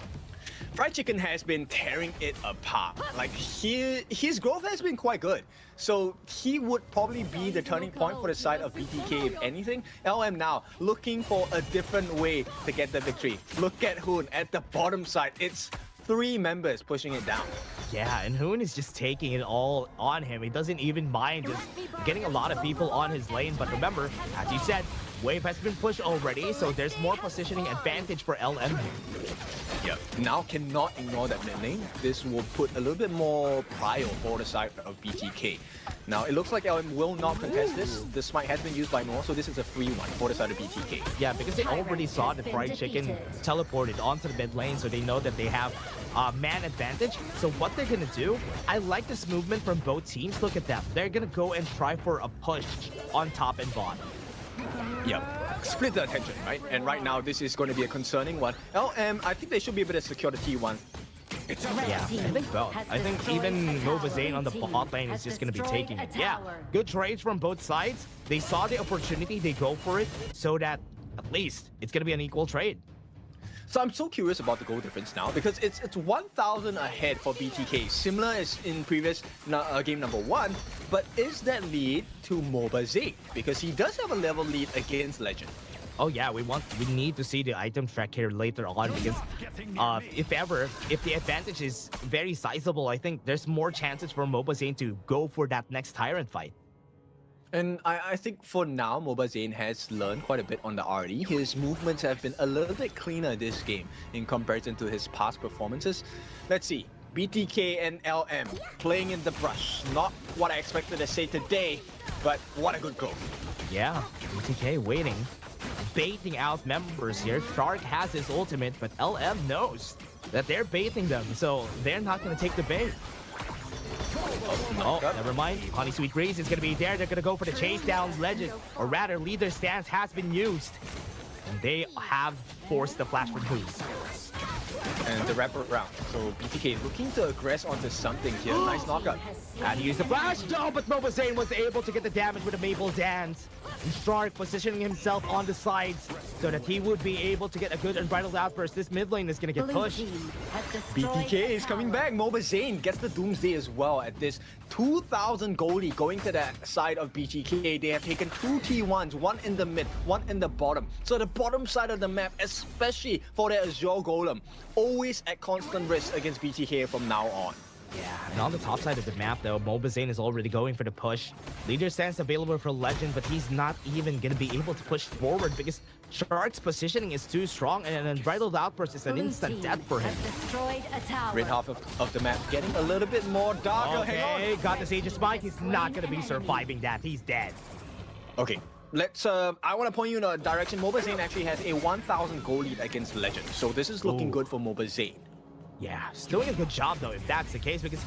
Speaker 7: Fried Chicken has been tearing it apart. Like his growth has been quite good. So he would probably be the turning point for the side of BTK if anything. LM now looking for a different way to get the victory. Look at Hoon at the bottom side. It's 3 members pushing it down.
Speaker 2: Yeah, and Hoon is just taking it all on him. He doesn't even mind just getting a lot of people on his lane. But remember, as you said, wave has been pushed already, so there's more positioning advantage for LM here.
Speaker 7: Yeah, now cannot ignore that mid lane. This will put a little bit more prio for the side of BTK. Now, it looks like LM will not contest this. The smite has been used by Noor, so this is a free one for the side of BTK.
Speaker 2: Yeah, because they already saw the fried chicken teleported onto the mid lane, so they know that they have man advantage. So what they're gonna do, I like this movement from both teams. Look at them. They're gonna go and try for a push on top and bottom.
Speaker 7: Yep, split the attention, right? And right now, this is going to be a concerning one. LM, I think they should be able to secure the T1.
Speaker 2: Yeah, I think both. I think even Nova Zane on the bot lane is just going to be taking it. Yeah, good trades from both sides. They saw the opportunity, they go for it, so that at least it's going to be an equal trade.
Speaker 7: So I'm so curious about the goal difference now because it's 1,000 ahead for BTK, similar as in previous game number 1. But is that lead to Mobile Zane? Because he does have a level lead against Legend.
Speaker 2: Oh yeah, we need to see the item track here later on because if the advantage is very sizable, I think there's more chances for Mobile Zane to go for that next Tyrant fight.
Speaker 7: And I think for now, Mobile Zane has learned quite a bit on the RD. His movements have been a little bit cleaner this game in comparison to his past performances. Let's see. BTK and LM playing in the brush. Not what I expected to say today, but what a good goal.
Speaker 2: Yeah, BTK waiting, baiting out members here. Shark has his ultimate, but LM knows that they're baiting them, so they're not going to take the bait. Oh, never mind. Honey Sweet Breeze is going to be there. They're going to go for the chase down. Legend, or rather, leader stance has been used. And they have forced the flash from Hoon.
Speaker 7: And the wraparound. So BTK looking to aggress onto something here. Nice knockup.
Speaker 2: Had to use the flash, no, but Mobazane was able to get the damage with a Maple Dance. And Shark positioning himself on the sides so that he would be able to get a good unbridled outburst. This mid lane is going to get
Speaker 4: Blue
Speaker 2: pushed.
Speaker 4: team has destroyed
Speaker 7: BTK is coming back. Mobazane gets the Doomsday as well at this 2,000 goalie going to the side of BTK. They have taken 2 T1s, one in the mid, one in the bottom. So the bottom side of the map, especially for the Azure Golem, always at constant risk against BTK from now on.
Speaker 2: Yeah, and on the top side of the map though, Mobazane is already going for the push. Leader stands available for Legend, but he's not even going to be able to push forward because Shark's positioning is too strong and an unbridled outburst is an
Speaker 4: Blue
Speaker 2: instant
Speaker 4: team
Speaker 2: death for him.
Speaker 4: has destroyed a tower.
Speaker 7: Red half of the map getting a little bit more darker. Hang
Speaker 2: Okay,
Speaker 7: on.
Speaker 2: got the Sage's Spike. He's not going to be surviving that. He's dead.
Speaker 7: Okay, let's. I want to point you in a direction. Mobazane actually has a 1,000 goal lead against Legend, so this is looking
Speaker 2: Ooh.
Speaker 7: good for Mobazane.
Speaker 2: Yeah, he's doing a good job though, if that's the case, because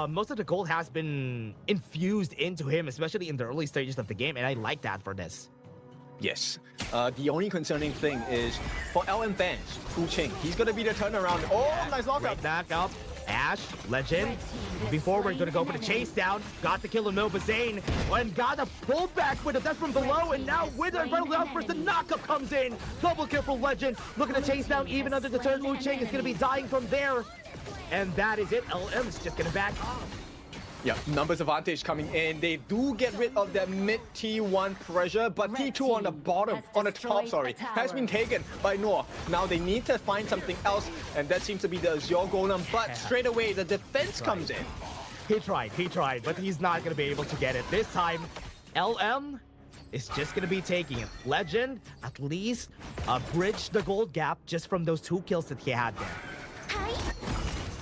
Speaker 2: most of the gold has been infused into him, especially in the early stages of the game, and I like that for this.
Speaker 7: Yes. The only concerning thing is for LM fans, Hu Ching. He's gonna be the turnaround. Oh, nice knockup.
Speaker 2: Great knockup. Ash, Legend, moving forward, gonna go for the chase down. Got the kill on Mobazane, and got a pullback with a death from below, and now with the unbridled outburst, the knockup comes in. Double kill for Legend. Looking to chase down even under the turn. Wu Ching is gonna be dying from there. And that is it. LM is just gonna back off.
Speaker 7: Yeah, numbers advantage coming in. They do get rid of that mid T1 pressure, but
Speaker 4: Red
Speaker 7: T2 on the
Speaker 4: team
Speaker 7: bottom,
Speaker 4: has
Speaker 7: on the top,
Speaker 4: destroyed
Speaker 7: sorry,
Speaker 4: a tower.
Speaker 7: has been taken by Noor. Now they need to find something else, and that seems to be the Azure Golem, but straight away the defense comes in.
Speaker 2: He tried, but he's not gonna be able to get it. This time, LM is just gonna be taking it. Legend, at least, bridge the gold gap just from those 2 kills that he had there.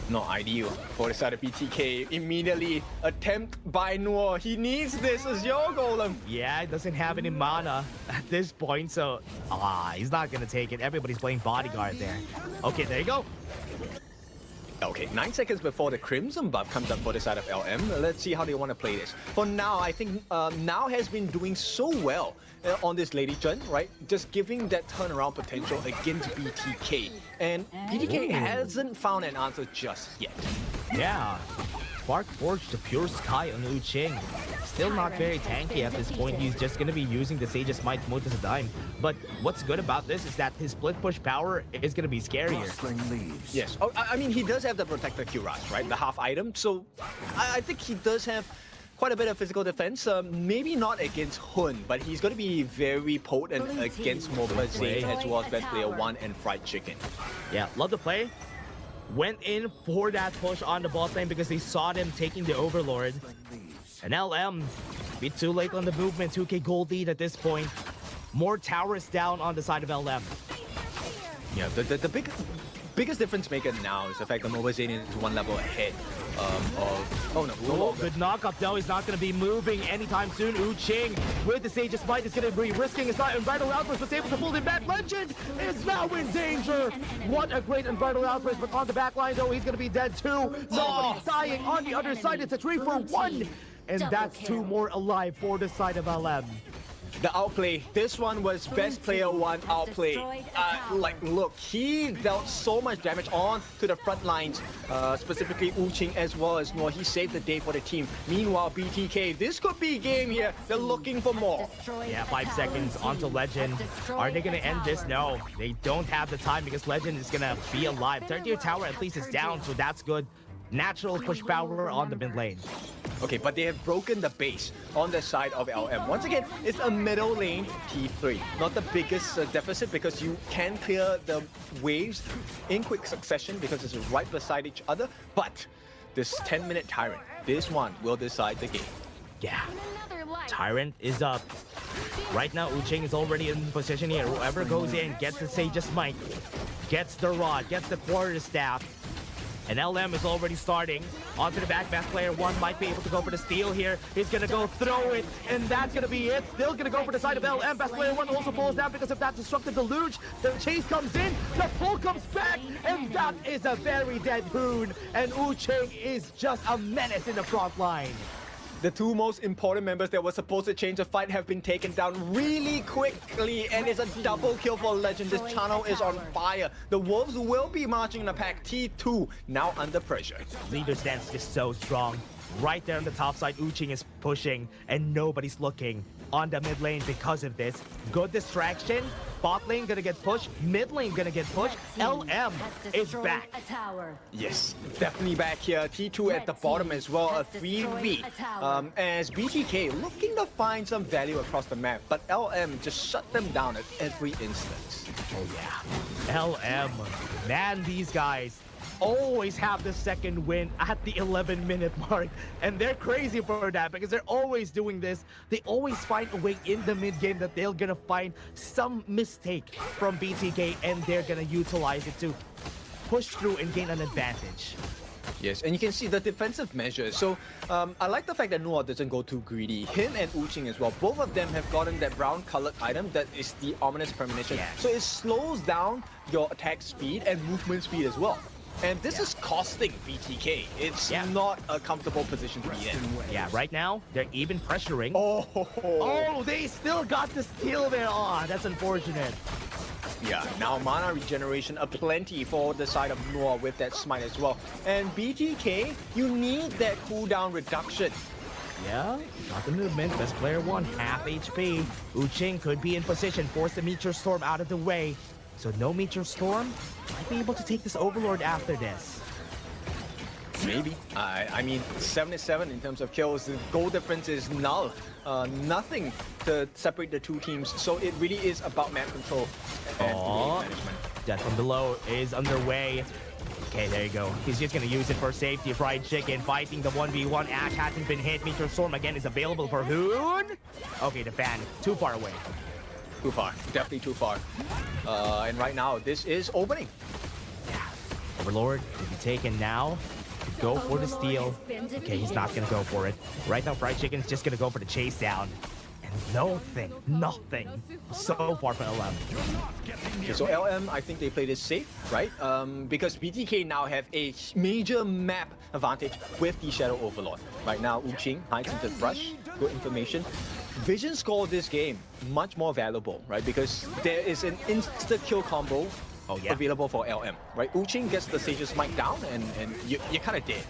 Speaker 7: Not ideal for the side of BTK. Immediately attempt by Noor. He needs this Azure Golem.
Speaker 2: Yeah, he doesn't have any mana at this point, so he's not gonna take it. Everybody's playing bodyguard there. Okay, there you go.
Speaker 7: Okay, 9 seconds before the Crimson buff comes up for the side of LM. Let's see how they want to play this. For now, I think Now has been doing so well on this Lady Chen, right? Just giving that turnaround potential against BTK. And BTK hasn't found an answer just yet.
Speaker 2: Yeah. Spark Forged the pure sky on Wu Ching. Still not very tanky at this point. He's just gonna be using the Sage's Might most of the time. But what's good about this is that his split push power is gonna be scarier.
Speaker 7: Yes. Oh, I mean, he does have the Protector Cuirass, right? The half item. So I think he does have quite a bit of physical defense. Maybe not against Hun, but he's going to be very potent
Speaker 4: Blue
Speaker 7: against
Speaker 4: team
Speaker 7: Mobazane as well as
Speaker 4: destroyed
Speaker 7: Best
Speaker 4: a
Speaker 7: Player
Speaker 4: tower.
Speaker 7: 1 and Fried Chicken.
Speaker 2: Yeah, love the play. Went in for that push on the bot lane because they saw them taking the Overlord. And LM, bit too late on the movement. 2k gold lead at this point. More towers down on the side of LM.
Speaker 7: Yeah, the biggest difference maker now is the fact that Mobazane is 1 level ahead of... Oh no, no
Speaker 2: Oh,
Speaker 7: longer.
Speaker 2: good knockup though. He's not going to be moving anytime soon. Wu Ching with the Sage's Might is going to be risking his life. Unbridled Outburst was able to pull him back. Legend is now in danger. What a great Unbridled Outburst, but on the back line though, he's going to be dead too. Nobody's dying on the other side. It's a 3-for-1. And
Speaker 4: Double
Speaker 2: that's
Speaker 4: kill.
Speaker 2: 2 more alive for the side of LM.
Speaker 7: The outplay. This one was Best Player 1 outplay.
Speaker 4: destroyed a tower.
Speaker 7: Like, look, he dealt so much damage on to the front lines, specifically Wu Ching as well as Noor. He saved the day for the team. Meanwhile, BTK, this could be game here. They're looking for more.
Speaker 2: Yeah, 5 seconds onto Legend. Are they going to end this? No, they don't have the time because Legend is going to be alive. 30th tower at least is down, so that's good. Natural push power on the mid lane.
Speaker 7: Okay, but they have broken the base on the side of LM. Once again, it's a middle lane T3. Not the biggest deficit because you can clear the waves in quick succession because it's right beside each other. But this 10-minute Tyrant, this one will decide the game.
Speaker 2: Yeah. Tyrant is up. Right now, Wu Ching is already in position here. Whoever goes in gets the Sage's Might, gets the Rod, gets the Quarterstaff. And LM is already starting. Onto the back, Best Player 1 might be able to go for the steal here. He's gonna go throw it, and that's gonna be it. Still gonna go for the side of LM. Best Player 1 also falls down because of that Destructive Deluge. The chase comes in, the pull comes back, and that is a very dead Hoon. And Wu Ching is just a menace in the front line.
Speaker 7: The two most important members that were supposed to change the fight have been taken down really quickly, and it's a double kill for Legend. This channel is on fire. The Wolves will be marching in the pack. T2 now under pressure.
Speaker 2: Leader stance is so strong. Right there on the top side, Uching is pushing, and nobody's looking on the mid lane because of this. Good distraction. Bot lane gonna get pushed. Mid lane gonna get pushed. LM is back.
Speaker 4: A tower.
Speaker 7: Yes, definitely back here. T2 at the bottom as well, a 3v. As BTK looking to find some value across the map, but LM just shut them down at every instance.
Speaker 2: Oh yeah. LM. Man, these guys always have the second win at the 11-minute mark, and they're crazy for that because they're always doing this. They always find a way in the mid game that they're gonna find some mistake from BTK, and they're gonna utilize it to push through and gain an advantage.
Speaker 7: Yes, and you can see the defensive measures. So I like the fact that Noah doesn't go too greedy. Him and Uching as well. Both of them have gotten that brown colored item that is the ominous premonition.
Speaker 2: Yes.
Speaker 7: So it slows down your attack speed and movement speed as well. And this is costing BTK. It's not a comfortable position to be in.
Speaker 2: Yeah, right now, they're even pressuring.
Speaker 7: Oh,
Speaker 2: they still got the steal there. Oh, that's unfortunate.
Speaker 7: yeah, now mana regeneration aplenty for the side of Noah with that smite as well. And BTK, you need that cooldown reduction.
Speaker 2: Yeah, got the movement. Best player one, half HP. Uching could be in position, force the Meteor Storm out of the way. So no Meteor Storm, might be able to take this Overlord after this.
Speaker 7: Maybe. I mean, 77 in terms of kills. The goal difference is null. Nothing to separate the two teams. So it really is about map control and game management.
Speaker 2: Death from below is underway. Okay, there you go. He's just gonna use it for safety. Fried Chicken fighting the 1v1. Ash hasn't been hit. Meteor Storm again is available for Hoon. Okay, the fan, too far away.
Speaker 7: Too far. Definitely too far. And right now, this is opening.
Speaker 2: Overlord will be taken now. Go for the steal. Okay, he's not gonna go for it. Right now, Fried Chicken's just gonna go for the chase down. And nothing so far for LM.
Speaker 7: Okay, so LM, I think they played it safe, right? Because BTK now have a major map advantage with the Shadow Overlord. Right now, Uching hides into brush. Good information. Vision score this game much more valuable, right? Because there is an insta-kill combo available for LM, right? Uching gets the Sage's Smite down and you're kind of dead.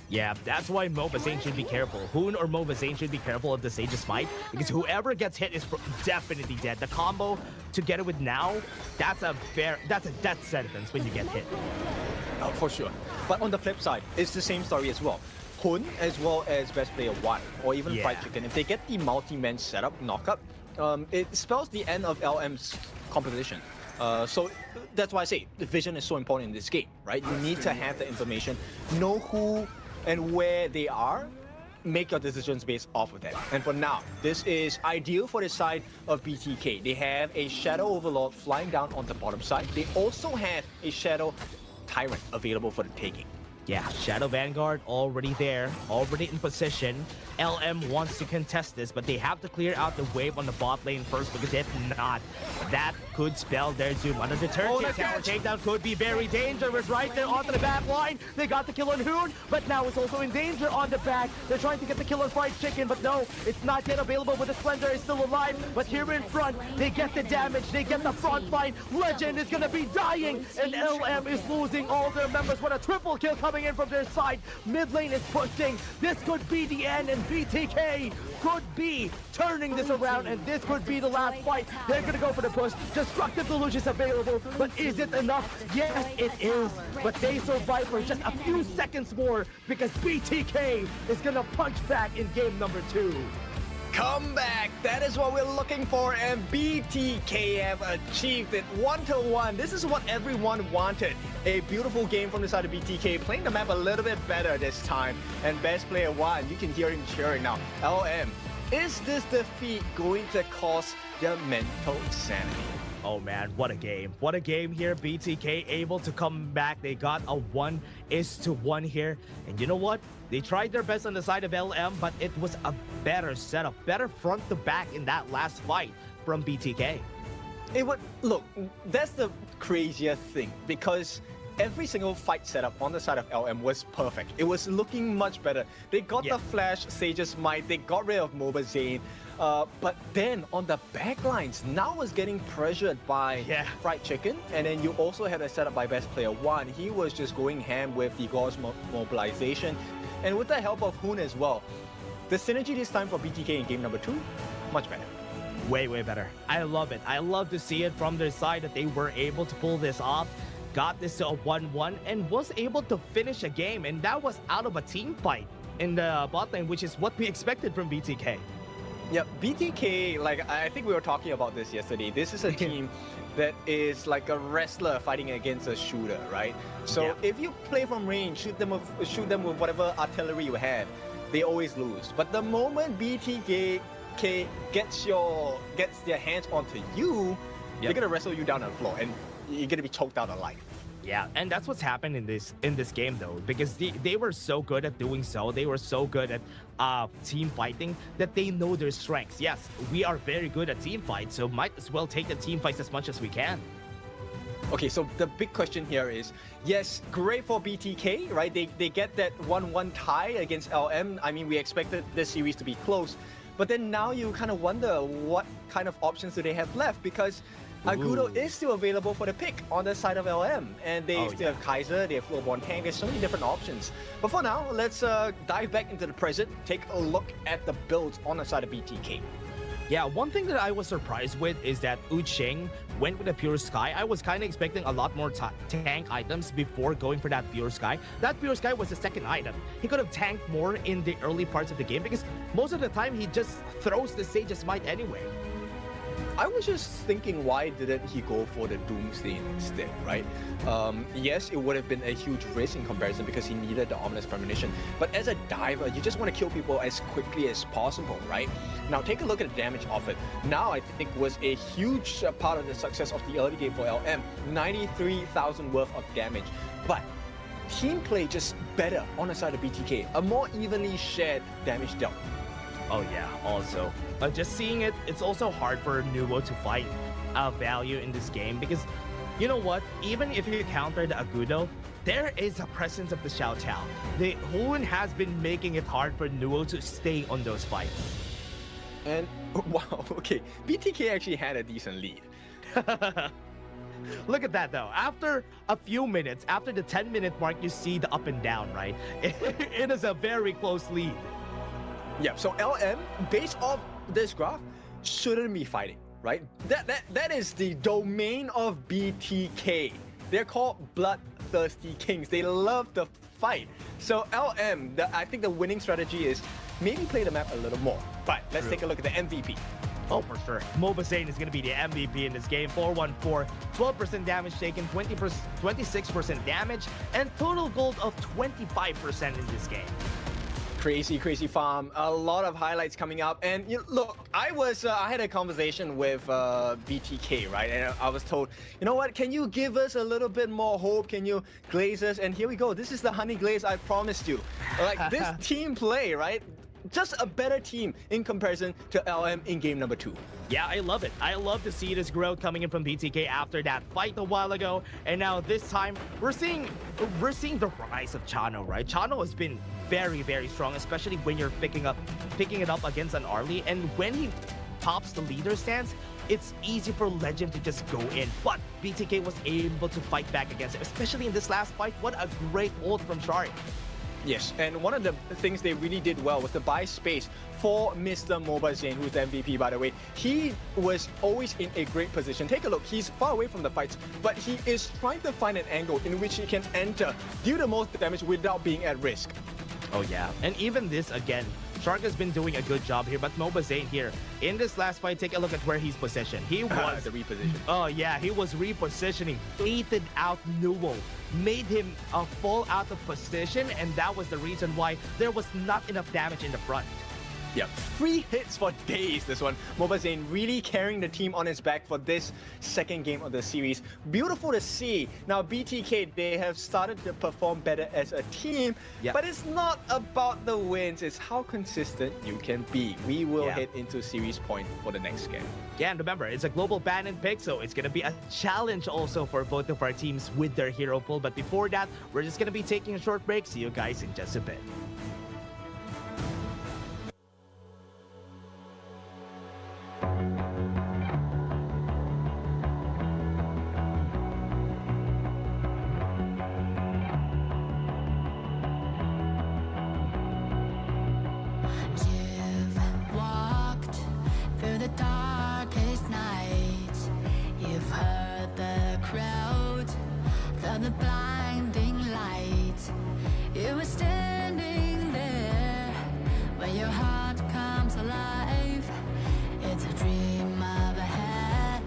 Speaker 2: Yeah, that's why Mobazane should be careful. Hoon or Mobazane should be careful of the Sage's Smite, because whoever gets hit is definitely dead. The combo together with Now, that's a death sentence when you get hit.
Speaker 7: Oh, for sure. But on the flip side, it's the same story as well. Hun as well as Best Player 1 or even Fried Chicken, if they get the multi-man setup knockup, it spells the end of LM's composition. So that's why I say the vision is so important in this game, right? You need to have the information, know who and where they are, make your decisions based off of that. And for now, this is ideal for the side of BTK. They have a Shadow Overlord flying down on the bottom side. They also have a Shadow Tyrant available for the taking.
Speaker 2: Yeah, Shadow Vanguard already there, already in position. LM wants to contest this, but they have to clear out the wave on the bot lane first, because if not, that could spell their doom. Under the turn, tower takedown could be very dangerous right there onto the back line. They got the kill on Hoon, but now it's also in danger on the back. They're trying to get the kill on Fried Chicken, but no, it's not yet available, but the Splendor is still alive. But here in front, they get the damage, they get the front line. Legend is gonna be dying, and LM is losing all their members. What a triple kill coming in from their side. Mid lane is pushing. This could be the end, and BTK could be turning this around, and this could be the last fight. They're gonna go for the push. Destructive Delusion is available, but is it enough? Yes, it is. But they survive for just a few seconds more, because BTK is gonna punch back in game number 2.
Speaker 7: Comeback! That is what we're looking for, and BTK have achieved it 1-1. This is what everyone wanted. A beautiful game from the side of BTK, playing the map a little bit better this time. And Best Player 1, you can hear him cheering now. LM, is this defeat going to cost their mental sanity?
Speaker 2: Oh man, what a game. What a game here. BTK able to come back. They got a 1-1 here. And you know what? They tried their best on the side of LM, but it was a better setup, better front to back in that last fight from BTK.
Speaker 7: It would look, that's the craziest thing, because every single fight setup on the side of LM was perfect. It was looking much better. They got the Flash, Sage's Might, they got rid of MOBA Zane. But then on the backlines, now was getting pressured by Fried Chicken, and then you also had a setup by Best Player 1. He was just going ham with the Gauss mobilization, and with the help of Hoon as well. The synergy this time for BTK in game number 2, much better.
Speaker 2: Way better. I love it. I love to see it from their side that they were able to pull this off, got this to a 1-1, and was able to finish a game, and that was out of a team fight in the bot lane, which is what we expected from BTK.
Speaker 7: Yeah, BTK, like I think we were talking about this yesterday. This is a team that is like a wrestler fighting against a shooter, right? So if you play from range, shoot them with whatever artillery you have, they always lose. But the moment BTK gets their hands onto you, they're gonna wrestle you down on the floor, and you're gonna be choked out alive.
Speaker 2: Yeah, and that's what's happened in this game though, because they were so good at doing so. They were so good at team fighting that they know their strengths. Yes, we are very good at team fights, so might as well take the team fights as much as we can.
Speaker 7: Okay, so the big question here is, yes, great for BTK, right? They get that 1-1 tie against LM. I mean, we expected this series to be close, but then now you kind of wonder what kind of options do they have left, because Agudo is still available for the pick on the side of LM, and they still have Kaiser, they have Flowborn Tank, there's so many different options. But for now, let's dive back into the present, take a look at the builds on the side of BTK.
Speaker 2: Yeah, one thing that I was surprised with is that Ucheng went with a Pure Sky. I was kind of expecting a lot more tank items before going for that Pure Sky. That Pure Sky was the second item. He could have tanked more in the early parts of the game, because most of the time he just throws the Sage's Might anyway.
Speaker 7: I was just thinking, why didn't he go for the Doomsday instead, right? Yes, it would have been a huge risk in comparison because he needed the Ominous Premonition. But as a diver, you just want to kill people as quickly as possible, right? Now, take a look at the damage of it. Now, I think was a huge part of the success of the early game for LM. 93,000 worth of damage. But team play just better on the side of BTK. A more evenly shared damage dealt.
Speaker 2: Oh yeah, also. Just seeing it, it's also hard for Nuvo to fight value in this game, because you know what? Even if you counter the Agudo, there is a presence of the Xiao Tao. The Hoon has been making it hard for Nuvo to stay on those fights.
Speaker 7: And wow, okay, BTK actually had a decent lead.
Speaker 2: Look at that though. After a few minutes, after the 10-minute mark, you see the up and down, right? It is a very close lead.
Speaker 7: Yeah, so LM, based off this graph, shouldn't be fighting, right? That is the domain of BTK. They're called bloodthirsty kings. They love to fight. So LM, I think the winning strategy is maybe play the map a little more. But let's take a look at the MVP.
Speaker 2: Oh, for sure. MOBA Zane is going to be the MVP in this game. 414, 12% damage taken, 26% damage, and total gold of 25% in this game.
Speaker 7: Crazy farm. A lot of highlights coming up. And look, I had a conversation with BTK, right? And I was told, you know what? Can you give us a little bit more hope? Can you glaze us? And here we go. This is the honey glaze I promised you. Like this team play, right? Just a better team in comparison to LM in game number 2.
Speaker 2: Yeah, I love it. I love to see this growth coming in from BTK after that fight a while ago. And now this time, we're seeing the rise of Chano, right? Chano has been very strong, especially when you're picking it up against an Arlie. And when he pops the leader stance, it's easy for Legend to just go in. But BTK was able to fight back against it, especially in this last fight. What a great ult from Shari.
Speaker 7: Yes, and one of the things they really did well was to buy space for Mr. MOBA Zane, who's the MVP, by the way. He was always in a great position. Take a look, he's far away from the fights, but he is trying to find an angle in which he can enter, deal the most damage without being at risk.
Speaker 2: Oh yeah, and even this again, Shark has been doing a good job here, but MOBA Zane here, in this last fight, take a look at where he's positioned. He was...
Speaker 7: the reposition.
Speaker 2: Oh yeah, he was repositioning, baited out Nuvo, made him fall out of position, and that was the reason why there was not enough damage in the front.
Speaker 7: Yeah, 3 hits for days, this one. Mobazane really carrying the team on his back for this second game of the series. Beautiful to see. Now, BTK, they have started to perform better as a team, but it's not about the wins, it's how consistent you can be. We will head into series point for the next game.
Speaker 2: Yeah, and remember, it's a global ban and pick, so it's going to be a challenge also for both of our teams with their hero pool. But before that, we're just going to be taking a short break. See you guys in just a bit.
Speaker 3: You've walked through the darkest nights. You've heard the crowd, felt the blinding light. You were standing there when your heart comes alive. It's a dream of a hat,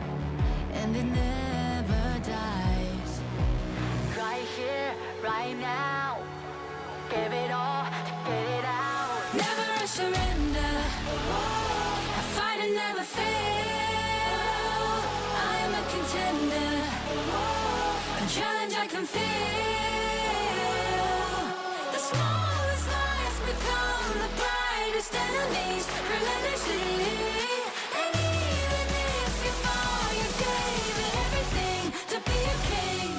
Speaker 3: and it never dies. Right here, right now, give it all, get it out. Never surrender. I fight and never fail. I am a contender. A challenge I can feel. The smallest lies become the brightest enemies relentlessly. And even if you fall, you gave it everything to be a king.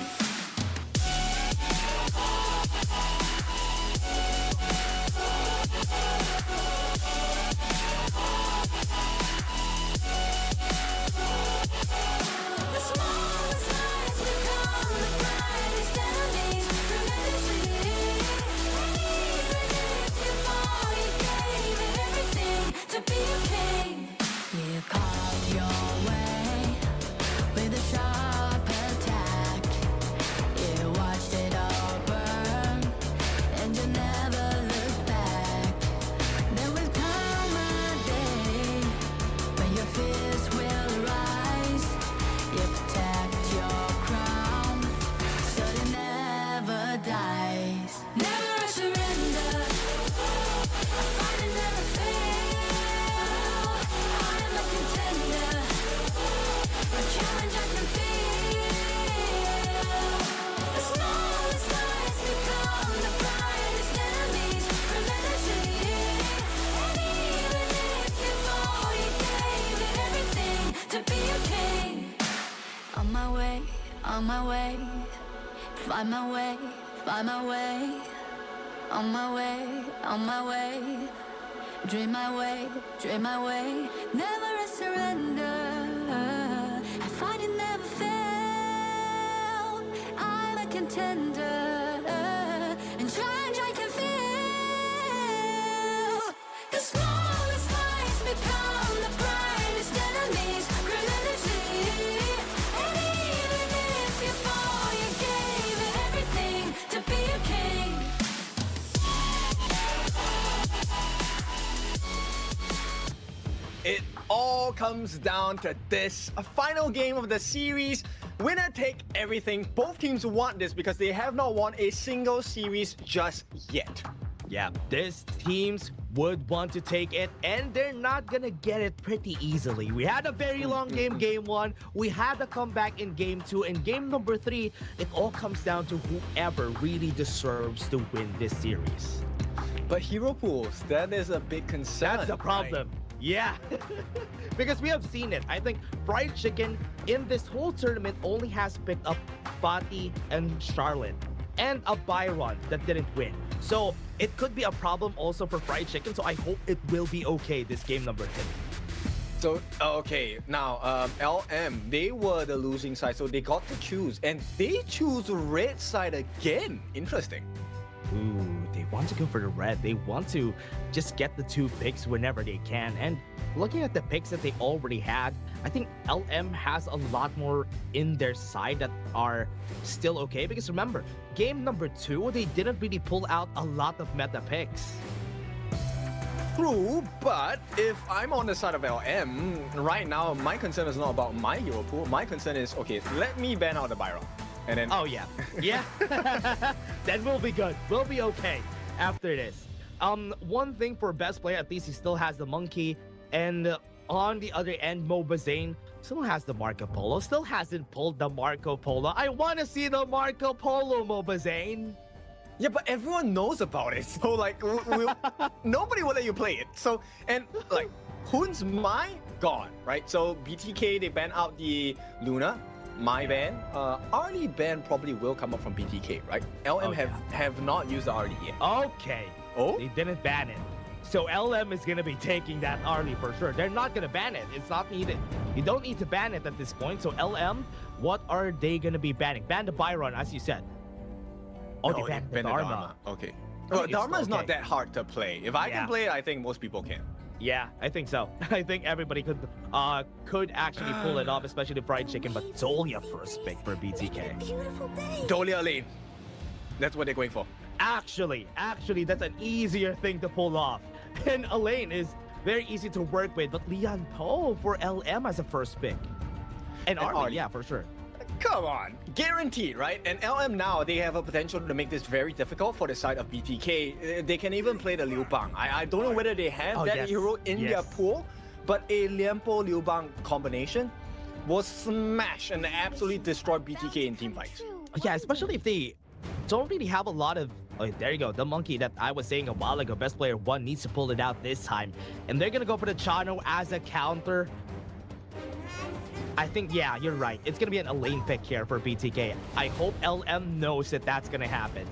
Speaker 3: The smallest lies become the brightest enemies relentlessly. And even if you fall, you gave it everything to be a king. You carved your way with a sharp attack. You watched it all burn, and you never looked back. There will come a day when your fears will rise. You protect your crown, so it never dies. Never surrender. I fight and never fail. I am a contender. A challenge I can feel. The smallest lies become the brightest enemies relentlessly. And even if you fall, you gave it everything to be a king. On my way, on my way. Find my way, find my way. On my way, on my way. Dream my way, dream my way. Never a surrender. I fight and never fail. I'm a contender. And challenge I can feel. The smallest lies become the brightest enemies relentlessly. And even if you fall, you gave it everything to be a king.
Speaker 7: It all comes down to this, a final game of the series. Winner take everything. Both teams want this because they have not won a single series just yet.
Speaker 2: Yeah, these teams would want to take it, and they're not gonna get it pretty easily. We had a very long game 1. We had a comeback in game 2, and game number 3, it all comes down to whoever really deserves to win this series.
Speaker 7: But hero pools, that is a big concern.
Speaker 2: That's the problem. Yeah, because we have seen it. I think Fried Chicken in this whole tournament only has picked up Fatih and Charlotte and a Byron that didn't win. So it could be a problem also for Fried Chicken. So I hope it will be okay this game number 10.
Speaker 7: So, okay, now, LM, they were the losing side, so they got to choose, and they choose red side again. Interesting.
Speaker 2: Ooh, they want to go for the red. They want to just get the 2 picks whenever they can. And looking at the picks that they already had, I think LM has a lot more in their side that are still okay. Because remember, game number 2, they didn't really pull out a lot of meta picks.
Speaker 7: True, but if I'm on the side of LM, right now, my concern is not about my hero pool. My concern is, okay, let me ban out the Byron. And then...
Speaker 2: Oh, yeah. Yeah. Then we'll be good. We'll be okay after this. one thing for best player, at least he still has the monkey, and on the other end, Mobazane still has the Marco Polo, still hasn't pulled the Marco Polo. I want to see the Marco Polo, Mobazane.
Speaker 7: Yeah, but everyone knows about it, so like, nobody will let you play it. So, and like, Hoon's my god, right? So BTK, they ban out the Luna, my ban. Arlie ban probably will come up from BTK, right? LM have not used the Arlie yet.
Speaker 2: Okay.
Speaker 7: Oh?
Speaker 2: They didn't ban it. So LM is gonna be taking that Arlie for sure. They're not gonna ban it. It's not needed. You don't need to ban it at this point. So LM, what are they gonna be banning? Ban the Byron, as you said. Oh, they banned the Dharma.
Speaker 7: Okay.
Speaker 2: Well,
Speaker 7: Dharma is not that hard to play. If I can play it, I think most people can.
Speaker 2: Yeah, I think so. I think everybody could actually pull it off, especially the fried chicken. But Dolia first pick for BTK.
Speaker 7: Dolia lane. That's what they're going for.
Speaker 2: Actually, that's an easier thing to pull off. And Elaine is very easy to work with, but Leon Poe for LM as a first pick. And Arlie, yeah, for sure.
Speaker 7: Come on, guaranteed, right? And LM now, they have a potential to make this very difficult for the side of BTK. They can even play the Liu Bang. I don't know whether they have that hero in their pool, but a Lianpo Liu Bang combination will smash and absolutely destroy BTK in team fights.
Speaker 2: Yeah, especially if they don't really have a lot of... Oh, there you go. The monkey that I was saying a while ago, best player 1 needs to pull it out this time. And they're going to go for the Chano as a counter. I think, yeah, you're right. It's going to be an Elaine pick here for BTK. I hope LM knows that that's going to happen.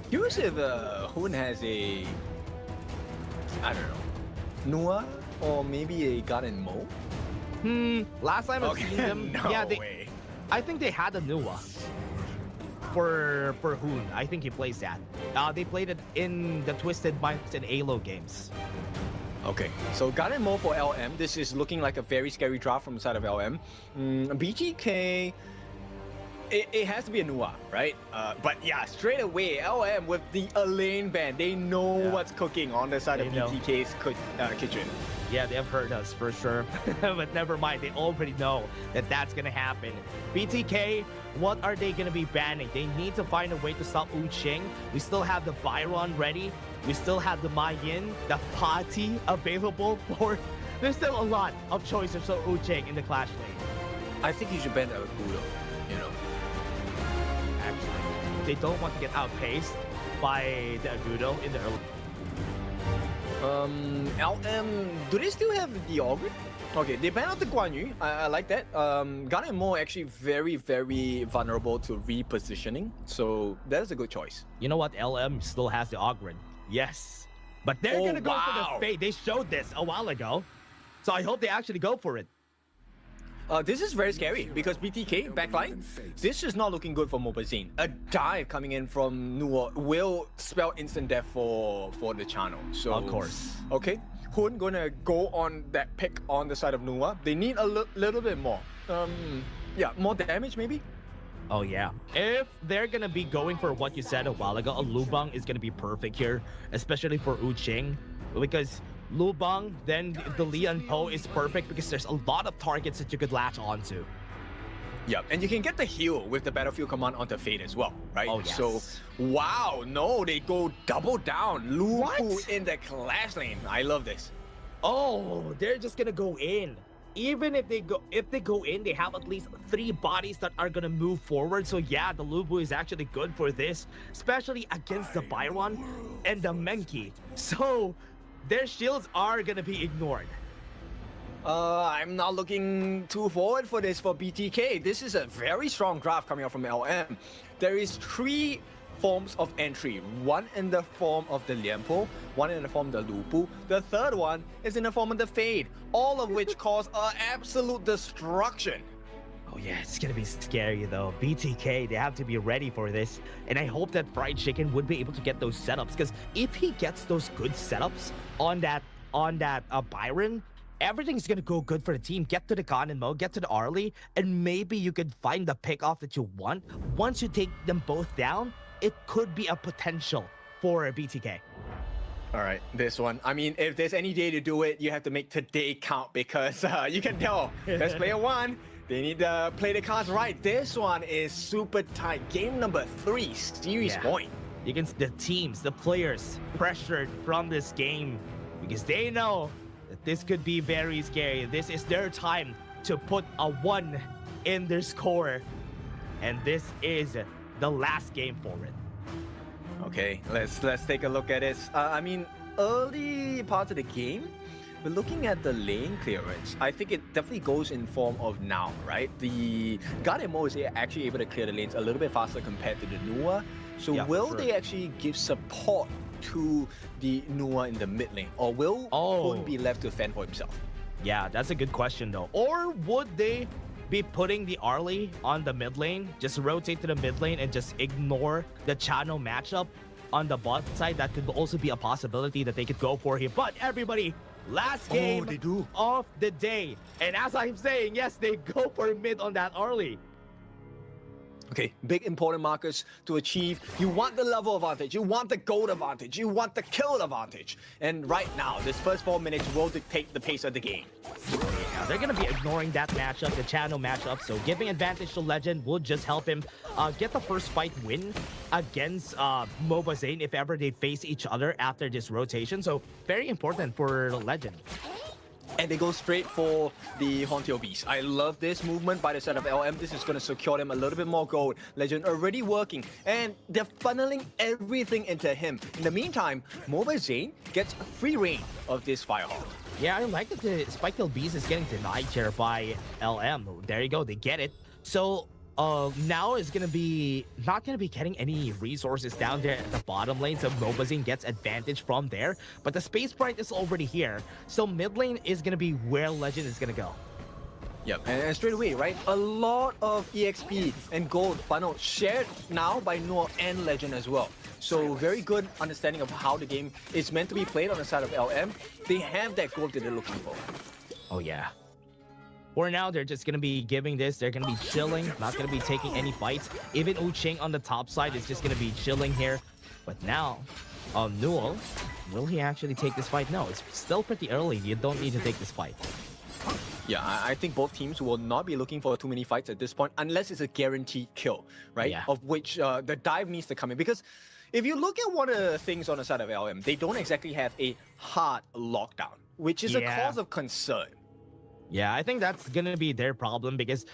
Speaker 7: Curious if Hoon has a... I don't know. Nua? Or maybe a Garden Mo?
Speaker 2: Last time I've seen them...
Speaker 7: No
Speaker 2: yeah,
Speaker 7: way.
Speaker 2: I think they had a Nua. For Hoon, I think he plays that. They played it in the Twisted Minds and Halo games.
Speaker 7: Okay, so Garden Mo for LM. This is looking like a very scary draft from the side of LM. BTK, it has to be a Nua, right? But yeah, straight away, LM with the Elaine ban, they know what's cooking on the side of BTK's kitchen.
Speaker 2: Yeah, they have heard us for sure. But never mind, they already know that that's gonna happen. BTK, what are they gonna be banning? They need to find a way to stop Wu Ching. We still have the Byron ready. We still have the Ma Yin, the Pati available for... There's still a lot of choices for Wu Ching in the Clash lane.
Speaker 7: I think you should ban the Agudo, you know.
Speaker 2: Actually, they don't want to get outpaced by the Agudo in the early...
Speaker 7: LM, do they still have the Augur? Okay, they banned out the Guan Yu. I like that. Garnet Mo actually very, very vulnerable to repositioning. So that's a good choice.
Speaker 2: You know what? LM still has the Ogren. Yes. But they're going to go for the Fate. They showed this a while ago. So I hope they actually go for it.
Speaker 7: This is very scary because BTK backline, this is not looking good for Mobazine. A dive coming in from Nuo will spell instant death for the channel. So
Speaker 2: of course.
Speaker 7: Okay, Hoon gonna go on that pick on the side of Nuwa. They need a little bit more. Yeah, more damage maybe.
Speaker 2: Oh yeah. If they're gonna be going for what you said a while ago, a Lubang is gonna be perfect here, especially for Wu Ching, because Lubang, then the Leon Po is perfect because there's a lot of targets that you could latch onto.
Speaker 7: Yeah, and you can get the heal with the Battlefield Command onto Fate as well, right?
Speaker 2: Oh, yes.
Speaker 7: So, wow, no, they go double down. Lupu in the Clash lane. I love this.
Speaker 2: Oh, they're just gonna go in. Even if they go in, they have at least 3 bodies that are gonna move forward. So yeah, the Lubu is actually good for this, especially against the Byron and the Menki. So their shields are gonna be ignored.
Speaker 7: I'm not looking too forward for this for BTK. This is a very strong draft coming out from LM. There is 3 forms of entry. One in the form of the Lianpo, one in the form of the Lupu. The third one is in the form of the Fade, all of which cause absolute destruction.
Speaker 2: Oh yeah, it's gonna be scary though. BTK, they have to be ready for this. And I hope that Fried Chicken would be able to get those setups, because if he gets those good setups on that Byron, everything's gonna go good for the team. Get to the Ganon mode, get to the Arlie, and maybe you could find the pick off that you want. Once you take them both down, it could be a potential for a BTK.
Speaker 7: All right, this one. I mean, if there's any day to do it, you have to make today count, because you can tell. Best player 1, they need to play the cards right. This one is super tight. Game number 3, series point.
Speaker 2: you can see the teams, the players pressured from this game because they know that this could be very scary. This is their time to put a 1 in their score, and this is the last game for it.
Speaker 7: Okay, let's take a look at this. I mean, early parts of the game, we're looking at the lane clearance. I think it definitely goes in form of now, right? The God and Mo is actually able to clear the lanes a little bit faster compared to the Nua. So
Speaker 2: Yeah,
Speaker 7: will
Speaker 2: for
Speaker 7: they
Speaker 2: sure.
Speaker 7: actually give support to the Nua in the mid lane, or will Kun be left to fend for himself?
Speaker 2: Yeah, that's a good question though. Or would they be putting the Arlie on the mid lane, just rotate to the mid lane and just ignore the channel matchup on the bot side? That could also be a possibility that they could go for here. But everybody, last game
Speaker 7: they do.
Speaker 2: of the day. And as I'm saying, yes, they go for mid on that Arlie.
Speaker 7: Okay, big important markers to achieve. You want the level advantage, you want the gold advantage, you want the kill advantage. And right now, this first 4 minutes will dictate the pace of the game.
Speaker 2: Yeah, they're gonna be ignoring that matchup, the channel matchup, so giving advantage to Legend will just help him get the first fight win against MOBA Zane if ever they face each other after this rotation. So very important for Legend.
Speaker 7: And they go straight for the Hauntio Beast. I love this movement by the side of LM. This is going to secure them a little bit more gold. Legend already working, and they're funneling everything into him. In the meantime, MOBA Zane gets free reign of this Firehawk.
Speaker 2: Yeah, I like that the Spike Tail Beast is getting denied here by LM. There you go, they get it. So now is gonna be not gonna be getting any resources down there at the bottom lane, so Mobazine gets advantage from there. But the Space Sprite is already here, so mid lane is gonna be where Legend is gonna go.
Speaker 7: Yep, and straight away, right? A lot of EXP and gold funnel shared now by Noor and Legend as well. So very good understanding of how the game is meant to be played on the side of LM. They have that gold that they're looking for.
Speaker 2: Oh yeah. For now, they're just gonna be giving this. They're gonna be chilling, not gonna be taking any fights. Even Uching on the top side is just gonna be chilling here. But now, Newell, will he actually take this fight? No, it's still pretty early. You don't need to take this fight.
Speaker 7: Yeah, I think both teams will not be looking for too many fights at this point, unless it's a guaranteed kill, right?
Speaker 2: Yeah.
Speaker 7: Of which the dive needs to come in. Because if you look at one of the things on the side of LM, they don't exactly have a hard lockdown, which is a
Speaker 2: Yeah.
Speaker 7: cause of concern.
Speaker 2: Yeah, I think that's gonna be their problem because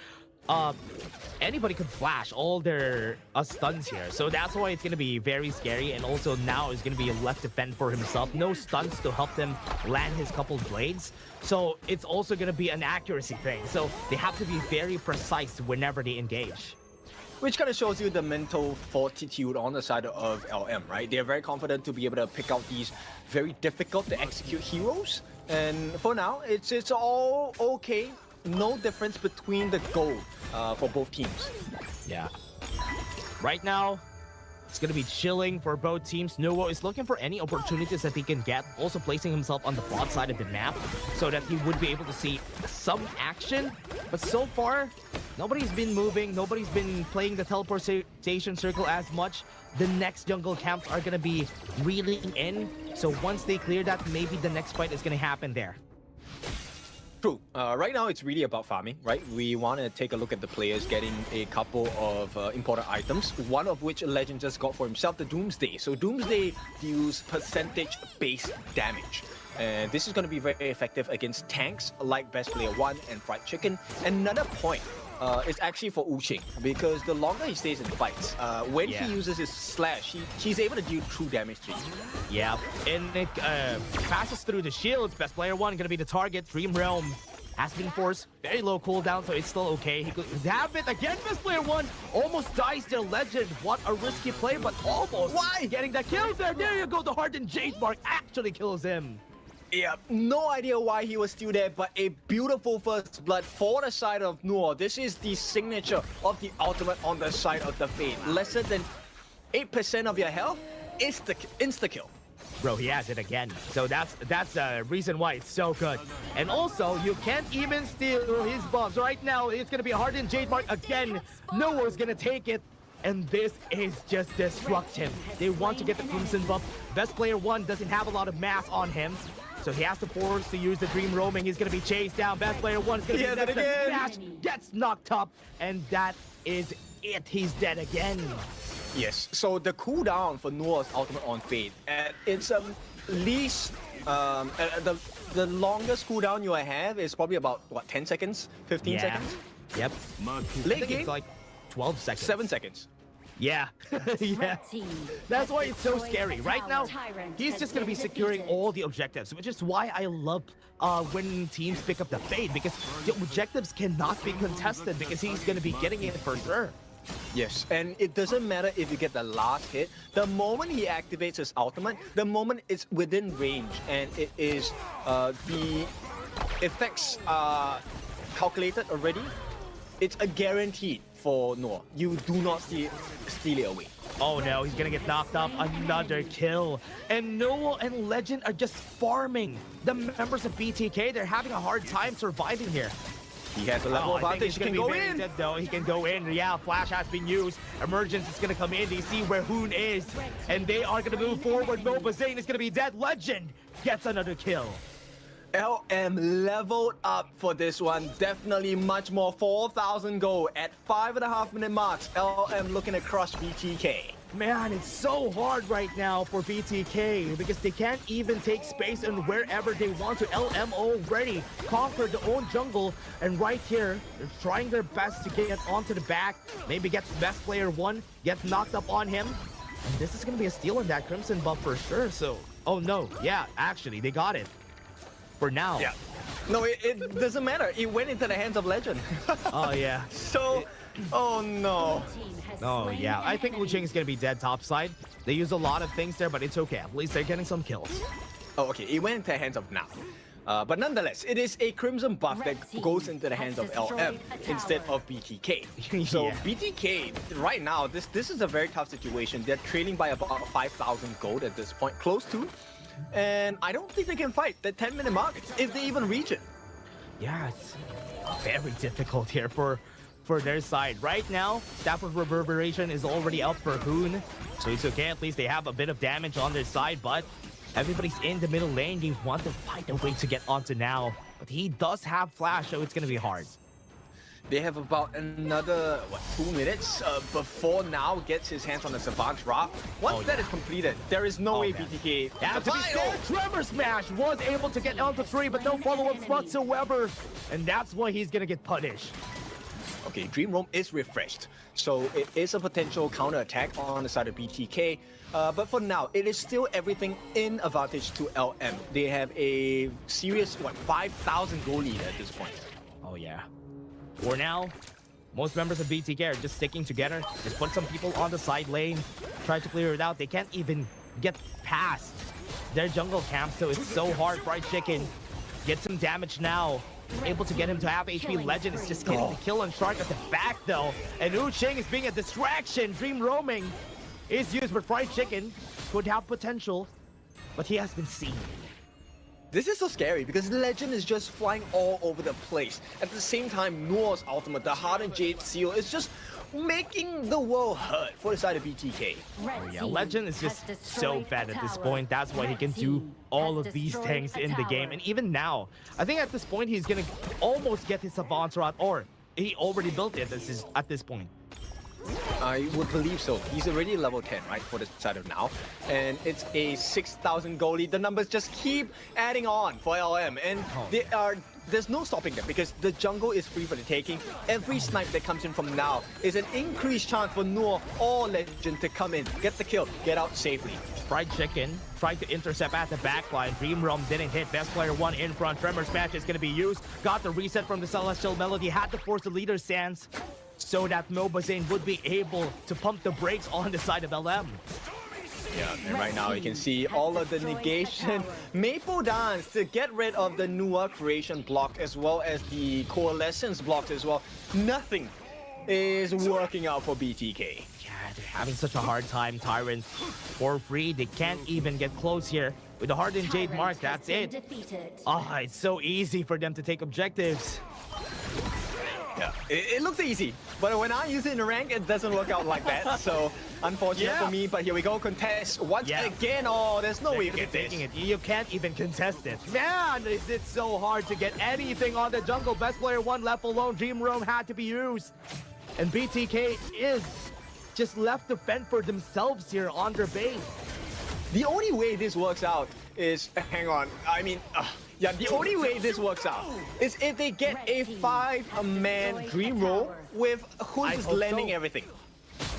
Speaker 2: anybody could flash all their stuns here. So that's why it's gonna be very scary. And also now is gonna be left to fend for himself. No stunts to help them land his couple blades. So it's also gonna be an accuracy thing. So they have to be very precise whenever they engage.
Speaker 7: Which kind of shows you the mental fortitude on the side of LM, right? They're very confident to be able to pick out these very difficult to execute heroes. And for now, it's all okay. No difference between the goal for both teams.
Speaker 2: Yeah. Right now, it's going to be chilling for both teams. Nuo is looking for any opportunities that he can get, also placing himself on the bot side of the map so that he would be able to see some action. But so far, nobody's been moving. Nobody's been playing the teleportation circle as much. The next jungle camps are going to be reeling in. So once they clear that, maybe the next fight is going to happen there.
Speaker 7: True. Right now, it's really about farming, right? We want to take a look at the players getting a couple of important items, one of which Legend just got for himself, the Doomsday. So Doomsday deals percentage-based damage. And this is going to be very effective against tanks like Best Player 1 and Fried Chicken. Another point is actually for Uching, because the longer he stays in fights, when he uses his slash, he's able to deal true damage to you.
Speaker 2: Yeah, and it passes through the shields. Best Player 1 gonna be the target. Dream Realm has been forced. Very low cooldown, so it's still okay. He could have it again. Best Player 1 almost dies to Legend. What a risky play, but almost.
Speaker 7: Why?
Speaker 2: Getting the kill there. There you go. The Hardened Jade Mark actually kills him.
Speaker 7: Yeah, no idea why he was still there, but a beautiful first blood for the side of Noor. This is the signature of the ultimate on the side of the Fade. Lesser than 8% of your health is the insta-kill.
Speaker 2: Bro, he has it again. So that's the reason why it's so good. And also, you can't even steal his bombs. Right now, it's going to be a Hardened Jade Mark again. No one's going to take it. And this is just destructive. They want to get the Crimson buff. Best Player 1 doesn't have a lot of mass on him. So he has to force to use the Dream Roaming. He's going to be chased down. Best Player 1 is going to be next to smash. Gets knocked up. And that is it. He's dead again.
Speaker 7: Yes, so the cooldown for Noah's ultimate on Fade, it's least, the longest cooldown you have is probably about, what, 10 seconds? 15 seconds?
Speaker 2: Yep.
Speaker 7: Late game?
Speaker 2: It's like 12 seconds.
Speaker 7: 7 seconds.
Speaker 2: Yeah. yeah.
Speaker 4: Team
Speaker 2: That's why
Speaker 4: has
Speaker 2: it's so
Speaker 4: destroyed
Speaker 2: scary.
Speaker 4: a
Speaker 2: Right
Speaker 4: tower.
Speaker 2: now,
Speaker 4: Tyrant
Speaker 2: he's
Speaker 4: has
Speaker 2: just going to be
Speaker 4: been
Speaker 2: securing
Speaker 4: defeated.
Speaker 2: all the objectives, which is why I love when teams pick up the Fade, because the objectives cannot be contested because he's going to be getting it for sure.
Speaker 7: Yes, and it doesn't matter if you get the last hit. The moment he activates his ultimate, the moment it's within range, and it is the effects are calculated already, it's a guaranteed for Noah. You do not steal it away.
Speaker 2: Oh no, he's gonna get knocked off. Another kill. And Noah and Legend are just farming. The members of BTK, they're having a hard time surviving here.
Speaker 7: He has a level
Speaker 2: I think
Speaker 7: advantage.
Speaker 2: he's
Speaker 7: He
Speaker 2: gonna
Speaker 7: can
Speaker 2: be
Speaker 7: go
Speaker 2: very
Speaker 7: in.
Speaker 2: dead, though. He can go in. Yeah, Flash has been used. Emergence is gonna come in. They see where Hoon is, and they are gonna move forward. Nova Zane is gonna be dead. Legend gets another kill.
Speaker 7: LM leveled up for this one. Definitely much more. 4,000 gold at 5.5-minute marks. LM looking to crush BTK.
Speaker 2: Man, it's so hard right now for BTK because they can't even take space and wherever they want to. LM already conquered their own jungle, and right here, they're trying their best to get onto the back, maybe get best player one, get knocked up on him. And this is going to be a steal in that Crimson buff for sure, so... Oh no, yeah, actually, they got it. For now.
Speaker 7: Yeah. No, it doesn't matter. It went into the hands of Legend.
Speaker 2: Oh yeah.
Speaker 7: So, oh no.
Speaker 2: Oh yeah, I think Wu Ching is gonna be dead topside. They use a lot of things there, but it's okay. At least they're getting some kills.
Speaker 7: Oh, okay. It went into the hands of now. But nonetheless, it is a Crimson buff that goes into the hands of LM instead of BTK. So
Speaker 2: Yeah.
Speaker 7: BTK, right now, this is a very tough situation. They're trailing by about 5,000 gold at this point, close to. And I don't think they can fight the 10-minute mark if they even reach it.
Speaker 2: Yeah, it's very difficult here for their side. Right now, Staff of Reverberation is already out for Hoon, so it's okay. At least they have a bit of damage on their side, but everybody's in the middle lane. They want to find a way to get onto now, but he does have Flash, so it's gonna be hard.
Speaker 7: They have about another, 2 minutes before Now gets his hands on the Savant Raft. Once that is completed, there is no way
Speaker 2: man.
Speaker 7: BTK...
Speaker 2: Yeah, to be fair, Tremor Smash was able to get onto 3, but no follow-ups whatsoever, and that's why he's gonna get punished.
Speaker 7: Okay, Dream Roam is refreshed, so it is a potential counter-attack on the side of BTK. But for now, it is still everything in advantage to LM. They have a serious, 5,000 goal lead at this point.
Speaker 2: Oh yeah. For now, most members of BTK are just sticking together. Just put some people on the side lane, try to clear it out. They can't even get past their jungle camp, so it's so hard. Fried Chicken get some damage now. Able to get him to half HP. Legend is just getting the kill on Shark at the back though. And Wu Ching is being a distraction. Dream Roaming is used, but Fried Chicken could have potential, but he has been seen.
Speaker 7: This is so scary because Legend is just flying all over the place. At the same time, Noah's ultimate, the Hardened Jade Seal, is just making the world hurt for the side of BTK.
Speaker 2: Yeah, Legend is just so fat at this point. That's why he can do all of these things in the game. And even now, I think at this point, he's gonna almost get his Savant Rod, or he already built it at this point.
Speaker 7: I would believe so. He's already level 10, right, for the side of Now. And it's a 6,000 goal lead. The numbers just keep adding on for LM. And there's no stopping them because the jungle is free for the taking. Every snipe that comes in from Now is an increased chance for Noah or Legend to come in, get the kill, get out safely.
Speaker 2: Fried Chicken tried to intercept at the backline. Dream Realm didn't hit. Best player one in front. Tremor Smash is going to be used. Got the reset from the Celestial Melody. Had to force the leader stance so that Noba Zane would be able to pump the brakes on the side of LM.
Speaker 7: Yeah, and right now you can see all of the negation. Maple Dance to get rid of the Nua creation block as well as the coalescence blocks as well. Nothing is working out for BTK.
Speaker 2: Yeah, they're having such a hard time, Tyrant. For free, they can't even get close here. With the Hardened Jade Mark, that's it. Ah, it's so easy for them to take objectives.
Speaker 7: Yeah, it looks easy, but when I use it in the rank, it doesn't work out like that. So unfortunate for me, but here we go. Contest once again. Oh, there's no way you get this.
Speaker 2: You can't even contest it. Man, is it so hard to get anything on the jungle. Best player one left alone. Dream Roam had to be used. And BTK is just left to fend for themselves here on their base.
Speaker 7: The only way this works out is, hang on, I mean, yeah, the only way this works out is if they get a 5-man dream roll with who's just lending everything.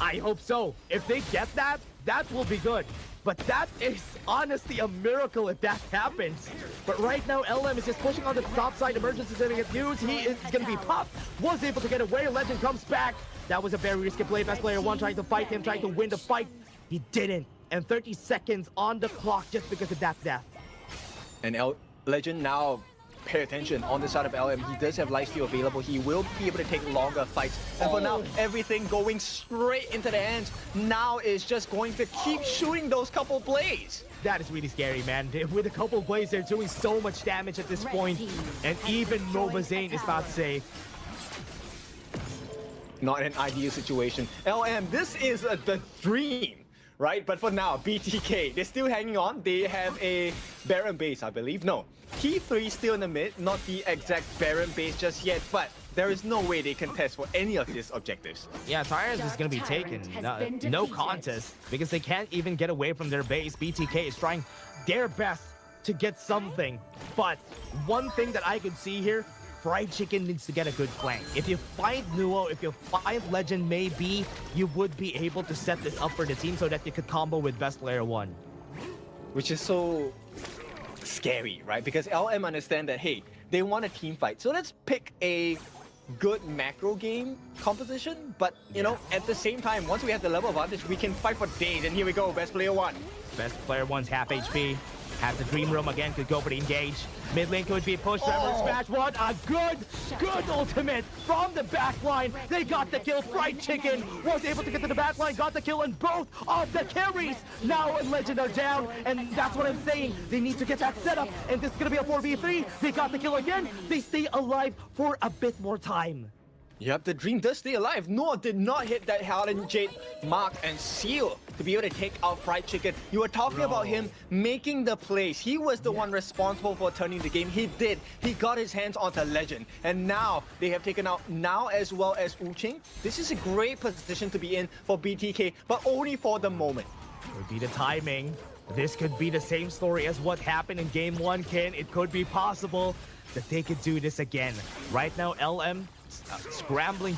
Speaker 2: I hope so. If they get that, that will be good. But that is honestly a miracle if that happens. But right now, LM is just pushing on the top side. Emergency is going to get used. He is going to be popped. Was able to get away. Legend comes back. That was a very risky play. Best player one trying to fight him, trying to win the fight. He didn't. And 30 seconds on the clock just because of that death.
Speaker 7: And Legend now, pay attention, on the side of LM, he does have lifesteal available. He will be able to take longer fights. And for now, everything going straight into the hands. Now is just going to keep shooting those couple blades.
Speaker 2: That is really scary, man. With a couple blades, they're doing so much damage at this point. And even Nova Zane is not safe.
Speaker 7: Not an ideal situation. LM, this is the dream, right? But for now, BTK, they're still hanging on. They have a Baron base, I believe. No, T3 still in the mid, not the exact Baron base just yet, but there is no way they can test for any of these objectives.
Speaker 2: Yeah, Tyrants is going to be taken. No contest, because they can't even get away from their base. BTK is trying their best to get something. But one thing that I could see here, Fried Chicken needs to get a good flank. If you find Nuo, if you find Legend, maybe you would be able to set this up for the team so that you could combo with best player one.
Speaker 7: Which is so scary, right? Because LM understand that, hey, they want a team fight. So let's pick a good macro game composition. But, you know, at the same time, once we have the level advantage, we can fight for days. And here we go, best player one.
Speaker 2: Best player one's half HP. Has the Dream Room again, could go for the engage. Mid lane could be pushed. Smash one. A good ultimate from the back line. They got the kill. Fried Chicken was able to get to the back line, got the kill, and both of the carries now and Legend are down. And that's what I'm saying. They need to get that set up. And this is going to be a 4v3. They got the kill again. They stay alive for a bit more time.
Speaker 7: Yep, the dream does stay alive. Noah did not hit that Howland Jade mark and seal to be able to take out Fried Chicken. You were talking about him making the plays. He was the one responsible for turning the game. He did. He got his hands onto Legend. And now they have taken out Now as well as Uching. This is a great position to be in for BTK, but only for the moment.
Speaker 2: Could be the timing. This could be the same story as what happened in game one, Ken. It could be possible that they could do this again. Right now, LM scrambling